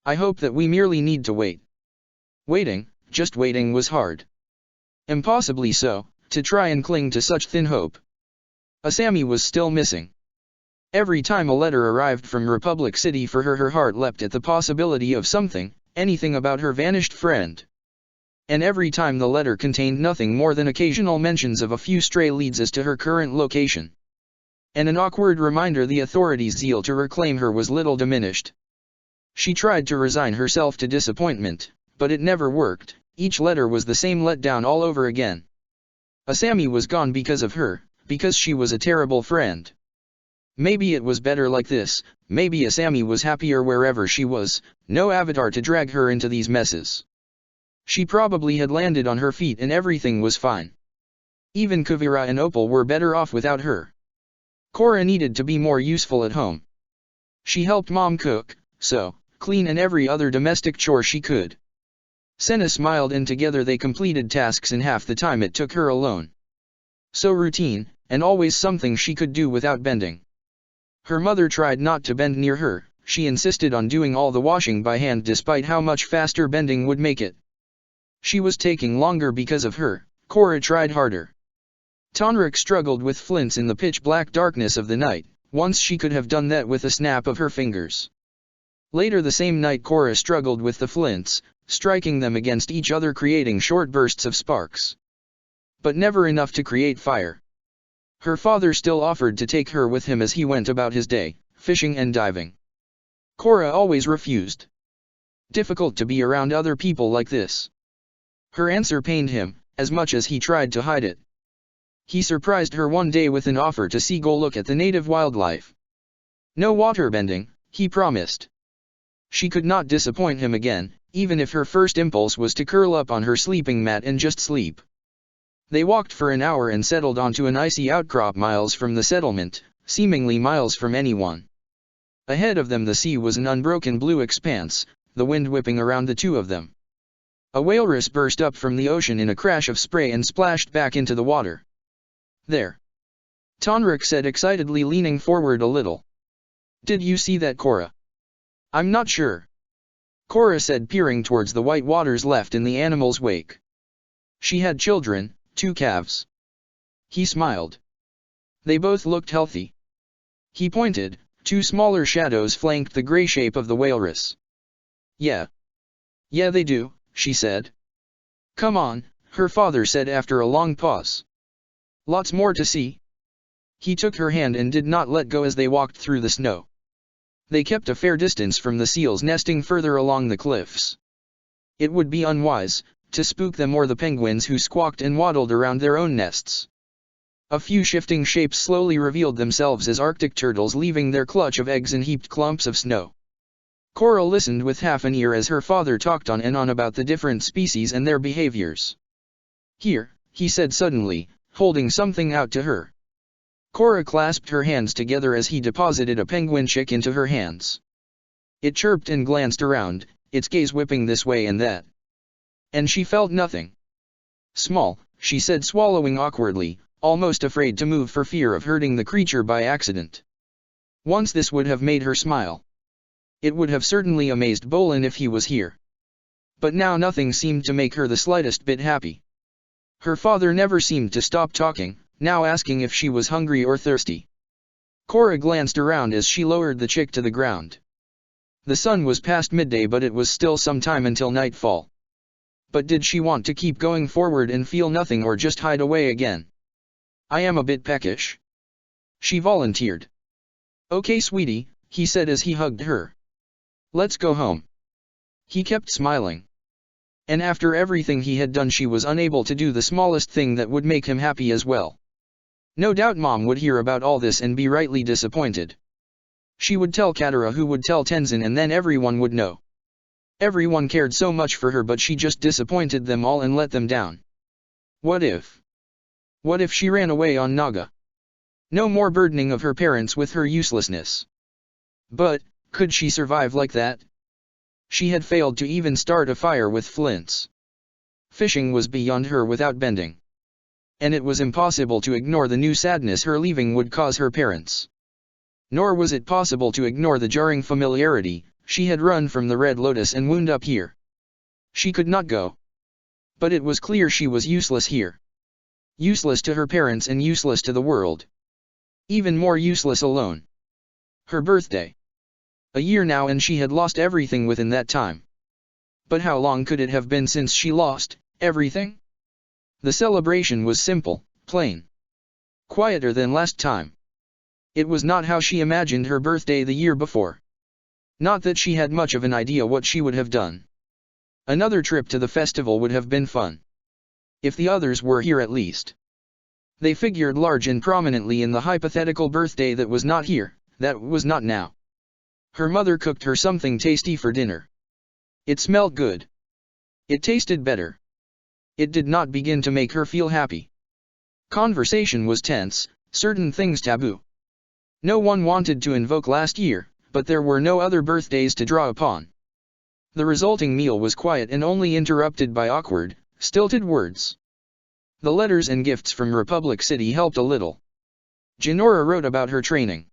I hope that we merely need to wait. Waiting, just waiting was hard. Impossibly so, to try and cling to such thin hope. Asami was still missing. Every time a letter arrived from Republic City for her heart leapt at the possibility of something, anything about her vanished friend. And every time the letter contained nothing more than occasional mentions of a few stray leads as to her current location. And an awkward reminder the authorities' zeal to reclaim her was little diminished. She tried to resign herself to disappointment, but it never worked. Each letter was the same letdown all over again. Asami was gone because of her, because she was a terrible friend. Maybe it was better like this, maybe Asami was happier wherever she was, no Avatar to drag her into these messes. She probably had landed on her feet and everything was fine. Even Kuvira and Opal were better off without her. Korra needed to be more useful at home. She helped Mom cook, sew, clean and every other domestic chore she could. Senna smiled and together they completed tasks in half the time it took her alone. So routine, and always something she could do without bending. Her mother tried not to bend near her, she insisted on doing all the washing by hand despite how much faster bending would make it. She was taking longer because of her, Korra tried harder. Tonrik struggled with flints in the pitch-black darkness of the night. Once she could have done that with a snap of her fingers. Later the same night Korra struggled with the flints, striking them against each other creating short bursts of sparks. But never enough to create fire. Her father still offered to take her with him as he went about his day, fishing and diving. Korra always refused. Difficult to be around other people like this. Her answer pained him, as much as he tried to hide it. He surprised her one day with an offer to go look at the native wildlife. No waterbending, he promised. She could not disappoint him again, even if her first impulse was to curl up on her sleeping mat and just sleep. They walked for an hour and settled onto an icy outcrop miles from the settlement, seemingly miles from anyone. Ahead of them the sea was an unbroken blue expanse, the wind whipping around the two of them. A walrus burst up from the ocean in a crash of spray and splashed back into the water. There. Tonrik said excitedly, leaning forward a little. Did you see that, Korra? I'm not sure. Korra said, peering towards the white waters left in the animal's wake. She had children, 2 calves. He smiled. They both looked healthy. He pointed, 2 smaller shadows flanked the gray shape of the walrus. Yeah. Yeah, they do, she said. Come on, her father said after a long pause. Lots more to see. He took her hand and did not let go as they walked through the snow. They kept a fair distance from the seals nesting further along the cliffs. It would be unwise to spook them or the penguins who squawked and waddled around their own nests. A few shifting shapes slowly revealed themselves as Arctic turtles leaving their clutch of eggs in heaped clumps of snow. Korra listened with half an ear as her father talked on and on about the different species and their behaviors. Here, he said suddenly, holding something out to her. Korra clasped her hands together as he deposited a penguin chick into her hands. It chirped and glanced around, its gaze whipping this way and that. And she felt nothing. Small, she said, swallowing awkwardly, almost afraid to move for fear of hurting the creature by accident. Once this would have made her smile. It would have certainly amazed Bolin if he was here. But now nothing seemed to make her the slightest bit happy. Her father never seemed to stop talking, now asking if she was hungry or thirsty. Korra glanced around as she lowered the chick to the ground. The sun was past midday, but it was still some time until nightfall. But did she want to keep going forward and feel nothing, or just hide away again? I am a bit peckish. She volunteered. Okay, sweetie, he said as he hugged her. Let's go home. He kept smiling. And after everything he had done, she was unable to do the smallest thing that would make him happy as well. No doubt Mom would hear about all this and be rightly disappointed. She would tell Katara, who would tell Tenzin, and then everyone would know. Everyone cared so much for her, but she just disappointed them all and let them down. What if? What if she ran away on Naga? No more burdening of her parents with her uselessness. But, could she survive like that? She had failed to even start a fire with flints. Fishing was beyond her without bending. And it was impossible to ignore the new sadness her leaving would cause her parents. Nor was it possible to ignore the jarring familiarity. She had run from the Red Lotus and wound up here. She could not go. But it was clear she was useless here. Useless to her parents and useless to the world. Even more useless alone. Her birthday. A year now, and she had lost everything within that time. But how long could it have been since she lost everything? The celebration was simple, plain. Quieter than last time. It was not how she imagined her birthday the year before. Not that she had much of an idea what she would have done. Another trip to the festival would have been fun. If the others were here at least. They figured large and prominently in the hypothetical birthday that was not here, that was not now. Her mother cooked her something tasty for dinner. It smelled good. It tasted better. It did not begin to make her feel happy. Conversation was tense, certain things taboo. No one wanted to invoke last year, but there were no other birthdays to draw upon. The resulting meal was quiet and only interrupted by awkward, stilted words. The letters and gifts from Republic City helped a little. Jinora wrote about her training.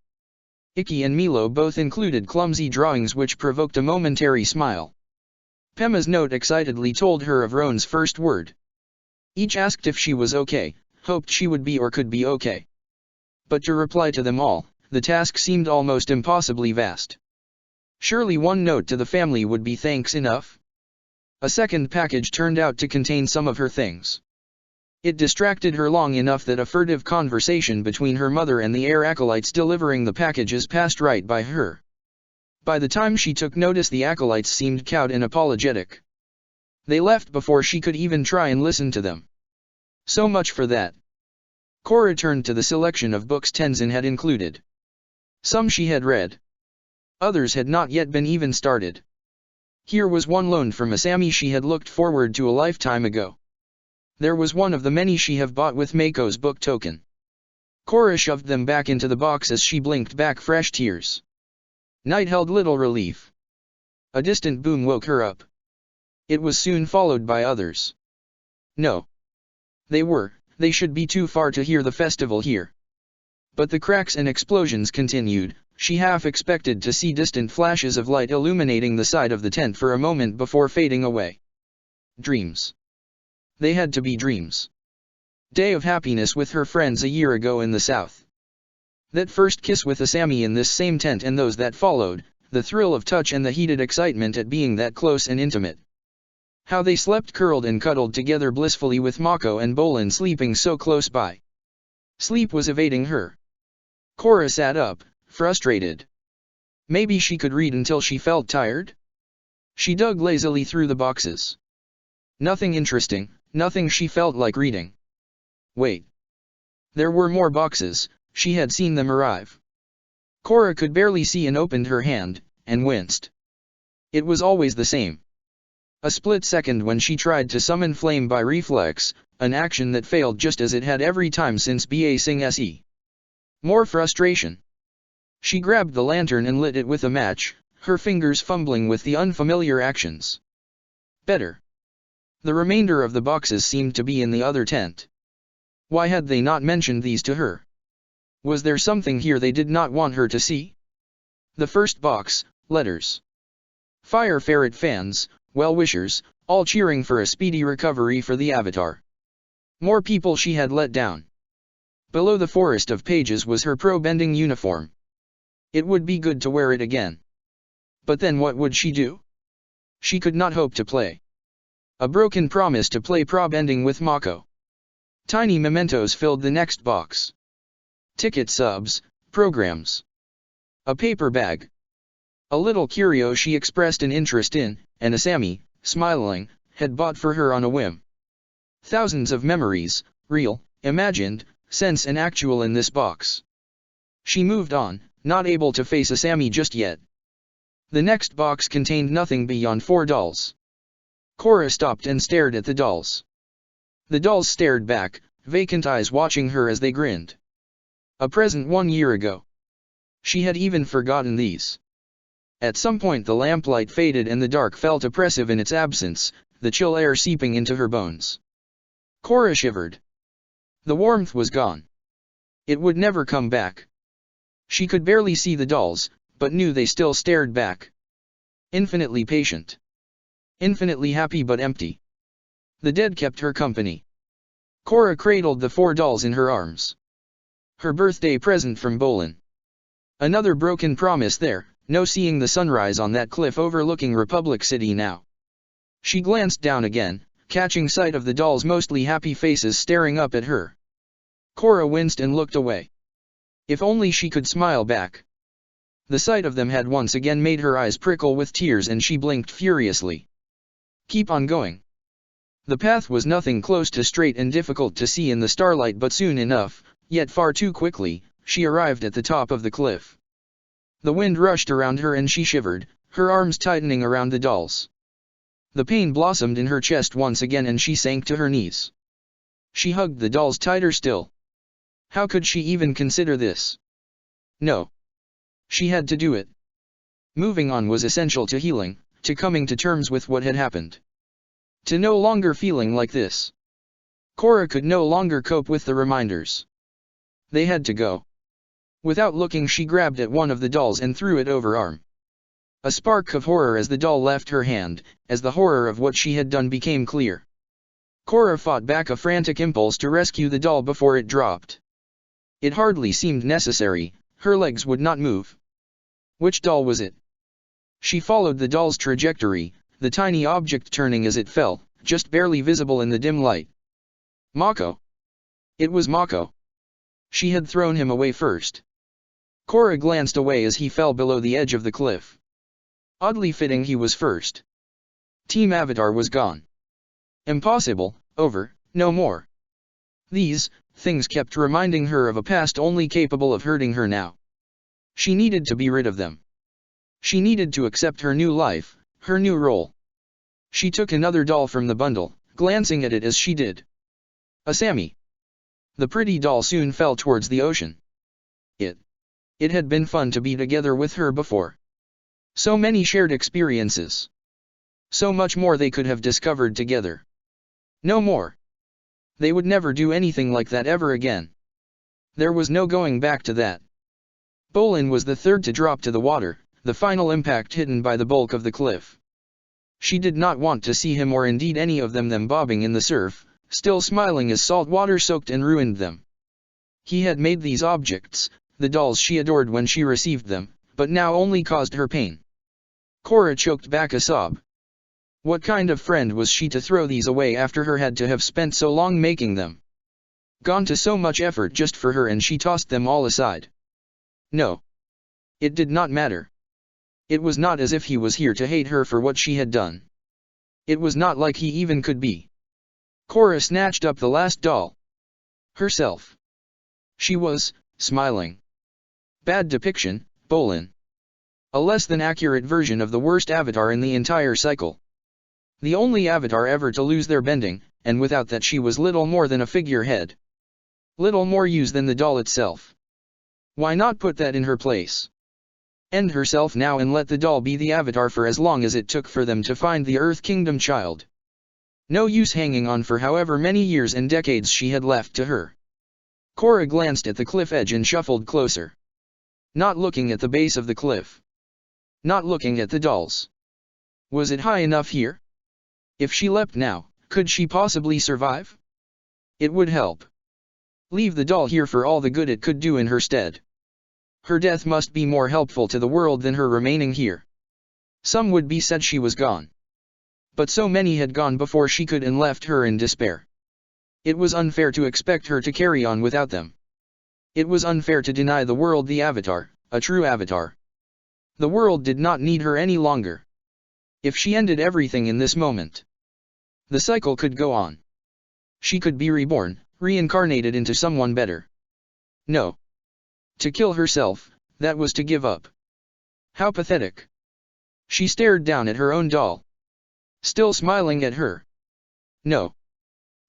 Ikki and Milo both included clumsy drawings which provoked a momentary smile. Pema's note excitedly told her of Roan's first word. Each asked if she was okay, hoped she would be or could be okay. But to reply to them all, the task seemed almost impossibly vast. Surely one note to the family would be thanks enough? A second package turned out to contain some of her things. It distracted her long enough that a furtive conversation between her mother and the air acolytes delivering the packages passed right by her. By the time she took notice, the acolytes seemed cowed and apologetic. They left before she could even try and listen to them. So much for that. Korra turned to the selection of books Tenzin had included. Some she had read. Others had not yet been even started. Here was one loaned from Asami she had looked forward to a lifetime ago. There was one of the many she have bought with Mako's book token. Korra shoved them back into the box as she blinked back fresh tears. Night held little relief. A distant boom woke her up. It was soon followed by others. No. They should be too far to hear the festival here. But the cracks and explosions continued. She half expected to see distant flashes of light illuminating the side of the tent for a moment before fading away. Dreams. They had to be dreams. Day of happiness with her friends a year ago in the south. That first kiss with Asami in this same tent and those that followed, the thrill of touch and the heated excitement at being that close and intimate. How they slept curled and cuddled together blissfully with Mako and Bolin sleeping so close by. Sleep was evading her. Korra sat up, frustrated. Maybe she could read until she felt tired? She dug lazily through the boxes. Nothing interesting, nothing she felt like reading. Wait. There were more boxes, she had seen them arrive. Korra could barely see and opened her hand, and winced. It was always the same. A split second when she tried to summon flame by reflex, an action that failed just as it had every time since basing SE. More frustration. She grabbed the lantern and lit it with a match, her fingers fumbling with the unfamiliar actions. Better. The remainder of the boxes seemed to be in the other tent. Why had they not mentioned these to her? Was there something here they did not want her to see? The first box, letters. Fire Ferret fans, well-wishers, all cheering for a speedy recovery for the Avatar. More people she had let down. Below the forest of pages was her pro-bending uniform. It would be good to wear it again. But then what would she do? She could not hope to play. A broken promise to play pro-bending with Mako. Tiny mementos filled the next box. Ticket subs, programs. A paper bag. A little curio she expressed an interest in, and Asami, smiling, had bought for her on a whim. Thousands of memories, real, imagined, sense and actual in this box. She moved on, not able to face Asami just yet. The next box contained nothing beyond 4 dolls. Korra stopped and stared at the dolls. The dolls stared back, vacant eyes watching her as they grinned. A present 1 year ago. She had even forgotten these. At some point the lamplight faded and the dark felt oppressive in its absence, the chill air seeping into her bones. Korra shivered. The warmth was gone. It would never come back. She could barely see the dolls, but knew they still stared back. Infinitely patient. Infinitely happy but empty. The dead kept her company. Korra cradled the 4 dolls in her arms. Her birthday present from Bolin. Another broken promise there, no seeing the sunrise on that cliff overlooking Republic City now. She glanced down again, catching sight of the dolls' mostly happy faces staring up at her. Korra winced and looked away. If only she could smile back. The sight of them had once again made her eyes prickle with tears and she blinked furiously. Keep on going. The path was nothing close to straight and difficult to see in the starlight, but soon enough, yet far too quickly, she arrived at the top of the cliff. The wind rushed around her and she shivered, her arms tightening around the dolls. The pain blossomed in her chest once again and she sank to her knees. She hugged the dolls tighter still. How could she even consider this? No. She had to do it. Moving on was essential to healing, to coming to terms with what had happened. To no longer feeling like this. Korra could no longer cope with the reminders. They had to go. Without looking she grabbed at one of the dolls and threw it overarm. A spark of horror as the doll left her hand, as the horror of what she had done became clear. Korra fought back a frantic impulse to rescue the doll before it dropped. It hardly seemed necessary, her legs would not move. Which doll was it? She followed the doll's trajectory, the tiny object turning as it fell, just barely visible in the dim light. Mako. It was Mako. She had thrown him away first. Korra glanced away as he fell below the edge of the cliff. Oddly fitting he was first. Team Avatar was gone. Impossible, over, no more. These things kept reminding her of a past only capable of hurting her now. She needed to be rid of them. She needed to accept her new life, her new role. She took another doll from the bundle, glancing at it as she did. A Sammy. The pretty doll soon fell towards the ocean. It had been fun to be together with her before. So many shared experiences. So much more they could have discovered together. No more. They would never do anything like that ever again. There was no going back to that. Bolin was the third to drop to the water, the final impact hidden by the bulk of the cliff. She did not want to see him or indeed any of them bobbing in the surf, still smiling as salt water soaked and ruined them. He had made these objects, the dolls she adored when she received them, but now only caused her pain. Korra choked back a sob. What kind of friend was she to throw these away after her had to have spent so long making them? Gone to so much effort just for her and she tossed them all aside. No. It did not matter. It was not as if he was here to hate her for what she had done. It was not like he even could be. Korra snatched up the last doll. Herself. She was smiling. Bad depiction, Bolin. A less than accurate version of the worst avatar in the entire cycle. The only avatar ever to lose their bending, and without that she was little more than a figurehead. Little more use than the doll itself. Why not put that in her place? End herself now and let the doll be the avatar for as long as it took for them to find the Earth Kingdom child. No use hanging on for however many years and decades she had left to her. Korra glanced at the cliff edge and shuffled closer. Not looking at the base of the cliff. Not looking at the dolls. Was it high enough here? If she leapt now, could she possibly survive? It would help. Leave the doll here for all the good it could do in her stead. Her death must be more helpful to the world than her remaining here. Some would be said she was gone. But so many had gone before she could and left her in despair. It was unfair to expect her to carry on without them. It was unfair to deny the world the avatar, a true avatar. The world did not need her any longer. If she ended everything in this moment, the cycle could go on. She could be reborn, reincarnated into someone better. No. To kill herself, that was to give up. How pathetic. She stared down at her own doll. Still smiling at her. No.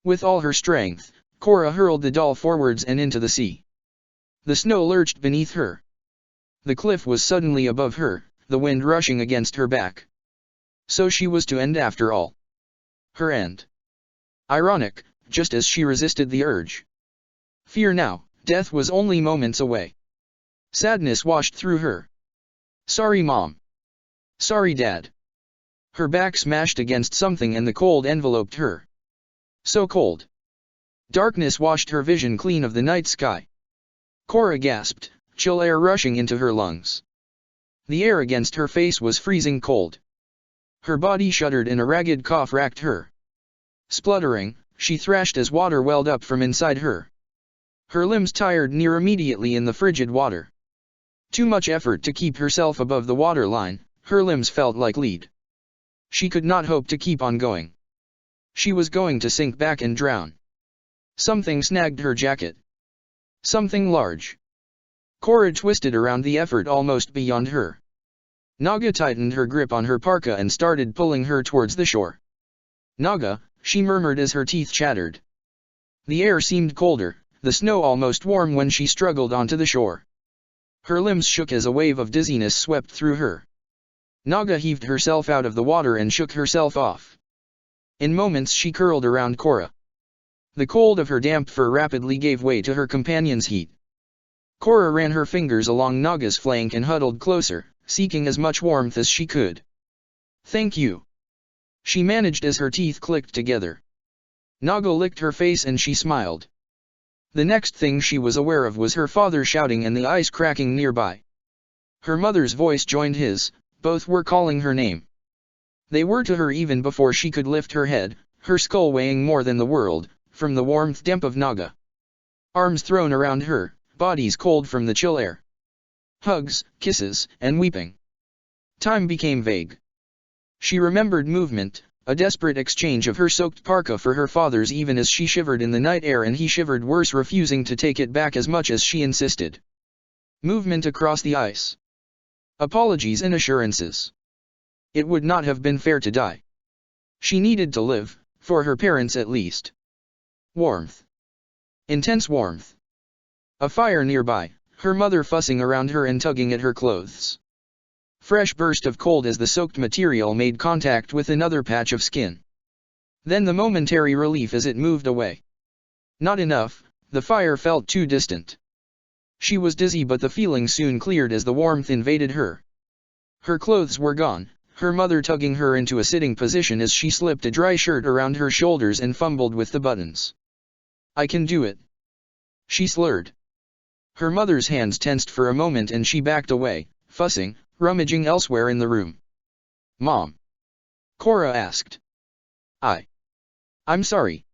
With all her strength, Korra hurled the doll forwards and into the sea. The snow lurched beneath her. The cliff was suddenly above her, the wind rushing against her back. So she was to end after all. Her end. Ironic, just as she resisted the urge. Fear now, death was only moments away. Sadness washed through her. Sorry Mom. Sorry Dad. Her back smashed against something and the cold enveloped her. So cold. Darkness washed her vision clean of the night sky. Korra gasped, chill air rushing into her lungs. The air against her face was freezing cold. Her body shuddered and a ragged cough racked her. Spluttering, she thrashed as water welled up from inside her. Her limbs tired near immediately in the frigid water. Too much effort to keep herself above the water line, her limbs felt like lead. She could not hope to keep on going. She was going to sink back and drown. Something snagged her jacket. Something large. Korra twisted around the effort almost beyond her. Naga tightened her grip on her parka and started pulling her towards the shore. Naga, she murmured as her teeth chattered. The air seemed colder, the snow almost warm when she struggled onto the shore. Her limbs shook as a wave of dizziness swept through her. Naga heaved herself out of the water and shook herself off. In moments she curled around Korra. The cold of her damp fur rapidly gave way to her companion's heat. Korra ran her fingers along Naga's flank and huddled closer, seeking as much warmth as she could. Thank you. She managed as her teeth clicked together. Naga licked her face and she smiled. The next thing she was aware of was her father shouting and the ice cracking nearby. Her mother's voice joined his, both were calling her name. They were to her even before she could lift her head, her skull weighing more than the world, from the warmth damp of Naga. Arms thrown around her, bodies cold from the chill air. Hugs, kisses, and weeping. Time became vague. She remembered movement, a desperate exchange of her soaked parka for her father's even as she shivered in the night air and he shivered worse, refusing to take it back as much as she insisted. Movement across the ice. Apologies and assurances. It would not have been fair to die. She needed to live, for her parents at least. Warmth. Intense warmth. A fire nearby, her mother fussing around her and tugging at her clothes. Fresh burst of cold as the soaked material made contact with another patch of skin. Then the momentary relief as it moved away. Not enough, the fire felt too distant. She was dizzy, but the feeling soon cleared as the warmth invaded her. Her clothes were gone, her mother tugging her into a sitting position as she slipped a dry shirt around her shoulders and fumbled with the buttons. "I can do it," she slurred. Her mother's hands tensed for a moment and she backed away, fussing, rummaging elsewhere in the room. "Mom?" Korra asked. I'm sorry.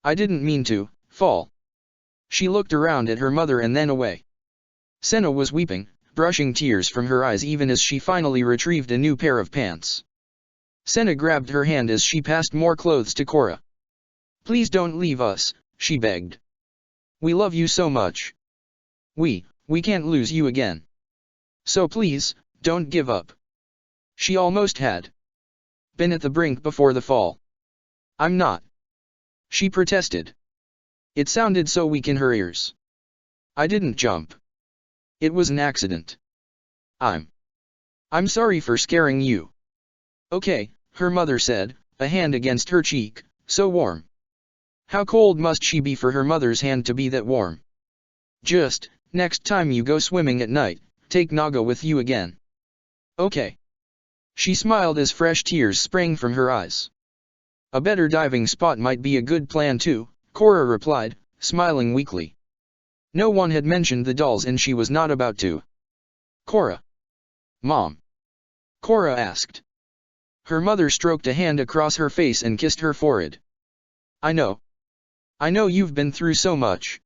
I didn't mean to fall." She looked around at her mother and then away. Senna was weeping, brushing tears from her eyes even as she finally retrieved a new pair of pants. Senna grabbed her hand as she passed more clothes to Korra. "Please don't leave us," she begged. "We love you so much. We can't lose you again. So please, don't give up." She almost had been at the brink before the fall. "I'm not," she protested. It sounded so weak in her ears. "I didn't jump. It was an accident. I'm sorry for scaring you." "Okay," her mother said, a hand against her cheek, so warm. How cold must she be for her mother's hand to be that warm? "Just, next time you go swimming at night, take Naga with you again." "Okay." She smiled as fresh tears sprang from her eyes. "A better diving spot might be a good plan too," Korra replied, smiling weakly. No one had mentioned the dolls and she was not about to. "Korra." "Mom?" Korra asked. Her mother stroked a hand across her face and kissed her forehead. I know you've been through so much."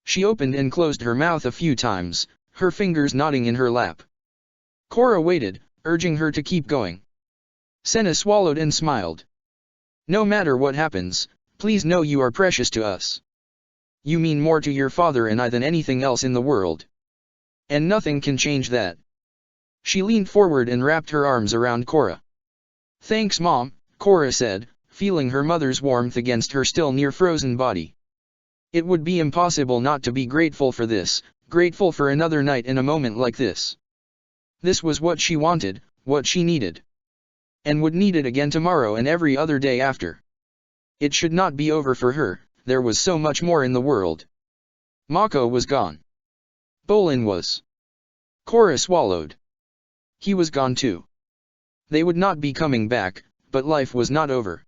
She opened and closed her mouth a few times, her fingers knotting in her lap. Korra waited, urging her to keep going. Senna swallowed and smiled. "No matter what happens, please know you are precious to us. You mean more to your father and I than anything else in the world. And nothing can change that." She leaned forward and wrapped her arms around Korra. "Thanks, Mom," Korra said, feeling her mother's warmth against her still near-frozen body. It would be impossible not to be grateful for this, grateful for another night in a moment like this. This was what she wanted, what she needed. And would need it again tomorrow and every other day after. It should not be over for her, there was so much more in the world. Mako was gone. Bolin was. Korra swallowed. He was gone too. They would not be coming back, but life was not over.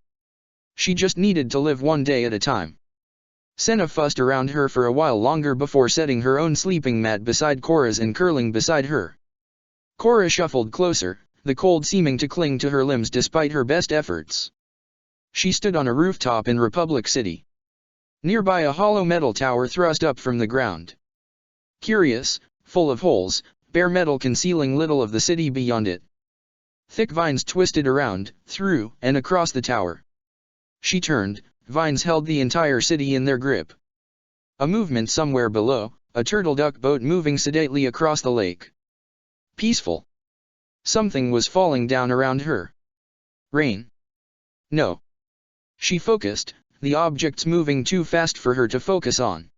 She just needed to live one day at a time. Senna fussed around her for a while longer before setting her own sleeping mat beside Korra's and curling beside her. Korra shuffled closer, the cold seeming to cling to her limbs despite her best efforts. She stood on a rooftop in Republic City. Nearby a hollow metal tower thrust up from the ground. Curious, full of holes, bare metal concealing little of the city beyond it. Thick vines twisted around, through, and across the tower. She turned, vines held the entire city in their grip. A movement somewhere below, a turtle duck boat moving sedately across the lake. Peaceful. Something was falling down around her. Rain? No. She focused, the objects moving too fast for her to focus on.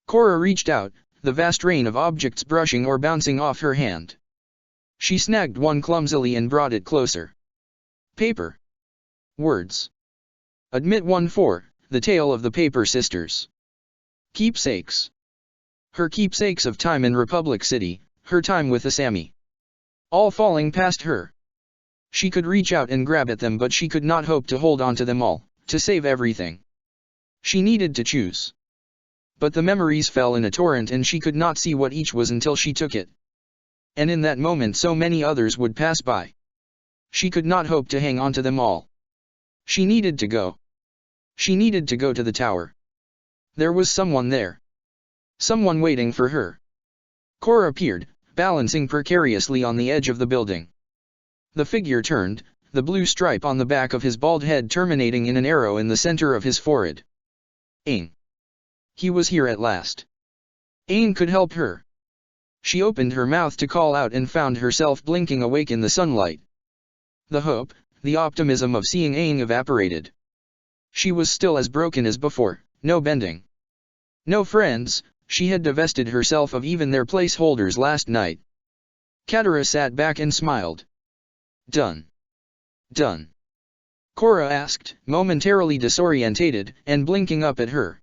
Korra reached out, the vast rain of objects brushing or bouncing off her hand. She snagged one clumsily and brought it closer. Paper. Words. Admit 1-4, the tale of the Paper Sisters. Keepsakes. Her keepsakes of time in Republic City, her time with Asami. All falling past her. She could reach out and grab at them, but she could not hope to hold on to them all, to save everything. She needed to choose. But the memories fell in a torrent and she could not see what each was until she took it. And in that moment so many others would pass by. She could not hope to hang on to them all. She needed to go. She needed to go to the tower. There was someone there. Someone waiting for her. Korra appeared, balancing precariously on the edge of the building. The figure turned, the blue stripe on the back of his bald head terminating in an arrow in the center of his forehead. Aang. He was here at last. Aang could help her. She opened her mouth to call out and found herself blinking awake in the sunlight. The hope, the optimism of seeing Aang evaporated. She was still as broken as before, no bending. No friends, she had divested herself of even their placeholders last night. Katara sat back and smiled. Done. Done. Korra asked, momentarily disorientated, and blinking up at her.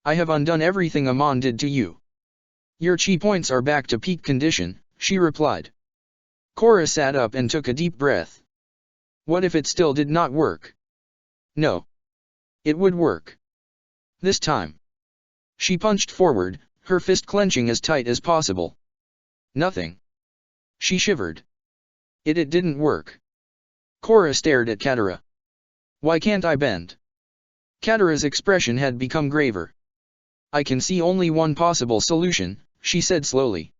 I have undone everything Amon did to you. Your chi points are back to peak condition, she replied. Korra sat up and took a deep breath. What if it still did not work? No. It would work. This time. She punched forward, her fist clenching as tight as possible. Nothing. She shivered. It didn't work. Korra stared at Katara. Why can't I bend? Katara's expression had become graver. I can see only one possible solution, she said slowly.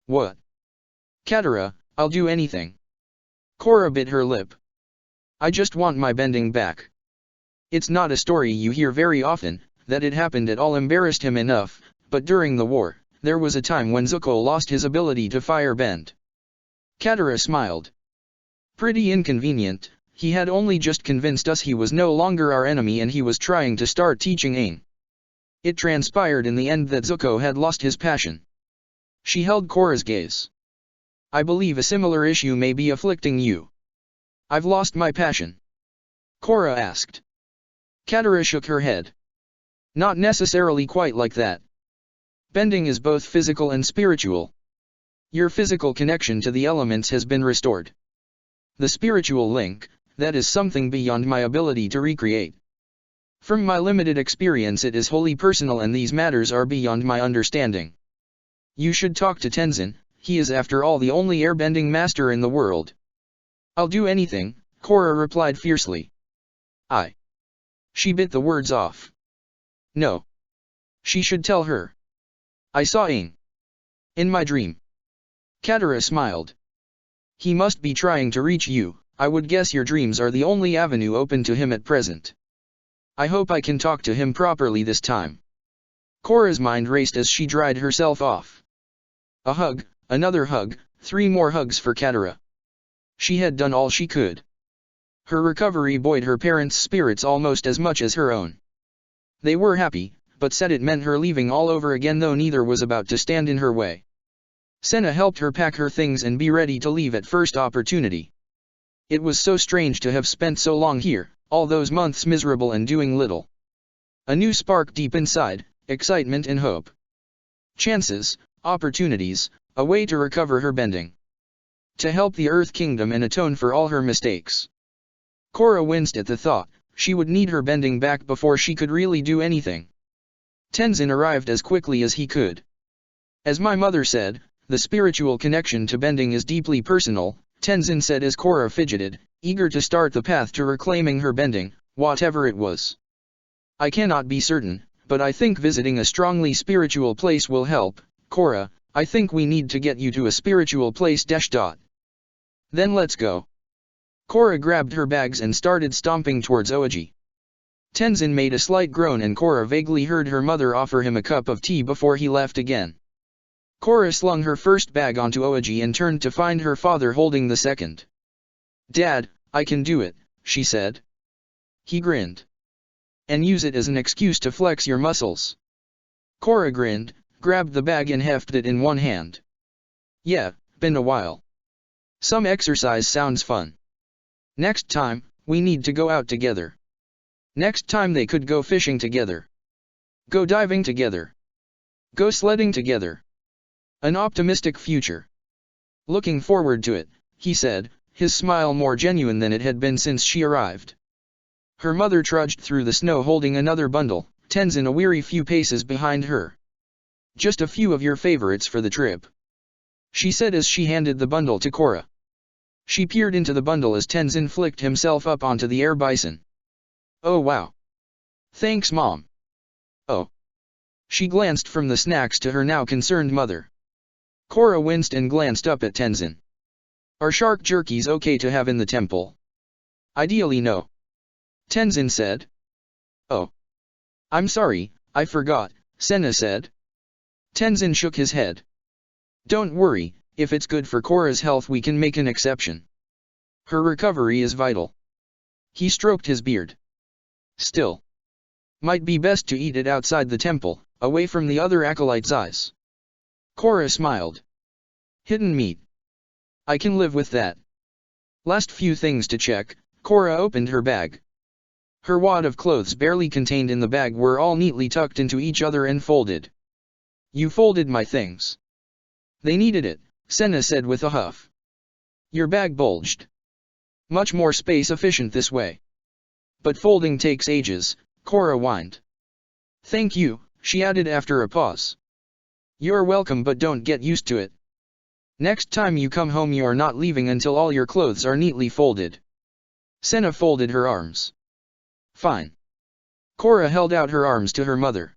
What? Katara, I'll do anything. Korra bit her lip. I just want my bending back. It's not a story you hear very often, that it happened at all embarrassed him enough, but during the war, there was a time when Zuko lost his ability to fire bend. Katara smiled. Pretty inconvenient, he had only just convinced us he was no longer our enemy and he was trying to start teaching Aang. It transpired in the end that Zuko had lost his passion. She held Korra's gaze. I believe a similar issue may be afflicting you. I've lost my passion. Korra asked. Katara shook her head. Not necessarily quite like that. Bending is both physical and spiritual. Your physical connection to the elements has been restored. The spiritual link, that is something beyond my ability to recreate. From my limited experience it is wholly personal and these matters are beyond my understanding. You should talk to Tenzin, he is after all the only airbending master in the world. I'll do anything, Korra replied fiercely. She bit the words off. No. She should tell her. I saw Aang. In my dream. Katara smiled. He must be trying to reach you, I would guess your dreams are the only avenue open to him at present. I hope I can talk to him properly this time. Korra's mind raced as she dried herself off. A hug, another hug, 3 more hugs for Katara. She had done all she could. Her recovery buoyed her parents' spirits almost as much as her own. They were happy, but said it meant her leaving all over again though neither was about to stand in her way. Senna helped her pack her things and be ready to leave at first opportunity. It was so strange to have spent so long here, all those months miserable and doing little. A new spark deep inside, excitement and hope. Chances, opportunities, a way to recover her bending. To help the Earth Kingdom and atone for all her mistakes. Korra winced at the thought, she would need her bending back before she could really do anything. Tenzin arrived as quickly as he could. As my mother said, the spiritual connection to bending is deeply personal, Tenzin said as Korra fidgeted, eager to start the path to reclaiming her bending, whatever it was. I cannot be certain, but I think visiting a strongly spiritual place will help, Korra, I think we need to get you to a spiritual place. Then let's go. Korra grabbed her bags and started stomping towards Oji. Tenzin made a slight groan and Korra vaguely heard her mother offer him a cup of tea before he left again. Korra slung her first bag onto Oji and turned to find her father holding the second. Dad, I can do it, she said. He grinned. And use it as an excuse to flex your muscles. Korra grinned, grabbed the bag and hefted it in one hand. Yeah, been a while. Some exercise sounds fun. Next time, we need to go out together. Next time they could go fishing together. Go diving together. Go sledding together. An optimistic future. Looking forward to it, he said, his smile more genuine than it had been since she arrived. Her mother trudged through the snow holding another bundle, Tenzin a weary few paces behind her. Just a few of your favorites for the trip. she said as she handed the bundle to Korra. She peered into the bundle as Tenzin flicked himself up onto the air bison. Oh wow. Thanks Mom. Oh. She glanced from the snacks to her now concerned mother. Korra winced and glanced up at Tenzin. Are shark jerkies okay to have in the temple? Ideally no. Tenzin said. Oh. I'm sorry, I forgot, Senna said. Tenzin shook his head. Don't worry, if it's good for Korra's health we can make an exception. Her recovery is vital. He stroked his beard. Still. Might be best to eat it outside the temple, away from the other acolytes' eyes. Korra smiled. Hidden meat. I can live with that. Last few things to check, Korra opened her bag. Her wad of clothes barely contained in the bag were all neatly tucked into each other and folded. You folded my things. They needed it, Senna said with a huff. Your bag bulged. Much more space efficient this way. But folding takes ages, Korra whined. Thank you, she added after a pause. You're welcome but don't get used to it. Next time you come home you are not leaving until all your clothes are neatly folded. Senna folded her arms. Fine. Korra held out her arms to her mother.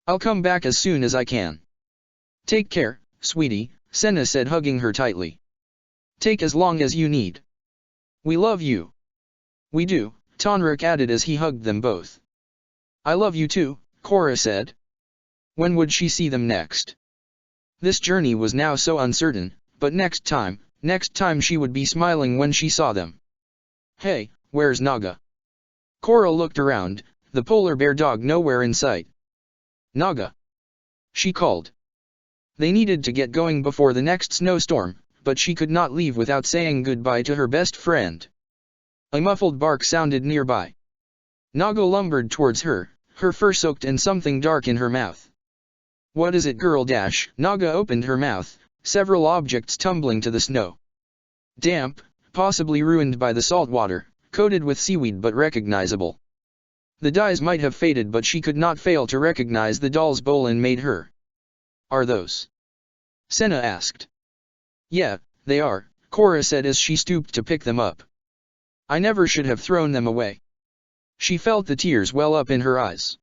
I'll come back as soon as I can. Take care, sweetie, Senna said hugging her tightly. Take as long as you need. We love you. We do, Tonrik added as he hugged them both. I love you too, Korra said. When would she see them next? This journey was now so uncertain, but next time she would be smiling when she saw them. Hey, where's Naga? Korra looked around, the polar bear dog nowhere in sight. Naga! She called. They needed to get going before the next snowstorm, but she could not leave without saying goodbye to her best friend. A muffled bark sounded nearby. Naga lumbered towards her, her fur soaked and something dark in her mouth. What is it girl dash? Naga opened her mouth, several objects tumbling to the snow. Damp, possibly ruined by the salt water, coated with seaweed but recognizable. The dyes might have faded but she could not fail to recognize the doll's bowl and made her. Are those? Senna asked. Yeah, they are, Korra said as she stooped to pick them up. I never should have thrown them away. She felt the tears well up in her eyes.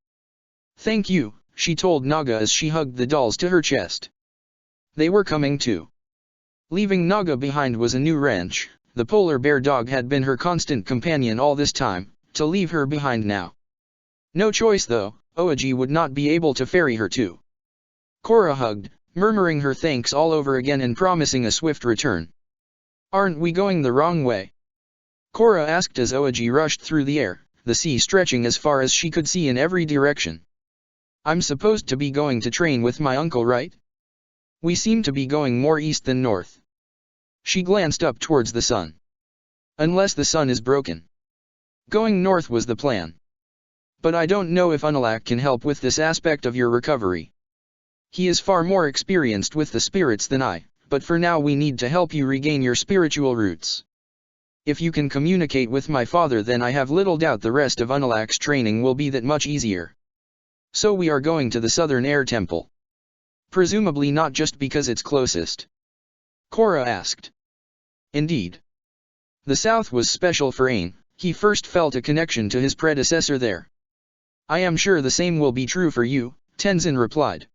Thank you, she told Naga as she hugged the dolls to her chest. They were coming too. Leaving Naga behind was a new wrench. The polar bear dog had been her constant companion all this time, to leave her behind now. No choice though, Oaji would not be able to ferry her too. Korra hugged, murmuring her thanks all over again and promising a swift return. Aren't we going the wrong way? Korra asked as Oaji rushed through the air, the sea stretching as far as she could see in every direction. I'm supposed to be going to train with my uncle, right? We seem to be going more east than north. She glanced up towards the sun. Unless the sun is broken. Going north was the plan. But I don't know if Unalak can help with this aspect of your recovery. He is far more experienced with the spirits than I, but for now we need to help you regain your spiritual roots. If you can communicate with my father then I have little doubt the rest of Unalak's training will be that much easier. So we are going to the Southern Air Temple. Presumably not just because it's closest. Korra asked. Indeed. The South was special for Aang, he first felt a connection to his predecessor there. I am sure the same will be true for you, Tenzin replied.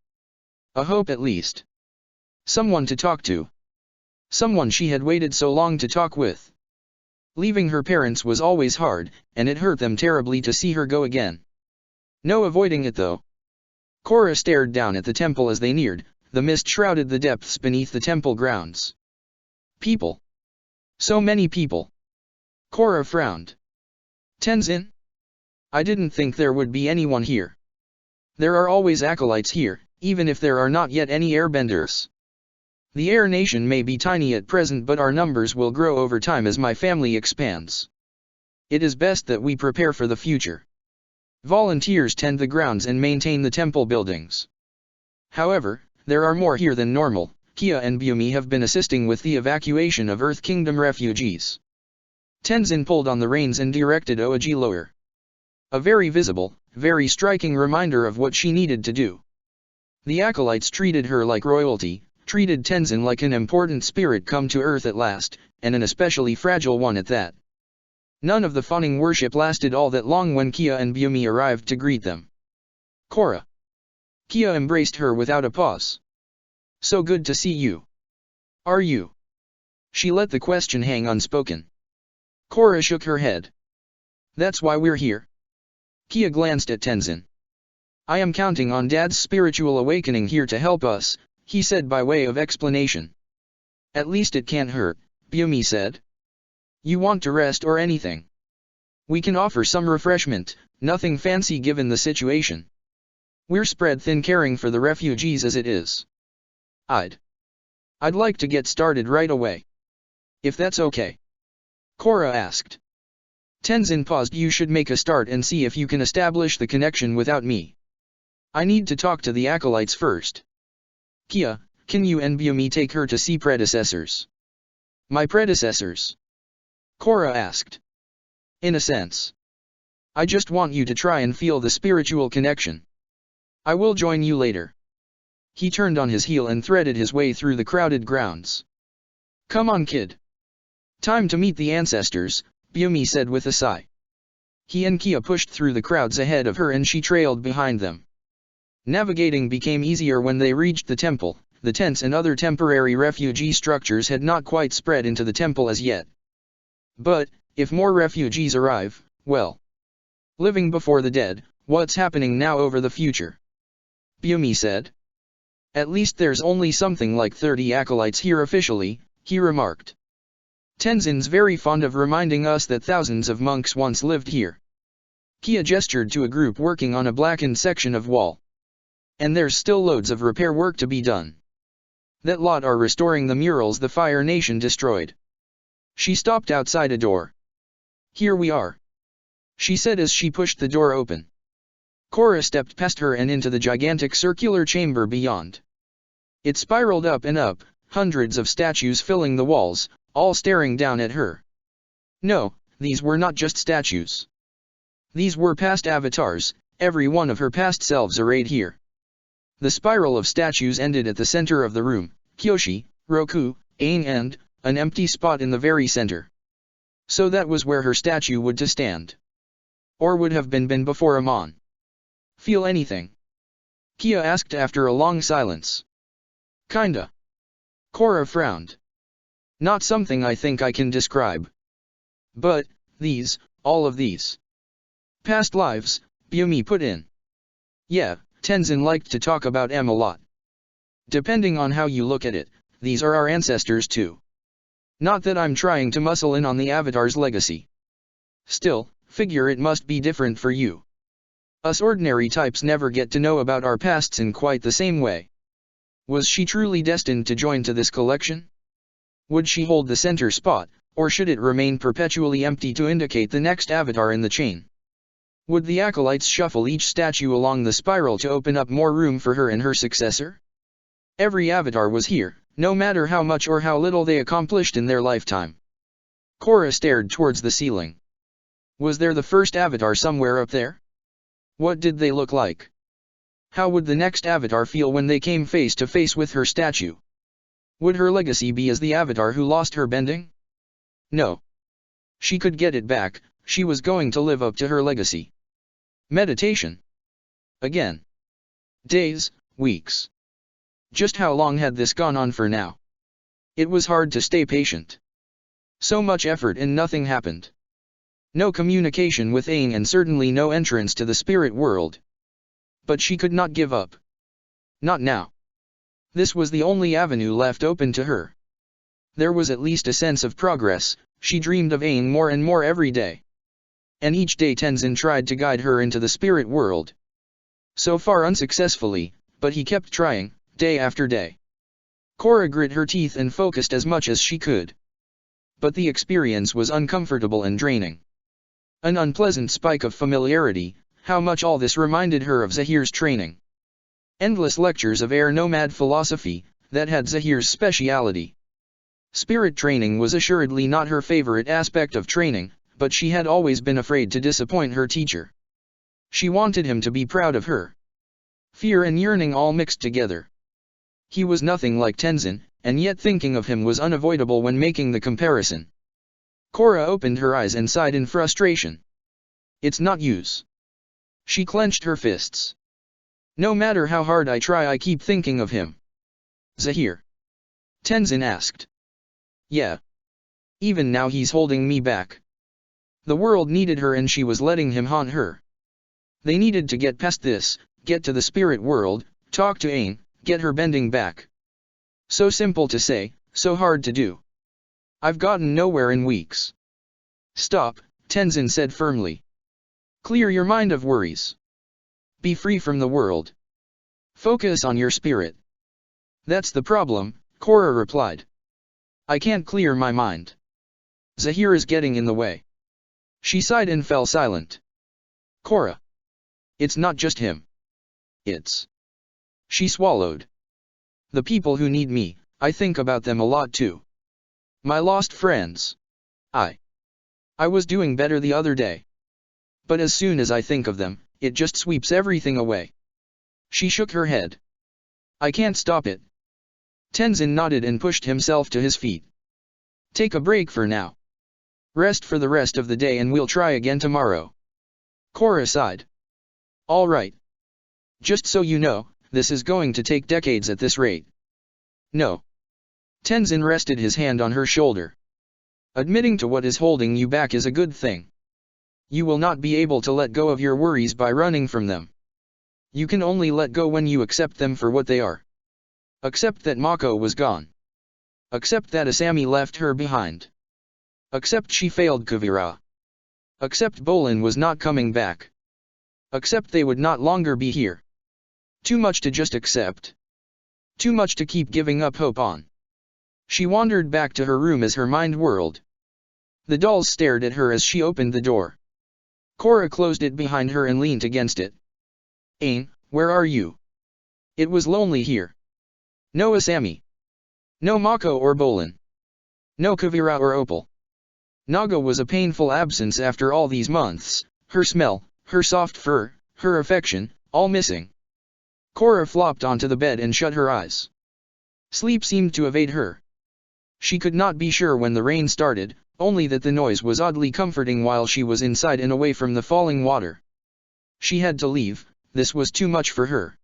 A hope at least. Someone to talk to. Someone she had waited so long to talk with. Leaving her parents was always hard, and it hurt them terribly to see her go again. No avoiding it though. Korra stared down at the temple as they neared, the mist shrouded the depths beneath the temple grounds. People. So many people. Korra frowned. Tenzin? I didn't think there would be anyone here. There are always acolytes here, even if there are not yet any airbenders. The Air Nation may be tiny at present but our numbers will grow over time as my family expands. It is best that we prepare for the future. Volunteers tend the grounds and maintain the temple buildings. However, there are more here than normal. Kia and Bumi have been assisting with the evacuation of Earth Kingdom refugees. Tenzin pulled on the reins and directed Oaji lower. A very visible, very striking reminder of what she needed to do. The acolytes treated her like royalty, treated Tenzin like an important spirit come to Earth at last, and an especially fragile one at that. None of the fawning worship lasted all that long when Kia and Bumi arrived to greet them. Korra. Kia embraced her without a pause. So good to see you. Are you? She let the question hang unspoken. Korra shook her head. That's why we're here. Kia glanced at Tenzin. I am counting on Dad's spiritual awakening here to help us, he said by way of explanation. At least it can't hurt, Bumi said. You want to rest or anything? We can offer some refreshment, nothing fancy given the situation. We're spread thin caring for the refugees as it is. I'd like to get started right away. If that's okay. Korra asked. Tenzin paused. You should make a start and see if you can establish the connection without me. I need to talk to the acolytes first. Kia, can you and Bumi take her to see predecessors? My predecessors? Korra asked. In a sense. I just want you to try and feel the spiritual connection. I will join you later. He turned on his heel and threaded his way through the crowded grounds. Come on, kid. Time to meet the ancestors, Bumi said with a sigh. He and Kia pushed through the crowds ahead of her and she trailed behind them. Navigating became easier when they reached the temple. The tents and other temporary refugee structures had not quite spread into the temple as yet. But, if more refugees arrive, well. Living before the dead, what's happening now over the future? Bumi said. At least there's only something like 30 acolytes here officially, he remarked. Tenzin's very fond of reminding us that thousands of monks once lived here. Kia gestured to a group working on a blackened section of wall. And there's still loads of repair work to be done. That lot are restoring the murals the Fire Nation destroyed. She stopped outside a door. Here we are, she said as she pushed the door open. Korra stepped past her and into the gigantic circular chamber beyond. It spiraled up and up, hundreds of statues filling the walls, all staring down at her. No, these were not just statues. These were past avatars, every one of her past selves arrayed here. The spiral of statues ended at the center of the room, Kyoshi, Roku, Aang and, an empty spot in the very center. So that was where her statue would to stand. Or would have been before Amon. Feel anything? Kia asked after a long silence. Kinda. Korra frowned. Not something I think I can describe. But, these, all of these. Past lives, Bumi put in. Yeah, Tenzin liked to talk about them a lot. Depending on how you look at it, these are our ancestors too. Not that I'm trying to muscle in on the Avatar's legacy. Still, figure it must be different for you. Us ordinary types never get to know about our pasts in quite the same way. Was she truly destined to join to this collection? Would she hold the center spot, or should it remain perpetually empty to indicate the next avatar in the chain? Would the acolytes shuffle each statue along the spiral to open up more room for her and her successor? Every avatar was here, no matter how much or how little they accomplished in their lifetime. Korra stared towards the ceiling. Was there the first avatar somewhere up there? What did they look like? How would the next avatar feel when they came face to face with her statue? Would her legacy be as the avatar who lost her bending? No. She could get it back, she was going to live up to her legacy. Meditation. Again. Days, weeks. Just how long had this gone on for now? It was hard to stay patient. So much effort and nothing happened. No communication with Aang and certainly no entrance to the spirit world. But she could not give up. Not now. This was the only avenue left open to her. There was at least a sense of progress, she dreamed of Aang more and more every day. And each day Tenzin tried to guide her into the spirit world. So far unsuccessfully, but he kept trying, day after day. Korra grit her teeth and focused as much as she could. But the experience was uncomfortable and draining. An unpleasant spike of familiarity, how much all this reminded her of Zahir's training. Endless lectures of air nomad philosophy, that had Zahir's speciality. Spirit training was assuredly not her favorite aspect of training, but she had always been afraid to disappoint her teacher. She wanted him to be proud of her. Fear and yearning all mixed together. He was nothing like Tenzin, and yet thinking of him was unavoidable when making the comparison. Korra opened her eyes and sighed in frustration. It's not use. She clenched her fists. No matter how hard I try, I keep thinking of him. Zahir? Tenzin asked. Yeah. Even now he's holding me back. The world needed her and she was letting him haunt her. They needed to get past this, get to the spirit world, talk to Aang, get her bending back. So simple to say, so hard to do. I've gotten nowhere in weeks. Stop, Tenzin said firmly. Clear your mind of worries. Be free from the world. Focus on your spirit. That's the problem, Korra replied. I can't clear my mind. Zahir is getting in the way. She sighed and fell silent. Korra. It's not just him. It's... She swallowed. The people who need me, I think about them a lot too. My lost friends. I was doing better the other day. But as soon as I think of them, it just sweeps everything away. She shook her head. I can't stop it. Tenzin nodded and pushed himself to his feet. Take a break for now. Rest for the rest of the day and we'll try again tomorrow. Korra sighed. All right. Just so you know, this is going to take decades at this rate. No. Tenzin rested his hand on her shoulder. Admitting to what is holding you back is a good thing. You will not be able to let go of your worries by running from them. You can only let go when you accept them for what they are. Accept that Mako was gone. Accept that Asami left her behind. Accept she failed Kuvira. Accept Bolin was not coming back. Accept they would not longer be here. Too much to just accept. Too much to keep giving up hope on. She wandered back to her room as her mind whirled. The dolls stared at her as she opened the door. Korra closed it behind her and leaned against it. Aang, where are you? It was lonely here. No Asami. No Mako or Bolin. No Kuvira or Opal. Naga was a painful absence after all these months, her smell, her soft fur, her affection, all missing. Korra flopped onto the bed and shut her eyes. Sleep seemed to evade her. She could not be sure when the rain started, only that the noise was oddly comforting while she was inside and away from the falling water. She had to leave, this was too much for her.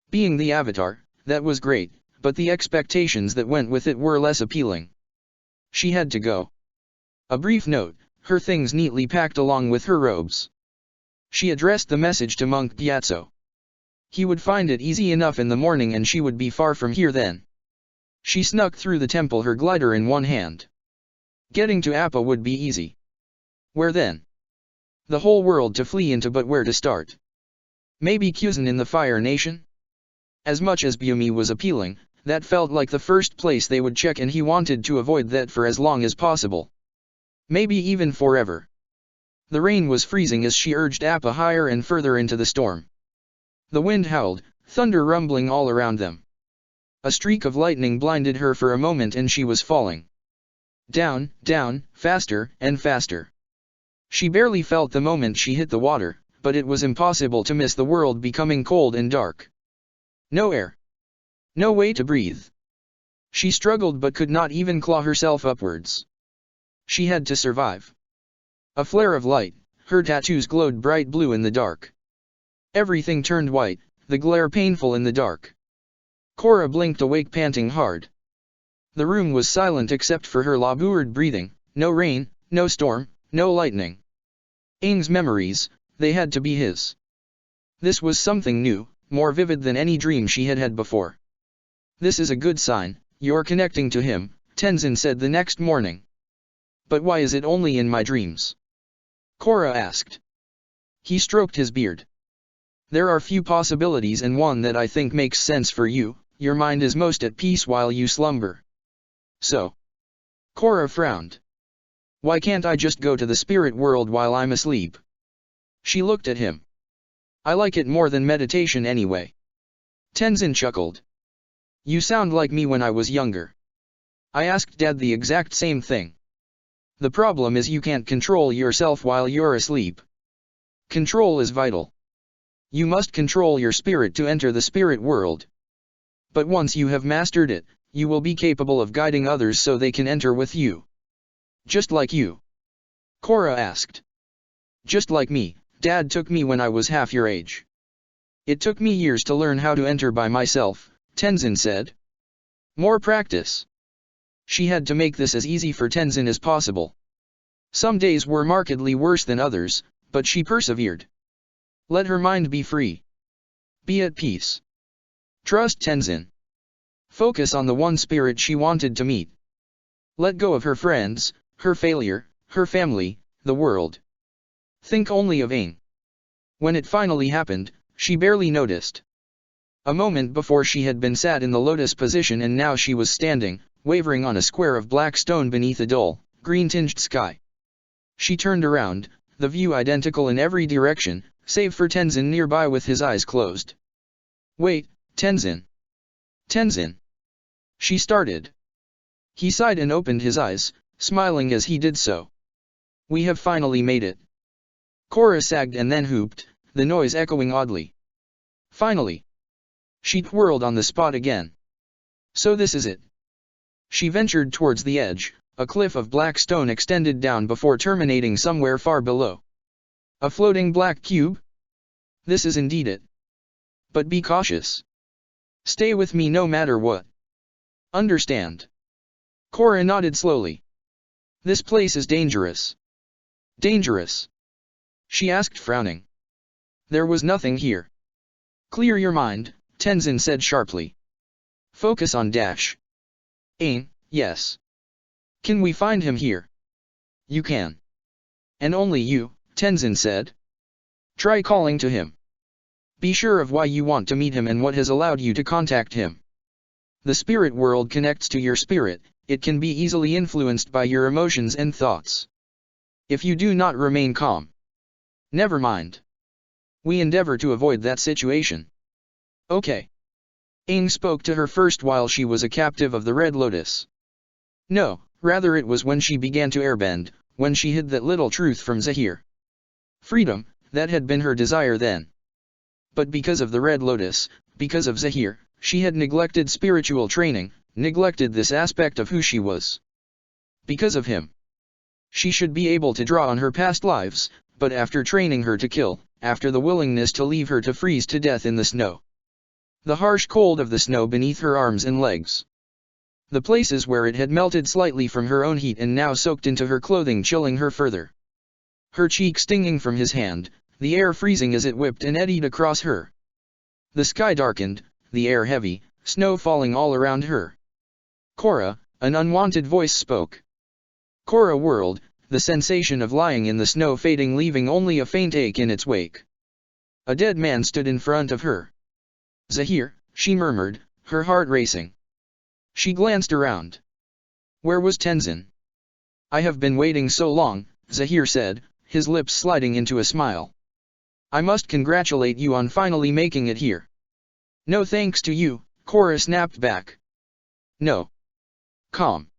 Being the Avatar, that was great, but the expectations that went with it were less appealing. She had to go. A brief note, her things neatly packed along with her robes. She addressed the message to Monk Gyatso. He would find it easy enough in the morning and she would be far from here then. She snuck through the temple, her glider in one hand. Getting to Appa would be easy. Where then? The whole world to flee into, but where to start? Maybe Kuzan in the Fire Nation? As much as Bumi was appealing, that felt like the first place they would check and he wanted to avoid that for as long as possible. Maybe even forever. The rain was freezing as she urged Appa higher and further into the storm. The wind howled, thunder rumbling all around them. A streak of lightning blinded her for a moment and she was falling. Down, down, faster, and faster. She barely felt the moment she hit the water, but it was impossible to miss the world becoming cold and dark. No air. No way to breathe. She struggled but could not even claw herself upwards. She had to survive. A flare of light, her tattoos glowed bright blue in the dark. Everything turned white, the glare painful in the dark. Korra blinked awake, panting hard. The room was silent except for her labored breathing, no rain, no storm, no lightning. Aang's memories, they had to be his. This was something new, more vivid than any dream she had had before. This is a good sign, you're connecting to him, Tenzin said the next morning. But why is it only in my dreams? Korra asked. He stroked his beard. There are few possibilities and one that I think makes sense for you, your mind is most at peace while you slumber. So? Korra frowned. Why can't I just go to the spirit world while I'm asleep? She looked at him. I like it more than meditation anyway. Tenzin chuckled. You sound like me when I was younger. I asked Dad the exact same thing. The problem is you can't control yourself while you're asleep. Control is vital. You must control your spirit to enter the spirit world. But once you have mastered it, you will be capable of guiding others so they can enter with you. Just like you? Korra asked. Just like me, Dad took me when I was half your age. It took me years to learn how to enter by myself, Tenzin said. More practice. She had to make this as easy for Tenzin as possible. Some days were markedly worse than others, but she persevered. Let her mind be free. Be at peace. Trust Tenzin. Focus on the one spirit she wanted to meet. Let go of her friends, her failure, her family, the world. Think only of Aang. When it finally happened, she barely noticed. A moment before she had been sat in the lotus position and now she was standing, wavering on a square of black stone beneath a dull, green-tinged sky. She turned around, the view identical in every direction, save for Tenzin nearby with his eyes closed. Wait, Tenzin. Tenzin. She started. He sighed and opened his eyes, smiling as he did so. We have finally made it. Korra sagged and then whooped, the noise echoing oddly. Finally. She twirled on the spot again. So this is it. She ventured towards the edge, a cliff of black stone extended down before terminating somewhere far below. A floating black cube? This is indeed it. But be cautious. Stay with me no matter what. Understand? Korra nodded slowly. This place is dangerous. Dangerous? She asked frowning. There was nothing here. Clear your mind, Tenzin said sharply. Focus on Dash. Aang, yes. Can we find him here? You can. And only you, Tenzin said. Try calling to him. Be sure of why you want to meet him and what has allowed you to contact him. The spirit world connects to your spirit, it can be easily influenced by your emotions and thoughts. If you do not remain calm. Never mind. We endeavor to avoid that situation. Okay. Aang spoke to her first while she was a captive of the Red Lotus. No, rather it was when she began to airbend, when she hid that little truth from Zahir. Freedom, that had been her desire then. But because of the Red Lotus, because of Zahir, she had neglected spiritual training, neglected this aspect of who she was. Because of him. She should be able to draw on her past lives, but after training her to kill, after the willingness to leave her to freeze to death in the snow. The harsh cold of the snow beneath her arms and legs. The places where it had melted slightly from her own heat and now soaked into her clothing chilling her further. Her cheek stinging from his hand, the air freezing as it whipped and eddied across her. The sky darkened, the air heavy, snow falling all around her. Korra, an unwanted voice spoke. Korra whirled, the sensation of lying in the snow fading leaving only a faint ache in its wake. A dead man stood in front of her. Zahir, she murmured, her heart racing. She glanced around. Where was Tenzin? I have been waiting so long, Zahir said, his lips sliding into a smile. I must congratulate you on finally making it here. No thanks to you, Korra snapped back. No. Calm.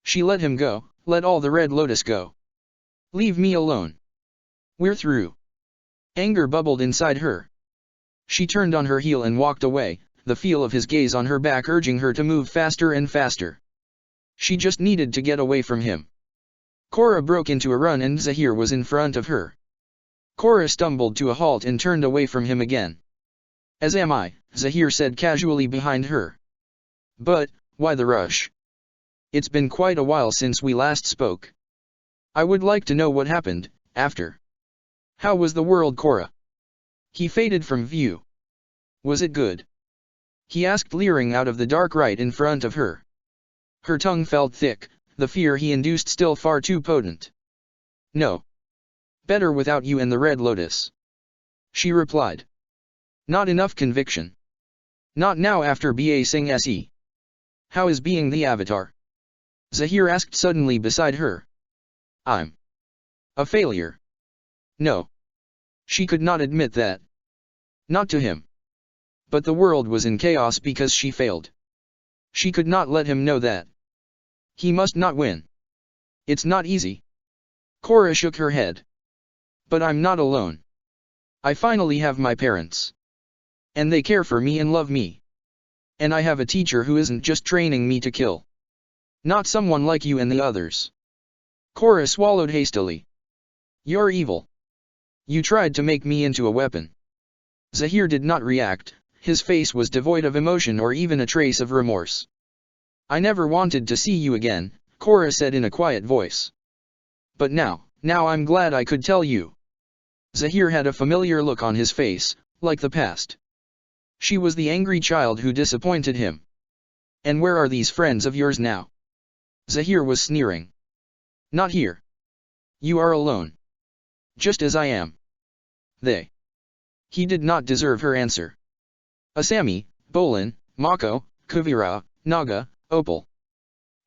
She let him go, let all the Red Lotus go. Leave me alone. We're through. Anger bubbled inside her. She turned on her heel and walked away, the feel of his gaze on her back urging her to move faster and faster. She just needed to get away from him. Korra broke into a run and Zahir was in front of her. Korra stumbled to a halt and turned away from him again. As am I, Zahir said casually behind her. But, why the rush? It's been quite a while since we last spoke. I would like to know what happened, after. How was the world, Korra? He faded from view. Was it good? He asked leering out of the dark right in front of her. Her tongue felt thick, the fear he induced still far too potent. No. Better without you and the Red Lotus. She replied. Not enough conviction. Not now after basing se. How is being the Avatar? Zahir asked suddenly beside her. I'm a failure. No. She could not admit that. Not to him. But the world was in chaos because she failed. She could not let him know that. He must not win. It's not easy. Korra shook her head. But I'm not alone. I finally have my parents. And they care for me and love me. And I have a teacher who isn't just training me to kill. Not someone like you and the others. Korra swallowed hastily. You're evil. You tried to make me into a weapon. Zahir did not react, his face was devoid of emotion or even a trace of remorse. I never wanted to see you again, Korra said in a quiet voice. But now I'm glad I could tell you. Zahir had a familiar look on his face, like the past. She was the angry child who disappointed him. And where are these friends of yours now? Zahir was sneering. Not here. You are alone. Just as I am. They. He did not deserve her answer. Asami, Bolin, Mako, Kuvira, Naga, Opal.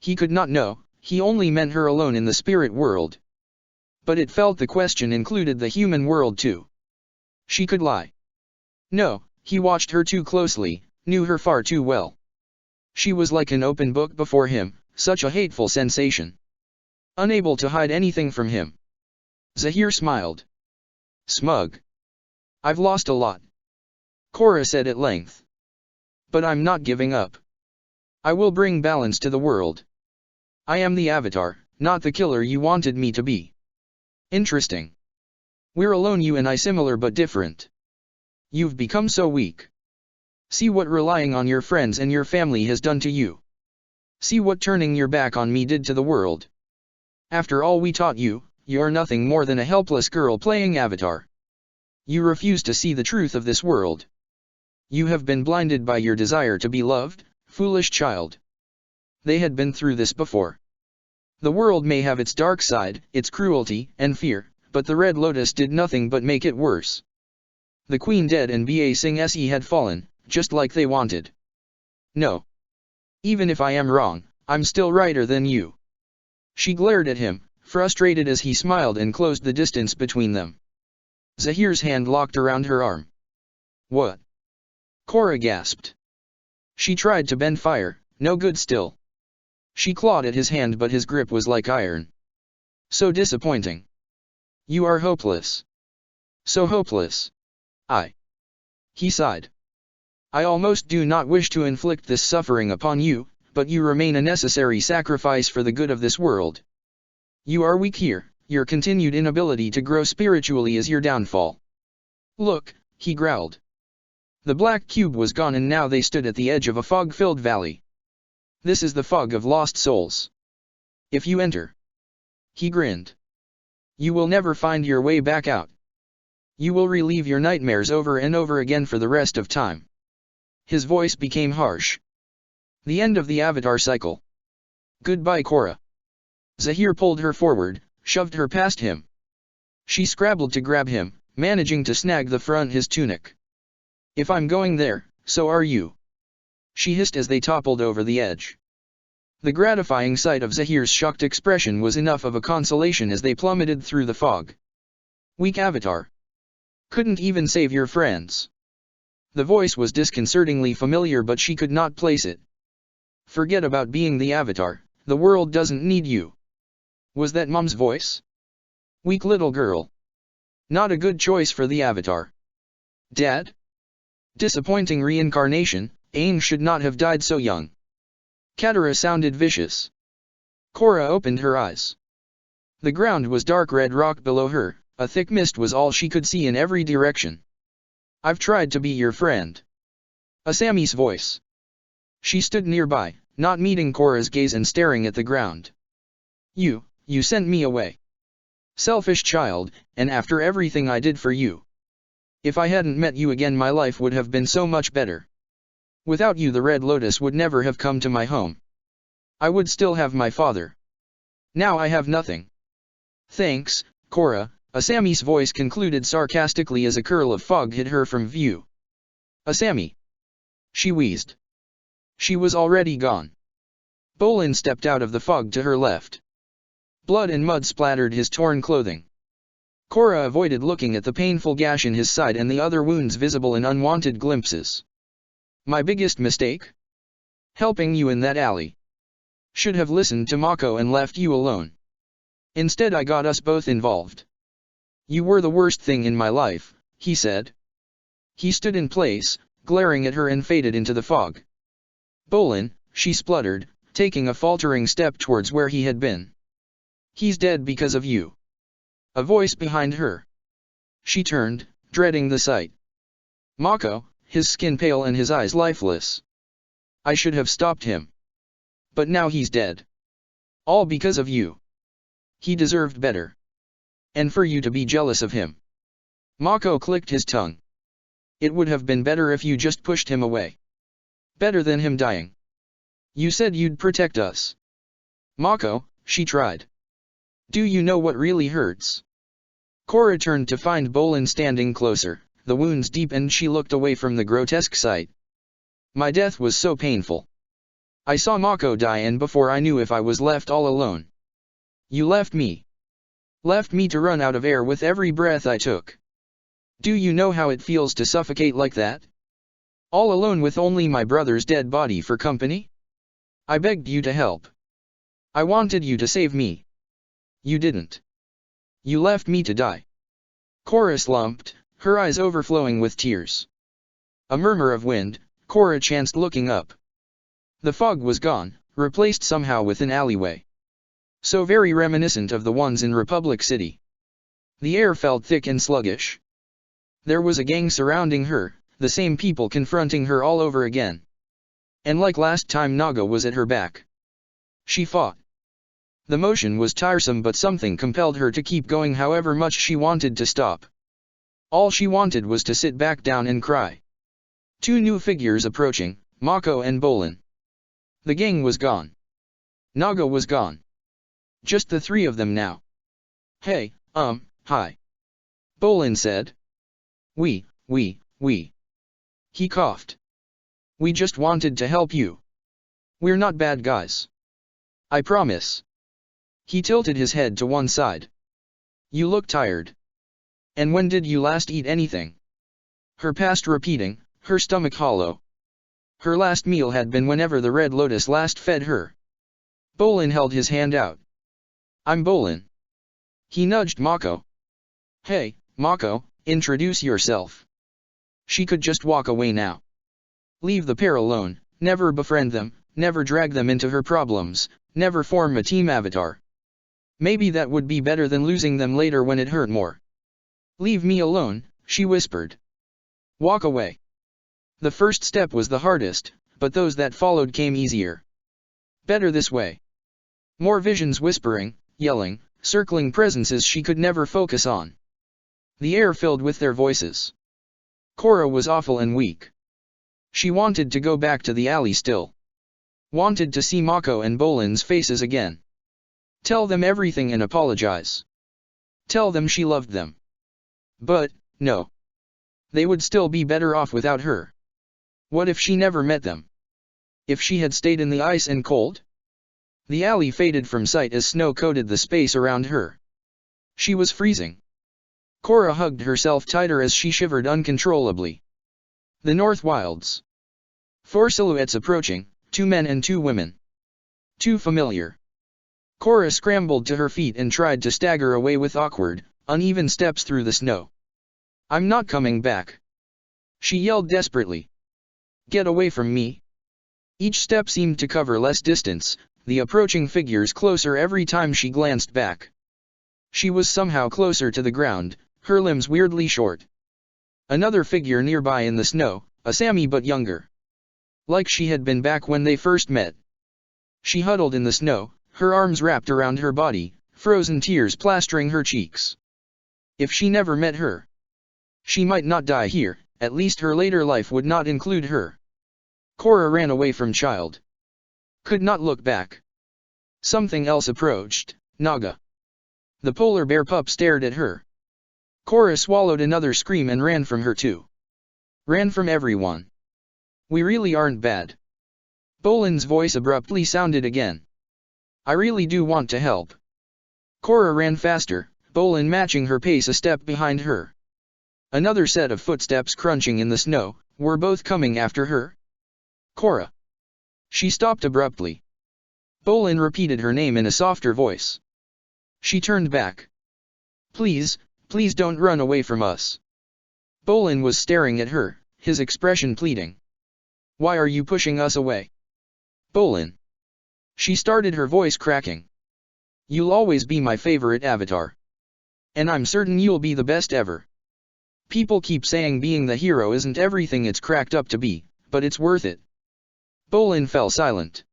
He could not know, he only meant her alone in the spirit world. But it felt the question included the human world too. She could lie. No, he watched her too closely, knew her far too well. She was like an open book before him, such a hateful sensation. Unable to hide anything from him. Zahir smiled. Smug. I've lost a lot. Korra said at length. But I'm not giving up. I will bring balance to the world. I am the Avatar, not the killer you wanted me to be. Interesting. We're alone, you and I, similar but different. You've become so weak. See what relying on your friends and your family has done to you. See what turning your back on me did to the world. After all we taught you, you're nothing more than a helpless girl playing Avatar. You refuse to see the truth of this world. You have been blinded by your desire to be loved, foolish child. They had been through this before. The world may have its dark side, its cruelty and fear, but the Red Lotus did nothing but make it worse. The Queen dead and Ba Sing Se had fallen, just like they wanted. No. Even if I am wrong, I'm still righter than you. She glared at him, frustrated as he smiled and closed the distance between them. Zahir's hand locked around her arm. What? Korra gasped. She tried to bend fire, no good still. She clawed at his hand but his grip was like iron. So disappointing. You are hopeless. So hopeless. He sighed. I almost do not wish to inflict this suffering upon you, but you remain a necessary sacrifice for the good of this world. You are weak here, your continued inability to grow spiritually is your downfall. Look, he growled. The black cube was gone and now they stood at the edge of a fog-filled valley. This is the fog of lost souls. If you enter. He grinned. You will never find your way back out. You will relive your nightmares over and over again for the rest of time. His voice became harsh. The end of the Avatar cycle. Goodbye, Korra. Zahir pulled her forward, shoved her past him. She scrabbled to grab him, managing to snag the front his tunic. If I'm going there, so are you. She hissed as they toppled over the edge. The gratifying sight of Zahir's shocked expression was enough of a consolation as they plummeted through the fog. Weak Avatar. Couldn't even save your friends. The voice was disconcertingly familiar but she could not place it. Forget about being the Avatar, the world doesn't need you. Was that Mom's voice? Weak little girl. Not a good choice for the Avatar. Dad? Disappointing reincarnation, Aang should not have died so young. Katara sounded vicious. Korra opened her eyes. The ground was dark red rock below her, a thick mist was all she could see in every direction. I've tried to be your friend. Asami's voice. She stood nearby, not meeting Korra's gaze and staring at the ground. You sent me away. Selfish child, and after everything I did for you. If I hadn't met you again my life would have been so much better. Without you the Red Lotus would never have come to my home. I would still have my father. Now I have nothing. Thanks, Korra, Asami's voice concluded sarcastically as a curl of fog hid her from view. Asami. She wheezed. She was already gone. Bolin stepped out of the fog to her left. Blood and mud splattered his torn clothing. Korra avoided looking at the painful gash in his side and the other wounds visible in unwanted glimpses. My biggest mistake? Helping you in that alley. Should have listened to Mako and left you alone. Instead I got us both involved. You were the worst thing in my life, he said. He stood in place, glaring at her and faded into the fog. Bolin, she spluttered, taking a faltering step towards where he had been. He's dead because of you. A voice behind her. She turned, dreading the sight. Mako, his skin pale and his eyes lifeless. I should have stopped him. But now he's dead. All because of you. He deserved better. And for you to be jealous of him. Mako clicked his tongue. It would have been better if you just pushed him away. Better than him dying. You said you'd protect us. Mako, she tried. Do you know what really hurts? Korra turned to find Bolin standing closer, the wounds deep, and she looked away from the grotesque sight. My death was so painful. I saw Mako die, and before I knew if I was left all alone. You left me. Left me to run out of air with every breath I took. Do you know how it feels to suffocate like that? All alone with only my brother's dead body for company? I begged you to help. I wanted you to save me. You didn't. You left me to die. Korra slumped, her eyes overflowing with tears. A murmur of wind, Korra chanced looking up. The fog was gone, replaced somehow with an alleyway. So very reminiscent of the ones in Republic City. The air felt thick and sluggish. There was a gang surrounding her, the same people confronting her all over again. And like last time, Naga was at her back. She fought. The motion was tiresome, but something compelled her to keep going however much she wanted to stop. All she wanted was to sit back down and cry. Two new figures approaching, Mako and Bolin. The gang was gone. Naga was gone. Just the three of them now. Hey, hi. Bolin said. We. He coughed. We just wanted to help you. We're not bad guys. I promise. He tilted his head to one side. You look tired. And when did you last eat anything? Her past repeating, her stomach hollow. Her last meal had been whenever the Red Lotus last fed her. Bolin held his hand out. I'm Bolin. He nudged Mako. Hey, Mako, introduce yourself. She could just walk away now. Leave the pair alone, never befriend them, never drag them into her problems, never form a team avatar. Maybe that would be better than losing them later when it hurt more. Leave me alone, she whispered. Walk away. The first step was the hardest, but those that followed came easier. Better this way. More visions whispering, yelling, circling presences she could never focus on. The air filled with their voices. Korra was awful and weak. She wanted to go back to the alley still. Wanted to see Mako and Bolin's faces again. Tell them everything and apologize. Tell them she loved them. But, no. They would still be better off without her. What if she never met them? If she had stayed in the ice and cold? The alley faded from sight as snow coated the space around her. She was freezing. Korra hugged herself tighter as she shivered uncontrollably. The North Wilds. 4 silhouettes approaching, 2 men and 2 women. Too familiar. Korra scrambled to her feet and tried to stagger away with awkward, uneven steps through the snow. I'm not coming back. She yelled desperately. Get away from me. Each step seemed to cover less distance, the approaching figures closer every time she glanced back. She was somehow closer to the ground, her limbs weirdly short. Another figure nearby in the snow, a Sammy but younger. Like she had been back when they first met. She huddled in the snow, her arms wrapped around her body, frozen tears plastering her cheeks. If she never met her, she might not die here, at least her later life would not include her. Korra ran away from child. Could not look back. Something else approached, Naga. The polar bear pup stared at her. Korra swallowed another scream and ran from her too. Ran from everyone. We really aren't bad. Bolin's voice abruptly sounded again. I really do want to help. Korra ran faster, Bolin matching her pace a step behind her. Another set of footsteps crunching in the snow, were both coming after her. Korra. She stopped abruptly. Bolin repeated her name in a softer voice. She turned back. Please, please don't run away from us. Bolin was staring at her, his expression pleading. Why are you pushing us away? Bolin. She started, her voice cracking. You'll always be my favorite avatar. And I'm certain you'll be the best ever. People keep saying being the hero isn't everything it's cracked up to be, but it's worth it. Bolin fell silent.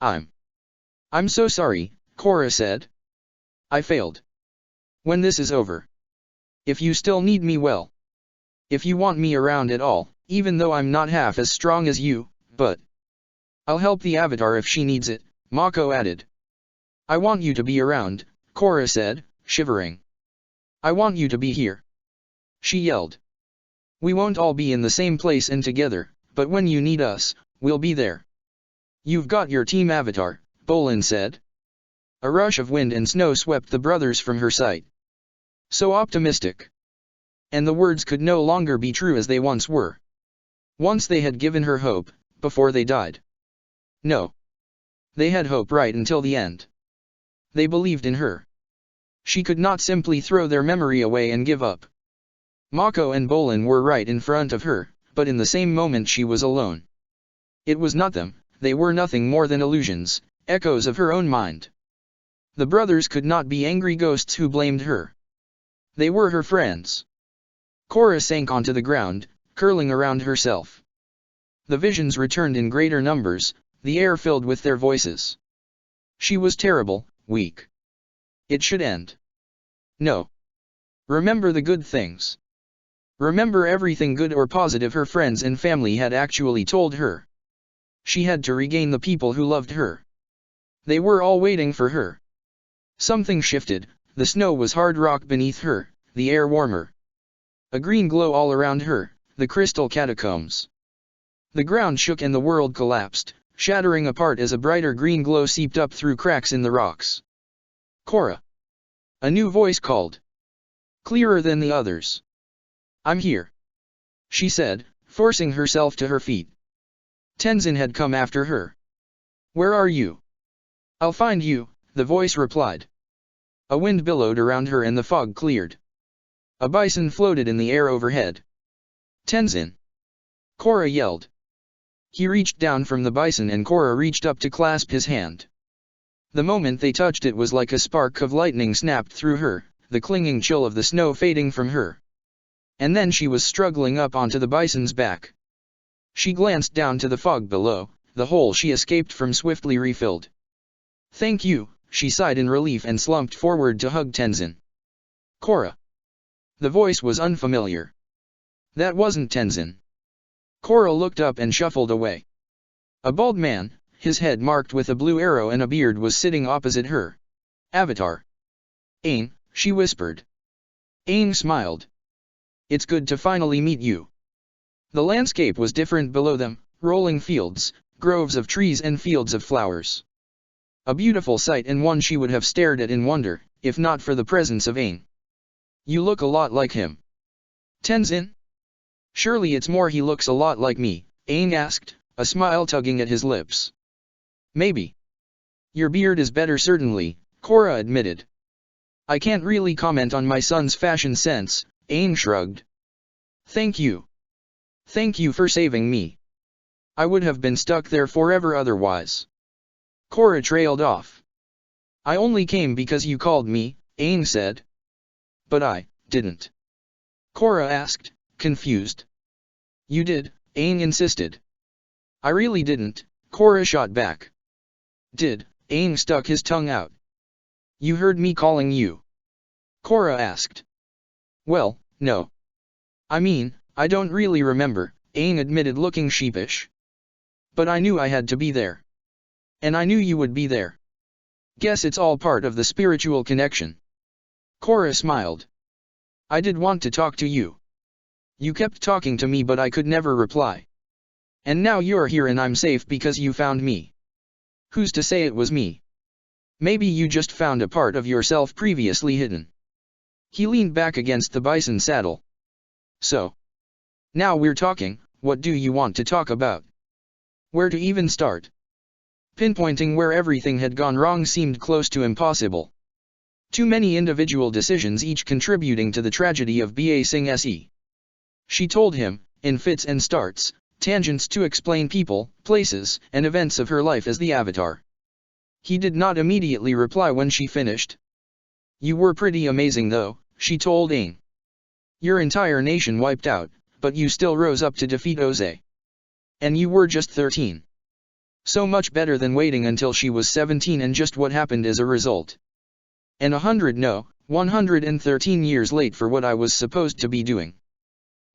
I'm so sorry, Korra said. I failed. When this is over. If you still need me, well. If you want me around at all, even though I'm not half as strong as you, but I'll help the Avatar if she needs it, Mako added. I want you to be around, Korra said, shivering. I want you to be here. She yelled. We won't all be in the same place and together, but when you need us, we'll be there. You've got your team Avatar, Bolin said. A rush of wind and snow swept the brothers from her sight. So optimistic. And the words could no longer be true as they once were. Once they had given her hope, before they died. No. They had hope right until the end. They believed in her. She could not simply throw their memory away and give up. Mako and Bolin were right in front of her, but in the same moment she was alone. It was not them, they were nothing more than illusions, echoes of her own mind. The brothers could not be angry ghosts who blamed her. They were her friends. Korra sank onto the ground, curling around herself. The visions returned in greater numbers, the air filled with their voices. She was terrible, weak. It should end. No. Remember the good things. Remember everything good or positive her friends and family had actually told her. She had to regain the people who loved her. They were all waiting for her. Something shifted, the snow was hard rock beneath her, the air warmer. A green glow all around her, the crystal catacombs. The ground shook and the world collapsed, shattering apart as a brighter green glow seeped up through cracks in the rocks. Korra. A new voice called. Clearer than the others. I'm here. She said, forcing herself to her feet. Tenzin had come after her. Where are you? I'll find you, the voice replied. A wind billowed around her and the fog cleared. A bison floated in the air overhead. Tenzin! Korra yelled. He reached down from the bison and Korra reached up to clasp his hand. The moment they touched it was like a spark of lightning snapped through her, the clinging chill of the snow fading from her. And then she was struggling up onto the bison's back. She glanced down to the fog below, the hole she escaped from swiftly refilled. Thank you, she sighed in relief and slumped forward to hug Tenzin. Korra. The voice was unfamiliar. That wasn't Tenzin. Korra looked up and shuffled away. A bald man, his head marked with a blue arrow and a beard, was sitting opposite her. Avatar. Aang, she whispered. Aang smiled. It's good to finally meet you. The landscape was different below them, rolling fields, groves of trees and fields of flowers. A beautiful sight and one she would have stared at in wonder, if not for the presence of Aang. You look a lot like him. Tenzin? Surely it's more he looks a lot like me, Aang asked, a smile tugging at his lips. Maybe. Your beard is better certainly, Korra admitted. I can't really comment on my son's fashion sense, Aang shrugged. Thank you. Thank you for saving me. I would have been stuck there forever otherwise. Korra trailed off. I only came because you called me, Aang said. But I didn't. Korra asked, confused. You did, Aang insisted. I really didn't, Korra shot back. Did, Aang stuck his tongue out. You heard me calling you? Korra asked. Well, no. I mean, I don't really remember, Aang admitted, looking sheepish. But I knew I had to be there. And I knew you would be there. Guess it's all part of the spiritual connection. Korra smiled. I did want to talk to you. You kept talking to me but I could never reply. And now you're here and I'm safe because you found me. Who's to say it was me? Maybe you just found a part of yourself previously hidden. He leaned back against the bison saddle. So. Now we're talking, what do you want to talk about? Where to even start? Pinpointing where everything had gone wrong seemed close to impossible. Too many individual decisions, each contributing to the tragedy of Ba Singh Se. She told him, in fits and starts, tangents to explain people, places, and events of her life as the Avatar. He did not immediately reply when she finished. "You were pretty amazing though," she told Aang. "Your entire nation wiped out, but you still rose up to defeat Oze. And you were just 13. So much better than waiting until she was 17 and just what happened as a result. And 113 years late for what I was supposed to be doing."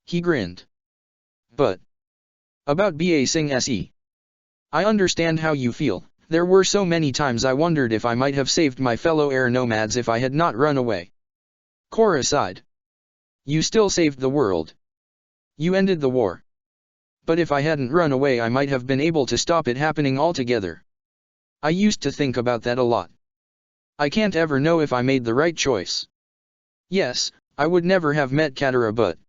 He grinned. "But about Ba Sing Se. I understand how you feel. There were so many times I wondered if I might have saved my fellow air nomads if I had not run away." Korra sighed. "You still saved the world. You ended the war. But if I hadn't run away I might have been able to stop it happening altogether. I used to think about that a lot. I can't ever know if I made the right choice. Yes, I would never have met Katara, but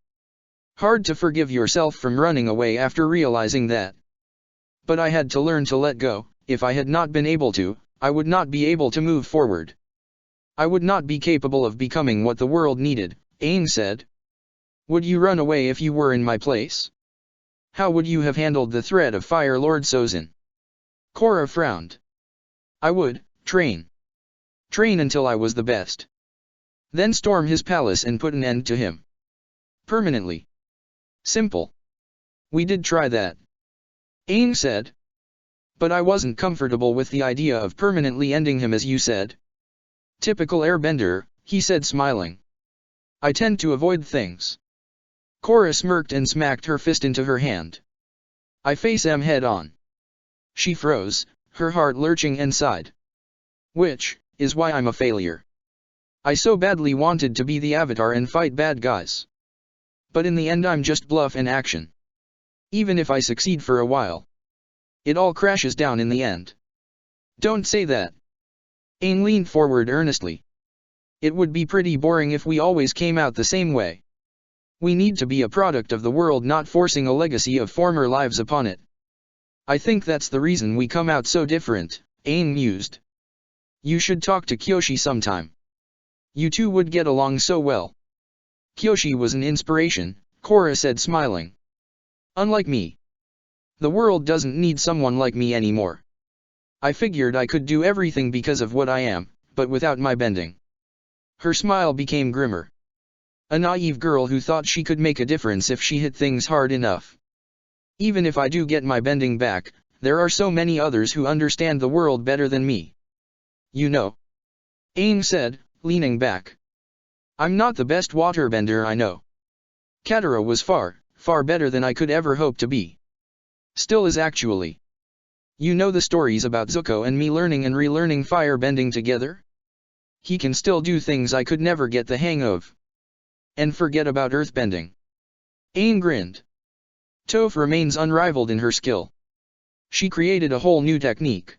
hard to forgive yourself from running away after realizing that. But I had to learn to let go. If I had not been able to, I would not be able to move forward. I would not be capable of becoming what the world needed," Aang said. "Would you run away if you were in my place? How would you have handled the threat of Fire Lord Sozin?" Korra frowned. "I would train. Train until I was the best. Then storm his palace and put an end to him. Permanently. Simple. We did try that," Aang said. "But I wasn't comfortable with the idea of permanently ending him as you said." "Typical airbender," he said smiling. "I tend to avoid things." Korra smirked and smacked her fist into her hand. "I face him head on." She froze, her heart lurching and sighed. "Which is why I'm a failure. I so badly wanted to be the Avatar and fight bad guys. But in the end I'm just bluff and action. Even if I succeed for a while, it all crashes down in the end." "Don't say that." Aang leaned forward earnestly. "It would be pretty boring if we always came out the same way. We need to be a product of the world, not forcing a legacy of former lives upon it. I think that's the reason we come out so different," Aang mused. "You should talk to Kyoshi sometime. You two would get along so well." "Kyoshi was an inspiration," Korra said smiling. "Unlike me. The world doesn't need someone like me anymore. I figured I could do everything because of what I am, but without my bending." Her smile became grimmer. A naive girl who thought she could make a difference if she hit things hard enough. "Even if I do get my bending back, there are so many others who understand the world better than me. You know," Aang said, leaning back. "I'm not the best waterbender I know. Katara was far better than I could ever hope to be. Still is actually. You know the stories about Zuko and me learning and relearning firebending together? He can still do things I could never get the hang of. And forget about earthbending." Aang grinned. Toph remains unrivaled in her skill. She created a whole new technique.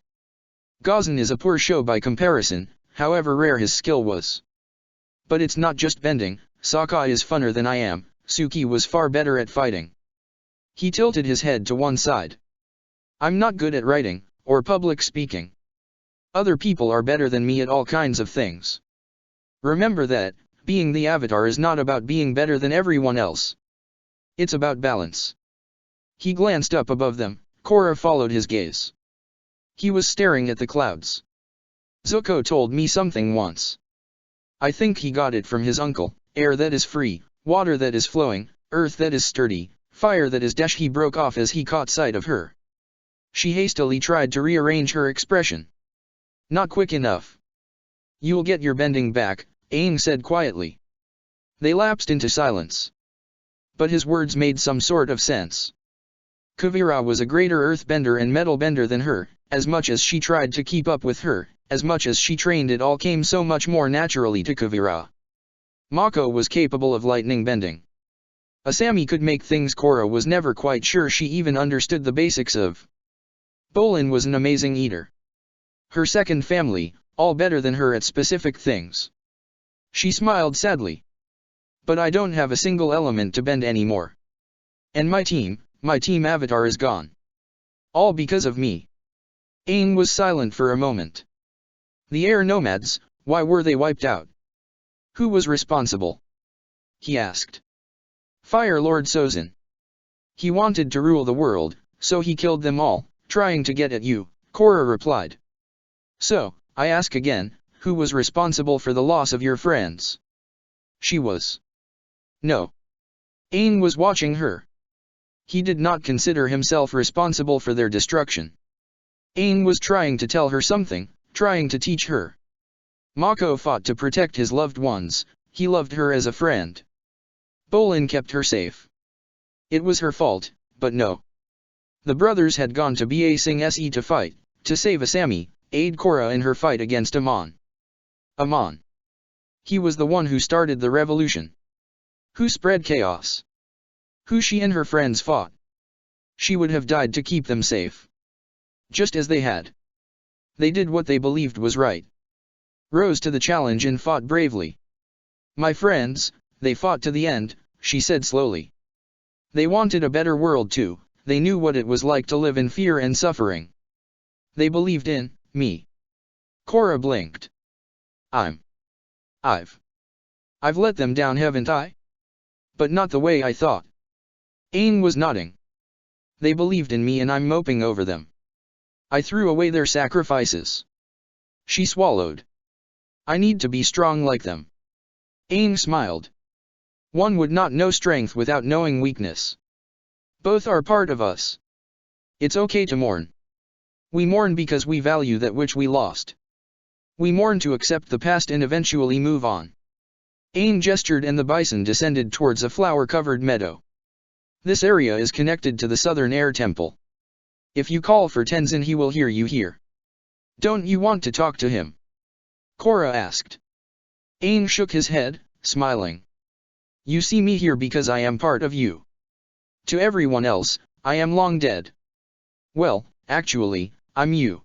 Gazan is a poor show by comparison, however rare his skill was. But it's not just bending. Saga is funner than I am. Suki was far better at fighting. He tilted his head to one side. "I'm not good at writing, or public speaking. Other people are better than me at all kinds of things. Remember that, being the Avatar is not about being better than everyone else. It's about balance." He glanced up above them. Korra followed his gaze. He was staring at the clouds. "Zuko told me something once. I think he got it from his uncle. Air that is free, water that is flowing, earth that is sturdy, fire that is dash." He broke off as he caught sight of her. She hastily tried to rearrange her expression. "Not quick enough. You'll get your bending back," Aang said quietly. They lapsed into silence. But his words made some sort of sense. Kuvira was a greater earthbender and metalbender than her. As much as she tried to keep up with her, as much as she trained, it all came so much more naturally to Kuvira. Mako was capable of lightning bending. Asami could make things Korra was never quite sure she even understood the basics of. Bolin was an amazing eater. Her second family, all better than her at specific things. She smiled sadly. "But I don't have a single element to bend anymore. And my team Avatar is gone. All because of me." Aang was silent for a moment. "The air nomads, why were they wiped out? Who was responsible?" he asked. "Fire Lord Sozin. He wanted to rule the world, so he killed them all," Trying to get at you, Korra replied. So, I ask again, who was responsible for the loss of your friends? She was. No. Aang was watching her. He did not consider himself responsible for their destruction. Aang was trying to tell her something, trying to teach her. Mako fought to protect his loved ones, he loved her as a friend. Bolin kept her safe. It was her fault, but no. The brothers had gone to Ba Sing Se to fight, to save Asami, aid Korra in her fight against Amon. Amon. He was the one who started the revolution. Who spread chaos. Who she and her friends fought. She would have died to keep them safe. Just as they had. They did what they believed was right. Rose to the challenge and fought bravely. My friends, they fought to the end, she said slowly. They wanted a better world too, they knew what it was like to live in fear and suffering. They believed in me. Korra blinked. I've let them down, haven't I? But not the way I thought. Aang was nodding. They believed in me and I'm moping over them. I threw away their sacrifices. She swallowed. I need to be strong like them. Aang smiled. One would not know strength without knowing weakness. Both are part of us. It's okay to mourn. We mourn because we value that which we lost. We mourn to accept the past and eventually move on. Aang gestured and the bison descended towards a flower-covered meadow. This area is connected to the Southern Air Temple. If you call for Tenzin, he will hear you here. Don't you want to talk to him? Korra asked. Aang shook his head, smiling. You see me here because I am part of you. To everyone else, I am long dead. Well, actually, I'm you.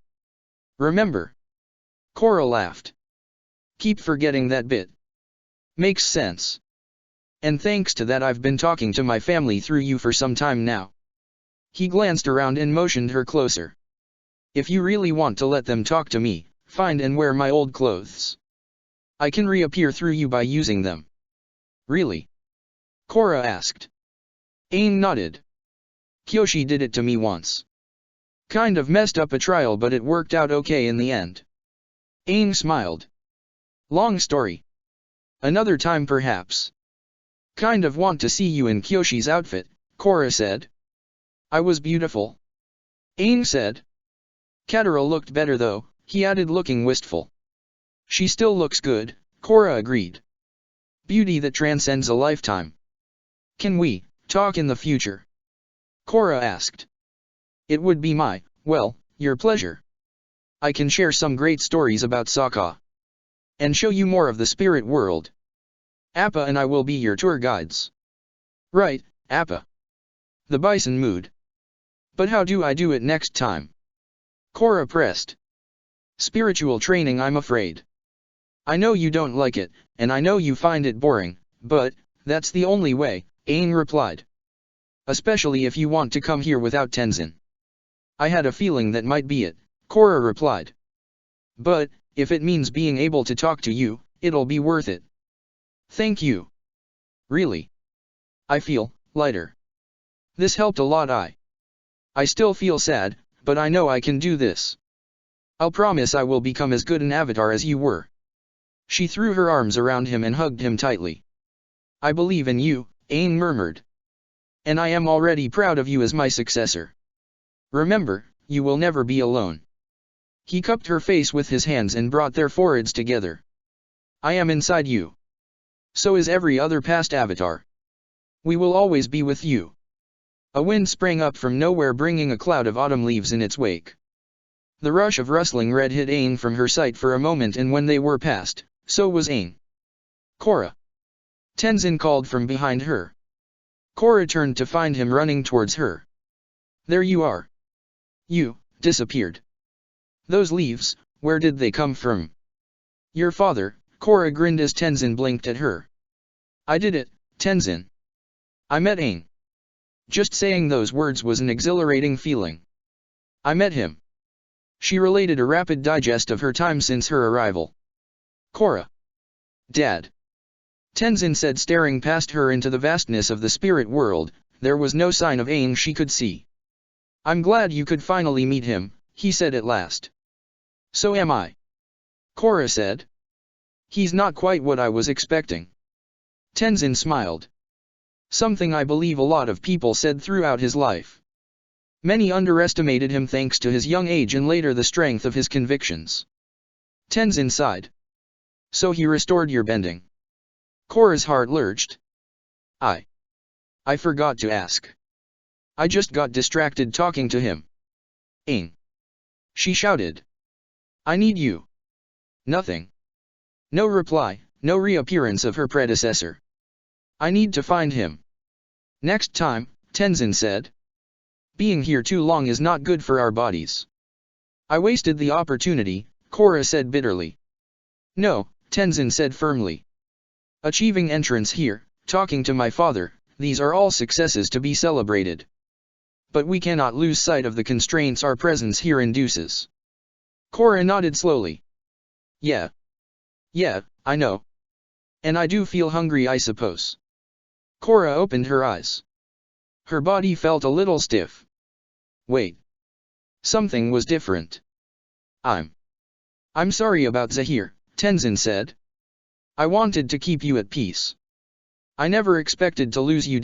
Remember? Korra laughed. Keep forgetting that bit. Makes sense. And thanks to that I've been talking to my family through you for some time now. He glanced around and motioned her closer. If you really want to let them talk to me, find and wear my old clothes. I can reappear through you by using them. Really? Korra asked. Aang nodded. Kyoshi did it to me once. Kind of messed up a trial, but it worked out okay in the end. Aang smiled. Long story. Another time perhaps. Kind of want to see you in Kyoshi's outfit, Korra said. I was beautiful. Aang said. Katara looked better though, he added, looking wistful. She still looks good, Korra agreed. Beauty that transcends a lifetime. Can we talk in the future? Korra asked. It would be your pleasure. I can share some great stories about Saga. And show you more of the spirit world. Appa and I will be your tour guides. Right, Appa. The bison mooed. But how do I do it next time? Korra pressed. Spiritual training, I'm afraid. I know you don't like it, and I know you find it boring, but that's the only way, Aang replied. Especially if you want to come here without Tenzin. I had a feeling that might be it, Korra replied. But, if it means being able to talk to you, it'll be worth it. Thank you. Really? I feel lighter. This helped a lot. I still feel sad, but I know I can do this. I'll promise I will become as good an avatar as you were. She threw her arms around him and hugged him tightly. I believe in you, Aang murmured. And I am already proud of you as my successor. Remember, you will never be alone. He cupped her face with his hands and brought their foreheads together. I am inside you. So is every other past avatar. We will always be with you. A wind sprang up from nowhere, bringing a cloud of autumn leaves in its wake. The rush of rustling red hid Aang from her sight for a moment, and when they were past, so was Aang. Korra. Tenzin called from behind her. Korra turned to find him running towards her. There you are. You disappeared. Those leaves, where did they come from? Your father, Korra grinned as Tenzin blinked at her. I did it, Tenzin. I met Aang. Just saying those words was an exhilarating feeling. I met him. She related a rapid digest of her time since her arrival. Korra. Dad. Tenzin said, staring past her into the vastness of the spirit world. There was no sign of Aang she could see. I'm glad you could finally meet him, he said at last. So am I. Korra said. He's not quite what I was expecting. Tenzin smiled. Something I believe a lot of people said throughout his life. Many underestimated him thanks to his young age and later the strength of his convictions. Tenzin sighed. So he restored your bending. Korra's heart lurched. I forgot to ask. I just got distracted talking to him. Aang. She shouted. I need you. Nothing. No reply, no reappearance of her predecessor. I need to find him. Next time, Tenzin said. Being here too long is not good for our bodies. I wasted the opportunity, Korra said bitterly. No, Tenzin said firmly. Achieving entrance here, talking to my father, these are all successes to be celebrated. But we cannot lose sight of the constraints our presence here induces. Korra nodded slowly. Yeah, I know. And I do feel hungry, I suppose. Korra opened her eyes. Her body felt a little stiff. Wait. Something was different. I'm sorry about Zahir, Tenzin said. I wanted to keep you at peace. I never expected to lose you.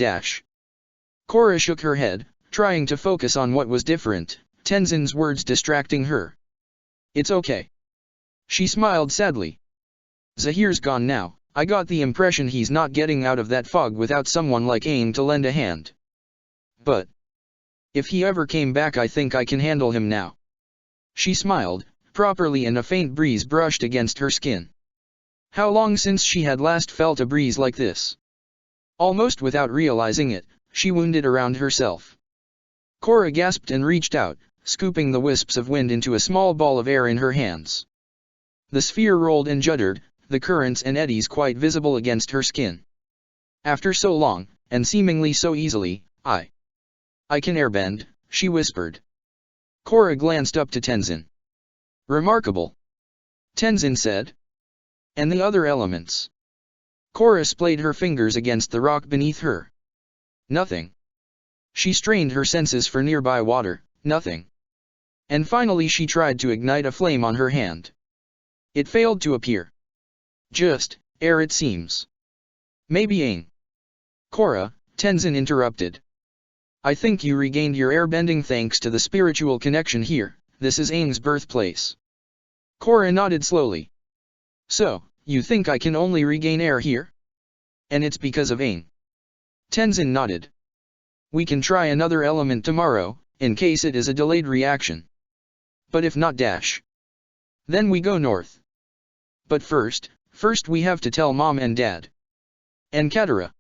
Korra shook her head, trying to focus on what was different, Tenzin's words distracting her. It's okay. She smiled sadly. Zahir's gone now, I got the impression he's not getting out of that fog without someone like Aang to lend a hand. But if he ever came back, I think I can handle him now. She smiled, properly, and a faint breeze brushed against her skin. How long since she had last felt a breeze like this? Almost without realizing it, she wounded around herself. Korra gasped and reached out, scooping the wisps of wind into a small ball of air in her hands. The sphere rolled and juddered, the currents and eddies quite visible against her skin. After so long, and seemingly so easily, I can airbend, she whispered. Korra glanced up to Tenzin. Remarkable. Tenzin said. And the other elements? Korra splayed her fingers against the rock beneath her. Nothing. She strained her senses for nearby water, nothing. And finally she tried to ignite a flame on her hand. It failed to appear. Just air, it seems. Maybe Aang. Korra, Tenzin interrupted. I think you regained your airbending thanks to the spiritual connection here, this is Aang's birthplace. Korra nodded slowly. So, you think I can only regain air here? And it's because of Aang. Tenzin nodded. We can try another element tomorrow, in case it is a delayed reaction. But if not, then we go north. But first we have to tell Mom and Dad. And Katara.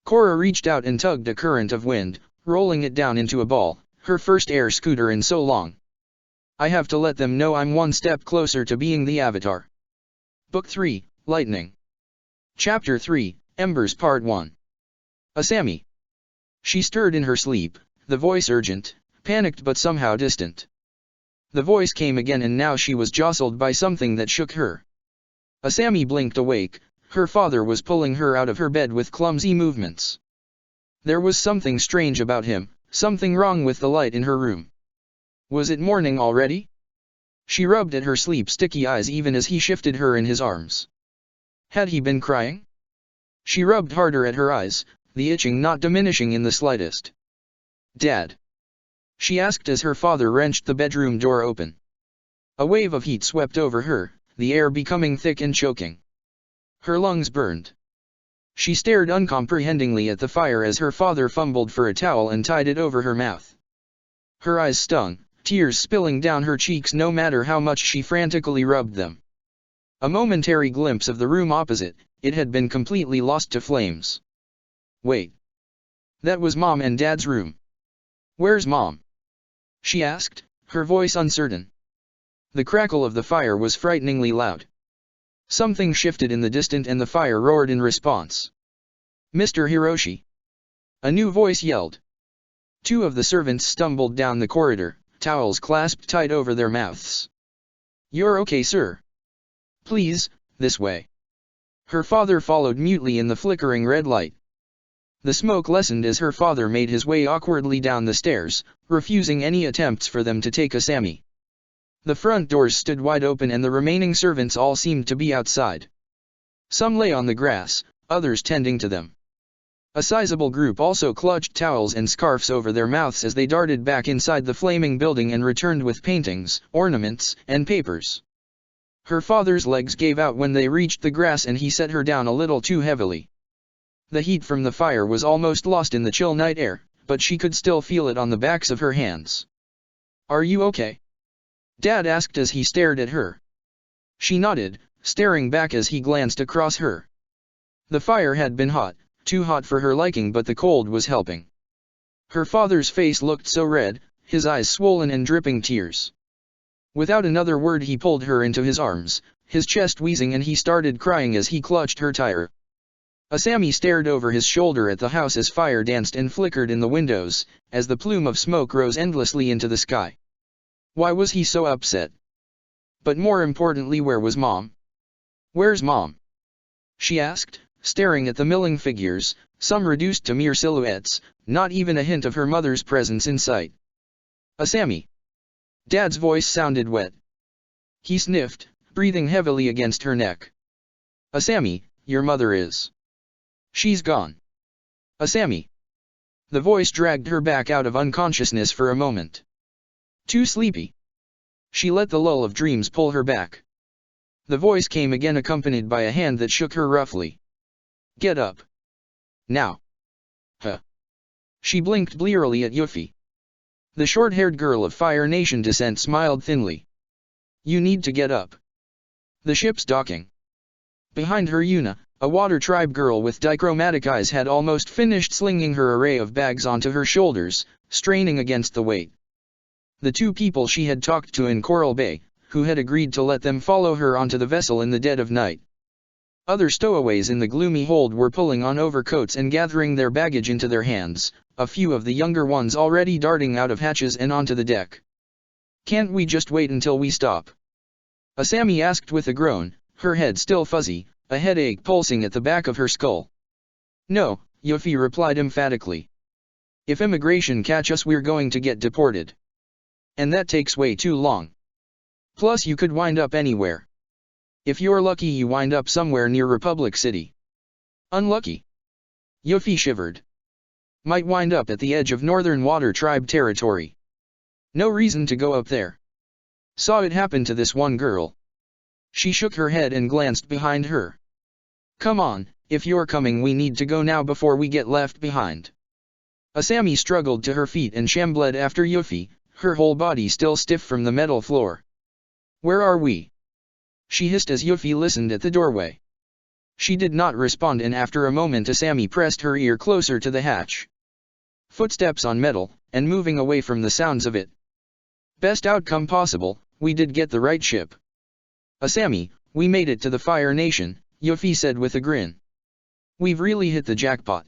Korra reached out and tugged a current of wind, rolling it down into a ball, her first air scooter in so long. I have to let them know I'm one step closer to being the Avatar. Book 3, Lightning. Chapter 3, Embers Part 1. Asami. She stirred in her sleep, the voice urgent, panicked but somehow distant. The voice came again, and now she was jostled by something that shook her. Asami blinked awake, her father was pulling her out of her bed with clumsy movements. There was something strange about him, something wrong with the light in her room. Was it morning already? She rubbed at her sleep-sticky eyes even as he shifted her in his arms. Had he been crying? She rubbed harder at her eyes, the itching not diminishing in the slightest. Dad? She asked as her father wrenched the bedroom door open. A wave of heat swept over her, the air becoming thick and choking. Her lungs burned. She stared uncomprehendingly at the fire as her father fumbled for a towel and tied it over her mouth. Her eyes stung, tears spilling down her cheeks no matter how much she frantically rubbed them. A momentary glimpse of the room opposite, it had been completely lost to flames. Wait. That was Mom and Dad's room. Where's Mom? She asked, her voice uncertain. The crackle of the fire was frighteningly loud. Something shifted in the distance and the fire roared in response. Mr. Hiroshi. A new voice yelled. Two of the servants stumbled down the corridor, towels clasped tight over their mouths. You're okay, sir? Please, this way. Her father followed mutely in the flickering red light. The smoke lessened as her father made his way awkwardly down the stairs, refusing any attempts for them to take Asami. The front doors stood wide open and the remaining servants all seemed to be outside. Some lay on the grass, others tending to them. A sizable group also clutched towels and scarves over their mouths as they darted back inside the flaming building and returned with paintings, ornaments, and papers. Her father's legs gave out when they reached the grass and he set her down a little too heavily. The heat from the fire was almost lost in the chill night air, but she could still feel it on the backs of her hands. "Are you okay?" Dad asked as he stared at her. She nodded, staring back as he glanced across her. The fire had been hot, too hot for her liking, but the cold was helping. Her father's face looked so red, his eyes swollen and dripping tears. Without another word he pulled her into his arms, his chest wheezing, and he started crying as he clutched her tighter. Asami stared over his shoulder at the house as fire danced and flickered in the windows, as the plume of smoke rose endlessly into the sky. Why was he so upset? But more importantly, where was Mom? "Where's Mom?" she asked, staring at the milling figures, some reduced to mere silhouettes, not even a hint of her mother's presence in sight. "Asami." Dad's voice sounded wet. He sniffed, breathing heavily against her neck. "Asami, your mother is. She's gone." "Asami." The voice dragged her back out of unconsciousness for a moment. "Too sleepy." She let the lull of dreams pull her back. The voice came again, accompanied by a hand that shook her roughly. "Get up. Now." "Huh." She blinked blearily at Yuffie. The short-haired girl of Fire Nation descent smiled thinly. "You need to get up. The ship's docking." Behind her, Yuna, a water tribe girl with dichromatic eyes, had almost finished slinging her array of bags onto her shoulders, straining against the weight. The two people she had talked to in Coral Bay, who had agreed to let them follow her onto the vessel in the dead of night. Other stowaways in the gloomy hold were pulling on overcoats and gathering their baggage into their hands, a few of the younger ones already darting out of hatches and onto the deck. "Can't we just wait until we stop?" Asami asked with a groan, her head still fuzzy, a headache pulsing at the back of her skull. "No," Yuffie replied emphatically. "If immigration catch us, we're going to get deported. And that takes way too long. Plus you could wind up anywhere. If you're lucky, you wind up somewhere near Republic City. Unlucky?" Yuffie shivered. "Might wind up at the edge of Northern Water Tribe territory. No reason to go up there. Saw it happen to this one girl." She shook her head and glanced behind her. "Come on, if you're coming, we need to go now before we get left behind." Asami struggled to her feet and shambled after Yuffie, her whole body still stiff from the metal floor. "Where are we?" she hissed as Yuffie listened at the doorway. She did not respond, and after a moment Asami pressed her ear closer to the hatch. Footsteps on metal, and moving away from the sounds of it. "Best outcome possible, we did get the right ship." "Asami, we made it to the Fire Nation," Yuffie said with a grin. "We've really hit the jackpot.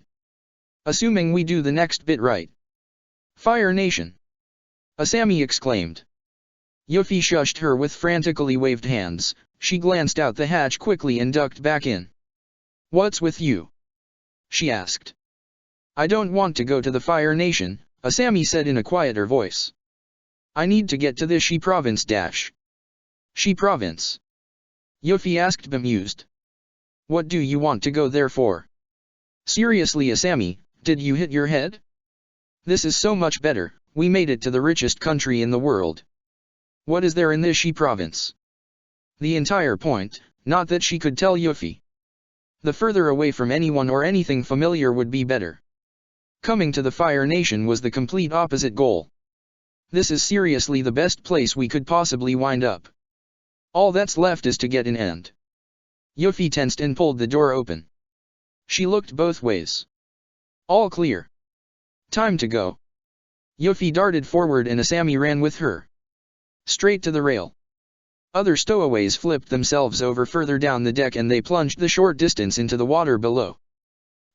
Assuming we do the next bit right." "Fire Nation!" Asami exclaimed. Yuffie shushed her with frantically waved hands. She glanced out the hatch quickly and ducked back in. "What's with you?" she asked. "I don't want to go to the Fire Nation," Asami said in a quieter voice. "I need to get to the Shi Province dash." "Shi Province?" Yuffie asked, bemused. "What do you want to go there for?" "Seriously, Asami, did you hit your head? This is so much better, we made it to the richest country in the world. What is there in this Shi Province?" The entire point, not that she could tell Yuffie. The further away from anyone or anything familiar would be better. Coming to the Fire Nation was the complete opposite goal. This is seriously the best place we could possibly wind up. All that's left is to get an end. Yuffie tensed and pulled the door open. She looked both ways. All clear. Time to go. Yuffie darted forward and Asami ran with her. Straight to the rail. Other stowaways flipped themselves over further down the deck and they plunged the short distance into the water below.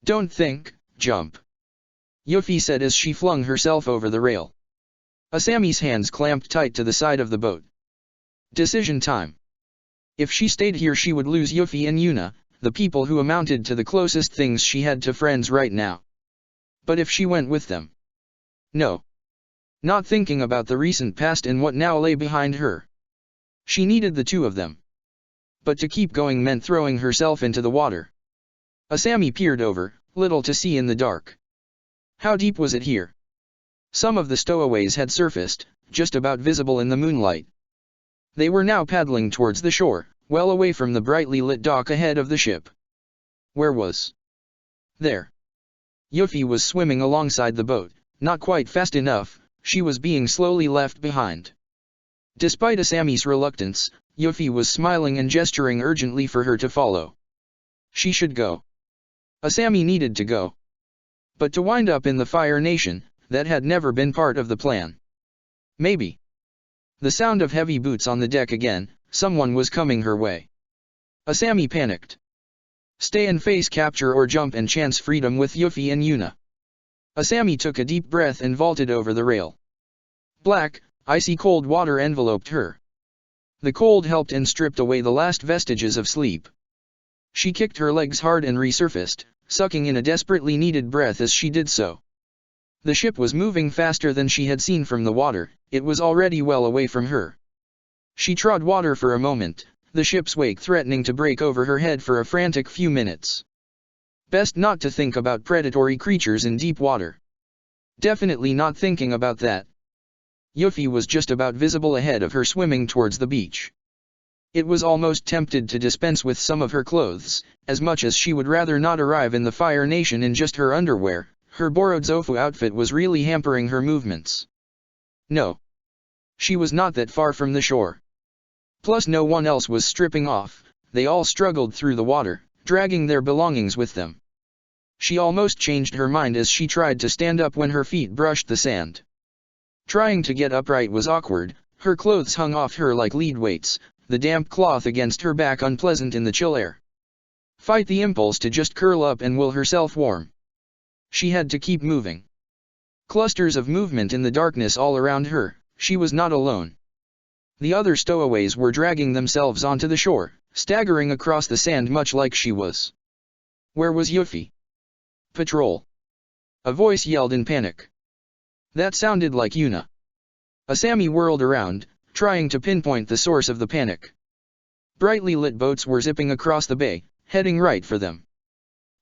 "Don't think, jump," Yuffie said as she flung herself over the rail. Asami's hands clamped tight to the side of the boat. Decision time. If she stayed here, she would lose Yuffie and Yuna, the people who amounted to the closest things she had to friends right now. But if she went with them? No. Not thinking about the recent past and what now lay behind her. She needed the two of them. But to keep going meant throwing herself into the water. Asami peered over, little to see in the dark. How deep was it here? Some of the stowaways had surfaced, just about visible in the moonlight. They were now paddling towards the shore, well away from the brightly lit dock ahead of the ship. Where was? There. Yuffie was swimming alongside the boat, not quite fast enough, she was being slowly left behind. Despite Asami's reluctance, Yuffie was smiling and gesturing urgently for her to follow. She should go. Asami needed to go. But to wind up in the Fire Nation, that had never been part of the plan. Maybe. The sound of heavy boots on the deck again, someone was coming her way. Asami panicked. Stay and face capture or jump and chance freedom with Yuffie and Yuna. Asami took a deep breath and vaulted over the rail. Black, icy cold water enveloped her. The cold helped and stripped away the last vestiges of sleep. She kicked her legs hard and resurfaced, sucking in a desperately needed breath as she did so. The ship was moving faster than she had seen from the water, it was already well away from her. She trod water for a moment, the ship's wake threatening to break over her head for a frantic few minutes. Best not to think about predatory creatures in deep water. Definitely not thinking about that. Yuffie was just about visible ahead of her swimming towards the beach. It was almost tempted to dispense with some of her clothes, as much as she would rather not arrive in the Fire Nation in just her underwear, her Borodzofu outfit was really hampering her movements. No. She was not that far from the shore. Plus no one else was stripping off, they all struggled through the water, dragging their belongings with them. She almost changed her mind as she tried to stand up when her feet brushed the sand. Trying to get upright was awkward, her clothes hung off her like lead weights, the damp cloth against her back unpleasant in the chill air. Fight the impulse to just curl up and will herself warm. She had to keep moving. Clusters of movement in the darkness all around her, she was not alone. The other stowaways were dragging themselves onto the shore, staggering across the sand much like she was. Where was Yuffie? Patrol. A voice yelled in panic. That sounded like Yuna. Asami whirled around, trying to pinpoint the source of the panic. Brightly lit boats were zipping across the bay, heading right for them.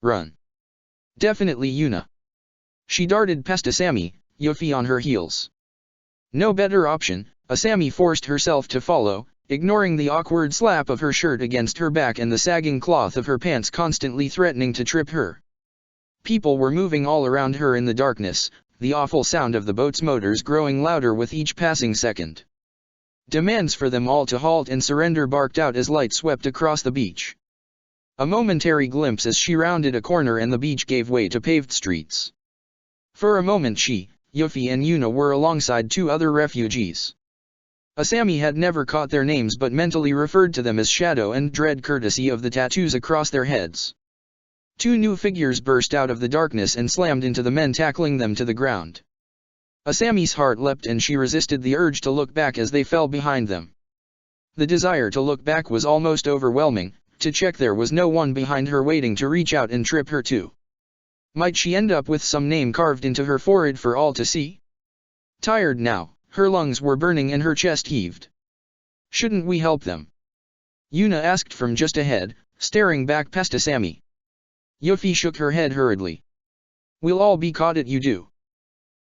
Run. Definitely Yuna. She darted past Asami, Yuffie on her heels. No better option, Asami forced herself to follow, ignoring the awkward slap of her shirt against her back and the sagging cloth of her pants constantly threatening to trip her. People were moving all around her in the darkness, the awful sound of the boat's motors growing louder with each passing second. Demands for them all to halt and surrender barked out as light swept across the beach. A momentary glimpse as she rounded a corner and the beach gave way to paved streets. For a moment she, Yuffie and Yuna were alongside two other refugees. Asami had never caught their names but mentally referred to them as Shadow and Dread courtesy of the tattoos across their heads. Two new figures burst out of the darkness and slammed into the men tackling them to the ground. Asami's heart leapt and she resisted the urge to look back as they fell behind them. The desire to look back was almost overwhelming, to check there was no one behind her waiting to reach out and trip her too. Might she end up with some name carved into her forehead for all to see? Tired now, her lungs were burning and her chest heaved. Shouldn't we help them? Yuna asked from just ahead, staring back past Asami. Yuffie shook her head hurriedly. We'll all be caught if you do.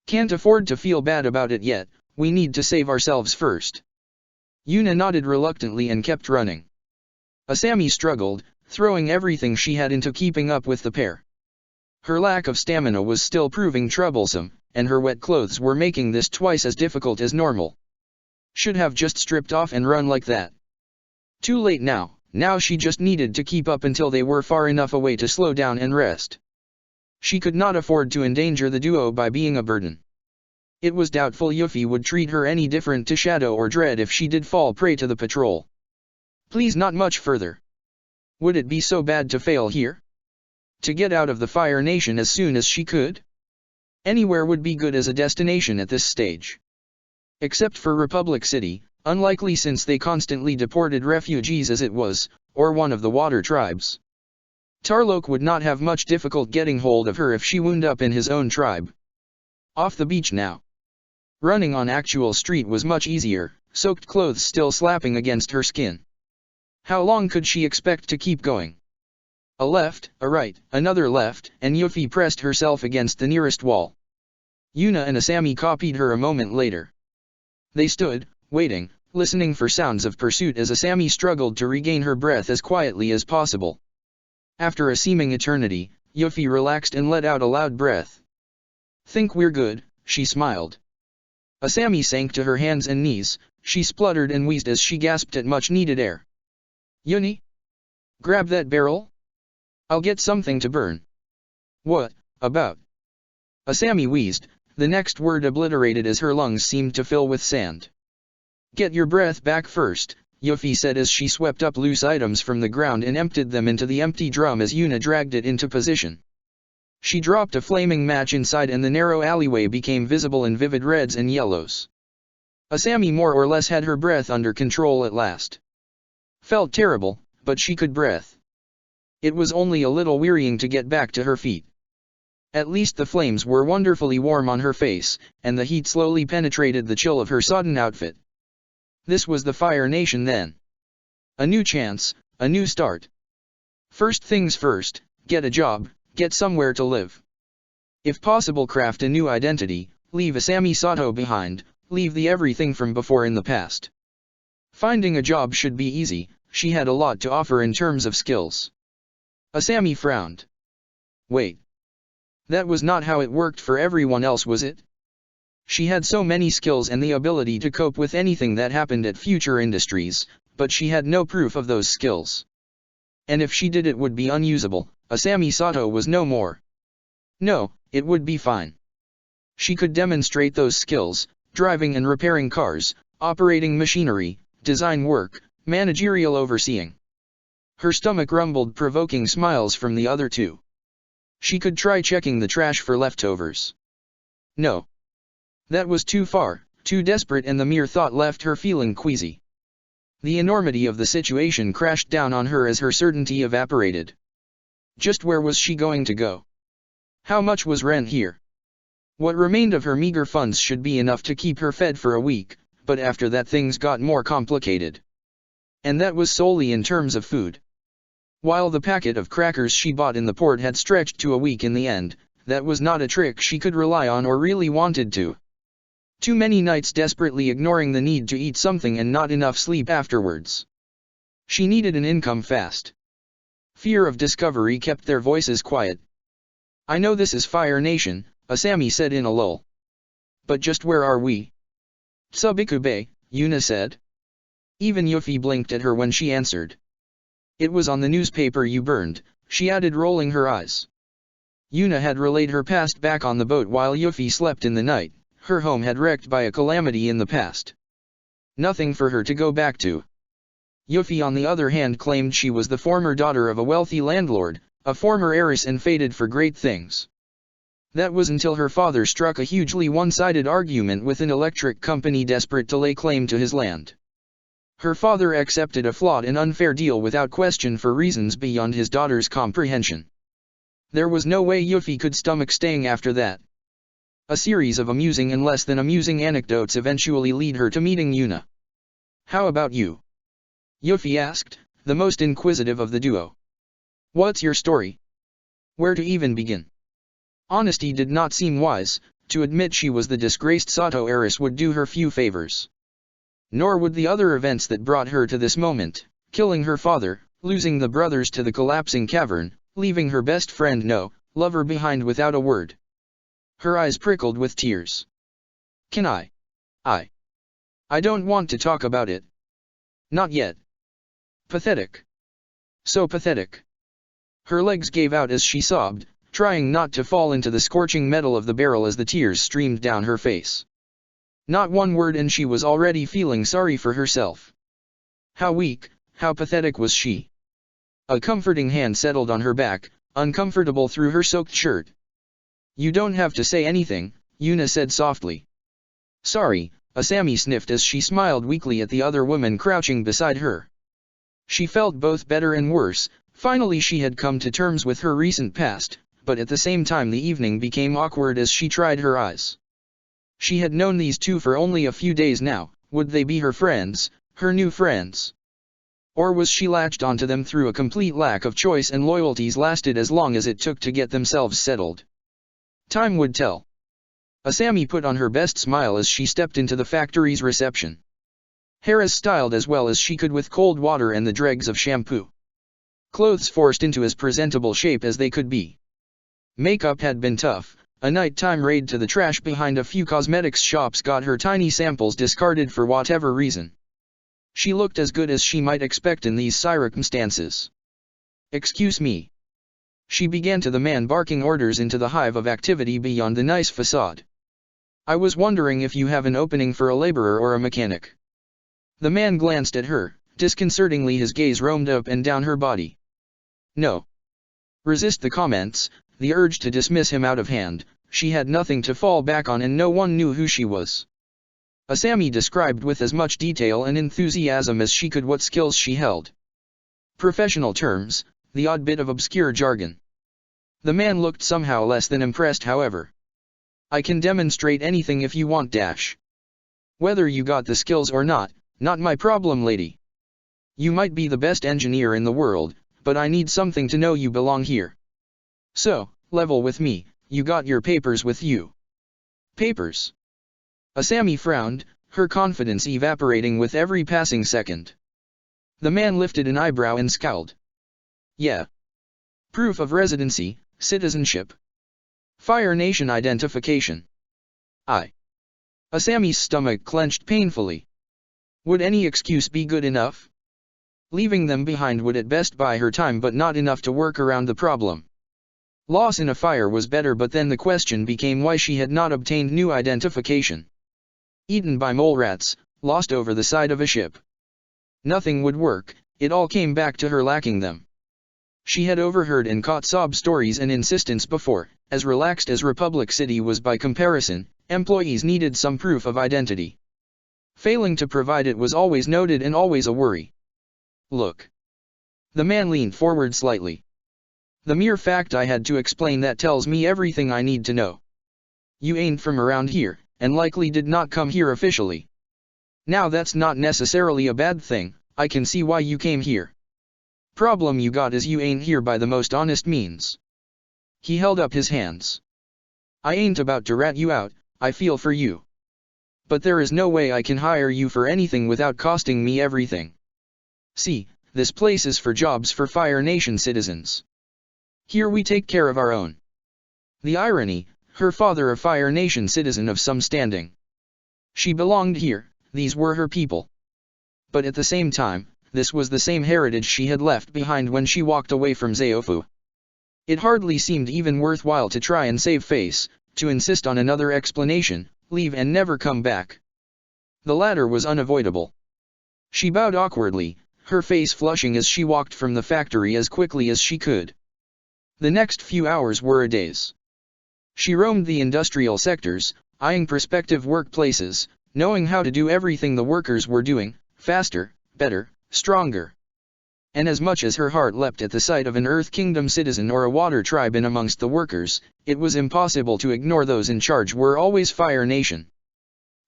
Can't afford to feel bad about it yet, we need to save ourselves first. Yuna nodded reluctantly and kept running. Asami struggled, throwing everything she had into keeping up with the pair. Her lack of stamina was still proving troublesome, and her wet clothes were making this twice as difficult as normal. Should have just stripped off and run like that. Too late now, now she just needed to keep up until they were far enough away to slow down and rest. She could not afford to endanger the duo by being a burden. It was doubtful Yuffie would treat her any different to Shadow or Dread if she did fall prey to the patrol. Please not much further. Would it be so bad to fail here? To get out of the Fire Nation as soon as she could? Anywhere would be good as a destination at this stage. Except for Republic City, unlikely since they constantly deported refugees as it was, or one of the water tribes. Tarlok would not have much difficult getting hold of her if she wound up in his own tribe. Off the beach now. Running on actual street was much easier, soaked clothes still slapping against her skin. How long could she expect to keep going? A left, a right, another left, and Yuffie pressed herself against the nearest wall. Yuna and Asami copied her a moment later. They stood, waiting, listening for sounds of pursuit as Asami struggled to regain her breath as quietly as possible. After a seeming eternity, Yuffie relaxed and let out a loud breath. "Think we're good," she smiled. Asami sank to her hands and knees, she spluttered and wheezed as she gasped at much-needed air. "Yuni? Grab that barrel? I'll get something to burn." "What about?" Asami wheezed, the next word obliterated as her lungs seemed to fill with sand. "Get your breath back first," Yuffie said as she swept up loose items from the ground and emptied them into the empty drum as Yuna dragged it into position. She dropped a flaming match inside and the narrow alleyway became visible in vivid reds and yellows. Asami more or less had her breath under control at last. Felt terrible, but she could breathe. It was only a little wearying to get back to her feet. At least the flames were wonderfully warm on her face, and the heat slowly penetrated the chill of her sodden outfit. This was the Fire Nation then. A new chance, a new start. First things first, get a job, get somewhere to live. If possible, craft a new identity, leave Asami Sato behind, leave the everything from before in the past. Finding a job should be easy, she had a lot to offer in terms of skills. Asami frowned. Wait. That was not how it worked for everyone else, was it? She had so many skills and the ability to cope with anything that happened at Future Industries, but she had no proof of those skills. And if she did, it would be unusable. Asami Sato was no more. No, it would be fine. She could demonstrate those skills, driving and repairing cars, operating machinery, design work, managerial overseeing. Her stomach rumbled, provoking smiles from the other two. She could try checking the trash for leftovers. No. That was too far, too desperate, and the mere thought left her feeling queasy. The enormity of the situation crashed down on her as her certainty evaporated. Just where was she going to go? How much was rent here? What remained of her meager funds should be enough to keep her fed for a week, but after that things got more complicated. And that was solely in terms of food. While the packet of crackers she bought in the port had stretched to a week in the end, that was not a trick she could rely on or really wanted to. Too many nights desperately ignoring the need to eat something and not enough sleep afterwards. She needed an income fast. Fear of discovery kept their voices quiet. "I know this is Fire Nation," Asami said in a lull. "But just where are we?" "Tsubikube," Yuna said. Even Yuffie blinked at her when she answered. "It was on the newspaper you burned," she added, rolling her eyes. Yuna had relayed her past back on the boat while Yuffie slept in the night. Her home had wrecked by a calamity in the past. Nothing for her to go back to. Yuffie on the other hand claimed she was the former daughter of a wealthy landlord, a former heiress and fated for great things. That was until her father struck a hugely one-sided argument with an electric company desperate to lay claim to his land. Her father accepted a flawed and unfair deal without question for reasons beyond his daughter's comprehension. There was no way Yuffie could stomach staying after that. A series of amusing and less than amusing anecdotes eventually lead her to meeting Yuna. "How about you?" Yuffie asked, the most inquisitive of the duo. "What's your story? Where to even begin?" Honesty did not seem wise. To admit she was the disgraced Sato heiress would do her few favors. Nor would the other events that brought her to this moment, killing her father, losing the brothers to the collapsing cavern, leaving her best friend no lover behind without a word. Her eyes prickled with tears. "Can I don't want to talk about it. Not yet." Pathetic. So pathetic. Her legs gave out as she sobbed, trying not to fall into the scorching metal of the barrel as the tears streamed down her face. Not one word and she was already feeling sorry for herself. How weak, how pathetic was she. A comforting hand settled on her back, uncomfortable through her soaked shirt. "You don't have to say anything," Yuna said softly. "Sorry," Asami sniffed as she smiled weakly at the other woman crouching beside her. She felt both better and worse, Finally she had come to terms with her recent past, but at the same time the evening became awkward as she tried her eyes. She had known these two for only a few days now. Would they be her friends, her new friends? Or was she latched onto them through a complete lack of choice and loyalties lasted as long as it took to get themselves settled? Time would tell. Asami put on her best smile as she stepped into the factory's reception. Hair as styled as well as she could with cold water and the dregs of shampoo. Clothes forced into as presentable shape as they could be. Makeup had been tough. A nighttime raid to the trash behind a few cosmetics shops got her tiny samples discarded for whatever reason. She looked as good as she might expect in these circumstances. "Excuse me." She began to the man barking orders into the hive of activity beyond the nice facade. "I was wondering if you have an opening for a laborer or a mechanic." The man glanced at her. Disconcertingly his gaze roamed up and down her body. "No." Resist the comments, the urge to dismiss him out of hand. She had nothing to fall back on and no one knew who she was. Asami described with as much detail and enthusiasm as she could what skills she held. Professional terms, the odd bit of obscure jargon. The man looked somehow less than impressed however. "I can demonstrate anything if you want dash. Whether you got the skills or not my problem lady. You might be the best engineer in the world, but I need something to know you belong here. So, level with me, you got your papers with you." "Papers?" Asami frowned, her confidence evaporating with every passing second. The man lifted an eyebrow and scowled. "Yeah. Proof of residency, citizenship. Fire Nation identification." Asami's stomach clenched painfully. Would any excuse be good enough? Leaving them behind would at best buy her time but not enough to work around the problem. Loss in a fire was better but then the question became why she had not obtained new identification. Eaten by mole rats, lost over the side of a ship. Nothing would work, it all came back to her lacking them. She had overheard and caught sob stories and insistence before. As relaxed as Republic City was by comparison, employees needed some proof of identity. Failing to provide it was always noted and always a worry. "Look." The man leaned forward slightly. "The mere fact I had to explain that tells me everything I need to know. You ain't from around here, and likely did not come here officially. Now that's not necessarily a bad thing, I can see why you came here. Problem you got is you ain't here by the most honest means." He held up his hands. "I ain't about to rat you out, I feel for you. But there is no way I can hire you for anything without costing me everything. See, this place is for jobs for Fire Nation citizens. Here we take care of our own." The irony, her father a Fire Nation citizen of some standing. She belonged here, these were her people. But at the same time, this was the same heritage she had left behind when she walked away from Zaofu. It hardly seemed even worthwhile to try and save face, to insist on another explanation, leave and never come back. The latter was unavoidable. She bowed awkwardly, her face flushing as she walked from the factory as quickly as she could. The next few hours were a daze. She roamed the industrial sectors, eyeing prospective workplaces, knowing how to do everything the workers were doing, faster, better, stronger. And as much as her heart leapt at the sight of an Earth Kingdom citizen or a water tribe in amongst the workers, it was impossible to ignore those in charge were always Fire Nation.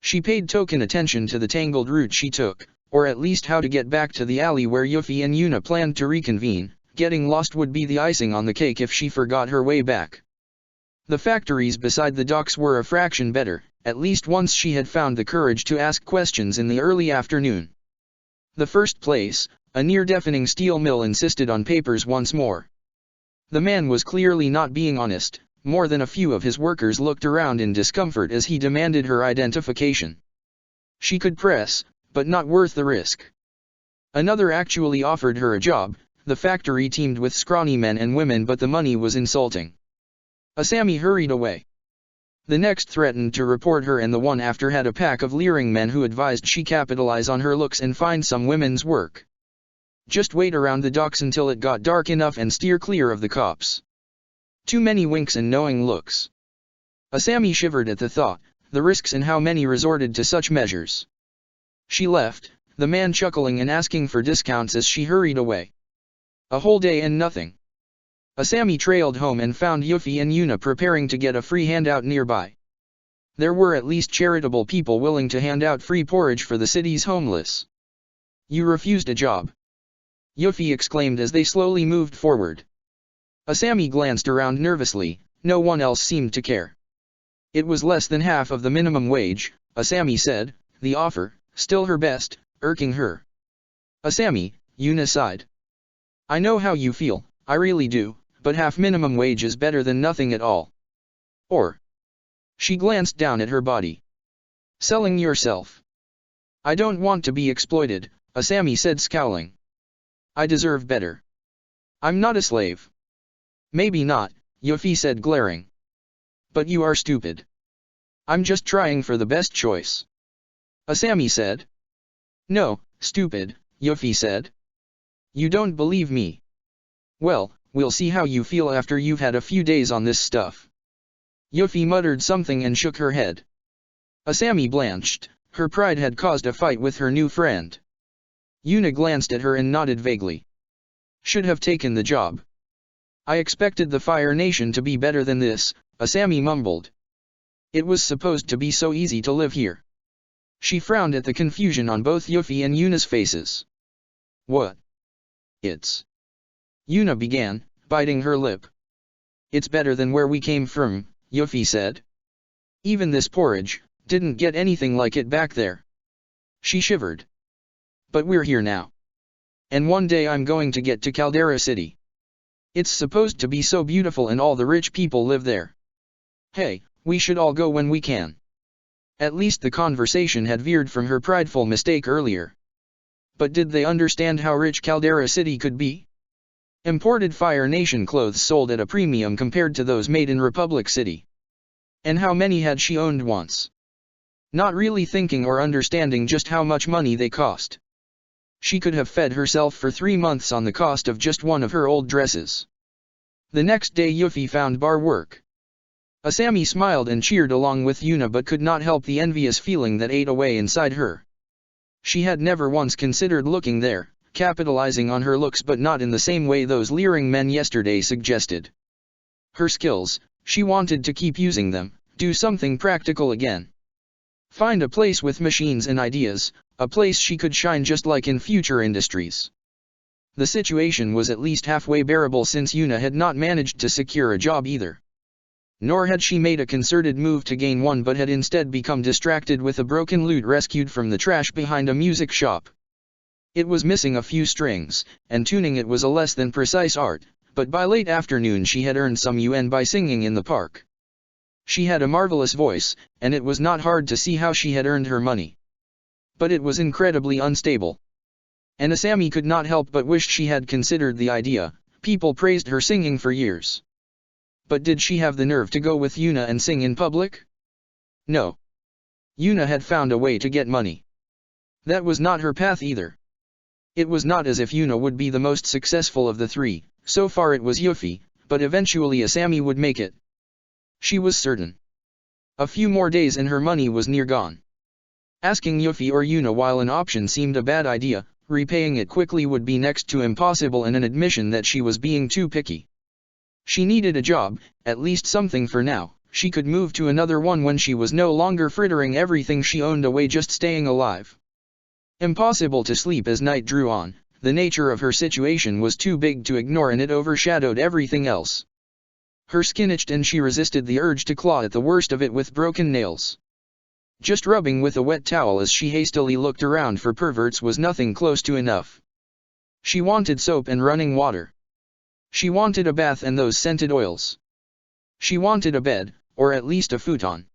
She paid token attention to the tangled route she took, or at least how to get back to the alley where Yuffie and Yuna planned to reconvene. Getting lost would be the icing on the cake if she forgot her way back. The factories beside the docks were a fraction better, at least once she had found the courage to ask questions in the early afternoon. The first place, a near-deafening steel mill, insisted on papers once more. The man was clearly not being honest. More than a few of his workers looked around in discomfort as he demanded her identification. She could press, but not worth the risk. Another actually offered her a job. The factory teemed with scrawny men and women, but the money was insulting. Asami hurried away. The next threatened to report her, and the one after had a pack of leering men who advised she capitalize on her looks and find some women's work. Just wait around the docks until it got dark enough and steer clear of the cops. Too many winks and knowing looks. Asami shivered at the thought, the risks and how many resorted to such measures. She left, the man chuckling and asking for discounts as she hurried away. A whole day and nothing. Asami trailed home and found Yuffie and Yuna preparing to get a free handout nearby. There were at least charitable people willing to hand out free porridge for the city's homeless. You refused a job, Yuffie exclaimed as they slowly moved forward. Asami glanced around nervously, no one else seemed to care. It was less than half of the minimum wage, Asami said, the offer, still her best, irking her. Asami, Yuna sighed. I know how you feel, I really do, but half minimum wage is better than nothing at all. Or. She glanced down at her body. Selling yourself. I don't want to be exploited, Asami said scowling. I deserve better. I'm not a slave. Maybe not, Yuffie said glaring. But you are stupid. I'm just trying for the best choice. Asami said. No, stupid, Yuffie said. You don't believe me. Well, we'll see how you feel after you've had a few days on this stuff. Yuffie muttered something and shook her head. Asami blanched, her pride had caused a fight with her new friend. Yuna glanced at her and nodded vaguely. Should have taken the job. I expected the Fire Nation to be better than this, Asami mumbled. It was supposed to be so easy to live here. She frowned at the confusion on both Yuffie and Yuna's faces. What? It's. Yuna began, biting her lip. It's better than where we came from, Yuffie said. Even this porridge, didn't get anything like it back there. She shivered. But we're here now. And one day I'm going to get to Caldera City. It's supposed to be so beautiful and all the rich people live there. Hey, we should all go when we can. At least the conversation had veered from her prideful mistake earlier. But did they understand how rich Caldera City could be? Imported Fire Nation clothes sold at a premium compared to those made in Republic City. And how many had she owned once? Not really thinking or understanding just how much money they cost. She could have fed herself for 3 months on the cost of just one of her old dresses. The next day Yuffie found bar work. Asami smiled and cheered along with Yuna but could not help the envious feeling that ate away inside her. She had never once considered looking there, capitalizing on her looks but not in the same way those leering men yesterday suggested. Her skills, she wanted to keep using them, do something practical again. Find a place with machines and ideas, a place she could shine just like in future industries. The situation was at least halfway bearable since Yuna had not managed to secure a job either. Nor had she made a concerted move to gain one but had instead become distracted with a broken lute rescued from the trash behind a music shop. It was missing a few strings, and tuning it was a less than precise art, but by late afternoon she had earned some yuan by singing in the park. She had a marvelous voice, and it was not hard to see how she had earned her money. But it was incredibly unstable. And Asami could not help but wish she had considered the idea. People praised her singing for years. But did she have the nerve to go with Yuna and sing in public? No. Yuna had found a way to get money. That was not her path either. It was not as if Yuna would be the most successful of the three, so far it was Yuffie, but eventually Asami would make it. She was certain. A few more days and her money was near gone. Asking Yuffie or Yuna while an option seemed a bad idea, repaying it quickly would be next to impossible and an admission that she was being too picky. She needed a job, at least something for now. She could move to another one when she was no longer frittering everything she owned away just staying alive. Impossible to sleep as night drew on. The nature of her situation was too big to ignore and it overshadowed everything else. Her skin itched and she resisted the urge to claw at the worst of it with broken nails. Just rubbing with a wet towel as she hastily looked around for perverts was nothing close to enough. She wanted soap and running water. She wanted a bath and those scented oils. She wanted a bed, or at least a futon.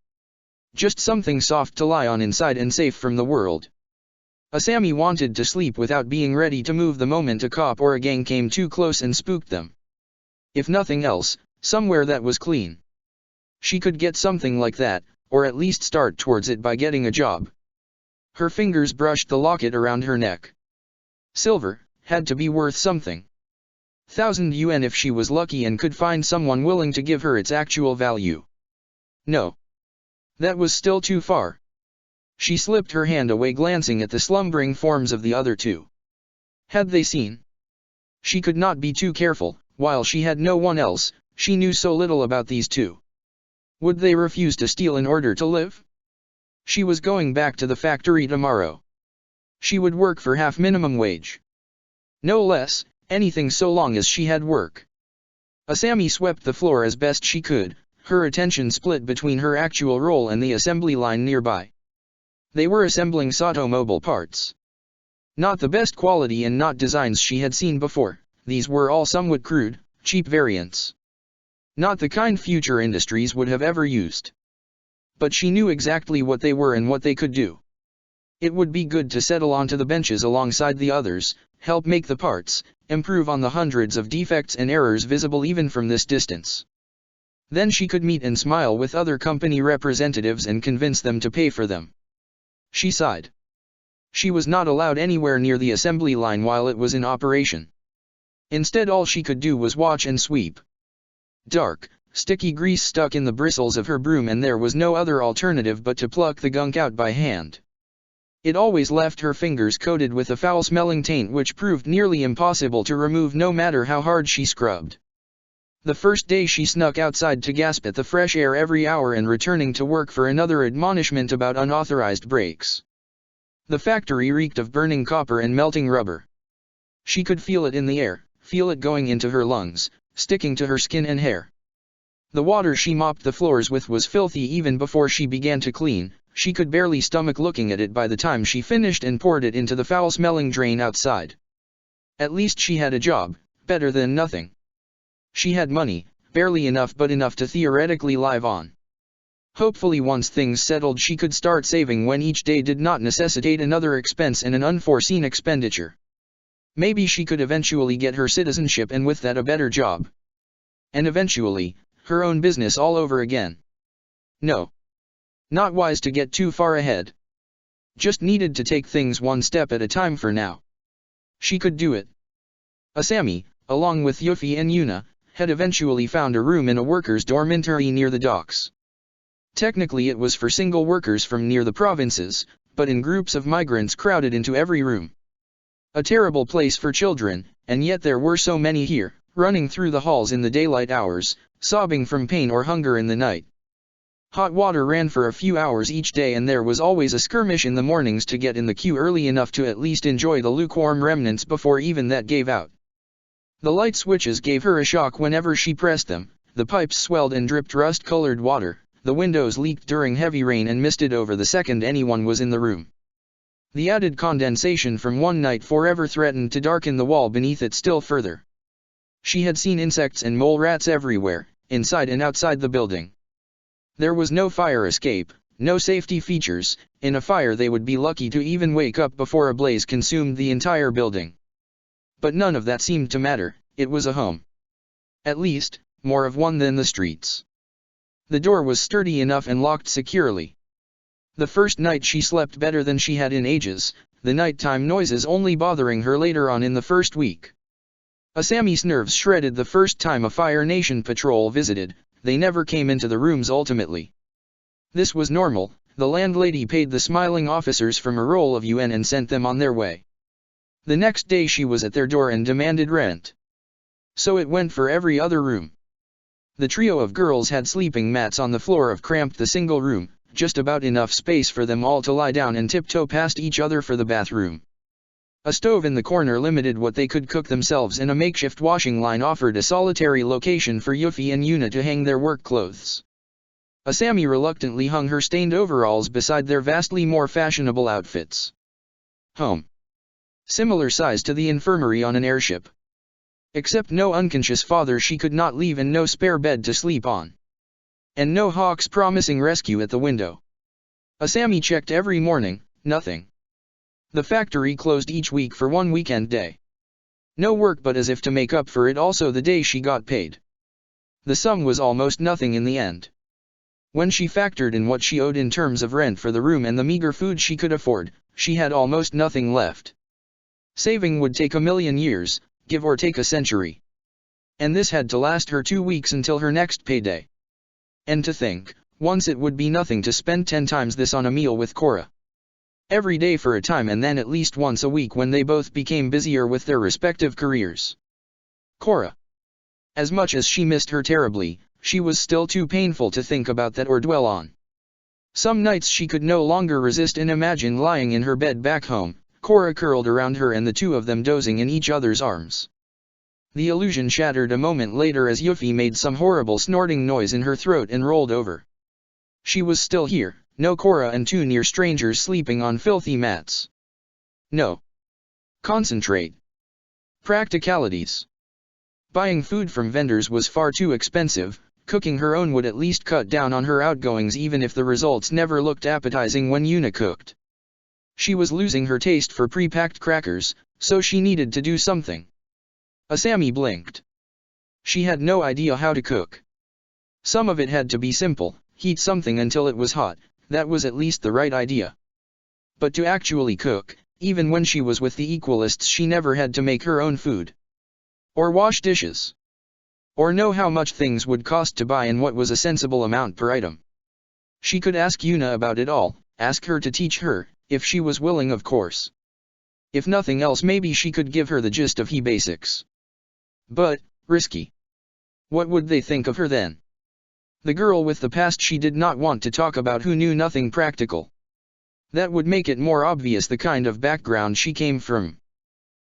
Just something soft to lie on inside and safe from the world. Asami wanted to sleep without being ready to move the moment a cop or a gang came too close and spooked them. If nothing else, somewhere that was clean. She could get something like that, or at least start towards it by getting a job. Her fingers brushed the locket around her neck. Silver, had to be worth something. 1,000 yuan if she was lucky and could find someone willing to give her its actual value. No. That was still too far. She slipped her hand away glancing at the slumbering forms of the other two. Had they seen? She could not be too careful, while she had no one else, she knew so little about these two. Would they refuse to steal in order to live? She was going back to the factory tomorrow. She would work for half minimum wage. No less, anything so long as she had work. Asami swept the floor as best she could, her attention split between her actual role and the assembly line nearby. They were assembling automobile parts. Not the best quality and not designs she had seen before, these were all somewhat crude, cheap variants. Not the kind future industries would have ever used. But she knew exactly what they were and what they could do. It would be good to settle onto the benches alongside the others, help make the parts, improve on the hundreds of defects and errors visible even from this distance. Then she could meet and smile with other company representatives and convince them to pay for them. She sighed. She was not allowed anywhere near the assembly line while it was in operation. Instead, all she could do was watch and sweep. Dark, sticky grease stuck in the bristles of her broom, and there was no other alternative but to pluck the gunk out by hand. It always left her fingers coated with a foul-smelling taint which proved nearly impossible to remove no matter how hard she scrubbed. The first day she snuck outside to gasp at the fresh air every hour and returning to work for another admonishment about unauthorized breaks. The factory reeked of burning copper and melting rubber. She could feel it in the air, feel it going into her lungs, sticking to her skin and hair. The water she mopped the floors with was filthy even before she began to clean. She could barely stomach looking at it by the time she finished and poured it into the foul-smelling drain outside. At least she had a job, better than nothing. She had money, barely enough but enough to theoretically live on. Hopefully once things settled she could start saving when each day did not necessitate another expense and an unforeseen expenditure. Maybe she could eventually get her citizenship and with that a better job. And eventually, her own business all over again. No. Not wise to get too far ahead. Just needed to take things one step at a time for now. She could do it. Asami, along with Yuffie and Yuna, had eventually found a room in a workers' dormitory near the docks. Technically it was for single workers from near the provinces, but in groups of migrants crowded into every room. A terrible place for children, and yet there were so many here, running through the halls in the daylight hours, sobbing from pain or hunger in the night. Hot water ran for a few hours each day and there was always a skirmish in the mornings to get in the queue early enough to at least enjoy the lukewarm remnants before even that gave out. The light switches gave her a shock whenever she pressed them, the pipes swelled and dripped rust-colored water, the windows leaked during heavy rain and misted over the second anyone was in the room. The added condensation from one night forever threatened to darken the wall beneath it still further. She had seen insects and mole rats everywhere, inside and outside the building. There was no fire escape, no safety features. In a fire they would be lucky to even wake up before a blaze consumed the entire building. But none of that seemed to matter, it was a home. At least, more of one than the streets. The door was sturdy enough and locked securely. The first night she slept better than she had in ages, the nighttime noises only bothering her later on in the first week. Asami's nerves shredded the first time a Fire Nation patrol visited. They never came into the rooms ultimately. This was normal, the landlady paid the smiling officers from a roll of UN and sent them on their way. The next day she was at their door and demanded rent. So it went for every other room. The trio of girls had sleeping mats on the floor of cramped the single room, just about enough space for them all to lie down and tiptoe past each other for the bathroom. A stove in the corner limited what they could cook themselves and a makeshift washing line offered a solitary location for Yuffie and Yuna to hang their work clothes. Asami reluctantly hung her stained overalls beside their vastly more fashionable outfits. Home. Similar size to the infirmary on an airship. Except no unconscious father she could not leave and no spare bed to sleep on. And no hawks promising rescue at the window. Asami checked every morning, nothing. The factory closed each week for one weekend day. No work but as if to make up for it also the day she got paid. The sum was almost nothing in the end. When she factored in what she owed in terms of rent for the room and the meager food she could afford, she had almost nothing left. Saving would take 1,000,000 years, give or take a century. And this had to last her 2 weeks until her next payday. And to think, once it would be nothing to spend 10 times this on a meal with Korra. Every day for a time and then at least once a week when they both became busier with their respective careers. Korra. As much as she missed her terribly, she was still too painful to think about that or dwell on. Some nights she could no longer resist and imagine lying in her bed back home, Korra curled around her and the two of them dozing in each other's arms. The illusion shattered a moment later as Yuffie made some horrible snorting noise in her throat and rolled over. She was still here, no Korra and two near strangers sleeping on filthy mats. No. Concentrate. Practicalities. Buying food from vendors was far too expensive, cooking her own would at least cut down on her outgoings even if the results never looked appetizing when Yuna cooked. She was losing her taste for pre-packed crackers, so she needed to do something. Asami blinked. She had no idea how to cook. Some of it had to be simple, heat something until it was hot, that was at least the right idea. But to actually cook, even when she was with the equalists, she never had to make her own food. Or wash dishes. Or know how much things would cost to buy and what was a sensible amount per item. She could ask Yuna about it all, ask her to teach her, if she was willing of course. If nothing else maybe she could give her the gist of he basics. But, risky. What would they think of her then? The girl with the past she did not want to talk about who knew nothing practical. That would make it more obvious the kind of background she came from.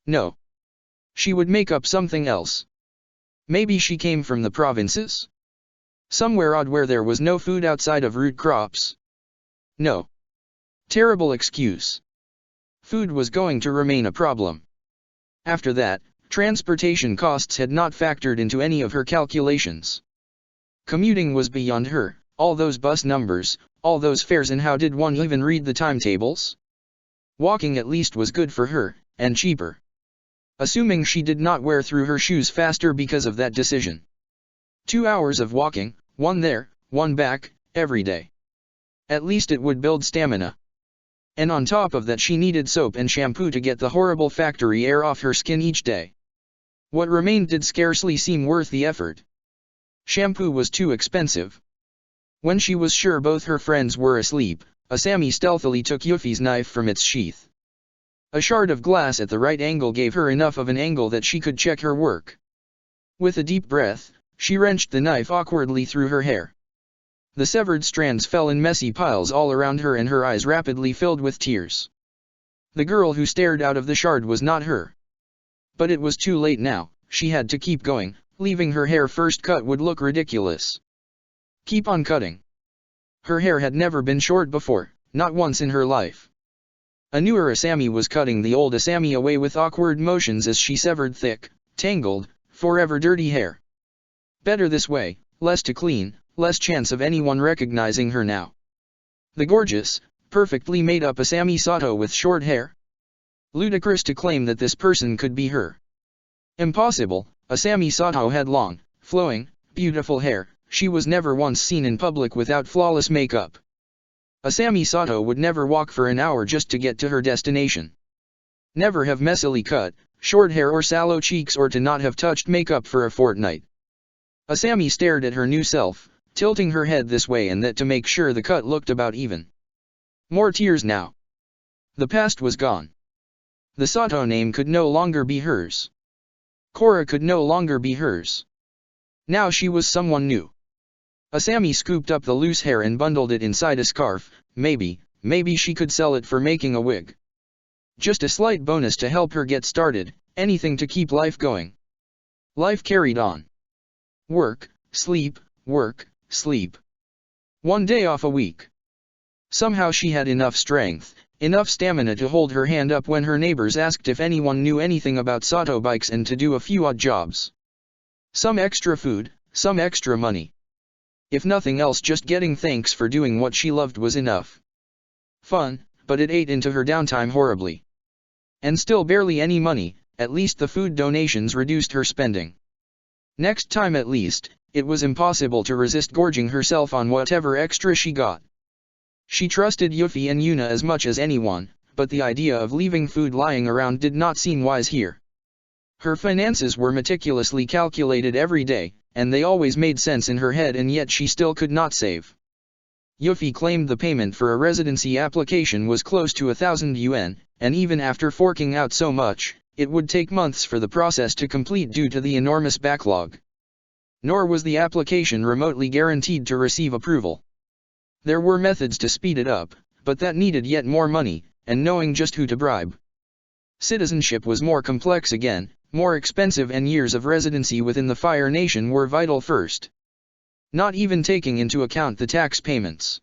No. She would make up something else. Maybe she came from the provinces? Somewhere odd where there was no food outside of root crops? No. Terrible excuse. Food was going to remain a problem. After that, transportation costs had not factored into any of her calculations. Commuting was beyond her, all those bus numbers, all those fares, and how did one even read the timetables? Walking at least was good for her, and cheaper. Assuming she did not wear through her shoes faster because of that decision. 2 hours of walking, one there, one back, every day. At least it would build stamina. And on top of that she needed soap and shampoo to get the horrible factory air off her skin each day. What remained did scarcely seem worth the effort. Shampoo was too expensive. When she was sure both her friends were asleep, Asami stealthily took Yuffie's knife from its sheath. A shard of glass at the right angle gave her enough of an angle that she could check her work. With a deep breath, she wrenched the knife awkwardly through her hair. The severed strands fell in messy piles all around her and her eyes rapidly filled with tears. The girl who stared out of the shard was not her. But it was too late now, she had to keep going, leaving her hair first cut would look ridiculous. Keep on cutting. Her hair had never been short before, not once in her life. A newer Asami was cutting the old Asami away with awkward motions as she severed thick, tangled, forever dirty hair. Better this way, less to clean, less chance of anyone recognizing her now. The gorgeous, perfectly made up Asami Sato with short hair? Ludicrous to claim that this person could be her. Impossible, Asami Sato had long, flowing, beautiful hair, she was never once seen in public without flawless makeup. Asami Sato would never walk for an hour just to get to her destination. Never have messily cut, short hair or sallow cheeks or to not have touched makeup for a fortnight. Asami stared at her new self, tilting her head this way and that to make sure the cut looked about even. More tears now. The past was gone. The Sato name could no longer be hers. Korra could no longer be hers. Now she was someone new. Asami scooped up the loose hair and bundled it inside a scarf. Maybe she could sell it for making a wig. Just a slight bonus to help her get started, anything to keep life going. Life carried on. Work, sleep, work, sleep. 1 day off a week. Somehow she had enough strength, enough stamina to hold her hand up when her neighbors asked if anyone knew anything about Sato bikes and to do a few odd jobs. Some extra food, some extra money. If nothing else, just getting thanks for doing what she loved was enough. Fun, but it ate into her downtime horribly. And still barely any money, at least the food donations reduced her spending. Next time at least, it was impossible to resist gorging herself on whatever extra she got. She trusted Yuffie and Yuna as much as anyone, but the idea of leaving food lying around did not seem wise here. Her finances were meticulously calculated every day, and they always made sense in her head, and yet she still could not save. Yuffie claimed the payment for a residency application was close to 1,000 yuan, and even after forking out so much, It would take months for the process to complete due to the enormous backlog. Nor was the application remotely guaranteed to receive approval. There were methods to speed it up, but that needed yet more money, and knowing just who to bribe. Citizenship was more complex again, more expensive, and years of residency within the Fire Nation were vital first. Not even taking into account the tax payments.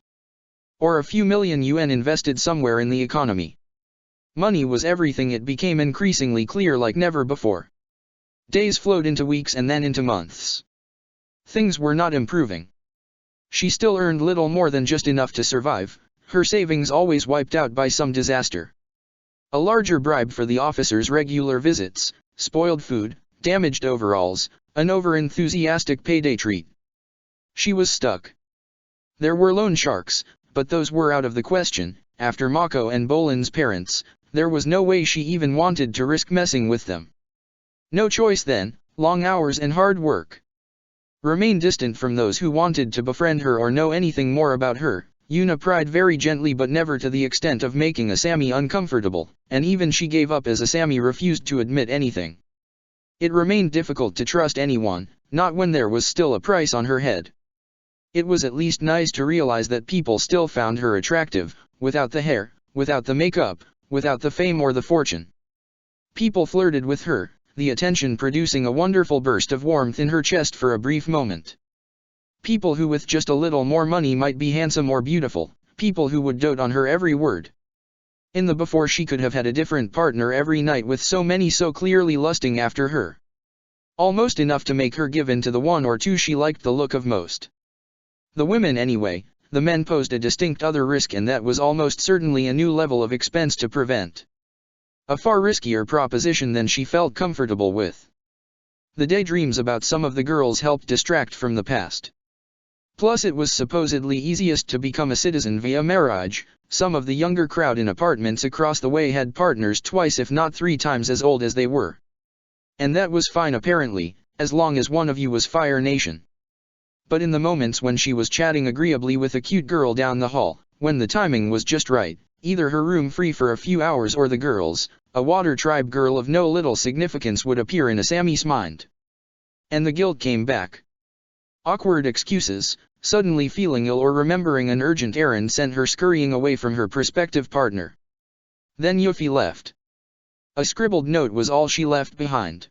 Or a few million yuan invested somewhere in the economy. Money was everything. It became increasingly clear like never before. Days flowed into weeks and then into months. Things were not improving. She still earned little more than just enough to survive, her savings always wiped out by some disaster. A larger bribe for the officers' regular visits, spoiled food, damaged overalls, an over-enthusiastic payday treat. She was stuck. There were loan sharks, but those were out of the question. After Mako and Bolin's parents, there was no way she even wanted to risk messing with them. No choice then, long hours and hard work. Remain distant from those who wanted to befriend her or know anything more about her. Yuna pried very gently, but never to the extent of making Asami uncomfortable, and even she gave up as Asami refused to admit anything. It remained difficult to trust anyone, not when there was still a price on her head. It was at least nice to realize that people still found her attractive, without the hair, without the makeup, without the fame or the fortune. People flirted with her, the attention producing a wonderful burst of warmth in her chest for a brief moment. People who with just a little more money might be handsome or beautiful, people who would dote on her every word. In the before, she could have had a different partner every night with so many so clearly lusting after her. Almost enough to make her give in to the one or two she liked the look of most. The women anyway. The men posed a distinct other risk, and that was almost certainly a new level of expense to prevent. A far riskier proposition than she felt comfortable with. The daydreams about some of the girls helped distract from the past. Plus, it was supposedly easiest to become a citizen via marriage. Some of the younger crowd in apartments across the way had partners twice if not 3 times as old as they were. And that was fine apparently, as long as one of you was Fire Nation. But in the moments when she was chatting agreeably with a cute girl down the hall, when the timing was just right, either her room free for a few hours or the girls, a Water Tribe girl of no little significance would appear in Asami's mind. And the guilt came back. Awkward excuses, suddenly feeling ill or remembering an urgent errand sent her scurrying away from her prospective partner. Then Yuffie left. A scribbled note was all she left behind.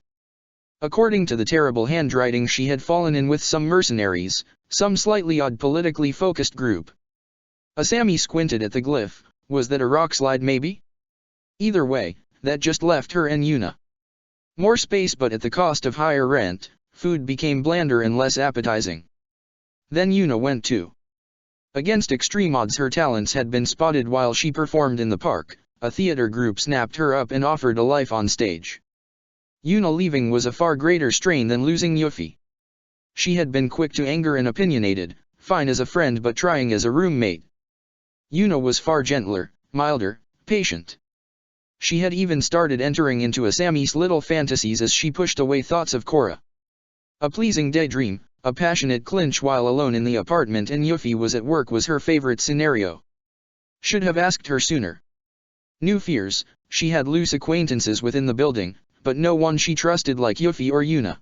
According to the terrible handwriting, she had fallen in with some mercenaries, some slightly odd politically focused group. Asami squinted at the glyph. Was that a rock slide maybe? Either way, that just left her and Yuna. More space, but at the cost of higher rent. Food became blander and less appetizing. Then Yuna went too. Against extreme odds, her talents had been spotted while she performed in the park. A theater group snapped her up and offered a life on stage. Yuna leaving was a far greater strain than losing Yuffie. She had been quick to anger and opinionated, fine as a friend but trying as a roommate. Yuna was far gentler, milder, patient. She had even started entering into Asami's little fantasies as she pushed away thoughts of Korra. A pleasing daydream, a passionate clinch while alone in the apartment and Yuffie was at work was her favorite scenario. Should have asked her sooner. New fears. She had loose acquaintances within the building, but no one she trusted like Yuffie or Yuna.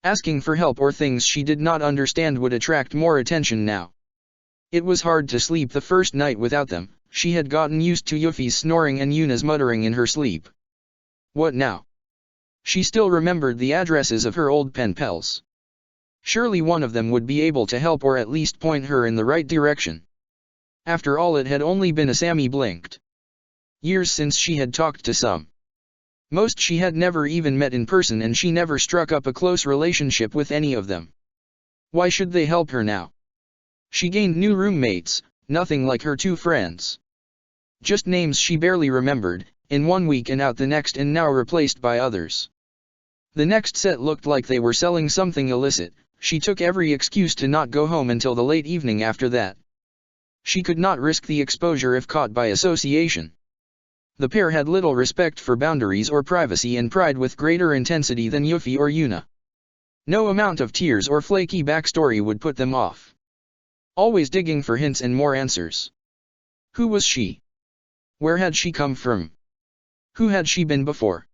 Asking for help or things she did not understand would attract more attention now. It was hard to sleep the first night without them. She had gotten used to Yuffie's snoring and Yuna's muttering in her sleep. What now? She still remembered the addresses of her old pen pals. Surely one of them would be able to help or at least point her in the right direction. After all, it had only been Asami blinked. Years since she had talked to some. Most she had never even met in person, and she never struck up a close relationship with any of them. Why should they help her now? She gained new roommates, nothing like her 2 friends. Just names she barely remembered, in one week and out the next, and now replaced by others. The next set looked like they were selling something illicit. She took every excuse to not go home until the late evening after that. She could not risk the exposure if caught by association. The pair had little respect for boundaries or privacy and pried with greater intensity than Yuffie or Yuna. No amount of tears or flaky backstory would put them off. Always digging for hints and more answers. Who was she? Where had she come from? Who had she been before?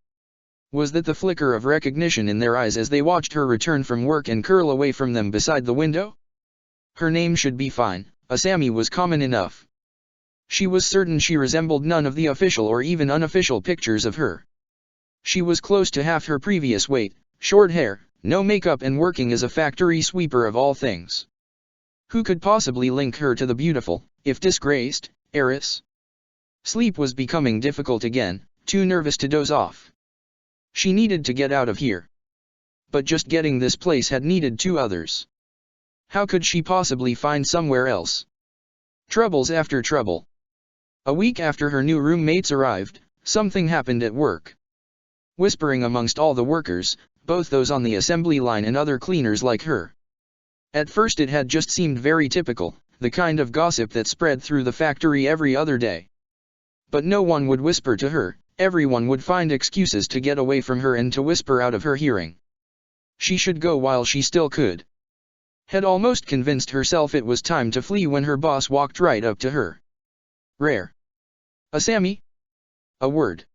Was that the flicker of recognition in their eyes as they watched her return from work and curl away from them beside the window? Her name should be fine, Asami was common enough. She was certain she resembled none of the official or even unofficial pictures of her. She was close to half her previous weight, short hair, no makeup and working as a factory sweeper of all things. Who could possibly link her to the beautiful, if disgraced, heiress? Sleep was becoming difficult again, too nervous to doze off. She needed to get out of here. But just getting this place had needed 2 others. How could she possibly find somewhere else? Troubles after trouble. A week after her new roommates arrived, something happened at work. Whispering amongst all the workers, both those on the assembly line and other cleaners like her. At first it had just seemed very typical, the kind of gossip that spread through the factory every other day. But no one would whisper to her, everyone would find excuses to get away from her and to whisper out of her hearing. She should go while she still could. Had almost convinced herself it was time to flee when her boss walked right up to her. Rare. Asami? A word.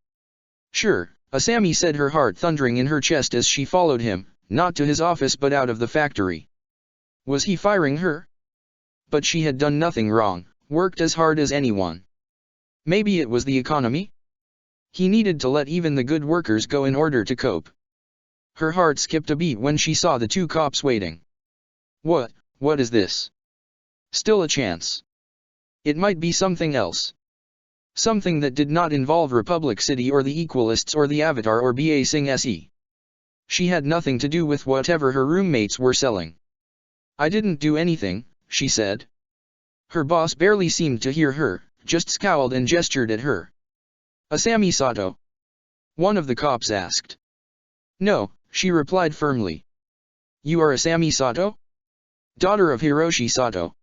Sure, Asami said, her heart thundering in her chest as she followed him, not to his office but out of the factory. Was he firing her? But she had done nothing wrong, worked as hard as anyone. Maybe it was the economy? He needed to let even the good workers go in order to cope. Her heart skipped a beat when she saw the 2 cops waiting. What is this? Still a chance. It might be something else. Something that did not involve Republic City or the Equalists or the Avatar or Ba Sing Se. She had nothing to do with whatever her roommates were selling. I didn't do anything, she said. Her boss barely seemed to hear her, just scowled and gestured at her. Asami Sato? One of the cops asked. No, she replied firmly. You are Asami Sato? Daughter of Hiroshi Sato?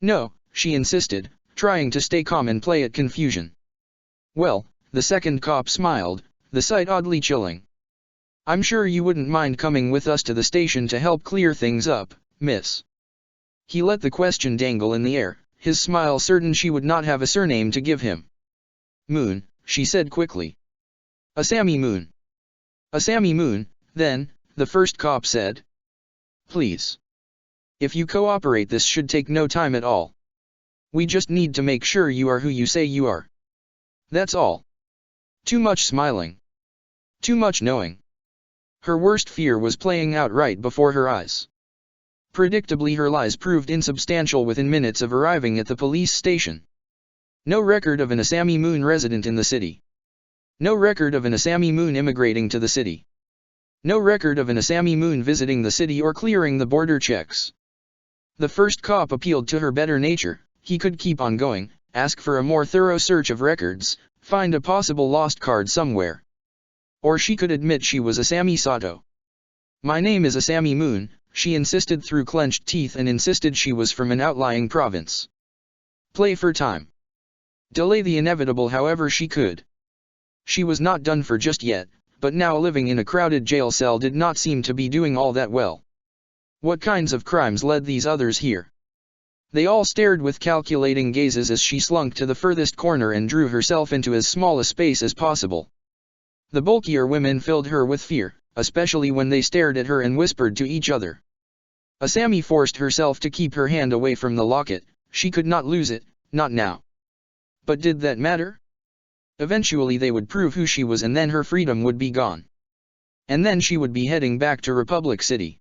No, she insisted, trying to stay calm and play at confusion. Well, the second cop smiled, the sight oddly chilling. I'm sure you wouldn't mind coming with us to the station to help clear things up, miss. He let the question dangle in the air, his smile certain she would not have a surname to give him. Moon, she said quickly. Asami Moon. Asami Moon, then, the first cop said. Please. If you cooperate, this should take no time at all. We just need to make sure you are who you say you are. That's all. Too much smiling. Too much knowing. Her worst fear was playing out right before her eyes. Predictably, her lies proved insubstantial within minutes of arriving at the police station. No record of an Asami Moon resident in the city. No record of an Asami Moon immigrating to the city. No record of an Asami Moon visiting the city or clearing the border checks. The first cop appealed to her better nature. He could keep on going, ask for a more thorough search of records, find a possible lost card somewhere. Or she could admit she was Asami Sato. My name is Asami Moon, she insisted through clenched teeth, and insisted she was from an outlying province. Play for time. Delay the inevitable however she could. She was not done for just yet, but now living in a crowded jail cell did not seem to be doing all that well. What kinds of crimes led these others here? They all stared with calculating gazes as she slunk to the furthest corner and drew herself into as small a space as possible. The bulkier women filled her with fear, especially when they stared at her and whispered to each other. Asami forced herself to keep her hand away from the locket. She could not lose it, not now. But did that matter? Eventually they would prove who she was, and then her freedom would be gone. And then she would be heading back to Republic City.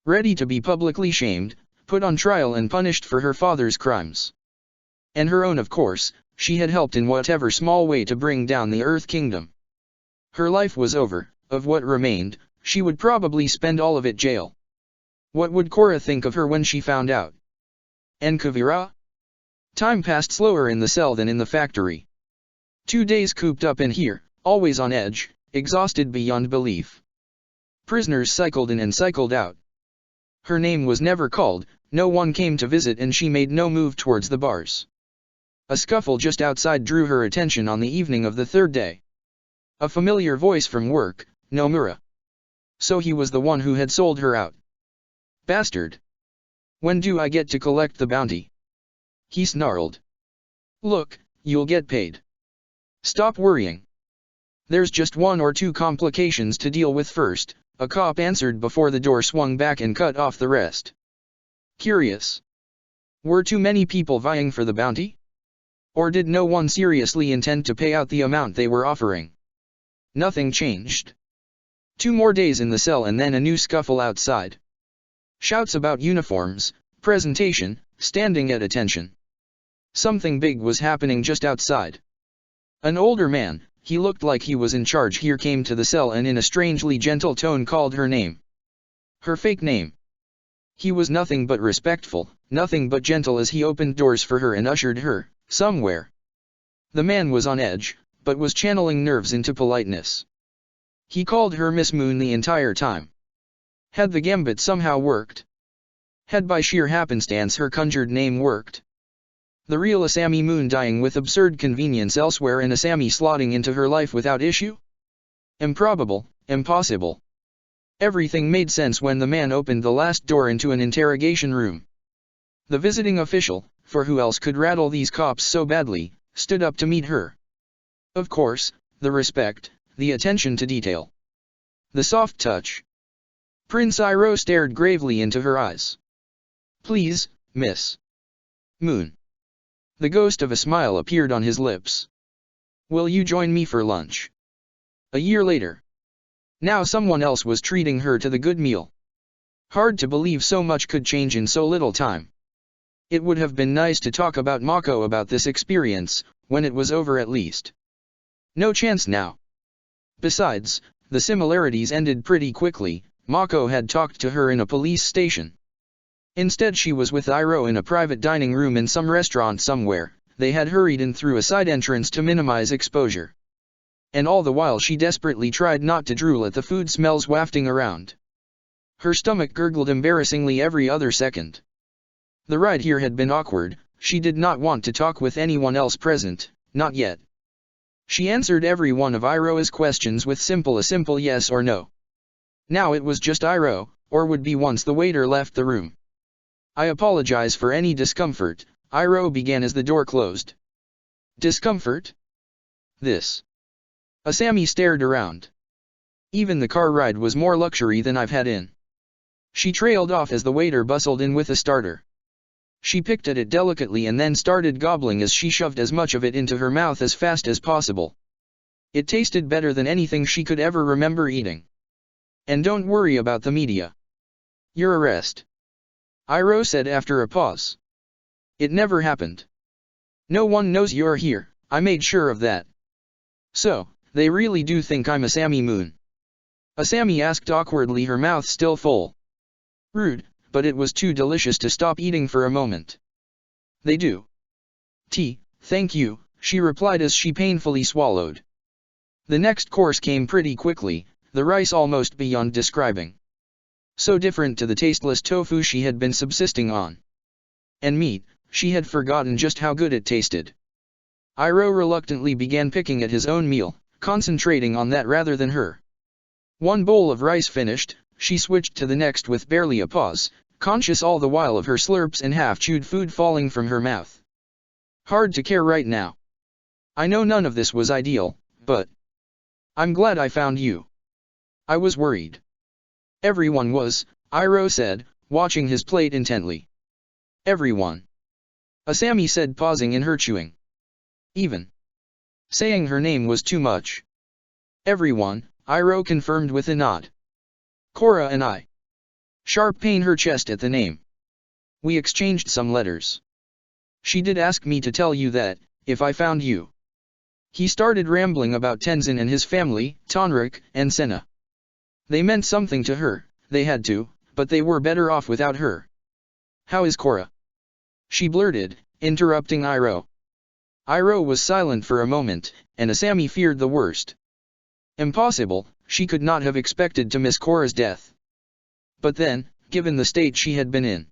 Ready to be publicly shamed, put on trial and punished for her father's crimes. And her own, of course. She had helped in whatever small way to bring down the Earth Kingdom. Her life was over. Of what remained, she would probably spend all of it jail. What would Korra think of her when she found out? And Kavira? Time passed slower in the cell than in the factory. 2 days cooped up in here, always on edge, exhausted beyond belief. Prisoners cycled in and cycled out. Her name was never called, no one came to visit, and she made no move towards the bars. A scuffle just outside drew her attention on the evening of the 3rd day. A familiar voice from work, Nomura. So he was the one who had sold her out. Bastard. When do I get to collect the bounty? He snarled. Look, you'll get paid. Stop worrying. There's just one or two complications to deal with first, a cop answered before the door swung back and cut off the rest. Curious. Were too many people vying for the bounty? Or did no one seriously intend to pay out the amount they were offering? Nothing changed. 2 more days in the cell and then a new scuffle outside. Shouts about uniforms, presentation, standing at attention. Something big was happening just outside. An older man, he looked like he was in charge here, came to the cell and in a strangely gentle tone called her name. Her fake name. He was nothing but respectful, nothing but gentle as he opened doors for her and ushered her somewhere. The man was on edge, but was channeling nerves into politeness. He called her Miss Moon the entire time. Had the gambit somehow worked? Had by sheer happenstance her conjured name worked? The real Asami Moon dying with absurd convenience elsewhere and Asami slotting into her life without issue? Improbable, impossible. Everything made sense when the man opened the last door into an interrogation room. The visiting official, for who else could rattle these cops so badly, stood up to meet her. Of course, the respect, the attention to detail. The soft touch. Prince Iroh stared gravely into her eyes. Please, Miss Moon. The ghost of a smile appeared on his lips. Will you join me for lunch? A year later. Now someone else was treating her to the good meal. Hard to believe so much could change in so little time. It would have been nice to talk about Mako about this experience, when it was over at least. No chance now. Besides, the similarities ended pretty quickly. Mako had talked to her in a police station. Instead she was with Iroh in a private dining room in some restaurant somewhere. They had hurried in through a side entrance to minimize exposure. And all the while she desperately tried not to drool at the food smells wafting around. Her stomach gurgled embarrassingly every other second. The ride here had been awkward. She did not want to talk with anyone else present, not yet. She answered every one of Iroh's questions with a simple yes or no. Now it was just Iroh, or would be once the waiter left the room. I apologize for any discomfort, Iroh began as the door closed. Discomfort? This. Asami stared around. Even the car ride was more luxury than I've had in. She trailed off as the waiter bustled in with a starter. She picked at it delicately and then started gobbling as she shoved as much of it into her mouth as fast as possible. It tasted better than anything she could ever remember eating. And don't worry about the media. Your arrest. Iroh said after a pause. It never happened. No one knows you're here, I made sure of that. So, they really do think I'm Asami Moon? Asami asked awkwardly, her mouth still full. Rude, but it was too delicious to stop eating for a moment. They do. Thank you, she replied as she painfully swallowed. The next course came pretty quickly, the rice almost beyond describing. So different to the tasteless tofu she had been subsisting on. And meat, she had forgotten just how good it tasted. Iroh reluctantly began picking at his own meal, concentrating on that rather than her. One bowl of rice finished, she switched to the next with barely a pause, conscious all the while of her slurps and half-chewed food falling from her mouth. Hard to care right now. I know none of this was ideal, but I'm glad I found you. I was worried. Everyone was, Iroh said, watching his plate intently. Everyone. Asami said, pausing in her chewing. Even saying her name was too much. Everyone, Iroh confirmed with a nod. Korra and I. Sharp pain her chest at the name. We exchanged some letters. She did ask me to tell you that, if I found you. He started rambling about Tenzin and his family, Tonrik, and Senna. They meant something to her, they had to, but they were better off without her. How is Korra? She blurted, interrupting Iroh. Iroh was silent for a moment, and Asami feared the worst. Impossible, she could not have expected to miss Korra's death. But then, given the state she had been in.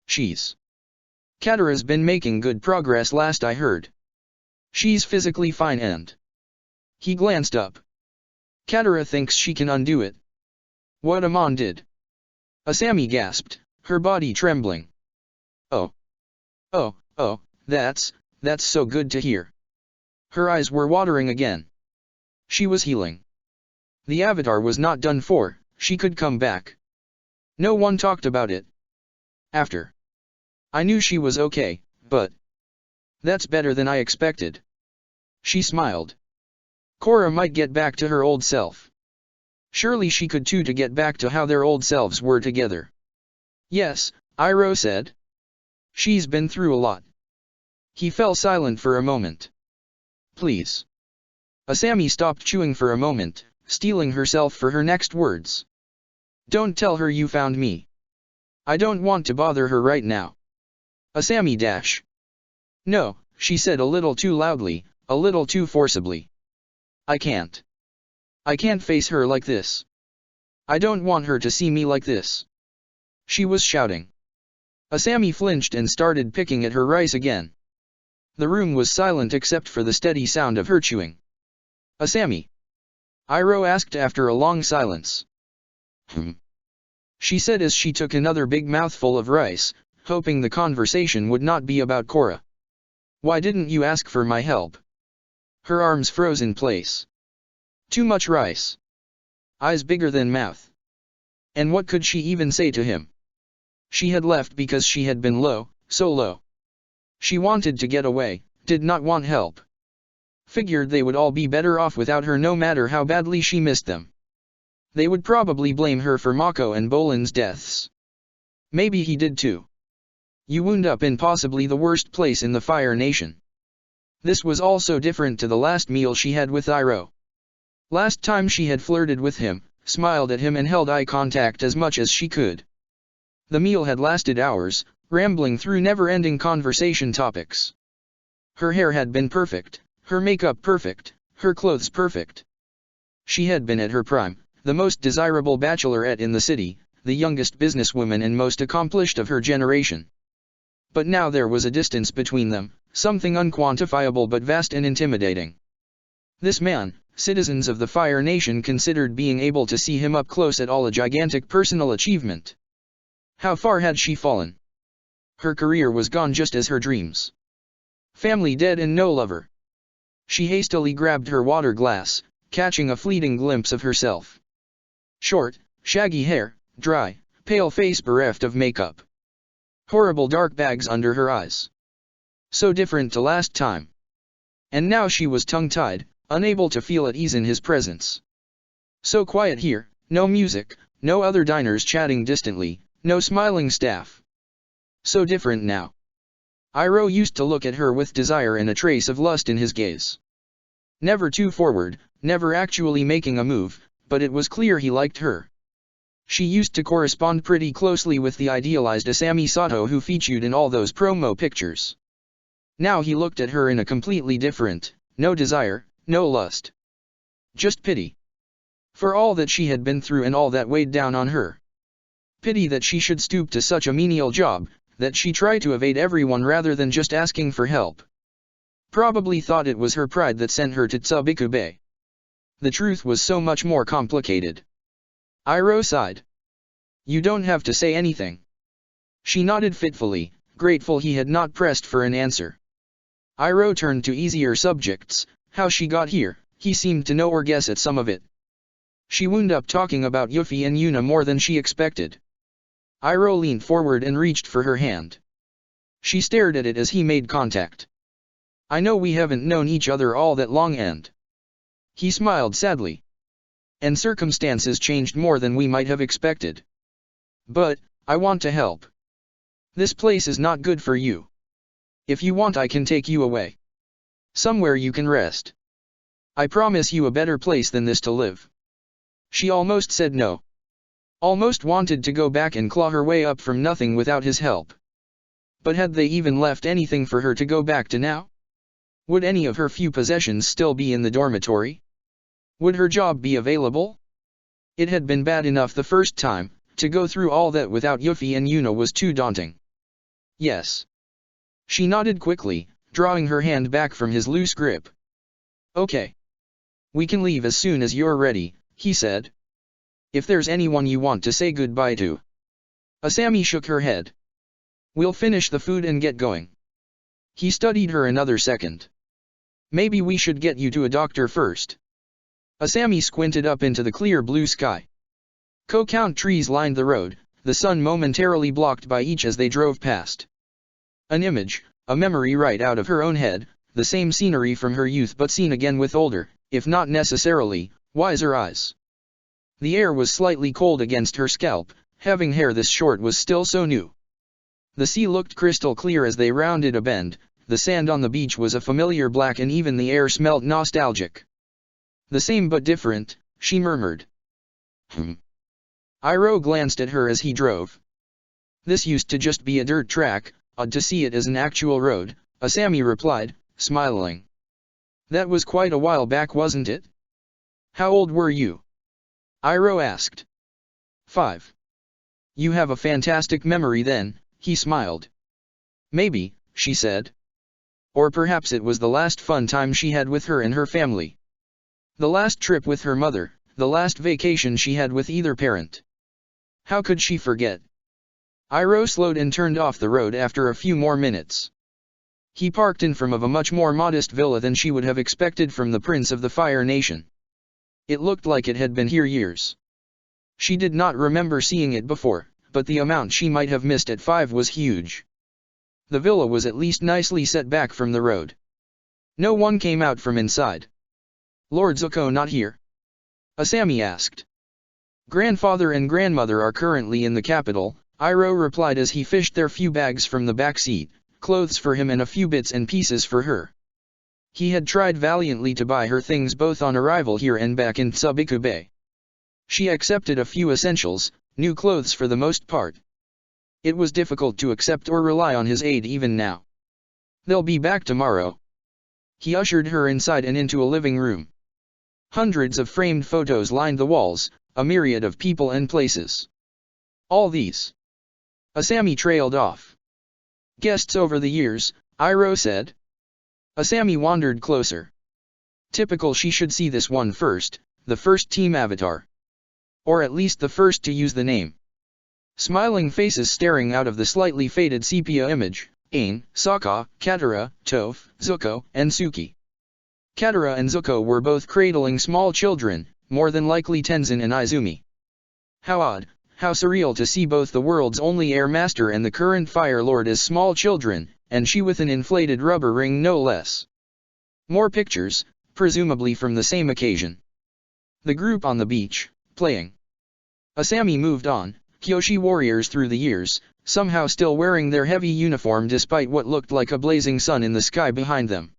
She's. Katara's been making good progress last I heard. She's physically fine and. He glanced up. Katara thinks she can undo it. What Amon did. Asami gasped, her body trembling. Oh, that's so good to hear. Her eyes were watering again. She was healing. The avatar was not done for, she could come back. No one talked about it. After. I knew she was okay, but that's better than I expected. She smiled. Korra might get back to her old self. Surely she could too, to get back to how their old selves were together. Yes, Iroh said. She's been through a lot. He fell silent for a moment. Please. Asami stopped chewing for a moment, steeling herself for her next words. Don't tell her you found me. I don't want to bother her right now. Asami dash. No, she said a little too loudly, a little too forcibly. I can't. I can't face her like this. I don't want her to see me like this. She was shouting. Asami flinched and started picking at her rice again. The room was silent except for the steady sound of her chewing. Asami? Iroh asked after a long silence. She said as she took another big mouthful of rice, hoping the conversation would not be about Korra. Why didn't you ask for my help? Her arms froze in place. Too much rice. Eyes bigger than mouth. And what could she even say to him? She had left because she had been low, so low. She wanted to get away, did not want help. Figured they would all be better off without her no matter how badly she missed them. They would probably blame her for Mako and Bolin's deaths. Maybe he did too. You wound up in possibly the worst place in the Fire Nation. This was also different to the last meal she had with Iroh. Last time she had flirted with him, smiled at him and held eye contact as much as she could. The meal had lasted hours, rambling through never-ending conversation topics. Her hair had been perfect, her makeup perfect, her clothes perfect. She had been at her prime, the most desirable bachelorette in the city, the youngest businesswoman and most accomplished of her generation. But now there was a distance between them, something unquantifiable but vast and intimidating. This man, citizens of the Fire Nation considered being able to see him up close at all a gigantic personal achievement. How far had she fallen? Her career was gone just as her dreams. Family dead and no lover. She hastily grabbed her water glass, catching a fleeting glimpse of herself. Short, shaggy hair, dry, pale face bereft of makeup. Horrible dark bags under her eyes. So different to last time. And now she was tongue-tied, unable to feel at ease in his presence. So quiet here, no music, no other diners chatting distantly, no smiling staff. So different now. Iroh used to look at her with desire and a trace of lust in his gaze. Never too forward, never actually making a move, but it was clear he liked her. She used to correspond pretty closely with the idealized Asami Sato who featured in all those promo pictures. Now he looked at her in a completely different, no desire, no lust. Just pity. For all that she had been through and all that weighed down on her. Pity that she should stoop to such a menial job, that she tried to evade everyone rather than just asking for help. Probably thought it was her pride that sent her to Tsubikube. The truth was so much more complicated. Iroh sighed. You don't have to say anything. She nodded fitfully, grateful he had not pressed for an answer. Iroh turned to easier subjects. How she got here, he seemed to know or guess at some of it. She wound up talking about Yuffie and Yuna more than she expected. Iroh leaned forward and reached for her hand. She stared at it as he made contact. I know we haven't known each other all that long and... He smiled sadly. And circumstances changed more than we might have expected. But, I want to help. This place is not good for you. If you want I can take you away. Somewhere you can rest. I promise you a better place than this to live. She almost said no. Almost wanted to go back and claw her way up from nothing without his help. But had they even left anything for her to go back to now? Would any of her few possessions still be in the dormitory? Would her job be available? It had been bad enough the first time, to go through all that without Yuffie and Yuna was too daunting. Yes. She nodded quickly, drawing her hand back from his loose grip. Okay. We can leave as soon as you're ready, he said. If there's anyone you want to say goodbye to. Asami shook her head. We'll finish the food and get going. He studied her another second. Maybe we should get you to a doctor first. Asami squinted up into the clear blue sky. Count trees lined the road, the sun momentarily blocked by each as they drove past. An image, a memory right out of her own head, the same scenery from her youth but seen again with older, if not necessarily, wiser eyes. The air was slightly cold against her scalp, having hair this short was still so new. The sea looked crystal clear as they rounded a bend, the sand on the beach was a familiar black and even the air smelt nostalgic. The same but different, she murmured. Iroh glanced at her as he drove. This used to just be a dirt track, odd to see it as an actual road, Asami replied, smiling. That was quite a while back, wasn't it? How old were you? Iroh asked. 5. You have a fantastic memory then, he smiled. Maybe, she said. Or perhaps it was the last fun time she had with her and her family. The last trip with her mother, the last vacation she had with either parent. How could she forget? Iroh slowed and turned off the road after a few more minutes. He parked in front of a much more modest villa than she would have expected from the Prince of the Fire Nation. It looked like it had been here years. She did not remember seeing it before, but the amount she might have missed at 5 was huge. The villa was at least nicely set back from the road. No one came out from inside. Lord Zuko not here? Asami asked. Grandfather and grandmother are currently in the capital, Iroh replied as he fished their few bags from the back seat, clothes for him and a few bits and pieces for her. He had tried valiantly to buy her things both on arrival here and back in Tsubiku Bay. She accepted a few essentials, new clothes for the most part. It was difficult to accept or rely on his aid even now. They'll be back tomorrow. He ushered her inside and into a living room. Hundreds of framed photos lined the walls, a myriad of people and places. All these. Asami trailed off. Guests over the years, Iroh said. Asami wandered closer. Typical, she should see this one first, the first team avatar. Or at least the first to use the name. Smiling faces staring out of the slightly faded sepia image, Aang, Sokka, Katara, Toph, Zuko, and Suki. Katara and Zuko were both cradling small children, more than likely Tenzin and Izumi. How odd, how surreal to see both the world's only Air Master and the current Fire Lord as small children, and she with an inflated rubber ring no less. More pictures, presumably from the same occasion. The group on the beach, playing. Asami moved on, Kyoshi warriors through the years, somehow still wearing their heavy uniform despite what looked like a blazing sun in the sky behind them.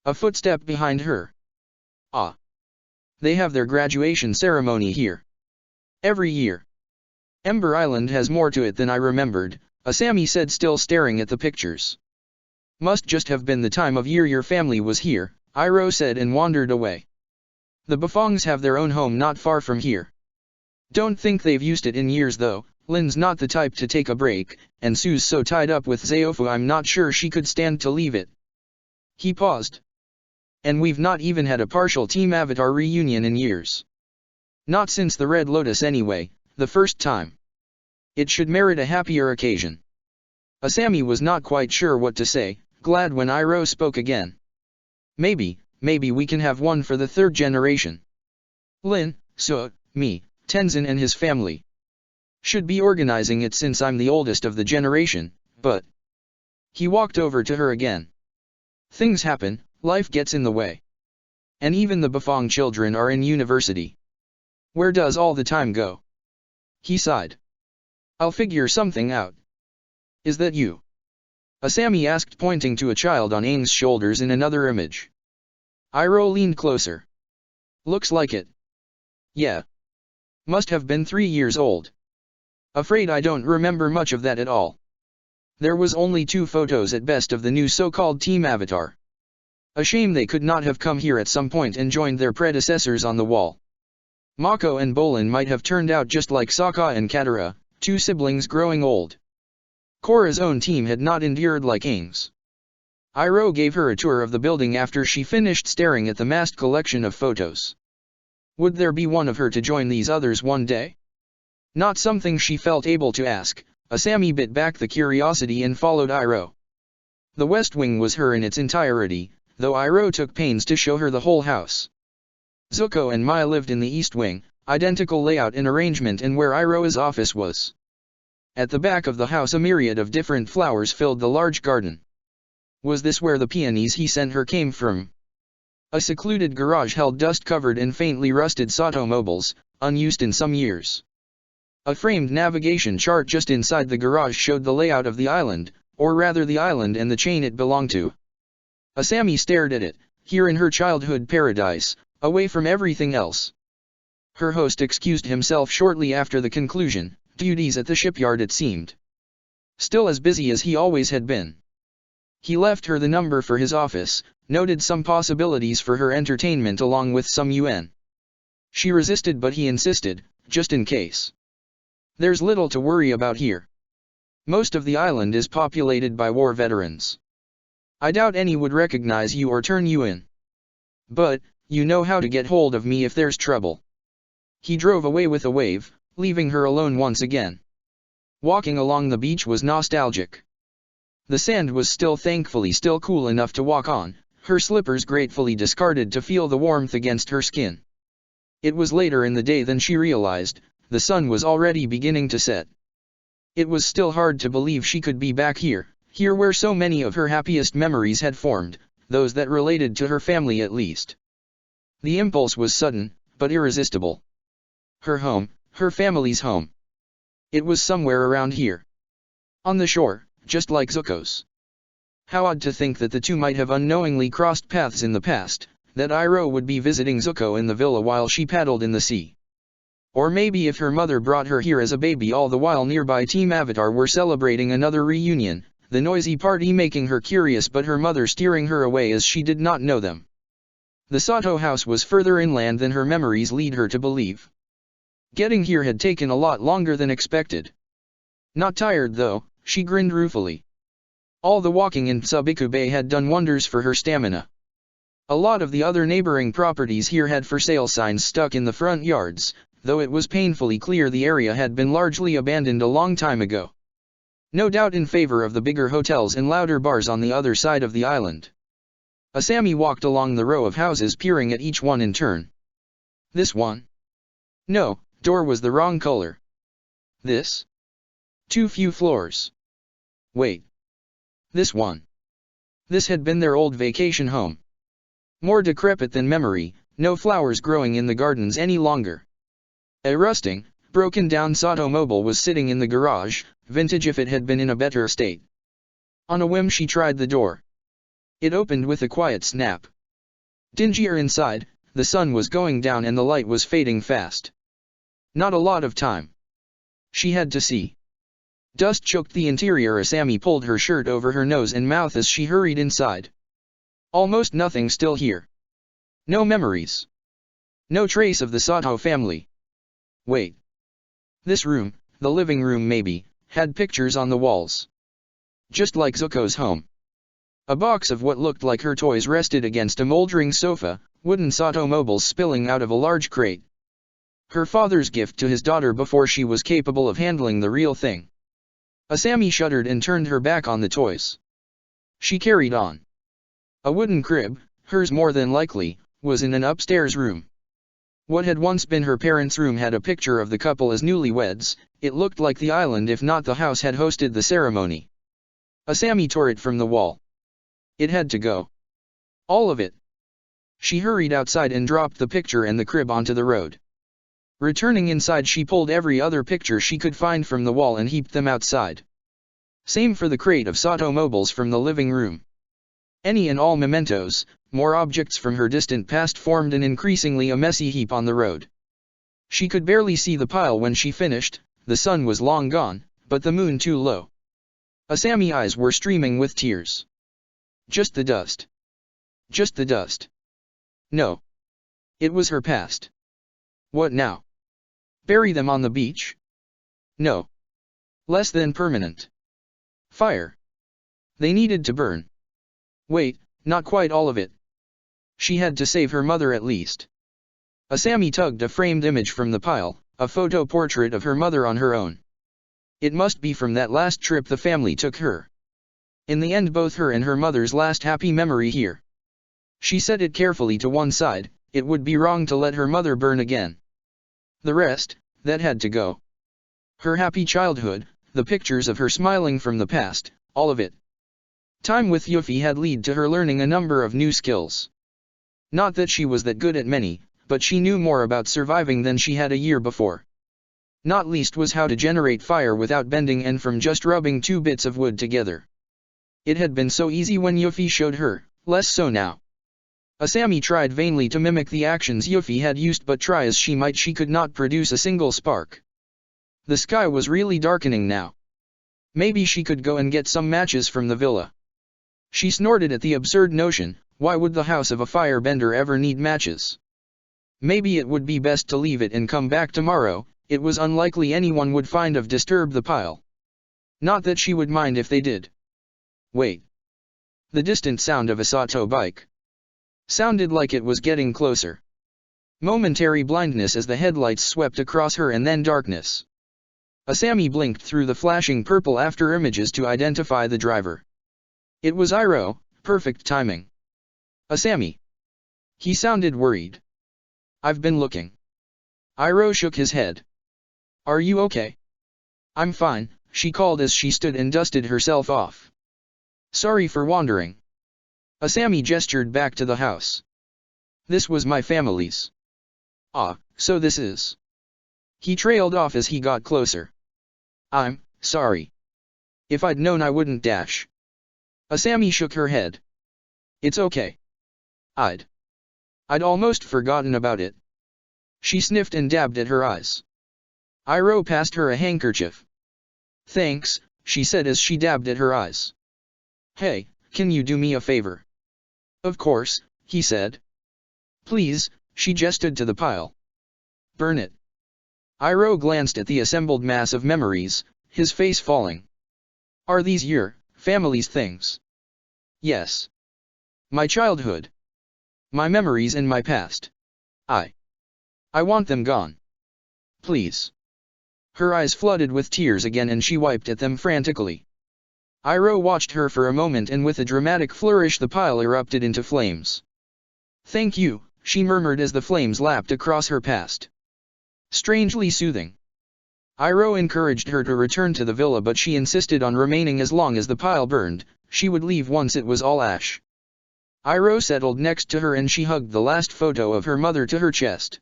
A footstep behind her. Ah. They have their graduation ceremony here. Every year. Ember Island has more to it than I remembered, Asami said, still staring at the pictures. Must just have been the time of year your family was here, Iroh said and wandered away. The Bufongs have their own home not far from here. Don't think they've used it in years though. Lin's not the type to take a break, and Sue's so tied up with Zaofu I'm not sure she could stand to leave it. He paused. And we've not even had a partial Team Avatar reunion in years. Not since the Red Lotus anyway, the first time. It should merit a happier occasion. Asami was not quite sure what to say, glad when Iroh spoke again. Maybe we can have one for the third generation. Lin, Sue, me, Tenzin and his family. Should be organizing it since I'm the oldest of the generation, but... He walked over to her again. Things happen, life gets in the way. And even the Bufong children are in university. Where does all the time go? He sighed. I'll figure something out. Is that you? Asami asked, pointing to a child on Aang's shoulders in another image. Iroh leaned closer. Looks like it. Yeah. Must have been 3 years old. Afraid I don't remember much of that at all. There was only 2 photos at best of the new so-called Team Avatar. A shame they could not have come here at some point and joined their predecessors on the wall. Mako and Bolin might have turned out just like Sokka and Katara, 2 siblings growing old. Korra's own team had not endured like Aang's. Iroh gave her a tour of the building after she finished staring at the massed collection of photos. Would there be one of her to join these others one day? Not something she felt able to ask, Asami bit back the curiosity and followed Iroh. The West Wing was her in its entirety, though Iroh took pains to show her the whole house. Zuko and Mai lived in the East Wing, identical layout and arrangement, and where Iroha's office was. At the back of the house a myriad of different flowers filled the large garden. Was this where the peonies he sent her came from? A secluded garage held dust-covered and faintly rusted automobiles, unused in some years. A framed navigation chart just inside the garage showed the layout of the island, or rather the island and the chain it belonged to. Asami stared at it, here in her childhood paradise, away from everything else. Her host excused himself shortly after the conclusion, duties at the shipyard it seemed. Still as busy as he always had been. He left her the number for his office, noted some possibilities for her entertainment along with some UN. She resisted, but he insisted, just in case. There's little to worry about here. Most of the island is populated by war veterans. I doubt any would recognize you or turn you in. But, you know how to get hold of me if there's trouble. He drove away with a wave, leaving her alone once again. Walking along the beach was nostalgic. The sand was thankfully still cool enough to walk on, her slippers gratefully discarded to feel the warmth against her skin. It was later in the day than she realized, the sun was already beginning to set. It was still hard to believe she could be back here where so many of her happiest memories had formed, those that related to her family at least. The impulse was sudden, but irresistible. Her home, her family's home. It was somewhere around here. On the shore, just like Zuko's. How odd to think that the two might have unknowingly crossed paths in the past, that Iroha would be visiting Zuko in the villa while she paddled in the sea. Or maybe if her mother brought her here as a baby all the while nearby Team Avatar were celebrating another reunion, the noisy party making her curious but her mother steering her away as she did not know them. The Sato house was further inland than her memories lead her to believe. Getting here had taken a lot longer than expected. Not tired though, she grinned ruefully. All the walking in Tsubikube had done wonders for her stamina. A lot of the other neighboring properties here had for sale signs stuck in the front yards, though it was painfully clear the area had been largely abandoned a long time ago. No doubt in favor of the bigger hotels and louder bars on the other side of the island. Asami walked along the row of houses peering at each one in turn. This one? No, door was the wrong color. This? Too few floors. Wait. This one. This had been their old vacation home. More decrepit than memory, no flowers growing in the gardens any longer. A rusting, broken-down automobile was sitting in the garage, vintage if it had been in a better state. On a whim she tried the door. It opened with a quiet snap. Dingier inside, the sun was going down and the light was fading fast. Not a lot of time. She had to see. Dust choked the interior. Asami pulled her shirt over her nose and mouth as she hurried inside. Almost nothing still here. No memories. No trace of the Sato family. Wait. This room, the living room maybe, had pictures on the walls. Just like Zuko's home. A box of what looked like her toys rested against a moldering sofa, wooden automobiles spilling out of a large crate. Her father's gift to his daughter before she was capable of handling the real thing. Asami shuddered and turned her back on the toys. She carried on. A wooden crib, hers more than likely, was in an upstairs room. What had once been her parents' room had a picture of the couple as newlyweds. It looked like the island if not the house had hosted the ceremony. Asami tore it from the wall. It had to go. All of it. She hurried outside and dropped the picture and the crib onto the road. Returning inside she pulled every other picture she could find from the wall and heaped them outside. Same for the crate of automobiles from the living room. Any and all mementos, more objects from her distant past formed an increasingly a messy heap on the road. She could barely see the pile when she finished, the sun was long gone, but the moon too low. Asami's eyes were streaming with tears. Just the dust. Just the dust. No. It was her past. What now? Bury them on the beach? No. Less than permanent. Fire. They needed to burn. Wait, not quite all of it. She had to save her mother at least. Asami tugged a framed image from the pile, a photo portrait of her mother on her own. It must be from that last trip the family took her. In the end both her and her mother's last happy memory here. She set it carefully to one side, It would be wrong to let her mother burn again. The rest, that had to go. Her happy childhood, the pictures of her smiling from the past, all of it. Time with Yuffie had led to her learning a number of new skills. Not that she was that good at many, but she knew more about surviving than she had a year before. Not least was how to generate fire without bending and from just rubbing two bits of wood together. It had been so easy when Yuffie showed her, less so now. Asami tried vainly to mimic the actions Yuffie had used, but try as she might she could not produce a single spark. The sky was really darkening now. Maybe she could go and get some matches from the villa. She snorted at the absurd notion, why would the house of a firebender ever need matches? Maybe it would be best to leave it and come back tomorrow. It was unlikely anyone would find or disturb the pile. Not that she would mind if they did. Wait. The distant sound of a Sato bike sounded like it was getting closer. Momentary blindness as the headlights swept across her and then darkness. Asami blinked through the flashing purple after images to identify the driver. It was Iroh, perfect timing. Asami. He sounded worried. I've been looking. Iroh shook his head. Are you okay? I'm fine, she called as she stood and dusted herself off. Sorry for wandering. Asami gestured back to the house. This was my family's. Ah, so this is. He trailed off as he got closer. I'm sorry. If I'd known I wouldn't dash. Asami shook her head. It's okay. I'd almost forgotten about it. She sniffed and dabbed at her eyes. Iroh passed her a handkerchief. Thanks, she said as she dabbed at her eyes. Hey, can you do me a favor? Of course, he said. Please, she gestured to the pile. Burn it. Iroh glanced at the assembled mass of memories, his face falling. Are these your family's things? Yes. My childhood. My memories and my past. I want them gone. Please. Her eyes flooded with tears again and she wiped at them frantically. Iroh watched her for a moment and with a dramatic flourish the pile erupted into flames. Thank you, she murmured as the flames lapped across her past. Strangely soothing. Iroh encouraged her to return to the villa but she insisted on remaining as long as the pile burned. She would leave once it was all ash. Iroh settled next to her and she hugged the last photo of her mother to her chest.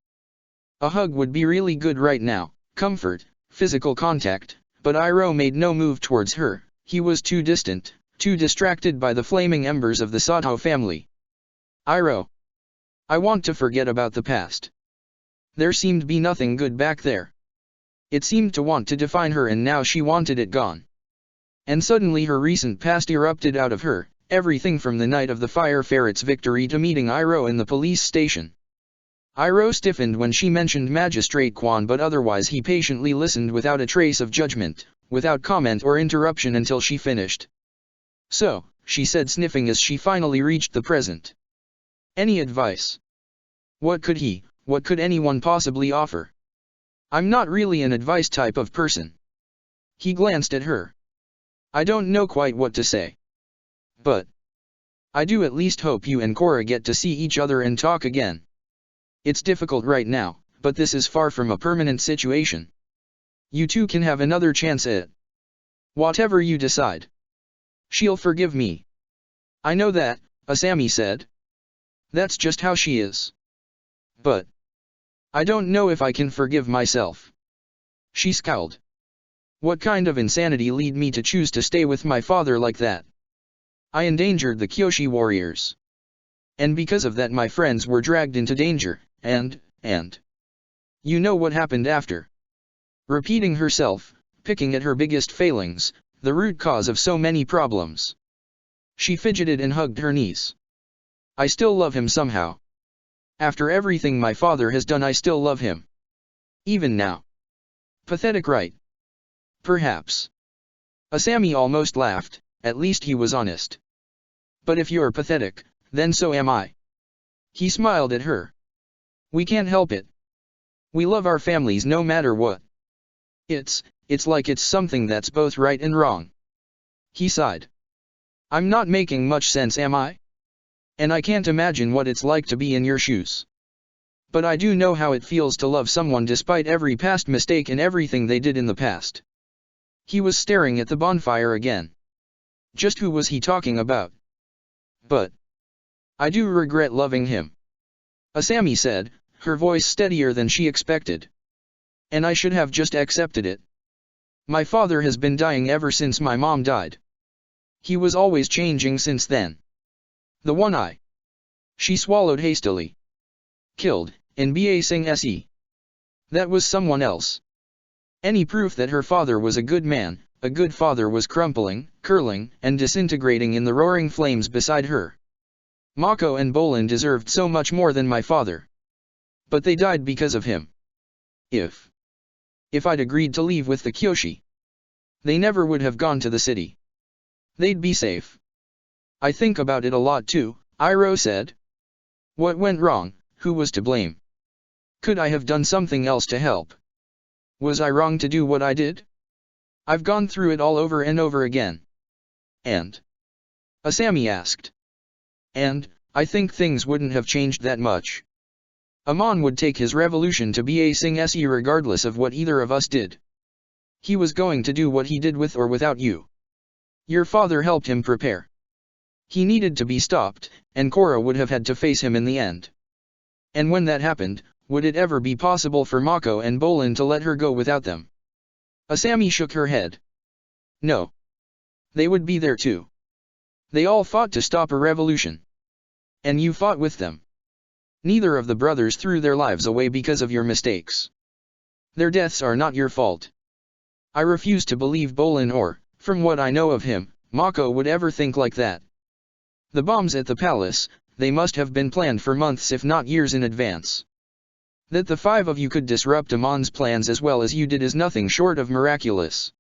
A hug would be really good right now, comfort, physical contact, but Iroh made no move towards her. He was too distant, too distracted by the flaming embers of the Sato family. Iroh. I want to forget about the past. There seemed to be nothing good back there. It seemed to want to define her and now she wanted it gone. And suddenly her recent past erupted out of her, everything from the night of the Fire Ferret's victory to meeting Iroh in the police station. Iroh stiffened when she mentioned Magistrate Quan but otherwise he patiently listened without a trace of judgment, without comment or interruption until she finished. So, she said sniffing as she finally reached the present. Any advice? What could anyone possibly offer? I'm not really an advice type of person. He glanced at her. I don't know quite what to say. But I do at least hope you and Korra get to see each other and talk again. It's difficult right now, but this is far from a permanent situation. You two can have another chance at it. Whatever you decide. She'll forgive me. I know that, Asami said. That's just how she is. But I don't know if I can forgive myself. She scowled. What kind of insanity led me to choose to stay with my father like that? I endangered the Kyoshi warriors. And because of that my friends were dragged into danger, and you know what happened after. Repeating herself, picking at her biggest failings, the root cause of so many problems. She fidgeted and hugged her knees. I still love him somehow. After everything my father has done I still love him. Even now. Pathetic, right? Perhaps. Asami almost laughed, at least he was honest. But if you're pathetic, then so am I. He smiled at her. We can't help it. We love our families no matter what. It's like it's something that's both right and wrong. He sighed. I'm not making much sense, am I? And I can't imagine what it's like to be in your shoes. But I do know how it feels to love someone despite every past mistake and everything they did in the past. He was staring at the bonfire again. Just who was he talking about? But I do regret loving him, Asami said, her voice steadier than she expected. And I should have just accepted it. My father has been dying ever since my mom died. He was always changing since then. The one she swallowed hastily. Killed, in Ba Sing Se. That was someone else. Any proof that her father was a good man, a good father was crumpling, curling, and disintegrating in the roaring flames beside her. Mako and Bolin deserved so much more than my father. But they died because of him. If I'd agreed to leave with the Kyoshi, they never would have gone to the city. They'd be safe. I think about it a lot too, Iroh said. What went wrong? Who was to blame? Could I have done something else to help? Was I wrong to do what I did? I've gone through it all over and over again. And? Asami asked. And, I think things wouldn't have changed that much. Amon would take his revolution to Ba Sing Se regardless of what either of us did. He was going to do what he did with or without you. Your father helped him prepare. He needed to be stopped, and Korra would have had to face him in the end. And when that happened, would it ever be possible for Mako and Bolin to let her go without them? Asami shook her head. No. They would be there too. They all fought to stop a revolution. And you fought with them. Neither of the brothers threw their lives away because of your mistakes. Their deaths are not your fault. I refuse to believe Bolin or, from what I know of him, Mako would ever think like that. The bombs at the palace, they must have been planned for months if not years in advance. That the five of you could disrupt Amon's plans as well as you did is nothing short of miraculous.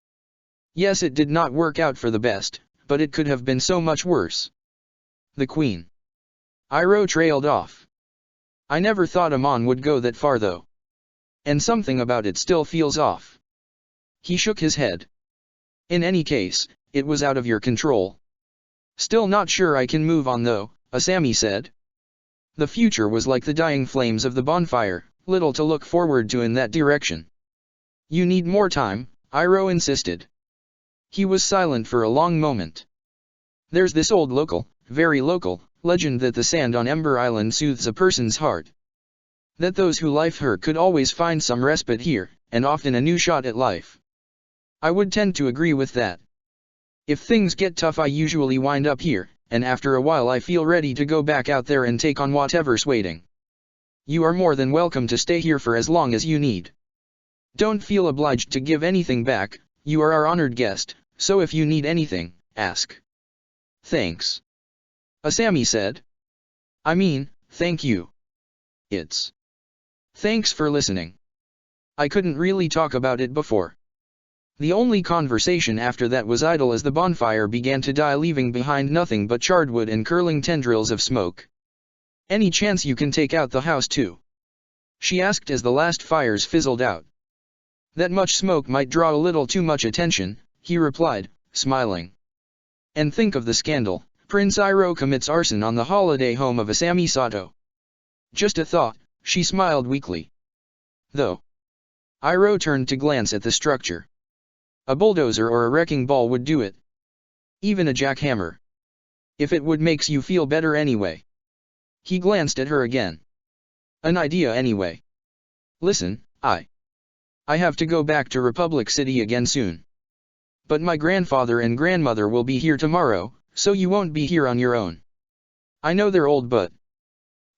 Yes, it did not work out for the best, but it could have been so much worse. The Queen. Iroh trailed off. I never thought Amon would go that far though. And something about it still feels off. He shook his head. In any case, it was out of your control. Still not sure I can move on though, Asami said. The future was like the dying flames of the bonfire, little to look forward to in that direction. You need more time, Iroh insisted. He was silent for a long moment. There's this old local, very local, legend that the sand on Ember Island soothes a person's heart. That those who life hurt could always find some respite here, and often a new shot at life. I would tend to agree with that. If things get tough I usually wind up here, and after a while I feel ready to go back out there and take on whatever's waiting. You are more than welcome to stay here for as long as you need. Don't feel obliged to give anything back, you are our honored guest, so if you need anything, ask. Thanks. Asami said. I mean, thank you. It's. Thanks for listening. I couldn't really talk about it before. The only conversation after that was idle as the bonfire began to die, leaving behind nothing but charred wood and curling tendrils of smoke. Any chance you can take out the house too? She asked as the last fires fizzled out. That much smoke might draw a little too much attention, he replied, smiling. And think of the scandal, Prince Iroh commits arson on the holiday home of Asami Sato. Just a thought, she smiled weakly. Though. Iroh turned to glance at the structure. A bulldozer or a wrecking ball would do it. Even a jackhammer. If it would makes you feel better anyway. He glanced at her again. An idea anyway. Listen, I have to go back to Republic City again soon. But my grandfather and grandmother will be here tomorrow, so you won't be here on your own. I know they're old but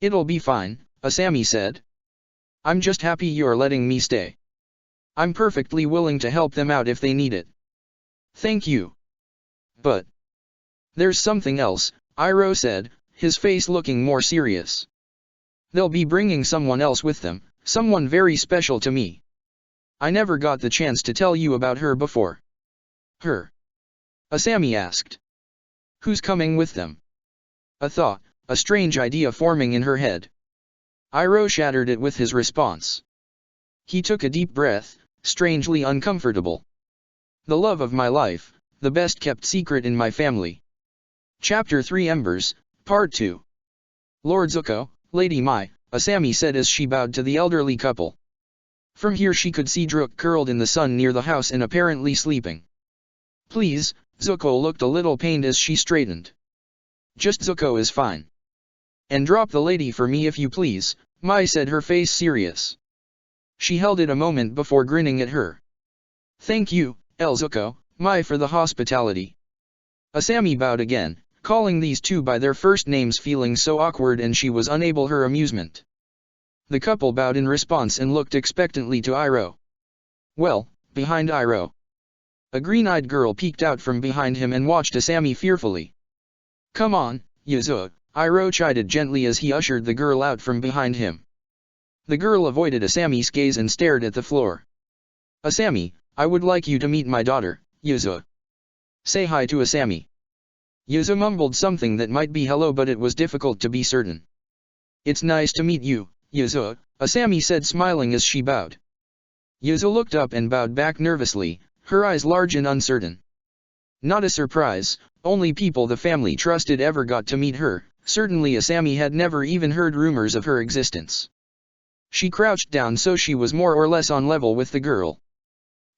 it'll be fine, Asami said. I'm just happy you're letting me stay. I'm perfectly willing to help them out if they need it. Thank you. But there's something else, Iroh said, his face looking more serious. They'll be bringing someone else with them, someone very special to me. I never got the chance to tell you about her before. Her? Asami asked. Who's coming with them? A thought, a strange idea forming in her head. Iroh shattered it with his response. He took a deep breath, strangely uncomfortable. The love of my life, the best kept secret in my family. Chapter 3 Embers, Part 2. Lord Zuko, Lady Mai, Asami said as she bowed to the elderly couple. From here she could see Druk curled in the sun near the house and apparently sleeping. Please, Zuko looked a little pained as she straightened. Just Zuko is fine. And drop the lady for me if you please, Mai said, her face serious. She held it a moment before grinning at her. Thank you, Zuko, Mai, for the hospitality. Asami bowed again, calling these two by their first names, feeling so awkward, and she was unable her amusement. The couple bowed in response and looked expectantly to Iroh. Well, behind Iroh. A green-eyed girl peeked out from behind him and watched Asami fearfully. Come on, Yuzu, Iroh chided gently as he ushered the girl out from behind him. The girl avoided Asami's gaze and stared at the floor. Asami, I would like you to meet my daughter, Yuzu. Say hi to Asami. Yuzu mumbled something that might be hello, but it was difficult to be certain. It's nice to meet you, Yuzu, Asami said, smiling as she bowed. Yuzu looked up and bowed back nervously, her eyes large and uncertain. Not a surprise, only people the family trusted ever got to meet her. Certainly Asami had never even heard rumors of her existence. She crouched down so she was more or less on level with the girl.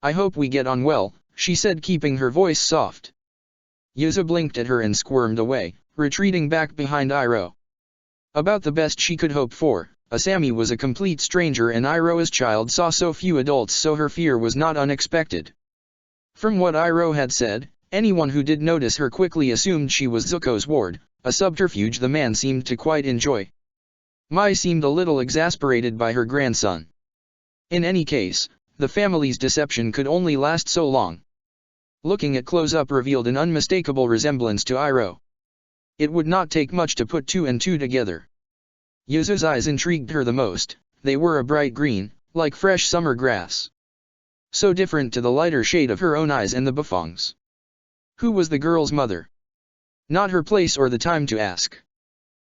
I hope we get on well, she said, keeping her voice soft. Yuzu blinked at her and squirmed away, retreating back behind Iroh. About the best she could hope for, Asami was a complete stranger and Iroh's child saw so few adults, so her fear was not unexpected. From what Iroh had said, anyone who did notice her quickly assumed she was Zuko's ward, a subterfuge the man seemed to quite enjoy. Mai seemed a little exasperated by her grandson. In any case, the family's deception could only last so long. Looking at close-up revealed an unmistakable resemblance to Iroh. It would not take much to put two and two together. Yuzu's eyes intrigued her the most. They were a bright green, like fresh summer grass. So different to the lighter shade of her own eyes and the buffongs. Who was the girl's mother? Not her place or the time to ask.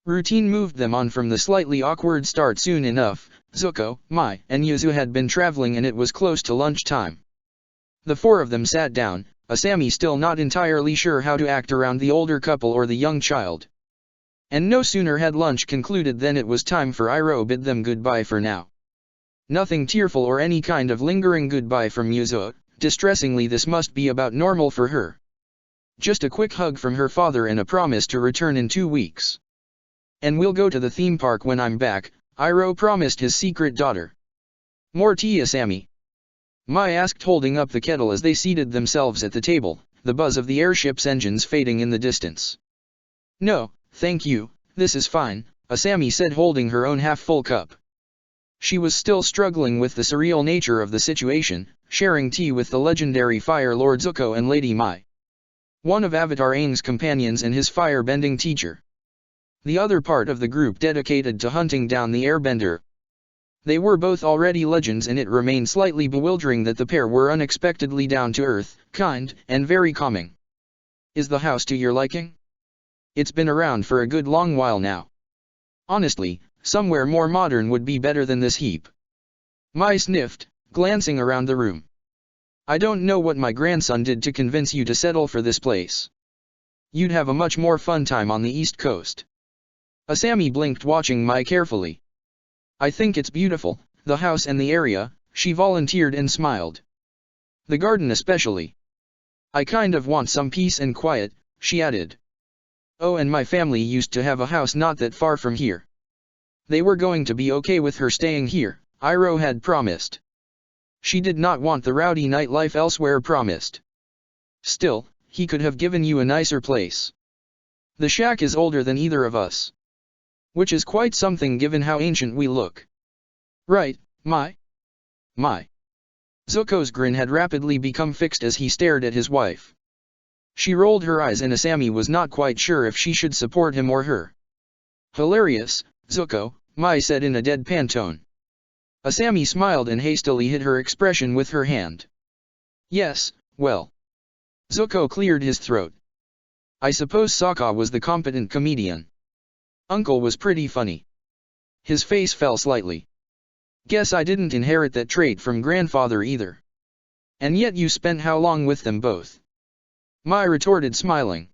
Routine moved them on from the slightly awkward start. Soon enough, Zuko, Mai, and Yuzu had been traveling and it was close to lunchtime. The four of them sat down, Asami still not entirely sure how to act around the older couple or the young child. And no sooner had lunch concluded than it was time for Iroh bid them goodbye for now. Nothing tearful or any kind of lingering goodbye from Yuzu. Distressingly, this must be about normal for her. Just a quick hug from her father and a promise to return in 2 weeks. And we'll go to the theme park when I'm back, Iroh promised his secret daughter. More tea, Asami? Mai asked, holding up the kettle as they seated themselves at the table, the buzz of the airship's engines fading in the distance. No, thank you, this is fine, Asami said, holding her own half-full cup. She was still struggling with the surreal nature of the situation, sharing tea with the legendary Fire Lord Zuko and Lady Mai. One of Avatar Aang's companions and his fire-bending teacher. The other part of the group dedicated to hunting down the airbender. They were both already legends, and it remained slightly bewildering that the pair were unexpectedly down to earth, kind, and very calming. Is the house to your liking? It's been around for a good long while now. Honestly, somewhere more modern would be better than this heap. Mai sniffed, glancing around the room. I don't know what my grandson did to convince you to settle for this place. You'd have a much more fun time on the East Coast. Asami blinked, watching Mai carefully. I think it's beautiful, the house and the area, she volunteered and smiled. The garden especially. I kind of want some peace and quiet, she added. Oh, and my family used to have a house not that far from here. They were going to be okay with her staying here, Iroh had promised. She did not want the rowdy nightlife elsewhere promised. Still, he could have given you a nicer place. The shack is older than either of us. Which is quite something given how ancient we look. Right, Mai? Mai. Zuko's grin had rapidly become fixed as he stared at his wife. She rolled her eyes and Asami was not quite sure if she should support him or her. Hilarious, Zuko, Mai said in a deadpan tone. Asami smiled and hastily hid her expression with her hand. Yes, well. Zuko cleared his throat. I suppose Saga was the competent comedian. Uncle was pretty funny. His face fell slightly. Guess I didn't inherit that trait from grandfather either. And yet you spent how long with them both? Mai retorted, smiling.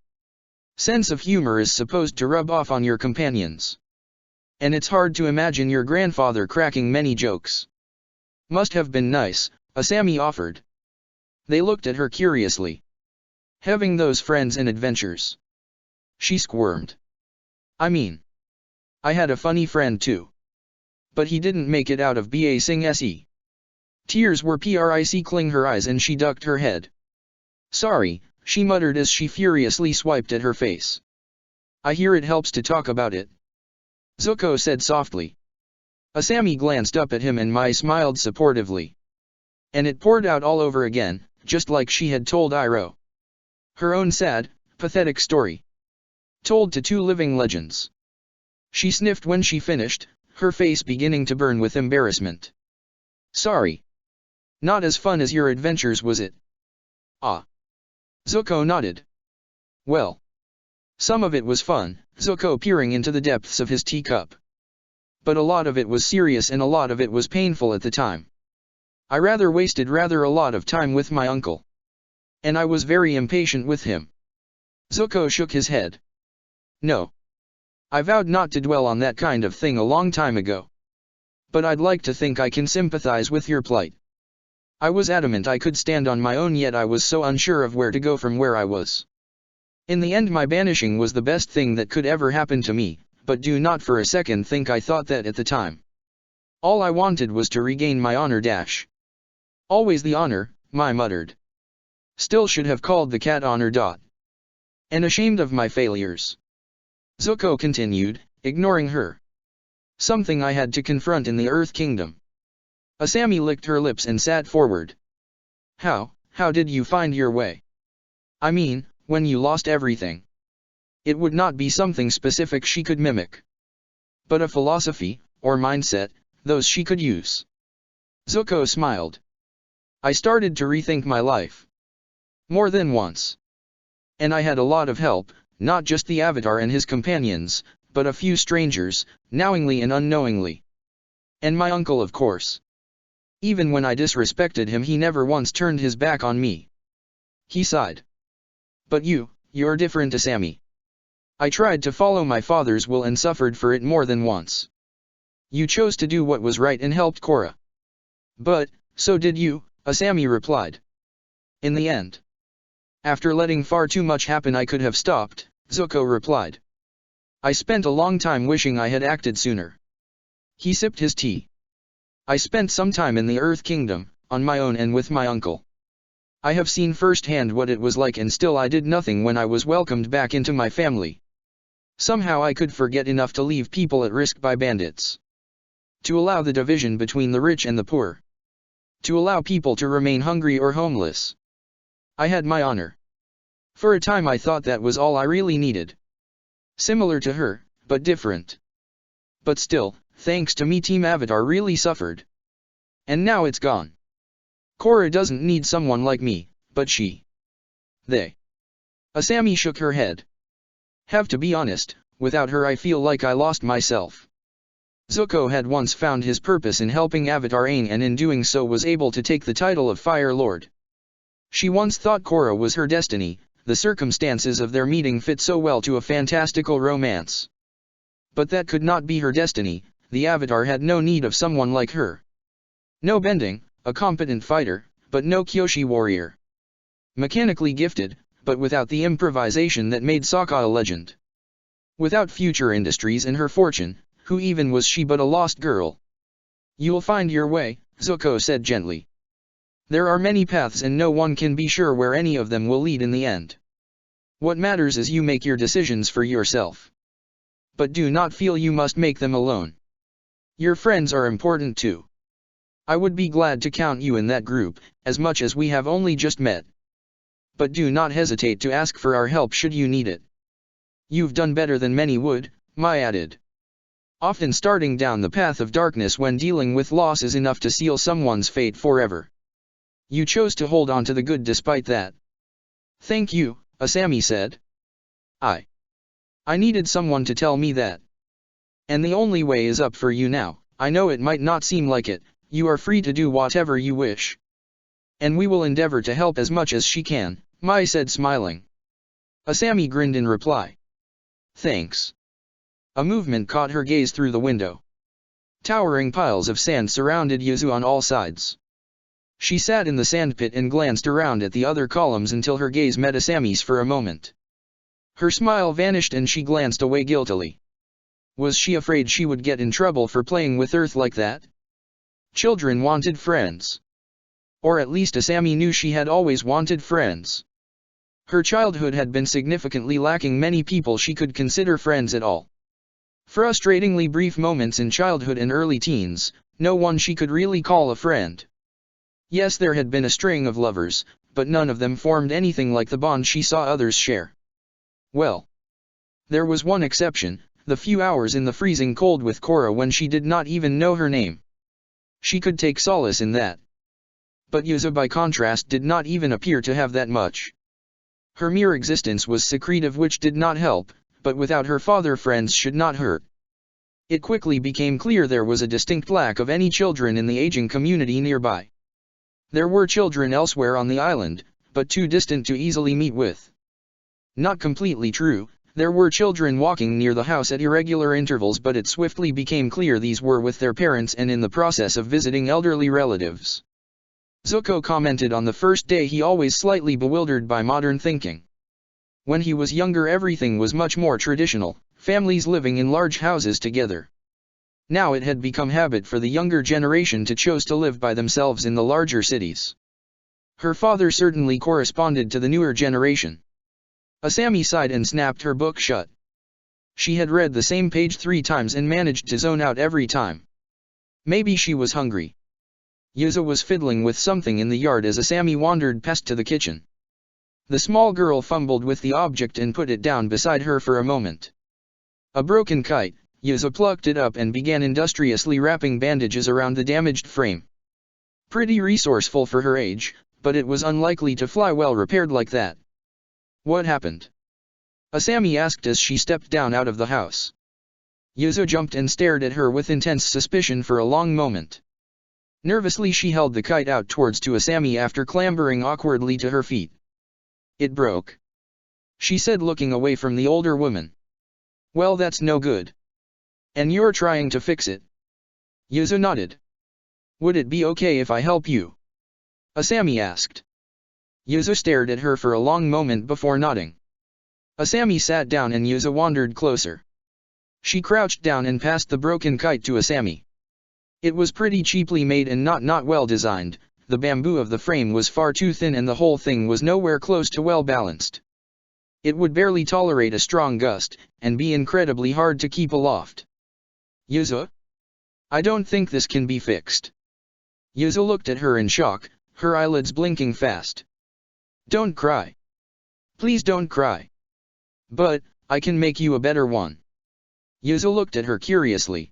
Sense of humor is supposed to rub off on your companions. And it's hard to imagine your grandfather cracking many jokes. Must have been nice, Asami offered. They looked at her curiously. Having those friends and adventures. She squirmed. I mean, I had a funny friend too. But he didn't make it out of Ba Sing Se. Tears were pricling her eyes and she ducked her head. Sorry, she muttered as she furiously swiped at her face. I hear it helps to talk about it. Zuko said softly. Asami glanced up at him and Mai smiled supportively. And it poured out all over again, just like she had told Iroh. Her own sad, pathetic story. Told to two living legends. She sniffed when she finished, her face beginning to burn with embarrassment. Sorry. Not as fun as your adventures, was it? Ah. Zuko nodded. Well. Some of it was fun, Zuko peering into the depths of his teacup. But a lot of it was serious and a lot of it was painful at the time. I wasted a lot of time with my uncle. And I was very impatient with him. Zuko shook his head. No. I vowed not to dwell on that kind of thing a long time ago. But I'd like to think I can sympathize with your plight. I was adamant I could stand on my own, yet I was so unsure of where to go from where I was. In the end, my banishing was the best thing that could ever happen to me, but do not for a second think I thought that at the time. All I wanted was to regain my honor dash. Always the honor, Mai muttered. Still should have called the cat honor. And ashamed of my failures. Zuko continued, ignoring her. Something I had to confront in the Earth Kingdom. Asami licked her lips and sat forward. How did you find your way? I mean, when you lost everything. It would not be something specific she could mimic. But a philosophy, or mindset, those she could use. Zuko smiled. I started to rethink my life. More than once. And I had a lot of help, not just the Avatar and his companions, but a few strangers, knowingly and unknowingly. And my uncle, of course. Even when I disrespected him, he never once turned his back on me. He sighed. But you're different, Asami. I tried to follow my father's will and suffered for it more than once. You chose to do what was right and helped Korra. But, so did you, Asami replied. In the end. After letting far too much happen, I could have stopped, Zuko replied. I spent a long time wishing I had acted sooner. He sipped his tea. I spent some time in the Earth Kingdom, on my own and with my uncle. I have seen firsthand what it was like, and still I did nothing when I was welcomed back into my family. Somehow I could forget enough to leave people at risk by bandits. To allow the division between the rich and the poor. To allow people to remain hungry or homeless. I had my honor. For a time I thought that was all I really needed. Similar to her, but different. But still, thanks to me, Team Avatar really suffered. And now it's gone. Korra doesn't need someone like me, but they. Asami shook her head. Have to be honest, without her I feel like I lost myself. Zuko had once found his purpose in helping Avatar Aang, and in doing so was able to take the title of Fire Lord. She once thought Korra was her destiny. The circumstances of their meeting fit so well to a fantastical romance. But that could not be her destiny. The Avatar had no need of someone like her. No bending, a competent fighter, but no Kyoshi warrior. Mechanically gifted, but without the improvisation that made Saga a legend. Without future industries and her fortune, who even was she but a lost girl? You'll find your way, Zuko said gently. There are many paths and no one can be sure where any of them will lead in the end. What matters is you make your decisions for yourself. But do not feel you must make them alone. Your friends are important too. I would be glad to count you in that group, as much as we have only just met. But do not hesitate to ask for our help should you need it. You've done better than many would, Mai added. Often starting down the path of darkness when dealing with loss is enough to seal someone's fate forever. You chose to hold on to the good despite that. Thank you, Asami said. I needed someone to tell me that. And the only way is up for you now. I know it might not seem like it, you are free to do whatever you wish. And we will endeavor to help as much as she can, Mai said smiling. Asami grinned in reply. Thanks. A movement caught her gaze through the window. Towering piles of sand surrounded Yuzu on all sides. She sat in the sandpit and glanced around at the other columns until her gaze met Asami's for a moment. Her smile vanished and she glanced away guiltily. Was she afraid she would get in trouble for playing with Earth like that? Children wanted friends. Or at least Asami knew she had always wanted friends. Her childhood had been significantly lacking many people she could consider friends at all. Frustratingly brief moments in childhood and early teens, no one she could really call a friend. Yes, there had been a string of lovers, but none of them formed anything like the bond she saw others share. Well, there was one exception, the few hours in the freezing cold with Korra when she did not even know her name. She could take solace in that. But Yuzu by contrast did not even appear to have that much. Her mere existence was secretive, which did not help, but without her father friends should not hurt. It quickly became clear there was a distinct lack of any children in the aging community nearby. There were children elsewhere on the island, but too distant to easily meet with. Not completely true, there were children walking near the house at irregular intervals, but it swiftly became clear these were with their parents and in the process of visiting elderly relatives. Zuko commented on the first day he always slightly bewildered by modern thinking. When he was younger everything was much more traditional, families living in large houses together. Now it had become habit for the younger generation to choose to live by themselves in the larger cities. Her father certainly corresponded to the newer generation. Asami sighed and snapped her book shut. She had read the same page 3 times and managed to zone out every time. Maybe she was hungry. Yuzu was fiddling with something in the yard as Asami wandered past to the kitchen. The small girl fumbled with the object and put it down beside her for a moment. A broken kite, Yuzu plucked it up and began industriously wrapping bandages around the damaged frame. Pretty resourceful for her age, but it was unlikely to fly well repaired like that. What happened? Asami asked as she stepped down out of the house. Yuzu jumped and stared at her with intense suspicion for a long moment. Nervously she held the kite out towards to Asami after clambering awkwardly to her feet. It broke, she said, looking away from the older woman. Well, that's no good. And you're trying to fix it? Yuzu nodded. Would it be okay if I help you? Asami asked. Yuzu stared at her for a long moment before nodding. Asami sat down and Yuzu wandered closer. She crouched down and passed the broken kite to Asami. It was pretty cheaply made and not well designed. The bamboo of the frame was far too thin and the whole thing was nowhere close to well balanced. It would barely tolerate a strong gust, and be incredibly hard to keep aloft. Yuzu? I don't think this can be fixed. Yuzu looked at her in shock, her eyelids blinking fast. Don't cry. Please don't cry. But, I can make you a better one. Yuzu looked at her curiously.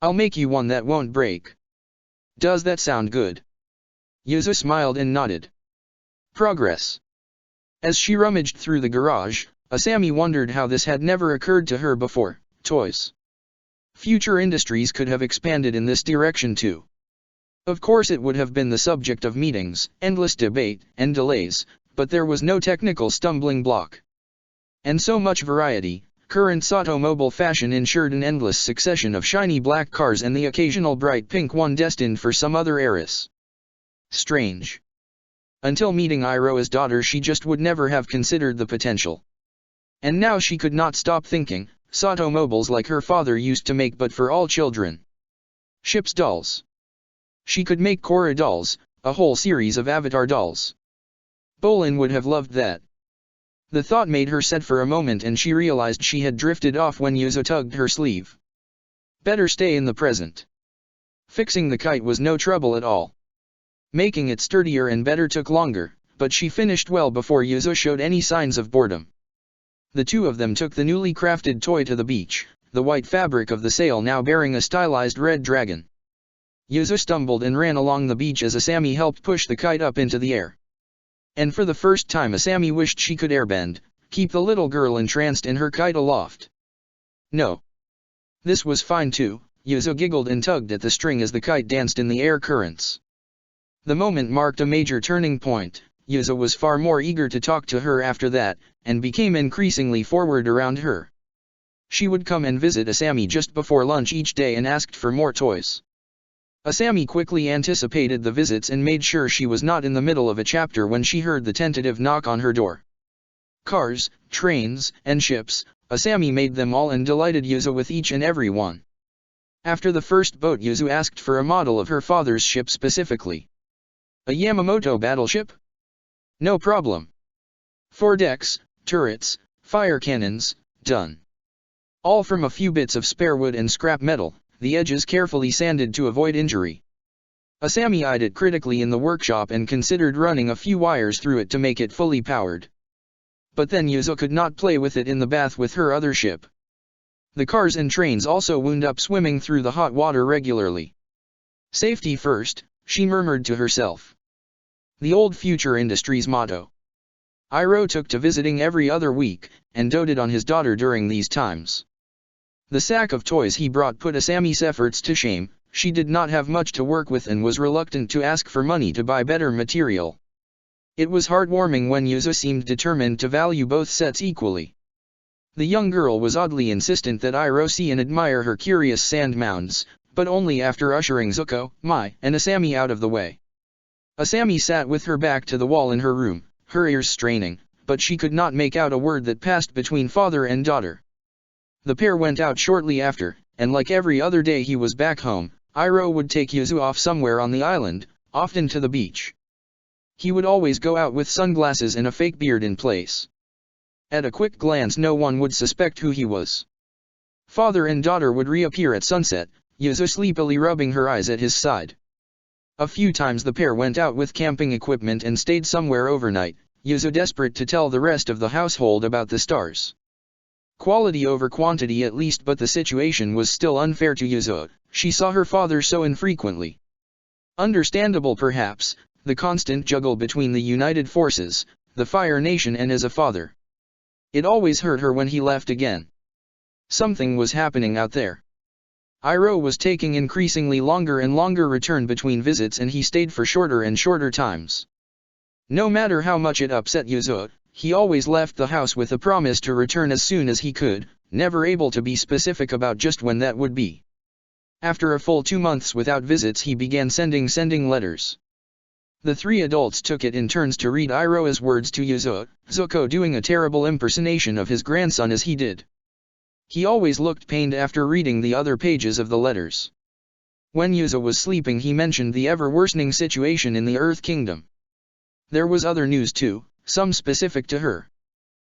I'll make you one that won't break. Does that sound good? Yuzu smiled and nodded. Progress. As she rummaged through the garage, Asami wondered how this had never occurred to her before. Toys. Future industries could have expanded in this direction too. Of course it would have been the subject of meetings, endless debate, and delays, but there was no technical stumbling block. And so much variety. Current automobile fashion ensured an endless succession of shiny black cars and the occasional bright pink one destined for some other heiress. Strange. Until meeting Iroha's daughter she just would never have considered the potential. And now she could not stop thinking, automobiles like her father used to make, but for all children. Ships dolls. She could make Korra dolls, a whole series of Avatar dolls. Bolin would have loved that. The thought made her sad for a moment and she realized she had drifted off when Yuzu tugged her sleeve. Better stay in the present. Fixing the kite was no trouble at all. Making it sturdier and better took longer, but she finished well before Yuzu showed any signs of boredom. The two of them took the newly crafted toy to the beach, the white fabric of the sail now bearing a stylized red dragon. Yuzu stumbled and ran along the beach as Asami helped push the kite up into the air. And for the first time Asami wished she could airbend, keep the little girl entranced in her kite aloft. No. This was fine too. Yuzu giggled and tugged at the string as the kite danced in the air currents. The moment marked a major turning point. Yuzu was far more eager to talk to her after that, and became increasingly forward around her. She would come and visit Asami just before lunch each day and asked for more toys. Asami quickly anticipated the visits and made sure she was not in the middle of a chapter when she heard the tentative knock on her door. Cars, trains, and ships, Asami made them all and delighted Yuzu with each and every one. After the first boat, Yuzu asked for a model of her father's ship specifically. A Yamamoto battleship? No problem. 4 decks, turrets, fire cannons, done. All from a few bits of spare wood and scrap metal, the edges carefully sanded to avoid injury. Asami eyed it critically in the workshop and considered running a few wires through it to make it fully powered. But then Yuzu could not play with it in the bath with her other ship. The cars and trains also wound up swimming through the hot water regularly. Safety first, she murmured to herself. The old Future Industries motto. Iroh took to visiting every other week, and doted on his daughter during these times. The sack of toys he brought put Asami's efforts to shame. She did not have much to work with and was reluctant to ask for money to buy better material. It was heartwarming when Yuzu seemed determined to value both sets equally. The young girl was oddly insistent that Iroh see and admire her curious sand mounds, but only after ushering Zuko, Mai, and Asami out of the way. Asami sat with her back to the wall in her room, her ears straining, but she could not make out a word that passed between father and daughter. The pair went out shortly after, and like every other day he was back home, Iroh would take Yuzu off somewhere on the island, often to the beach. He would always go out with sunglasses and a fake beard in place. At a quick glance no one would suspect who he was. Father and daughter would reappear at sunset, Yuzu sleepily rubbing her eyes at his side. A few times the pair went out with camping equipment and stayed somewhere overnight, Yuzu desperate to tell the rest of the household about the stars. Quality over quantity at least, but the situation was still unfair to Yuzu. She saw her father so infrequently. Understandable perhaps, the constant juggle between the united forces, the Fire Nation and as a father. It always hurt her when he left again. Something was happening out there. Iroh was taking increasingly longer and longer return between visits and he stayed for shorter and shorter times. No matter how much it upset Yuzu, he always left the house with a promise to return as soon as he could, never able to be specific about just when that would be. After a full 2 months without visits he began sending letters. The 3 adults took it in turns to read Iroh's words to Yuzu, Zuko doing a terrible impersonation of his grandson as he did. He always looked pained after reading the other pages of the letters. When Yuzu was sleeping he mentioned the ever-worsening situation in the Earth Kingdom. There was other news too, some specific to her.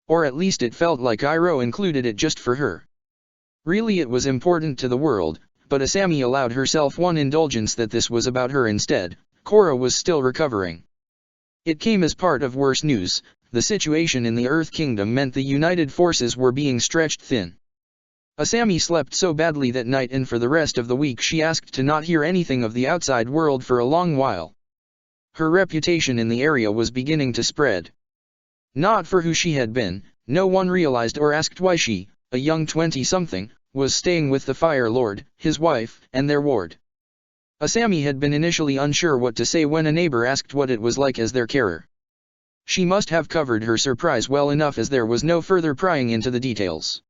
Or at least it felt like Iroh included it just for her. Really it was important to the world, but Asami allowed herself one indulgence that this was about her instead. Korra was still recovering. It came as part of worse news. The situation in the Earth Kingdom meant the united forces were being stretched thin. Asami slept so badly that night and for the rest of the week she asked to not hear anything of the outside world for a long while. Her reputation in the area was beginning to spread. Not for who she had been, no one realized or asked why she, a young 20-something, was staying with the Fire Lord, his wife, and their ward. Asami had been initially unsure what to say when a neighbor asked what it was like as their carer. She must have covered her surprise well enough as there was no further prying into the details.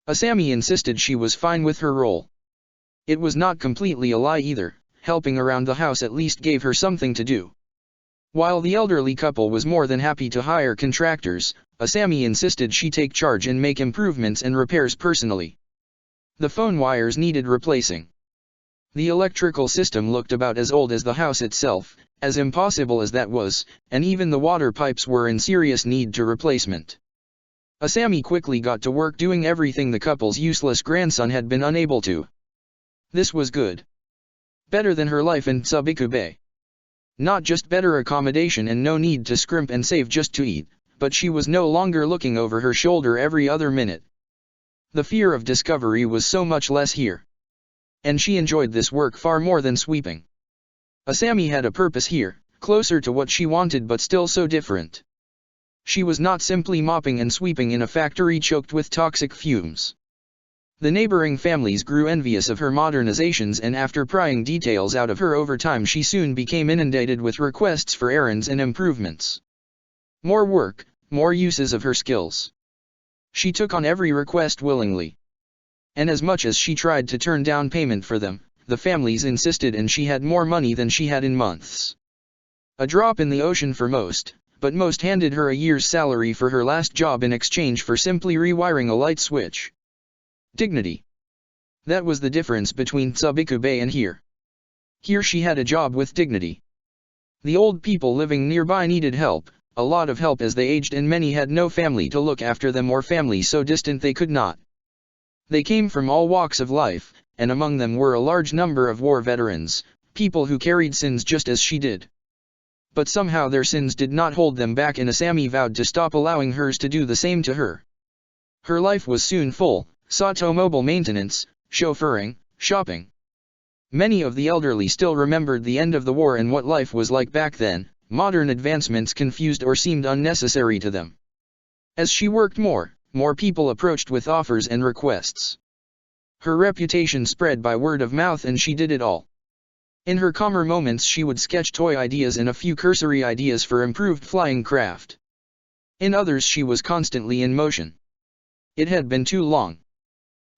Asami insisted she was fine with her role. It was not completely a lie either, helping around the house at least gave her something to do. While the elderly couple was more than happy to hire contractors, Asami insisted she take charge and make improvements and repairs personally. The phone wires needed replacing. The electrical system looked about as old as the house itself, as impossible as that was, and even the water pipes were in serious need to replacement. Asami quickly got to work doing everything the couple's useless grandson had been unable to. This was good. Better than her life in Tsubiku Bay. Not just better accommodation and no need to scrimp and save just to eat, but she was no longer looking over her shoulder every other minute. The fear of discovery was so much less here. And she enjoyed this work far more than sweeping. Asami had a purpose here, closer to what she wanted but still so different. She was not simply mopping and sweeping in a factory choked with toxic fumes. The neighboring families grew envious of her modernizations and after prying details out of her over time she soon became inundated with requests for errands and improvements. More work, more uses of her skills. She took on every request willingly. And as much as she tried to turn down payment for them, the families insisted, and she had more money than she had in months. A drop in the ocean for most, but most handed her a year's salary for her last job in exchange for simply rewiring a light switch. Dignity. That was the difference between Tsubikube and here. Here she had a job with dignity. The old people living nearby needed help, a lot of help as they aged, and many had no family to look after them or family so distant they could not. They came from all walks of life, and among them were a large number of war veterans, people who carried sins just as she did. But somehow their sins did not hold them back, and Asami vowed to stop allowing hers to do the same to her. Her life was soon full: automobile maintenance, chauffeuring, shopping. Many of the elderly still remembered the end of the war and what life was like back then. Modern advancements confused or seemed unnecessary to them. As she worked more people approached with offers and requests. Her reputation spread by word of mouth, and she did it all. In her calmer moments she would sketch toy ideas and a few cursory ideas for improved flying craft. In others she was constantly in motion. It had been too long.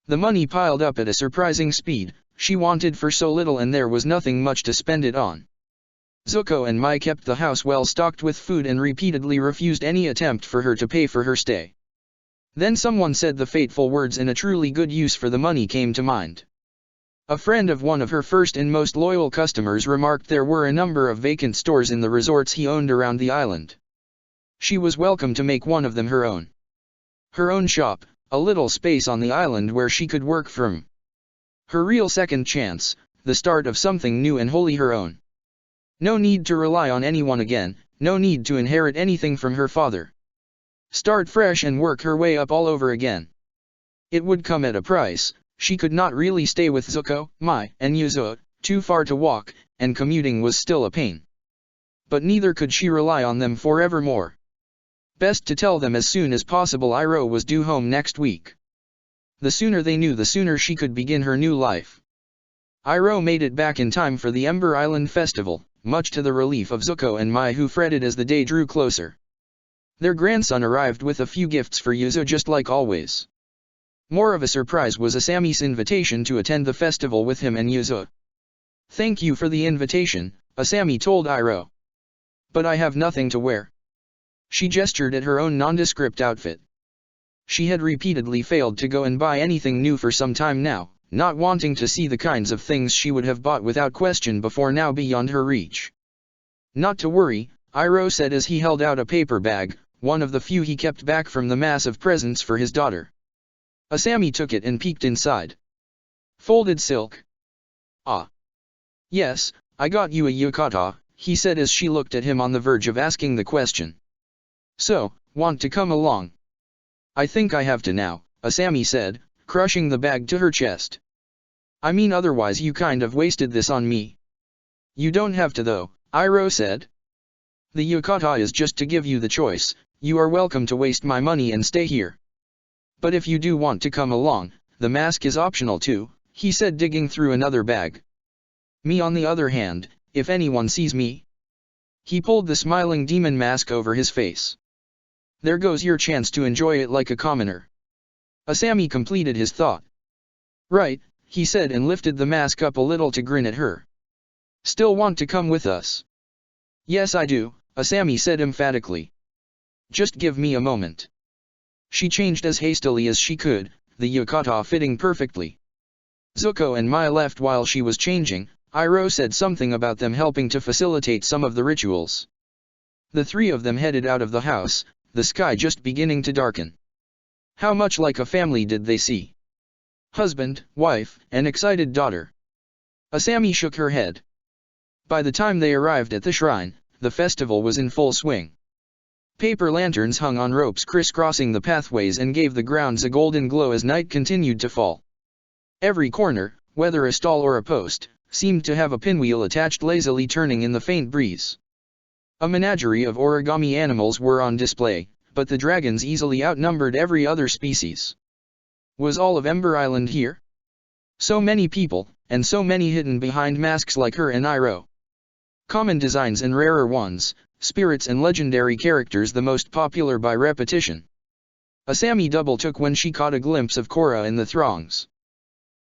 The money piled up at a surprising speed. She wanted for so little, and there was nothing much to spend it on. Zuko and Mai kept the house well stocked with food and repeatedly refused any attempt for her to pay for her stay. Then someone said the fateful words, and a truly good use for the money came to mind. A friend of one of her first and most loyal customers remarked there were a number of vacant stores in the resorts he owned around the island. She was welcome to make one of them her own. Her own shop, a little space on the island where she could work from. Her real second chance, the start of something new and wholly her own. No need to rely on anyone again, no need to inherit anything from her father. Start fresh and work her way up all over again. It would come at a price. She could not really stay with Zuko, Mai, and Yuzo, too far to walk, and commuting was still a pain. But neither could she rely on them forevermore. Best to tell them as soon as possible Iroh was due home next week. The sooner they knew, the sooner she could begin her new life. Iroh made it back in time for the Ember Island Festival, much to the relief of Zuko and Mai, who fretted as the day drew closer. Their grandson arrived with a few gifts for Yuzo, just like always. More of a surprise was Asami's invitation to attend the festival with him and Yuzo. "Thank you for the invitation," Asami told Iroh. "But I have nothing to wear." She gestured at her own nondescript outfit. She had repeatedly failed to go and buy anything new for some time now, not wanting to see the kinds of things she would have bought without question before now beyond her reach. "Not to worry," Iroh said as he held out a paper bag, one of the few he kept back from the mass of presents for his daughter. Asami took it and peeked inside. "Folded silk." "Ah. Yes, I got you a yukata," he said as she looked at him on the verge of asking the question. "So, want to come along?" "I think I have to now," Asami said, crushing the bag to her chest. "I mean, otherwise you kind of wasted this on me." "You don't have to though," Iroh said. "The yukata is just to give you the choice. You are welcome to waste my money and stay here. But if you do want to come along, the mask is optional too," he said, digging through another bag. "Me on the other hand, if anyone sees me..." He pulled the smiling demon mask over his face. "There goes your chance to enjoy it like a commoner." Asami completed his thought. "Right," he said, and lifted the mask up a little to grin at her. "Still want to come with us?" "Yes I do," Asami said emphatically. "Just give me a moment." She changed as hastily as she could, the yukata fitting perfectly. Zuko and Mai left while she was changing. Iroh said something about them helping to facilitate some of the rituals. The three of them headed out of the house, the sky just beginning to darken. How much like a family did they see? Husband, wife, and excited daughter. Asami shook her head. By the time they arrived at the shrine, the festival was in full swing. Paper lanterns hung on ropes crisscrossing the pathways and gave the grounds a golden glow as night continued to fall. Every corner, whether a stall or a post, seemed to have a pinwheel attached lazily turning in the faint breeze. A menagerie of origami animals were on display, but the dragons easily outnumbered every other species. Was all of Ember Island here? So many people, and so many hidden behind masks like her and Iroh. Common designs and rarer ones, spirits and legendary characters, the most popular by repetition. Asami double took when she caught a glimpse of Korra in the throngs.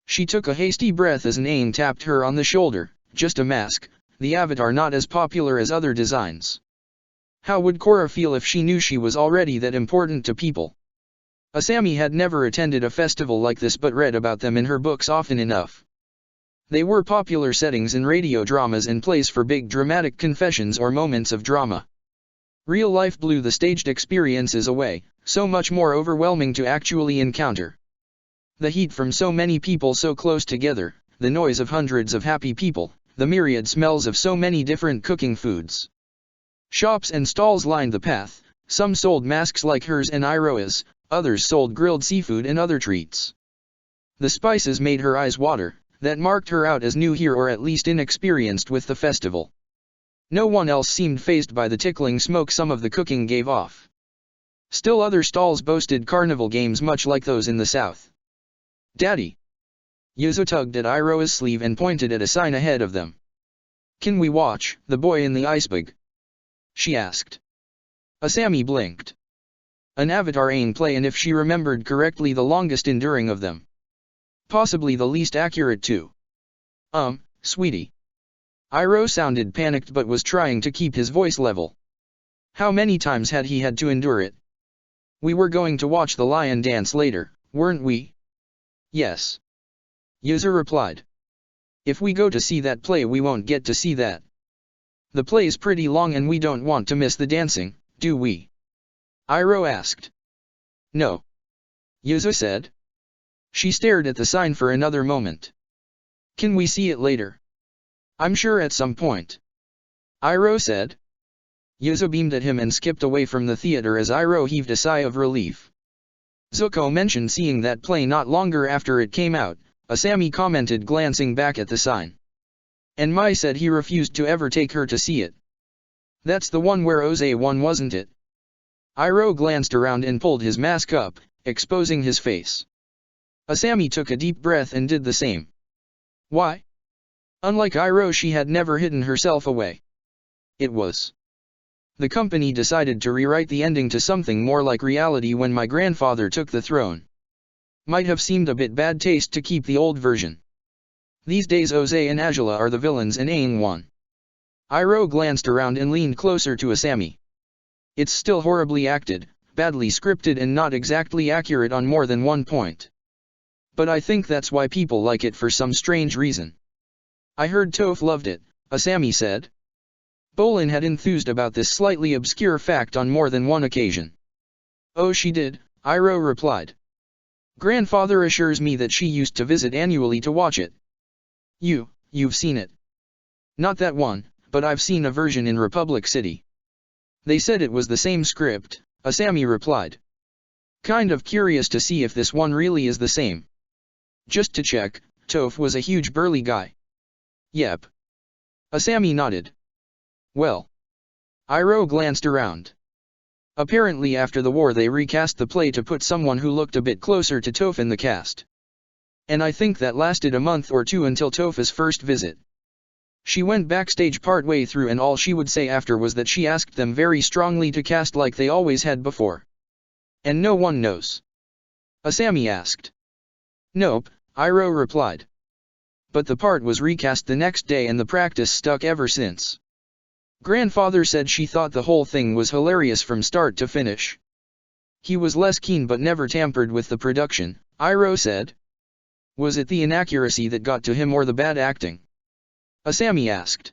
She took a hasty breath as an Aang tapped her on the shoulder. Just a mask, the avatar not as popular as other designs. How would Korra feel if she knew she was already that important to people? Asami had never attended a festival like this but read about them in her books often enough. They were popular settings in radio dramas and plays for big dramatic confessions or moments of drama. Real life blew the staged experiences away, so much more overwhelming to actually encounter. The heat from so many people so close together, the noise of hundreds of happy people, the myriad smells of so many different cooking foods. Shops and stalls lined the path, some sold masks like hers and Iroha's, others sold grilled seafood and other treats. The spices made her eyes water, that marked her out as new here or at least inexperienced with the festival. No one else seemed fazed by the tickling smoke some of the cooking gave off. Still other stalls boasted carnival games much like those in the south. "Daddy!" Yuzo tugged at Iroha's sleeve and pointed at a sign ahead of them. "Can we watch The Boy in the Ice Bag?" she asked. Asami blinked. An Avatar Aang play, and if she remembered correctly, the longest enduring of them. Possibly the least accurate too. Sweetie." Iroha sounded panicked but was trying to keep his voice level. How many times had he had to endure it? "We were going to watch the lion dance later, weren't we?" "Yes." Yuzo replied. "If we go to see that play we won't get to see that. The play's pretty long and we don't want to miss the dancing, do we?" Iroha asked. "No." Yuzo said. She stared at the sign for another moment. "Can we see it later?" "I'm sure at some point." Iroha said. Yuzo beamed at him and skipped away from the theater as Iroha heaved a sigh of relief. Zuko mentioned seeing that play not longer after it came out, Asami commented glancing back at the sign. "And Mai said he refused to ever take her to see it." "That's the one where Oze won, wasn't it?" Iroha glanced around and pulled his mask up, exposing his face. Asami took a deep breath and did the same. Why? Unlike Iroha, she had never hidden herself away. It was. The company decided to rewrite the ending to something more like reality when my grandfather took the throne. Might have seemed a bit bad taste to keep the old version. These days Oze and Azula are the villains and Aang won. Iroha glanced around and leaned closer to Asami. It's still horribly acted, badly scripted and not exactly accurate on more than one point. But I think that's why people like it for some strange reason. I heard Toph loved it, Asami said. Bolin had enthused about this slightly obscure fact on more than one occasion. Oh, she did, Iroha replied. Grandfather assures me that she used to visit annually to watch it. You've seen it. Not that one, but I've seen a version in Republic City. They said it was the same script, Asami replied. Kind of curious to see if this one really is the same. Just to check, Toph was a huge burly guy. Yep. Asami nodded. Well. Iroha glanced around. Apparently after the war they recast the play to put someone who looked a bit closer to Toph in the cast. And I think that lasted a month or two until Toph's first visit. She went backstage partway through and all she would say after was that she asked them very strongly to cast like they always had before. And no one knows. Asami asked. Nope, Iroha replied. But the part was recast the next day and the practice stuck ever since. Grandfather said she thought the whole thing was hilarious from start to finish. He was less keen but never tampered with the production, Iroha said. Was it the inaccuracy that got to him or the bad acting? Asami asked.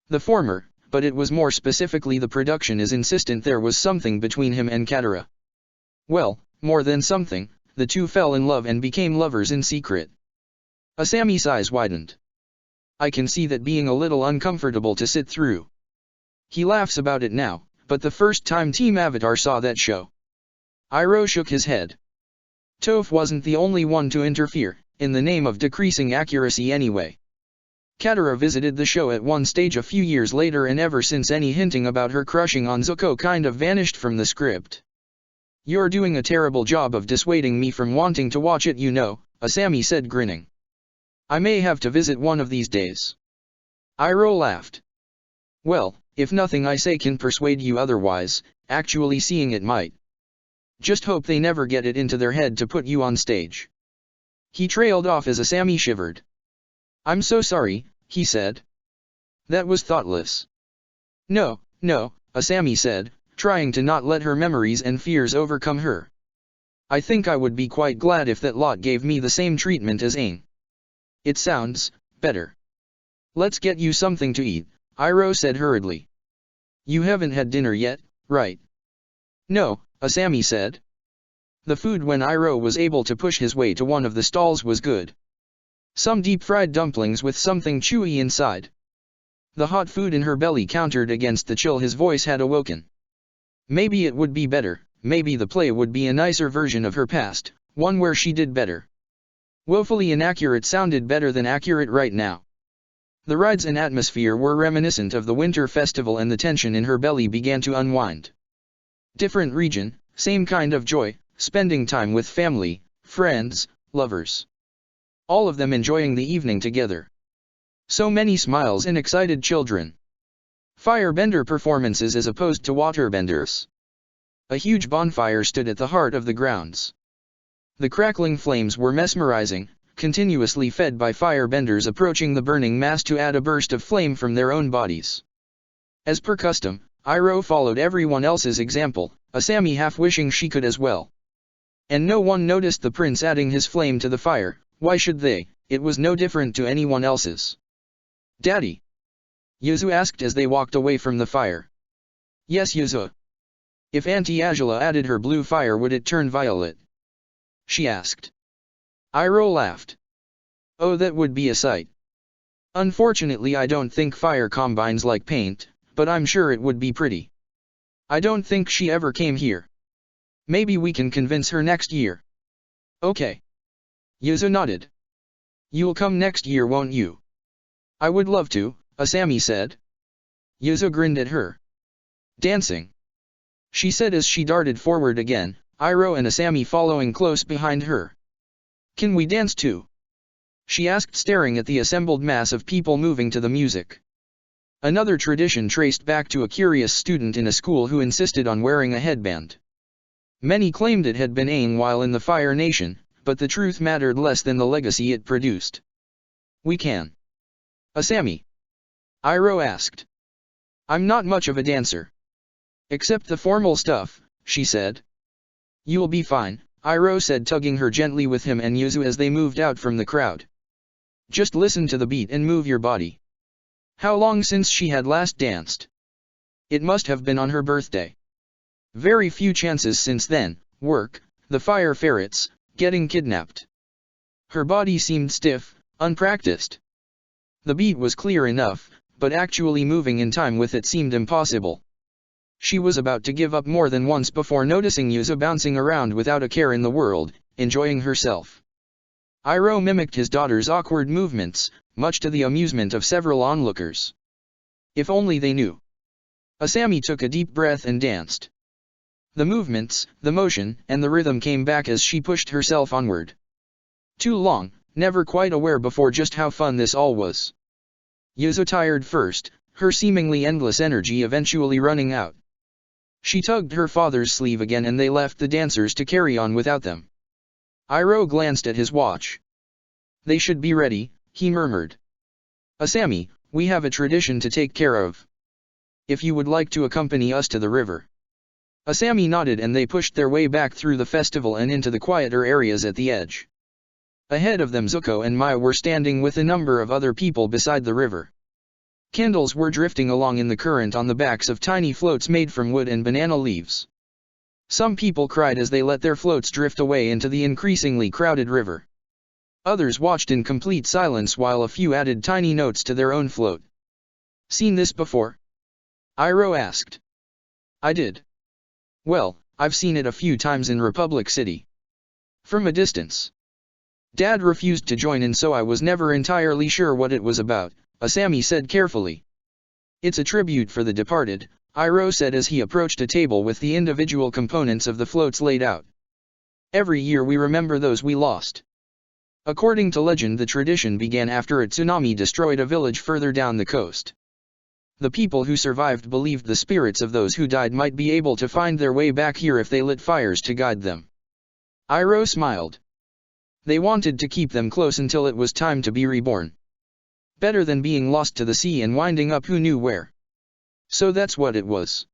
The former, but it was more specifically the production is insistent there was something between him and Katara. Well, more than something, the two fell in love and became lovers in secret. Asami's eyes widened. I can see that being a little uncomfortable to sit through. He laughs about it now, but the first time Team Avatar saw that show. Iroha shook his head. Toph wasn't the only one to interfere, in the name of decreasing accuracy anyway. Katara visited the show at one stage a few years later and ever since any hinting about her crushing on Zuko kind of vanished from the script. You're doing a terrible job of dissuading me from wanting to watch it, you know, Asami said grinning. I may have to visit one of these days. Iroha laughed. Well, if nothing I say can persuade you otherwise, actually seeing it might. Just hope they never get it into their head to put you on stage. He trailed off as Asami shivered. "I'm so sorry," he said. "That was thoughtless." "No, no," Asami said, trying to not let her memories and fears overcome her. "I think I would be quite glad if that lot gave me the same treatment as Aang. It sounds better. Let's get you something to eat," Iroh said hurriedly. "You haven't had dinner yet, right?" "No," Asami said. The food when Iroh was able to push his way to one of the stalls was good. Some deep-fried dumplings with something chewy inside. The hot food in her belly countered against the chill his voice had awoken. Maybe it would be better, maybe the play would be a nicer version of her past, one where she did better. Woefully inaccurate sounded better than accurate right now. The rides and atmosphere were reminiscent of the winter festival and the tension in her belly began to unwind. Different region, same kind of joy, spending time with family, friends, lovers. All of them enjoying the evening together. So many smiles and excited children. Firebender performances as opposed to waterbenders. A huge bonfire stood at the heart of the grounds. The crackling flames were mesmerizing, continuously fed by firebenders approaching the burning mass to add a burst of flame from their own bodies. As per custom, Iroh followed everyone else's example, Asami half wishing she could as well. And no one noticed the prince adding his flame to the fire. Why should they? It was no different to anyone else's. "Daddy?" Yuzu asked as they walked away from the fire. "Yes, Yuzu. If Auntie Azula added her blue fire would it turn violet?" she asked. Iroh laughed. "Oh, that would be a sight. Unfortunately I don't think fire combines like paint, but I'm sure it would be pretty. I don't think she ever came here. Maybe we can convince her next year." "Okay." Yuzu nodded. "You'll come next year, won't you?" "I would love to," Asami said. Yuzu grinned at her. "Dancing," she said as she darted forward again, Iroh and Asami following close behind her. "Can we dance too?" she asked, staring at the assembled mass of people moving to the music. Another tradition traced back to a curious student in a school who insisted on wearing a headband. Many claimed it had been Aang while in the Fire Nation, but the truth mattered less than the legacy it produced. "We can." "Asami?" Iroh asked. "I'm not much of a dancer. Except the formal stuff," she said. "You'll be fine," Iroh said, tugging her gently with him and Yuzu as they moved out from the crowd. "Just listen to the beat and move your body." How long since she had last danced? It must have been on her birthday. Very few chances since then, work, the fire ferrets, getting kidnapped. Her body seemed stiff, unpracticed. The beat was clear enough, but actually moving in time with it seemed impossible. She was about to give up more than once before noticing Yuzu bouncing around without a care in the world, enjoying herself. Iroh mimicked his daughter's awkward movements, much to the amusement of several onlookers. If only they knew. Asami took a deep breath and danced. The movements, the motion, and the rhythm came back as she pushed herself onward. Too long, never quite aware before just how fun this all was. Yuzu tired first, her seemingly endless energy eventually running out. She tugged her father's sleeve again and they left the dancers to carry on without them. Iroh glanced at his watch. "They should be ready," he murmured. "Asami, we have a tradition to take care of. If you would like to accompany us to the river." Asami nodded and they pushed their way back through the festival and into the quieter areas at the edge. Ahead of them Zuko and Maya were standing with a number of other people beside the river. Candles were drifting along in the current on the backs of tiny floats made from wood and banana leaves. Some people cried as they let their floats drift away into the increasingly crowded river. Others watched in complete silence while a few added tiny notes to their own float. "Seen this before?" Iroh asked. "I did. Well, I've seen it a few times in Republic City. From a distance. Dad refused to join in, so I was never entirely sure what it was about," Asami said carefully. "It's a tribute for the departed," Iroh said as he approached a table with the individual components of the floats laid out. "Every year we remember those we lost. According to legend, the tradition began after a tsunami destroyed a village further down the coast. The people who survived believed the spirits of those who died might be able to find their way back here if they lit fires to guide them." Iroh smiled. They wanted to keep them close until it was time to be reborn. Better than being lost to the sea and winding up who knew where. So that's what it was.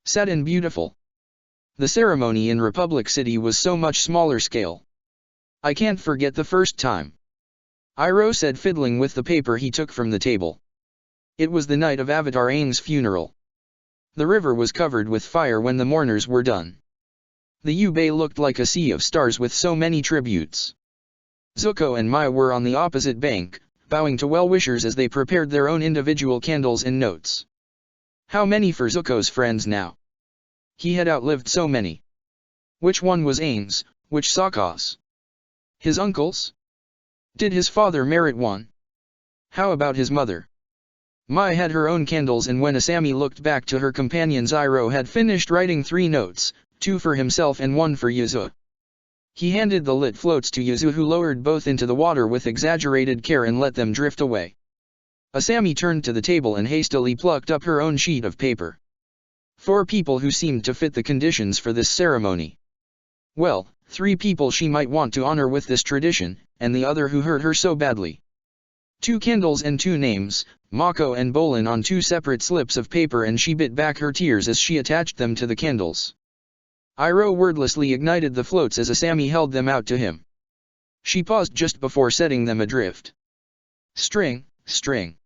Sad and beautiful. The ceremony in Republic City was so much smaller scale. I can't forget the first time. Iroh said, fiddling with the paper he took from the table. It was the night of Avatar Aang's funeral. The river was covered with fire when the mourners were done. The Yu-Bay looked like a sea of stars with so many tributes. Zuko and Mai were on the opposite bank, bowing to well-wishers as they prepared their own individual candles and notes. How many for Zuko's friends now? He had outlived so many. Which one was Aang's, which Sokka's? His uncle's? Did his father merit one? How about his mother? Mai had her own candles, and when Asami looked back to her companions, Iroh had finished writing 3 notes, 2 for himself and 1 for Yuzu. He handed the lit floats to Yuzu, who lowered both into the water with exaggerated care and let them drift away. Asami turned to the table and hastily plucked up her own sheet of paper. 4 people who seemed to fit the conditions for this ceremony. Well, 3 people she might want to honor with this tradition, and the other who hurt her so badly. 2 candles and 2 names, Mako and Bolin, on 2 separate slips of paper, and she bit back her tears as she attached them to the candles. Iroh wordlessly ignited the floats as Asami held them out to him. She paused just before setting them adrift. String, string.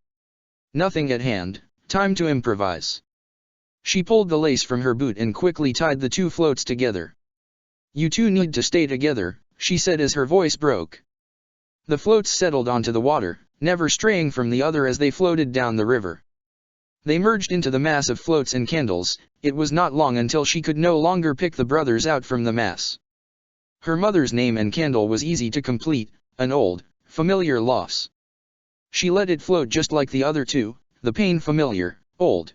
Nothing at hand, time to improvise. She pulled the lace from her boot and quickly tied the 2 floats together. You 2 need to stay together, she said as her voice broke. The floats settled onto the water, never straying from the other as they floated down the river. They merged into the mass of floats and candles. It was not long until she could no longer pick the brothers out from the mass. Her mother's name and candle was easy to complete, an old, familiar loss. She let it float just like the other 2, the pain familiar, old.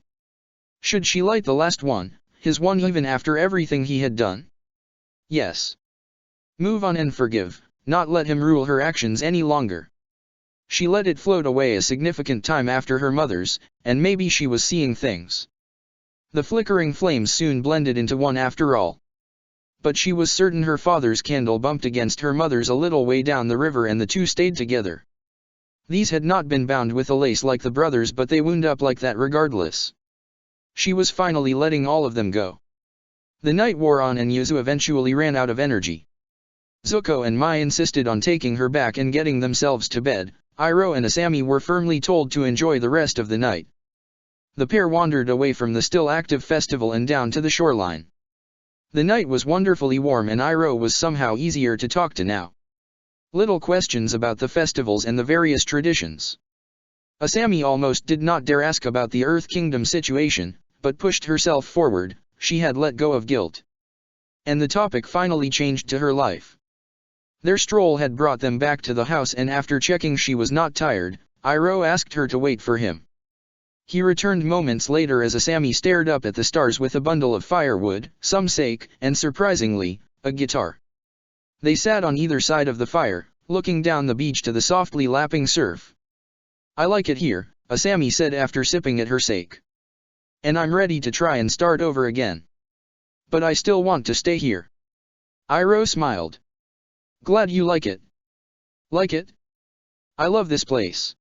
Should she light the last one, his one, even after everything he had done? Yes. Move on and forgive, not let him rule her actions any longer. She let it float away a significant time after her mother's, and maybe she was seeing things. The flickering flames soon blended into one after all. But she was certain her father's candle bumped against her mother's a little way down the river, and the 2 stayed together. These had not been bound with a lace like the brothers, but they wound up like that regardless. She was finally letting all of them go. The night wore on and Yuzu eventually ran out of energy. Zuko and Mai insisted on taking her back and getting themselves to bed. Iroh and Asami were firmly told to enjoy the rest of the night. The pair wandered away from the still active festival and down to the shoreline. The night was wonderfully warm, and Iroh was somehow easier to talk to now. Little questions about the festivals and the various traditions. Asami almost did not dare ask about the Earth Kingdom situation, but pushed herself forward. She had let go of guilt. And the topic finally changed to her life. Their stroll had brought them back to the house, and after checking she was not tired, Iroh asked her to wait for him. He returned moments later as Asami stared up at the stars with a bundle of firewood, some sake, and surprisingly, a guitar. They sat on either side of the fire, looking down the beach to the softly lapping surf. I like it here, Asami said after sipping at her sake. And I'm ready to try and start over again. But I still want to stay here. Iroh smiled. Glad you like it. Like it? I love this place.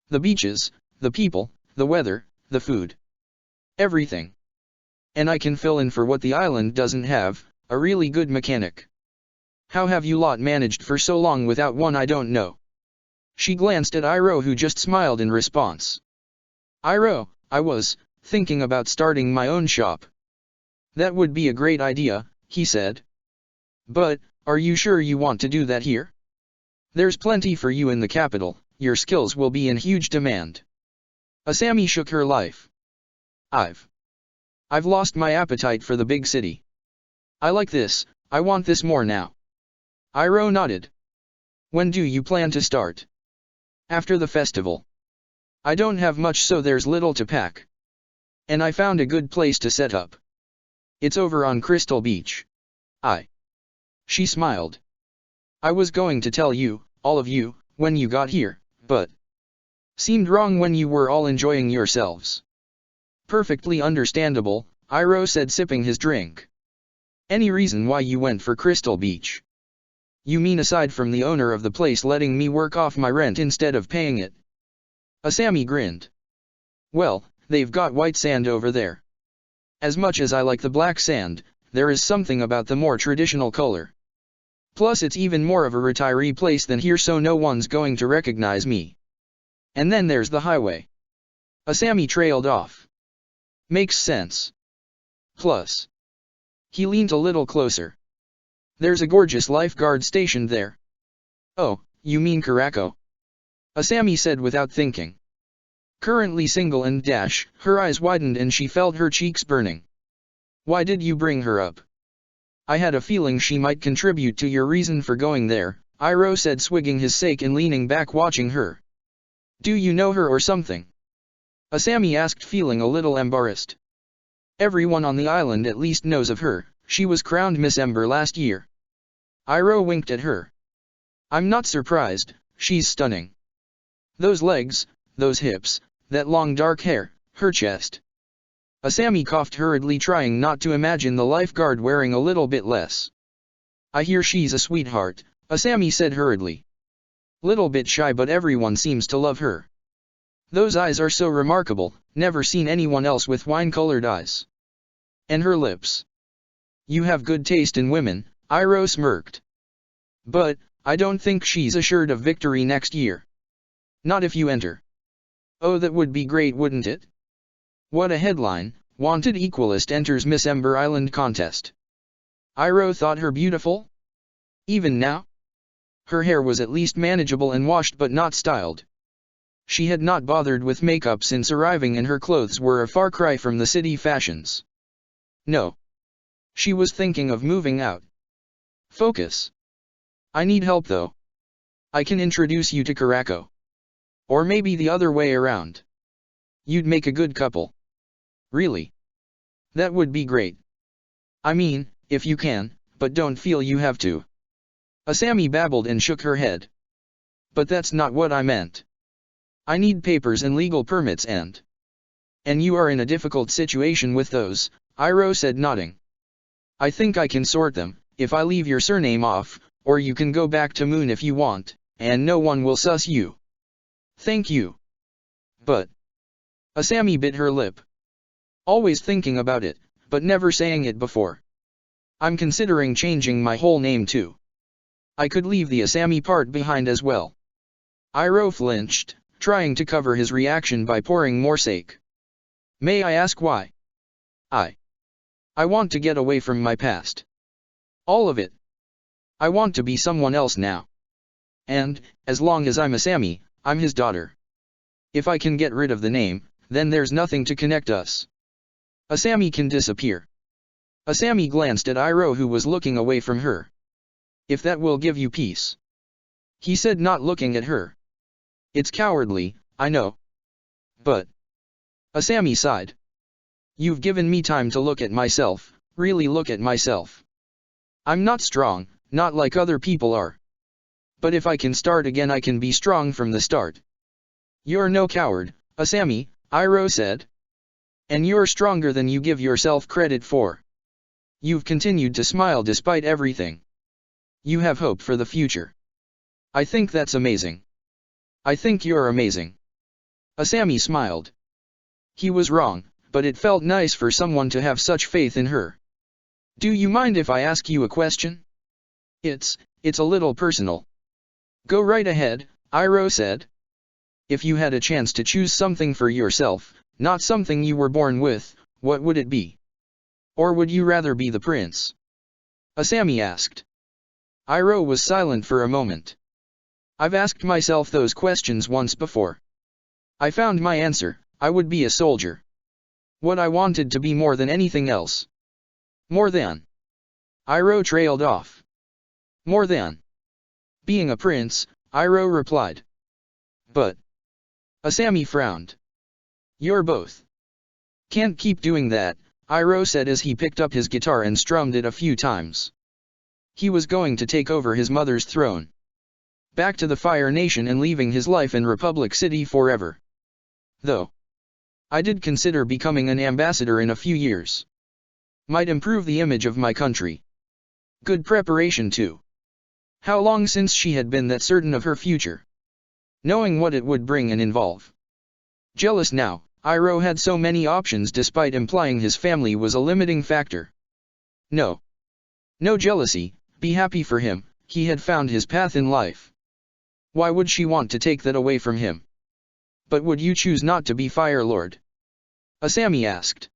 The beaches, the people, the weather, the food. Everything. And I can fill in for what the island doesn't have, a really good mechanic. How have you lot managed for so long without one? I don't know. She glanced at Iroh, who just smiled in response. Iroh, I was thinking about starting my own shop. That would be a great idea, he said. But, are you sure you want to do that here? There's plenty for you in the capital, your skills will be in huge demand. Asami shook her life. I've lost my appetite for the big city. I like this, I want this more now. Iroh nodded. When do you plan to start? After the festival. I don't have much, so there's little to pack. And I found a good place to set up. It's over on Crystal Beach. She smiled. I was going to tell you, all of you, when you got here, but seemed wrong when you were all enjoying yourselves. Perfectly understandable, Iroh said, sipping his drink. Any reason why you went for Crystal Beach? You mean aside from the owner of the place letting me work off my rent instead of paying it? Asami grinned. Well, they've got white sand over there. As much as I like the black sand, there is something about the more traditional color. Plus it's even more of a retiree place than here, so no one's going to recognize me. And then there's the highway. Asami trailed off. Makes sense. Plus. He leaned a little closer. There's a gorgeous lifeguard stationed there. Oh, you mean Karako? Asami said without thinking. Currently single and dash, her eyes widened and she felt her cheeks burning. Why did you bring her up? I had a feeling she might contribute to your reason for going there, Iroh said, swigging his sake and leaning back watching her. Do you know her or something? Asami asked, feeling a little embarrassed. Everyone on the island at least knows of her, she was crowned Miss Ember last year. Iroh winked at her. I'm not surprised, she's stunning. Those legs, those hips, that long dark hair, her chest. Asami coughed hurriedly, trying not to imagine the lifeguard wearing a little bit less. I hear she's a sweetheart, Asami said hurriedly. Little bit shy, but everyone seems to love her. Those eyes are so remarkable, never seen anyone else with wine-colored eyes. And her lips. You have good taste in women, Iroh smirked. But, I don't think she's assured of victory next year. Not if you enter. Oh, that would be great, wouldn't it? What a headline, Wanted Equalist enters Miss Ember Island contest. Iroh thought her beautiful? Even now? Her hair was at least manageable and washed but not styled. She had not bothered with makeup since arriving and her clothes were a far cry from the city fashions. No. She was thinking of moving out. Focus. I need help though. I can introduce you to Karako. Or maybe the other way around. You'd make a good couple. Really? That would be great. I mean, if you can, but don't feel you have to. Asami babbled and shook her head. But that's not what I meant. I need papers and legal permits and you are in a difficult situation with those, Iroh said, nodding. I think I can sort them, if I leave your surname off, or you can go back to Moon if you want, and no one will suss you. Thank you. But. Asami bit her lip. Always thinking about it, but never saying it before. I'm considering changing my whole name too. I could leave the Asami part behind as well. Iroh flinched, trying to cover his reaction by pouring more sake. May I ask why? I want to get away from my past. All of it. I want to be someone else now. And, as long as I'm Asami, I'm his daughter. If I can get rid of the name, then there's nothing to connect us. Asami can disappear. Asami glanced at Iroh, who was looking away from her. If that will give you peace. He said, not looking at her. It's cowardly, I know. But. Asami sighed. You've given me time to look at myself, really look at myself. I'm not strong, not like other people are. But if I can start again, I can be strong from the start. You're no coward, Asami, Iroh said. And you're stronger than you give yourself credit for. You've continued to smile despite everything. You have hope for the future. I think that's amazing. I think you're amazing. Asami smiled. He was wrong, but it felt nice for someone to have such faith in her. Do you mind if I ask you a question? It's a little personal. Go right ahead, Iroh said. If you had a chance to choose something for yourself, not something you were born with, what would it be? Or would you rather be the prince? Asami asked. Iroh was silent for a moment. I've asked myself those questions once before. I found my answer, I would be a soldier. What I wanted to be more than anything else. More than. Iroh trailed off. More than. Being a prince, Iroh replied. But. Asami frowned. You're both. Can't keep doing that, Iroh said as he picked up his guitar and strummed it a few times. He was going to take over his mother's throne. Back to the Fire Nation and leaving his life in Republic City forever. Though. I did consider becoming an ambassador in a few years. Might improve the image of my country. Good preparation too. How long since she had been that certain of her future? Knowing what it would bring and involve. Jealous now, Iroh had so many options despite implying his family was a limiting factor. No. No jealousy, be happy for him, he had found his path in life. Why would she want to take that away from him? But would you choose not to be Fire Lord? Asami asked.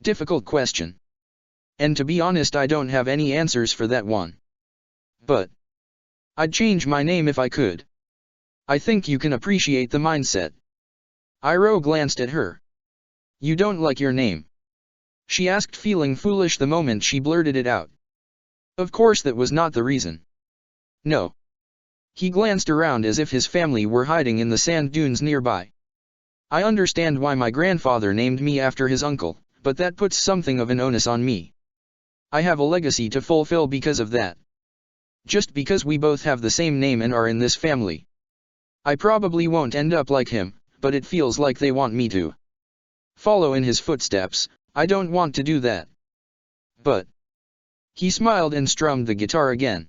Difficult question. And to be honest, I don't have any answers for that one. But I'd change my name if I could. I think you can appreciate the mindset. Iroh glanced at her. You don't like your name? She asked, feeling foolish the moment she blurted it out. Of course that was not the reason. No. He glanced around as if his family were hiding in the sand dunes nearby. I understand why my grandfather named me after his uncle, but that puts something of an onus on me. I have a legacy to fulfill because of that. Just because we both have the same name and are in this family. I probably won't end up like him, but it feels like they want me to follow in his footsteps. I don't want to do that. But he smiled and strummed the guitar again.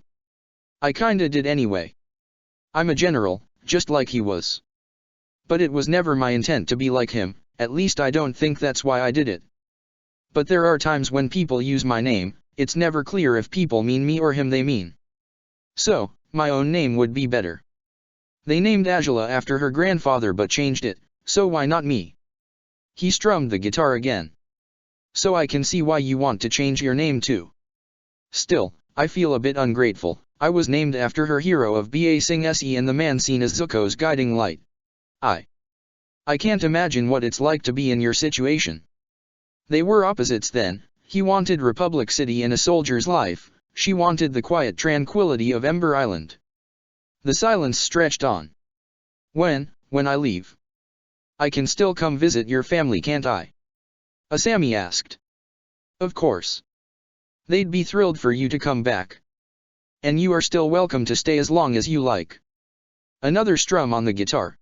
I kinda did anyway. I'm a general, just like he was. But it was never my intent to be like him, at least I don't think that's why I did it. But there are times when people use my name, it's never clear if people mean me or him they mean. So, my own name would be better. They named Angela after her grandfather but changed it, so why not me? He strummed the guitar again. So I can see why you want to change your name too. Still, I feel a bit ungrateful. I was named after her hero of Ba Sing Se and the man seen as Zuko's guiding light. I can't imagine what it's like to be in your situation. They were opposites then. He wanted Republic City and a soldier's life, she wanted the quiet tranquility of Ember Island. The silence stretched on. When I leave, I can still come visit your family, can't I? Asami asked. Of course. They'd be thrilled for you to come back. And you are still welcome to stay as long as you like. Another strum on the guitar.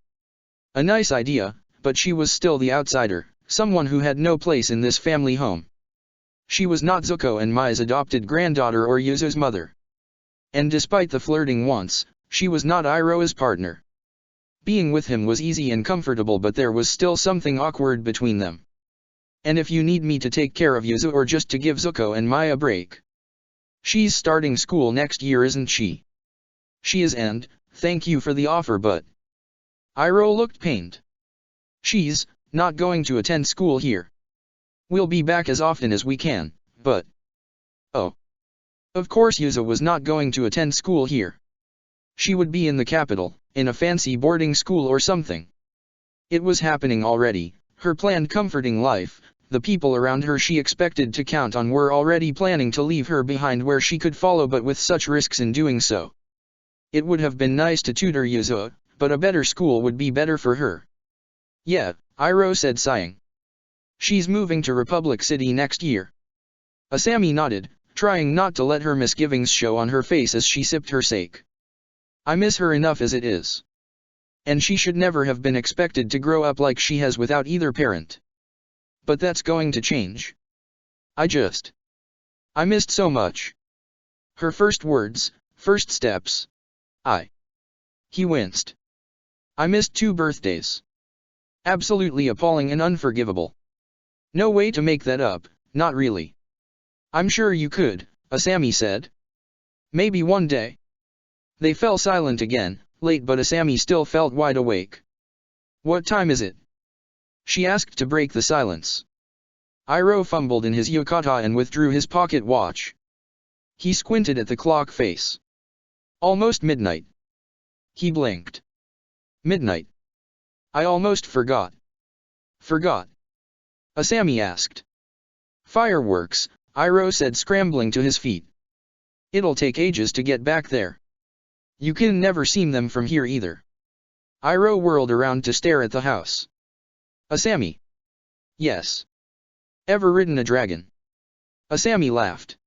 A nice idea, but she was still the outsider, someone who had no place in this family home. She was not Zuko and Mai's adopted granddaughter or Yuzu's mother. And despite the flirting once, she was not Iroh's partner. Being with him was easy and comfortable, but there was still something awkward between them. And if you need me to take care of Yuzu or just to give Zuko and Mai a break. She's starting school next year, isn't she? She is, and thank you for the offer, but Iroh looked pained. She's not going to attend school here. We'll be back as often as we can, but oh. Of course Yuzu was not going to attend school here. She would be in the capital, in a fancy boarding school or something. It was happening already, her planned comforting life, the people around her she expected to count on were already planning to leave her behind where she could follow, but with such risks in doing so. It would have been nice to tutor Yuzu, but a better school would be better for her. Yeah, Iroh said, sighing. She's moving to Republic City next year. Asami nodded, trying not to let her misgivings show on her face as she sipped her sake. I miss her enough as it is. And she should never have been expected to grow up like she has without either parent. But that's going to change. I missed so much. Her first words, first steps. He winced. I missed 2 birthdays. Absolutely appalling and unforgivable. No way to make that up, not really. I'm sure you could, Asami said. Maybe one day. They fell silent again, late, but Asami still felt wide awake. What time is it? She asked to break the silence. Iroh fumbled in his yukata and withdrew his pocket watch. He squinted at the clock face. Almost midnight. He blinked. Midnight. I almost forgot. Forgot? Asami asked. Fireworks, Iroh said, scrambling to his feet. It'll take ages to get back there. You can never see them from here either. Iroh whirled around to stare at the house. Asami. Yes. Ever ridden a dragon? Asami laughed.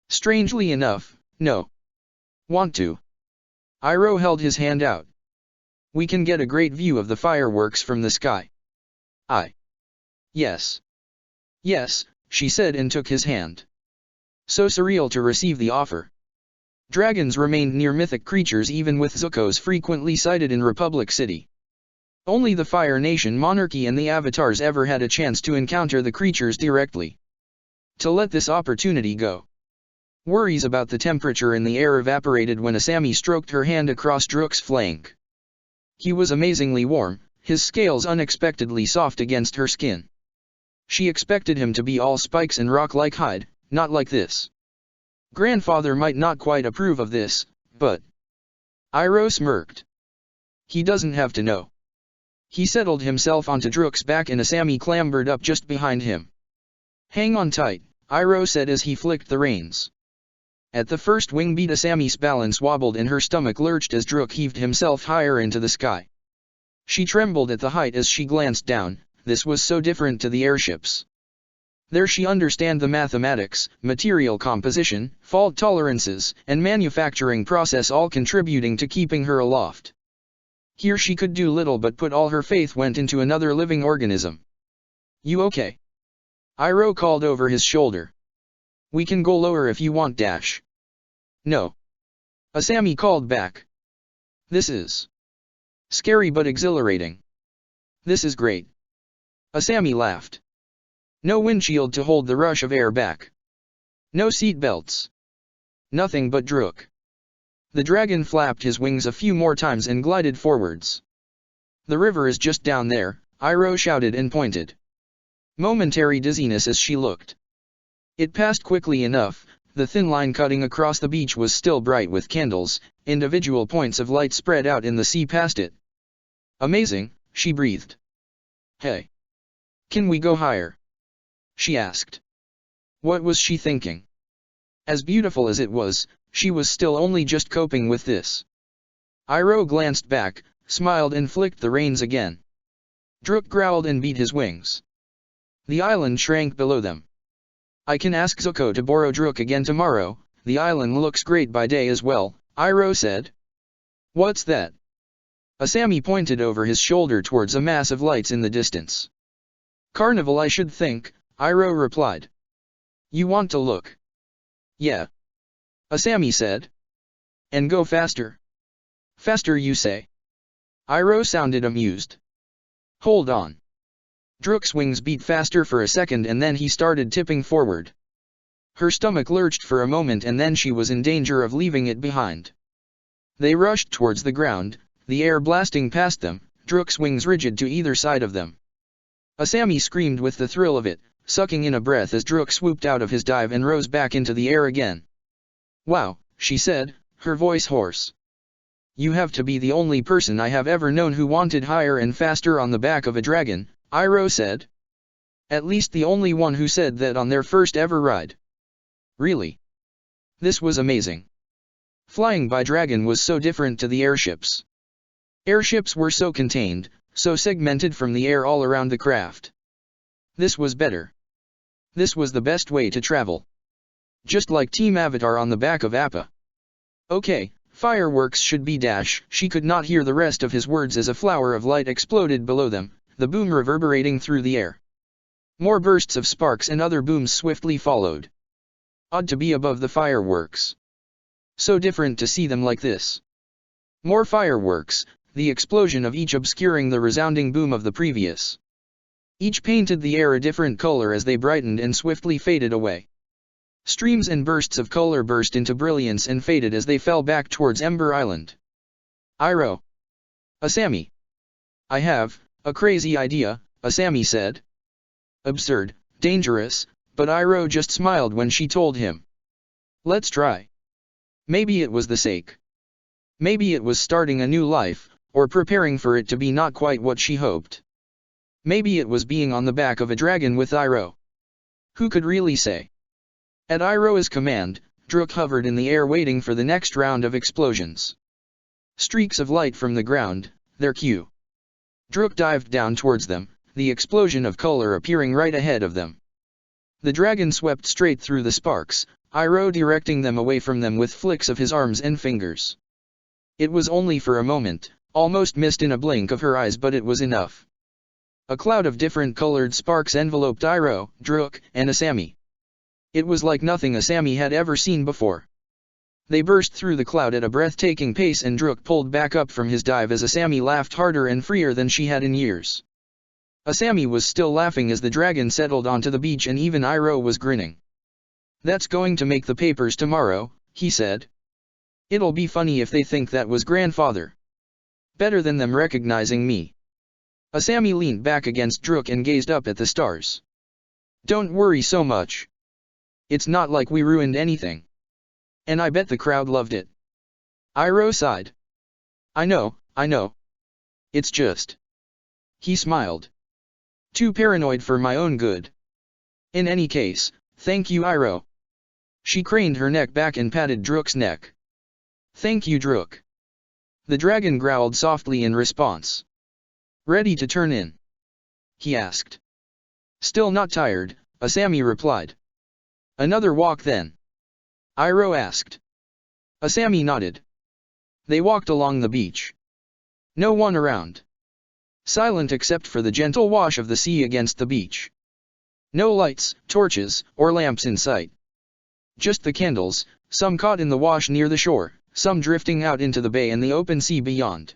Strangely enough, no. Want to? Iroh held his hand out. We can get a great view of the fireworks from the sky. Yes. Yes, she said and took his hand. So surreal to receive the offer. Dragons remained near mythic creatures even with Zuko's frequently sighted in Republic City. Only the Fire Nation monarchy and the Avatars ever had a chance to encounter the creatures directly. To let this opportunity go. Worries about the temperature in the air evaporated when Asami stroked her hand across Drook's flank. He was amazingly warm, his scales unexpectedly soft against her skin. She expected him to be all spikes and rock-like hide, not like this. Grandfather might not quite approve of this, but... Iroh smirked. He doesn't have to know. He settled himself onto Drook's back and Asami clambered up just behind him. Hang on tight, Iroh said as he flicked the reins. At the first wing beat Asami's balance wobbled and her stomach lurched as Drook heaved himself higher into the sky. She trembled at the height as she glanced down, this was so different to the airships. There she understand the mathematics, material composition, fault tolerances, and manufacturing process all contributing to keeping her aloft. Here she could do little but put all her faith went into another living organism. You okay? Iroh called over his shoulder. We can go lower if you want dash. No. Asami called back. This is scary but exhilarating. This is great. Asami laughed. No windshield to hold the rush of air back. No seat belts. Nothing but Drook. The dragon flapped his wings a few more times and glided forwards. The river is just down there, Iroh shouted and pointed. Momentary dizziness as she looked. It passed quickly enough, the thin line cutting across the beach was still bright with candles, individual points of light spread out in the sea past it. Amazing, she breathed. Hey. Can we go higher? She asked. What was she thinking? As beautiful as it was, she was still only just coping with this. Iroh glanced back, smiled and flicked the reins again. Drook growled and beat his wings. The island shrank below them. I can ask Zuko to borrow Drook again tomorrow, the island looks great by day as well, Iroh said. What's that? Asami pointed over his shoulder towards a mass of lights in the distance. Carnival I should think, Iroh replied. You want to look? Yeah. Asami said. And go faster. Faster you say? Iroh sounded amused. Hold on. Drook's wings beat faster for a second and then he started tipping forward. Her stomach lurched for a moment and then she was in danger of leaving it behind. They rushed towards the ground, the air blasting past them, Drook's wings rigid to either side of them. Asami screamed with the thrill of it, sucking in a breath as Drook swooped out of his dive and rose back into the air again. Wow, she said, her voice hoarse. You have to be the only person I have ever known who wanted higher and faster on the back of a dragon, Iroh said. At least the only one who said that on their first ever ride. Really? This was amazing. Flying by dragon was so different to the airships. Airships were so contained, so segmented from the air all around the craft. This was better. This was the best way to travel. Just like Team Avatar on the back of Appa. Okay, fireworks should be dash. She could not hear the rest of his words as a flower of light exploded below them, the boom reverberating through the air. More bursts of sparks and other booms swiftly followed. Odd to be above the fireworks. So different to see them like this. More fireworks, the explosion of each obscuring the resounding boom of the previous. Each painted the air a different color as they brightened and swiftly faded away. Streams and bursts of color burst into brilliance and faded as they fell back towards Ember Island. Iroh. Asami. I have a crazy idea, Asami said. Absurd, dangerous, but Iroh just smiled when she told him. Let's try. Maybe it was the sake. Maybe it was starting a new life, or preparing for it to be not quite what she hoped. Maybe it was being on the back of a dragon with Iroh. Who could really say? At Iroh's command, Drook hovered in the air waiting for the next round of explosions. Streaks of light from the ground, their cue. Drook dived down towards them, the explosion of color appearing right ahead of them. The dragon swept straight through the sparks, Iroh directing them away from them with flicks of his arms and fingers. It was only for a moment, almost missed in a blink of her eyes, but it was enough. A cloud of different colored sparks enveloped Iroh, Drook, and Asami. It was like nothing Asami had ever seen before. They burst through the cloud at a breathtaking pace and Druk pulled back up from his dive as Asami laughed harder and freer than she had in years. Asami was still laughing as the dragon settled onto the beach and even Iroh was grinning. "That's going to make the papers tomorrow," he said. "It'll be funny if they think that was grandfather. Better than them recognizing me." Asami leaned back against Druk and gazed up at the stars. "Don't worry so much. It's not like we ruined anything. And I bet the crowd loved it." Iroh sighed. I know. It's just." He smiled. "Too paranoid for my own good. In any case, thank you Iroh." She craned her neck back and patted Druk's neck. "Thank you Druk." The dragon growled softly in response. "Ready to turn in?" he asked. "Still not tired," Asami replied. "Another walk then?" Iroh asked. Asami nodded. They walked along the beach. No one around. Silent except for the gentle wash of the sea against the beach. No lights, torches, or lamps in sight. Just the candles, some caught in the wash near the shore, some drifting out into the bay and the open sea beyond.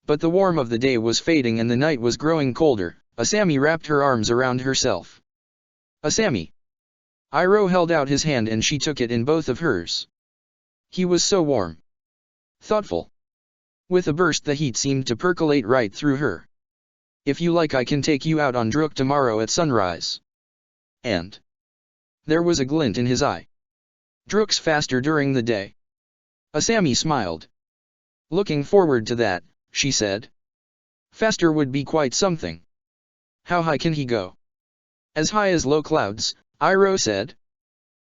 But the warmth of the day was fading and the night was growing colder. Asami wrapped her arms around herself. "Asami." Iroh held out his hand and she took it in both of hers. He was so warm. Thoughtful. With a burst the heat seemed to percolate right through her. "If you like I can take you out on Druk tomorrow at sunrise." And there was a glint in his eye. "Druk's faster during the day." Asami smiled. "Looking forward to that," she said. "Faster would be quite something." "How high can he go?" "As high as low clouds," Iroh said.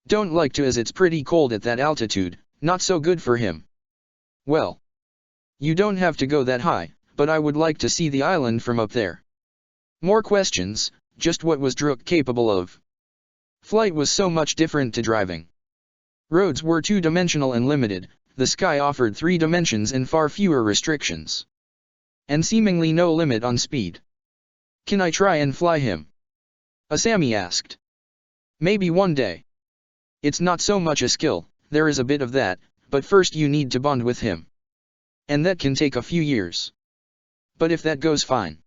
"Don't like to as it's pretty cold at that altitude, not so good for him." "Well, you don't have to go that high, but I would like to see the island from up there." More questions, just what was Druk capable of? Flight was so much different to driving. Roads were two-dimensional and limited, the sky offered three dimensions and far fewer restrictions. And seemingly no limit on speed. "Can I try and fly him?" Asami asked. "Maybe one day. It's not so much a skill, there is a bit of that, but first you need to bond with him. And that can take a few years. But if that goes fine."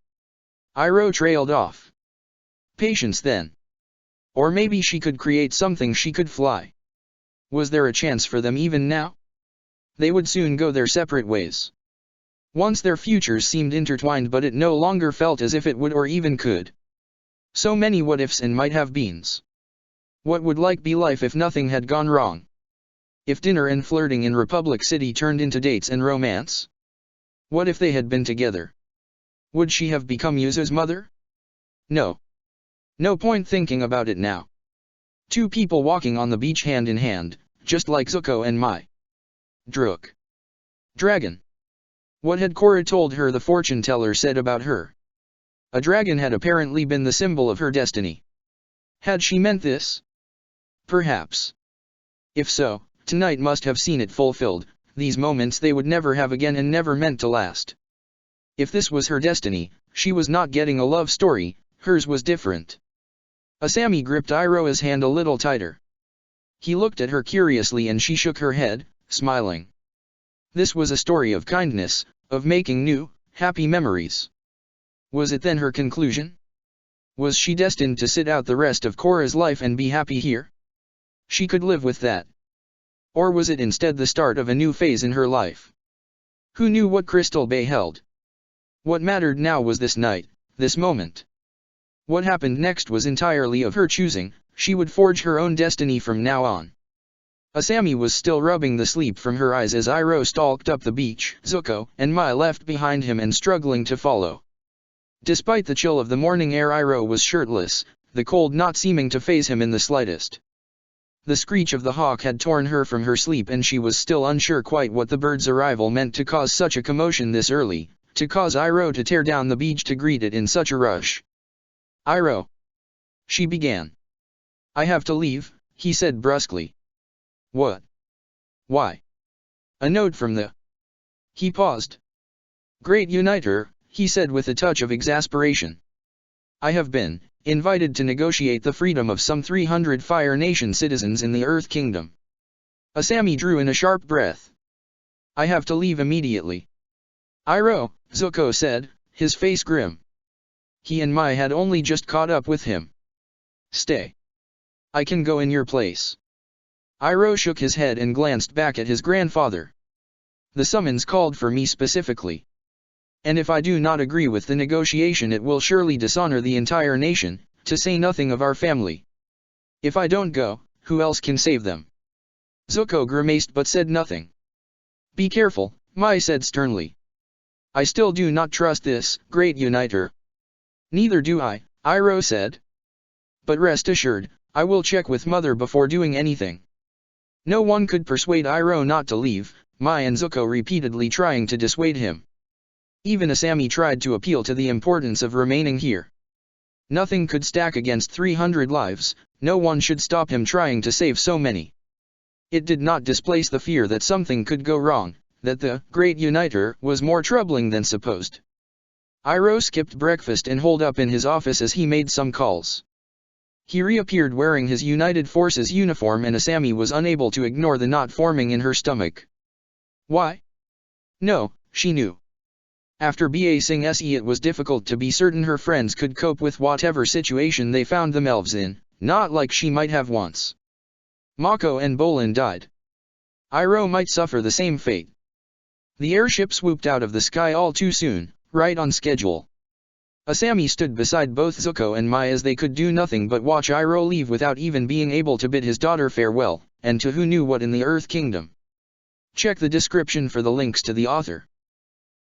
Iroh trailed off. "Patience then. Or maybe she could create something she could fly." Was there a chance for them even now? They would soon go their separate ways. Once their futures seemed intertwined but it no longer felt as if it would or even could. So many what-ifs and might-have-beens. What would be life if nothing had gone wrong? If dinner and flirting in Republic City turned into dates and romance? What if they had been together? Would she have become Yuzu's mother? No. No point thinking about it now. Two people walking on the beach hand in hand, just like Zuko and Mai. Druk. Dragon. What had Korra told her the fortune-teller said about her? A dragon had apparently been the symbol of her destiny. Had she meant this? Perhaps. If so, tonight must have seen it fulfilled, these moments they would never have again and never meant to last. If this was her destiny, she was not getting a love story, hers was different. Asami gripped Iroh's hand a little tighter. He looked at her curiously and she shook her head, smiling. This was a story of kindness, of making new, happy memories. Was it then her conclusion? Was she destined to sit out the rest of Korra's life and be happy here? She could live with that. Or was it instead the start of a new phase in her life? Who knew what Crystal Bay held? What mattered now was this night, this moment. What happened next was entirely of her choosing, she would forge her own destiny from now on. Asami was still rubbing the sleep from her eyes as Iroh stalked up the beach, Zuko and Mai left behind him and struggling to follow. Despite the chill of the morning air, Iroh was shirtless, the cold not seeming to faze him in the slightest. The screech of the hawk had torn her from her sleep and she was still unsure quite what the bird's arrival meant to cause such a commotion this early, to cause Iroh to tear down the beach to greet it in such a rush. "Iroh," she began. "I have to leave," he said brusquely. "What? Why?" "A note from the..." He paused. "Great Uniter," he said with a touch of exasperation. "I have been invited to negotiate the freedom of some 300 Fire Nation citizens in the Earth Kingdom. Asami drew in a sharp breath. I have to leave immediately. Iroh, Zuko said, his face grim. He and Mai had only just caught up with him. Stay. I can go in your place. Iroh shook his head and glanced back at his grandfather. The summons called for me specifically. And if I do not agree with the negotiation, it will surely dishonor the entire nation, to say nothing of our family. If I don't go, who else can save them? Zuko grimaced but said nothing. Be careful, Mai said sternly. I still do not trust this great uniter. Neither do I, Iroh said. But rest assured, I will check with Mother before doing anything. No one could persuade Iroh not to leave, Mai and Zuko repeatedly trying to dissuade him. Even Asami tried to appeal to the importance of remaining here. Nothing could stack against 300 lives, no one should stop him trying to save so many. It did not displace the fear that something could go wrong, that the Great Uniter was more troubling than supposed. Iroh skipped breakfast and holed up in his office as he made some calls. He reappeared wearing his United Forces uniform, and Asami was unable to ignore the knot forming in her stomach. Why? No, she knew. After basing Se, it was difficult to be certain her friends could cope with whatever situation they found themselves in, not like she might have once. Mako and Bolin died. Iroh might suffer the same fate. The airship swooped out of the sky all too soon, right on schedule. Asami stood beside both Zuko and Mai as they could do nothing but watch Iroh leave without even being able to bid his daughter farewell, and to who knew what in the Earth Kingdom. Check the description for the links to the author.